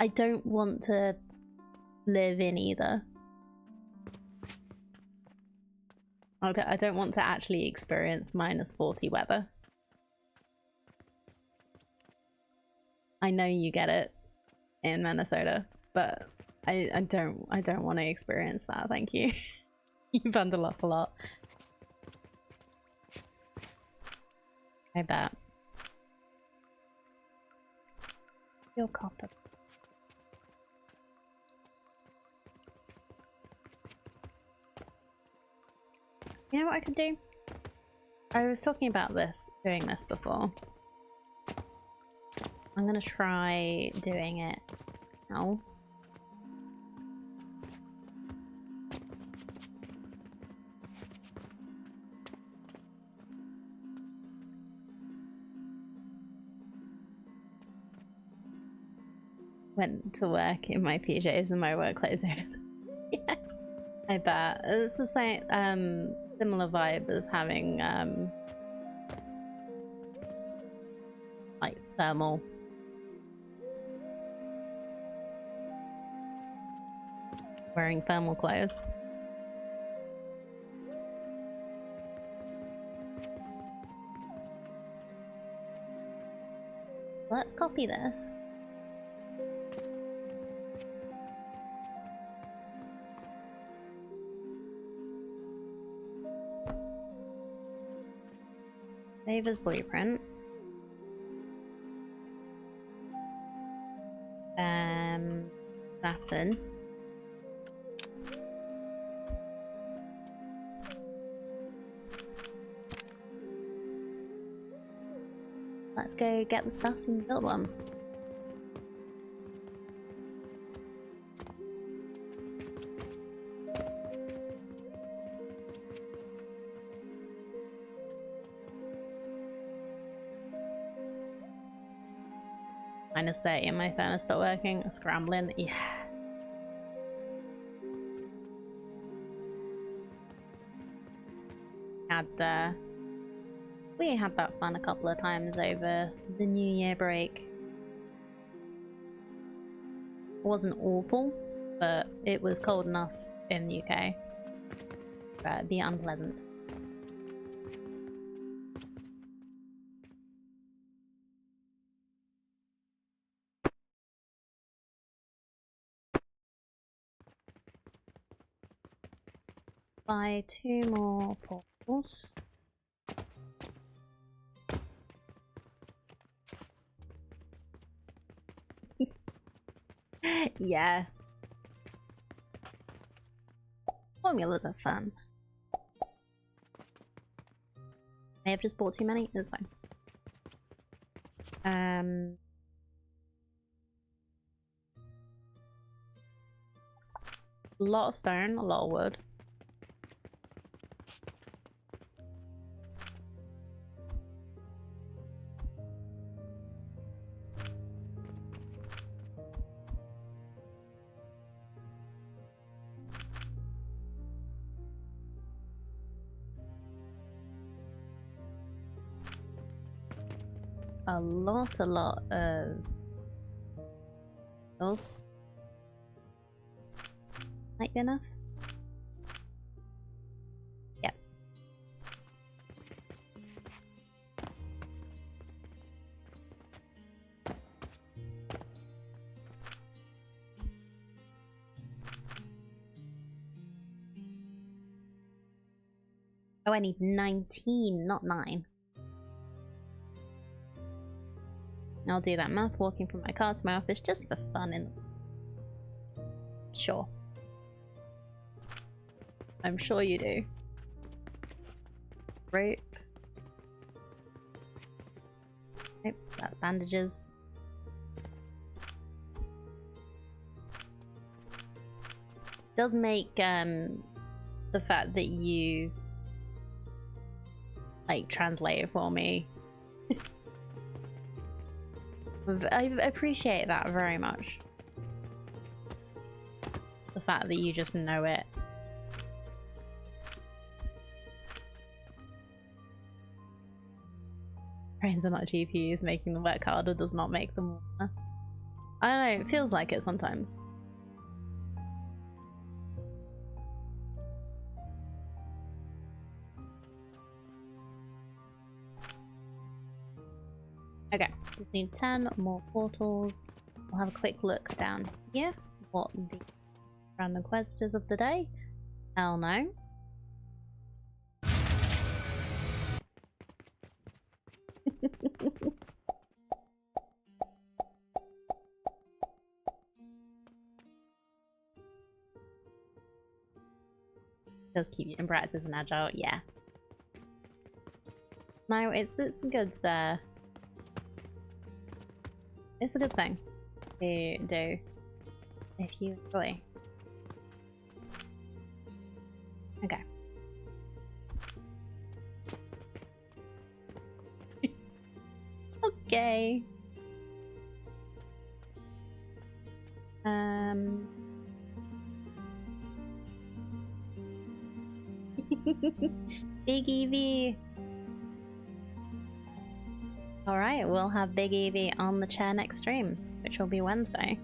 I don't want to live in either. I don't want to actually experience minus 40 weather. I know you get it in Minnesota, but I don't want to experience that, thank you. You bundle up a lot. I bet. Your copper. You know what I could do? I was talking about doing this before. I'm gonna try doing it now. Went to work in my PJs and my work clothes over. Yeah, I bet. It's the same, similar vibe of having, like thermal. Wearing thermal clothes. Let's copy this. Save as blueprint. Saturn. Let's go get the stuff and build one. -30 and my furnace stopped working. Scrambling. Yeah. We had that fun a couple of times over the New Year break. It wasn't awful, but it was cold enough in the UK for it to be unpleasant. Buy 2 more portals. Yeah. Formulas are fun. May have just bought too many, it's fine. A lot of stone, a lot of wood. A lot of those might be enough. Yep. Oh, I need 19, not 9. I'll do that math walking from my car to my office just for fun and sure. I'm sure you do. Rope. Nope, that's bandages. Does make the fact that you like translate it for me. I appreciate that very much. The fact that you just know it. Brains are not GPUs, making them work harder does not make them warmer. I don't know, it feels like it sometimes. Okay, just need 10 more portals. We'll have a quick look down here. What the random quest is of the day. Hell no. Does keep you in practice and agile, yeah. No, it's a good it's a good thing to do if you enjoy. Okay. Okay. Big Evie. Alright, we'll have Big Evie on the chair next stream, which will be Wednesday.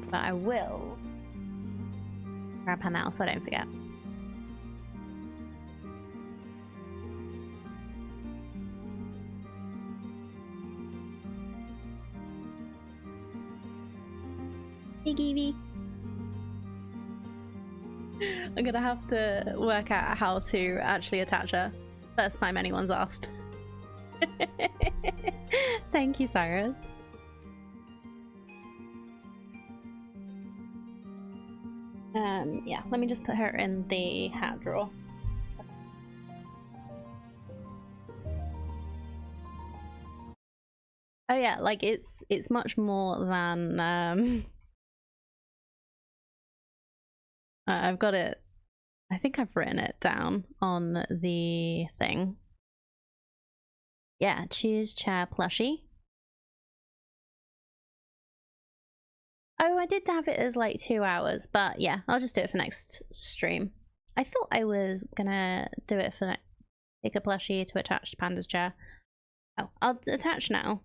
But I will grab her now so I don't forget. Big Evie. I'm gonna have to work out how to actually attach her. First time anyone's asked. Thank you, Cyrus. Yeah, let me just put her in the hat drawer. Oh yeah, like it's much more than I've got it. I think I've written it down on the thing. Yeah, choose chair plushie. Oh, I did have it as like 2 hours, but yeah, I'll just do it for next stream. I thought I was gonna do it for pick a plushie to attach to Panda's chair. Oh, I'll attach now.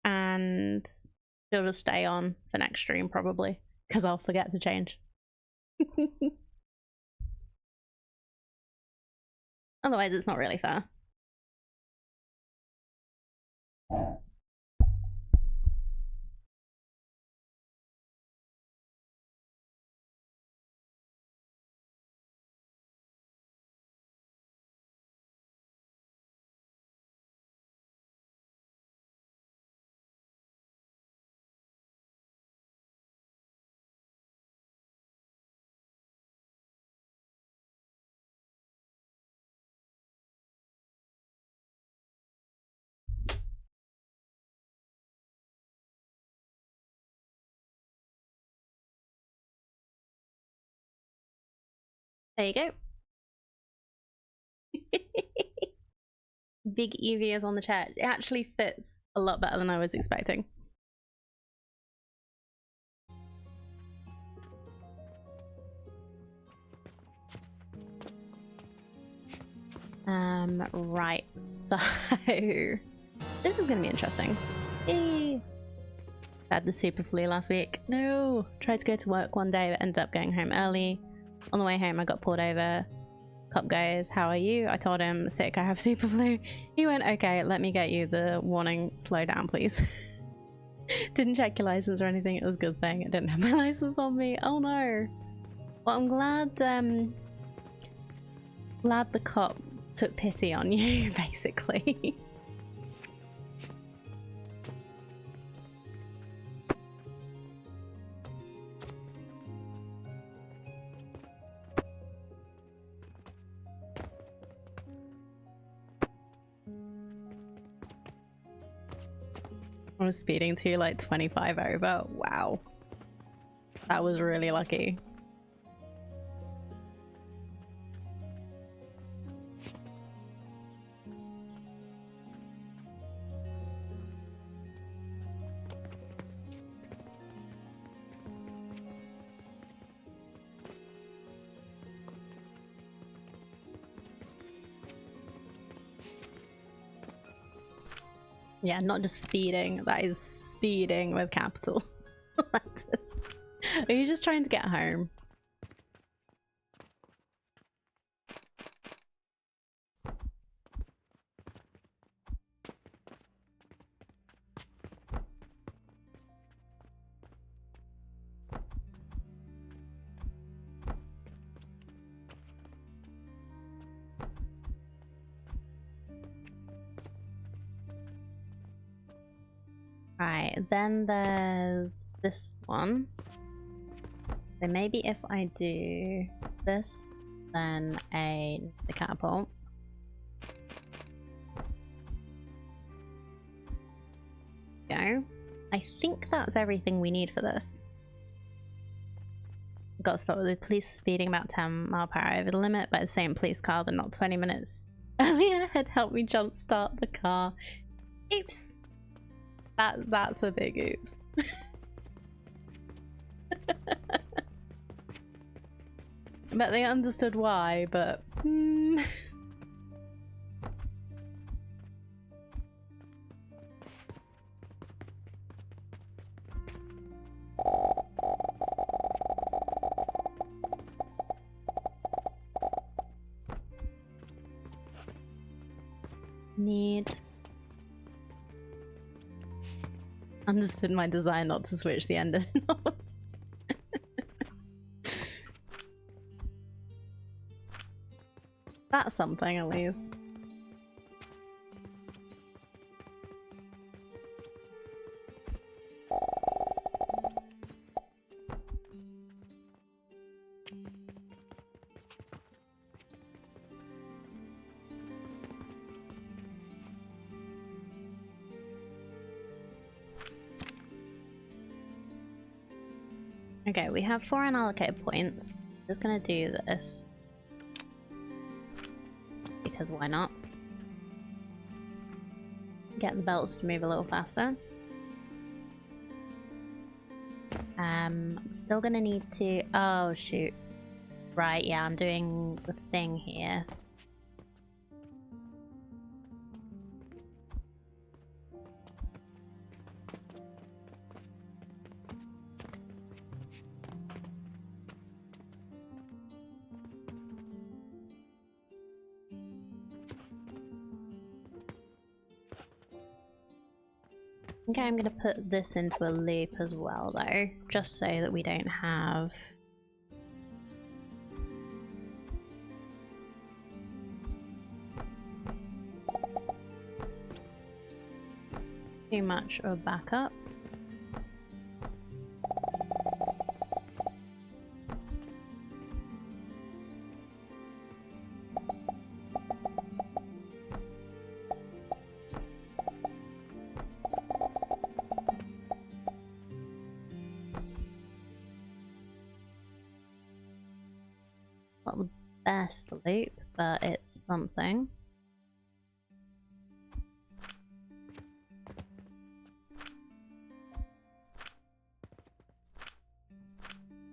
And it'll just stay on for next stream probably, because I'll forget to change. Otherwise, it's not really fair. There you go. Big Evie is on the chair. It actually fits a lot better than I was expecting. Right, so this is gonna be interesting. Yay! Had the super flu last week. No! Tried to go to work one day but ended up going home early. On the way home I got pulled over. Cop goes, "How are you?" I told him, "Sick, I have super flu." He went, "Okay, let me get you the warning, slow down please." Didn't check your license or anything. It was a good thing I didn't have my license on me. Oh no. Well, I'm glad the cop took pity on you, basically. I was speeding to like 25 over. Wow. That was really lucky. Yeah, not just speeding, that is speeding with capital letters. Are you just trying to get home? Right, then there's this one. So maybe if I do this, then the catapult. Go. I think that's everything we need for this. Got to stop with the police speeding about 10 miles per hour over the limit by the same police car that not 20 minutes earlier had helped me jump start the car. Oops. That's a big oops. Bet they understood why, but need understood my design not to switch the end. That's something at least. Okay, we have 4 unallocated points. Just gonna do this. Because why not? Get the belts to move a little faster. I'm still gonna need to... Oh, shoot. Right, yeah, I'm doing the thing here. Okay, I'm gonna put this into a loop as well though, just so that we don't have too much of a backup. Not the best loop, but it's something.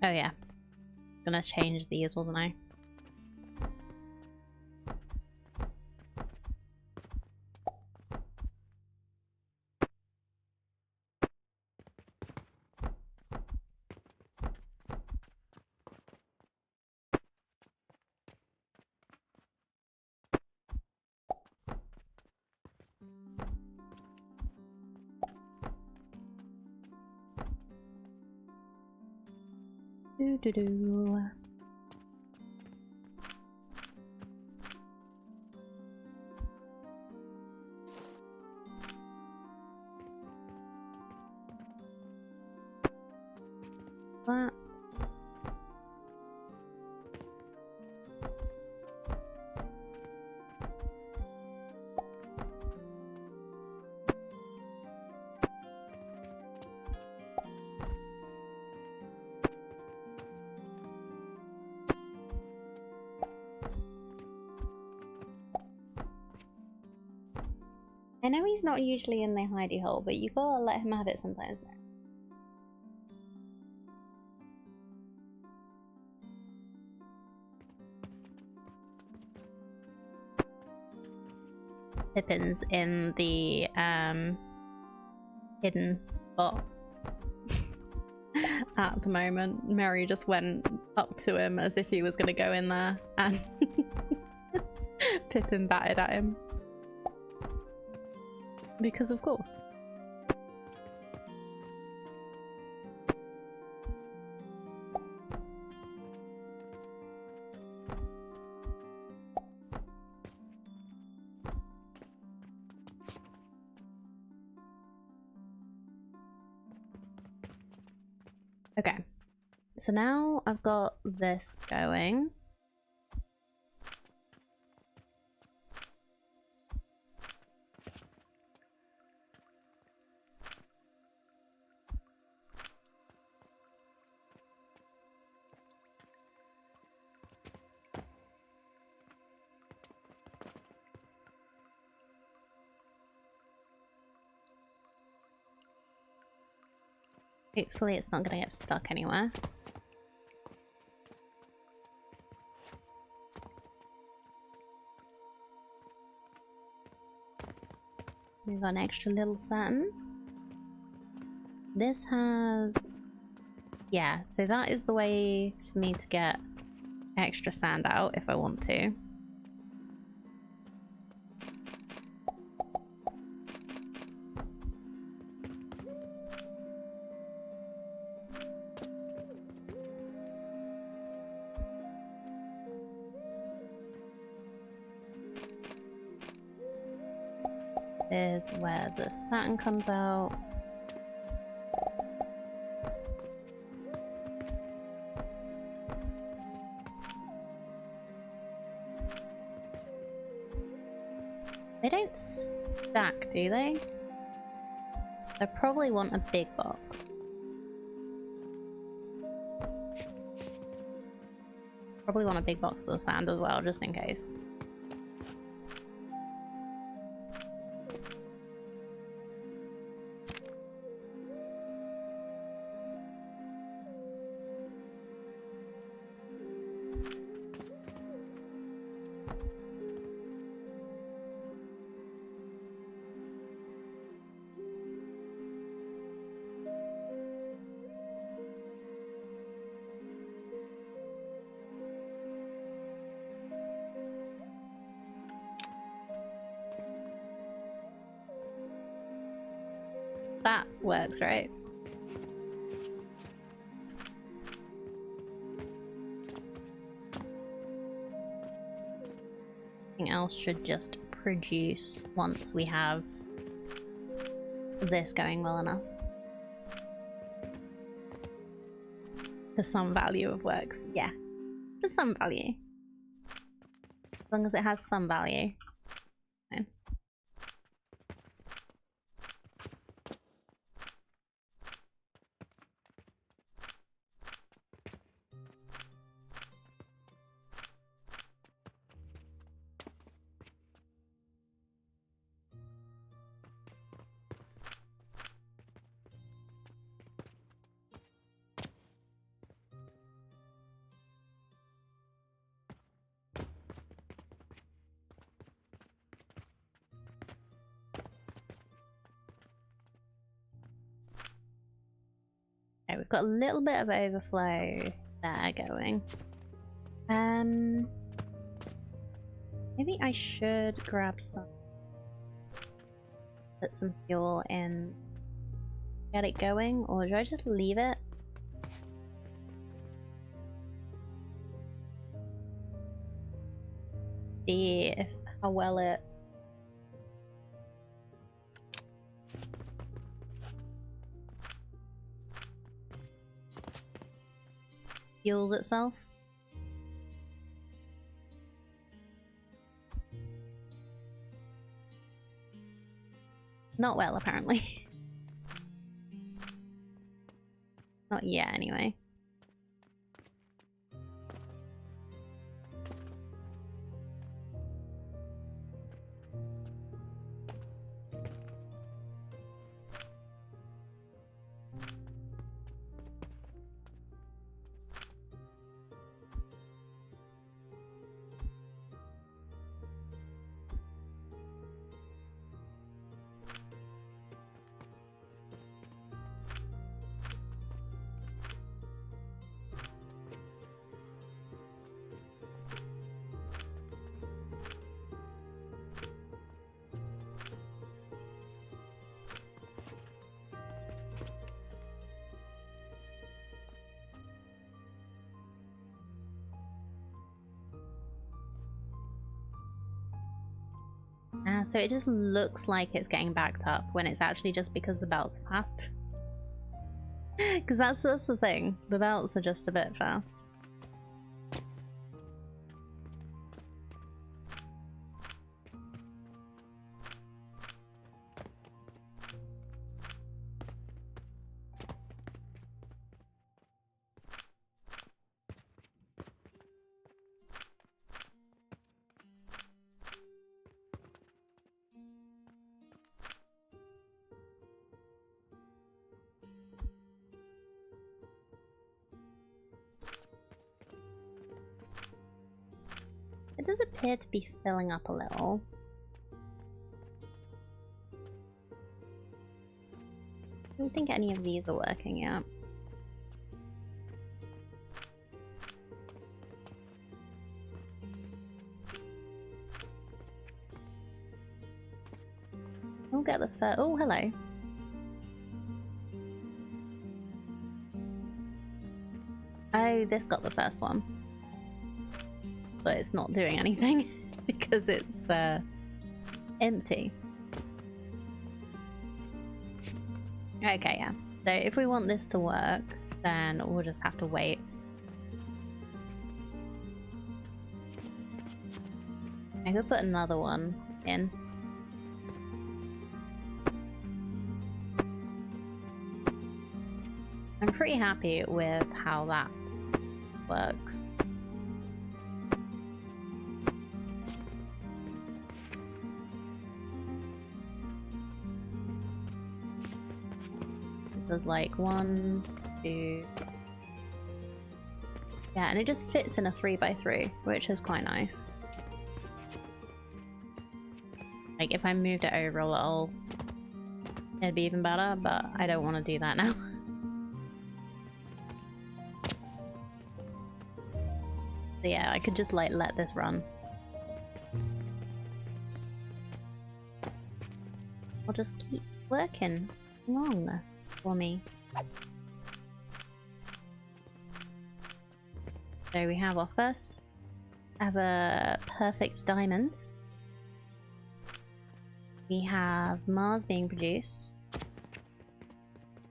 Oh yeah, gonna change these, wasn't I? Do do do. That. I know he's not usually in the hidey hole, but you gotta let him have it sometimes. Pippin's in the hidden spot at the moment. Mary just went up to him as if he was gonna go in there, and Pippin batted at him. Because of course. Okay, so now I've got this going. Hopefully it's not going to get stuck anywhere. We've got an extra little satin. This has... Yeah, so that is the way for me to get extra sand out if I want to. Is where the satin comes out. They don't stack, do they? I probably want a big box. Probably want a big box of sand as well, just in case. That works, right? Anything else should just produce once we have this going well enough. For some value of works, yeah. For some value. As long as it has some value. Fine. Okay, we've got a little bit of overflow there going. Maybe I should grab some, put some fuel in, get it going, or do I just leave it? See if how well it fuels itself. Not well, apparently. Not yet, anyway. So it just looks like it's getting backed up when it's actually just because the belts are fast. Because that's the thing. The belts are just a bit fast. It does appear to be filling up a little. I don't think any of these are working yet. We'll get the first. Oh, hello. Oh, this got the first one. But it's not doing anything because it's empty. Okay, yeah. So if we want this to work, then we'll just have to wait. I could put another one in. I'm pretty happy with how that works. There's like 1, 2. Yeah, and it just fits in a 3x3, which is quite nice. Like if I moved it over a little, it'd be even better, but I don't want to do that now. So yeah, I could just like let this run. I'll just keep working along for me. So we have our first ever perfect diamond. We have Mars being produced.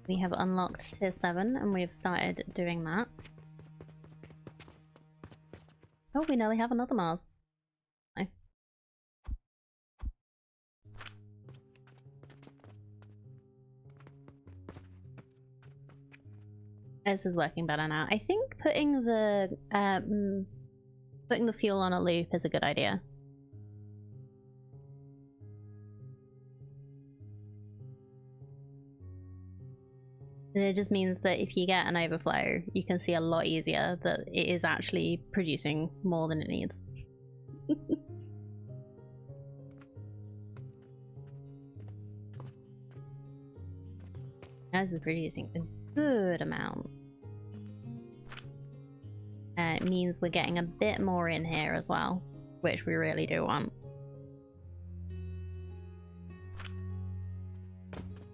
We have unlocked tier 7 and we've started doing that. Oh, we nearly have another Mars. Nice. This is working better now. I think putting the fuel on a loop is a good idea. It just means that if you get an overflow, you can see a lot easier that it is actually producing more than it needs. This is producing a good amount. It means we're getting a bit more in here as well, which we really do want.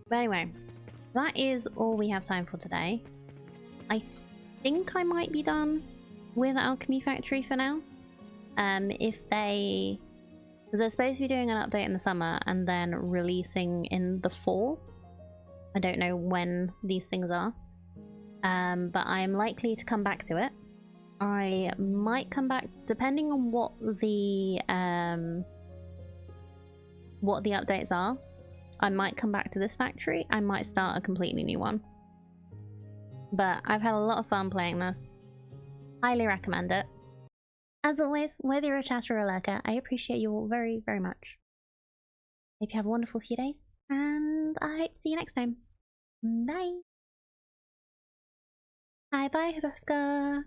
But anyway, that is all we have time for today. I think I might be done with Alchemy Factory for now. If they... because they're supposed to be doing an update in the summer and then releasing in the fall. I don't know when these things are. But I'm likely to come back to it. I might come back depending on what the updates are. I might come back to this factory. I might start a completely new one. But I've had a lot of fun playing this. Highly recommend it. As always, whether you're a chatter or a lurker, I appreciate you all very, very much. Hope you have a wonderful few days, and I hope to see you next time. Bye! Bye bye, Huska!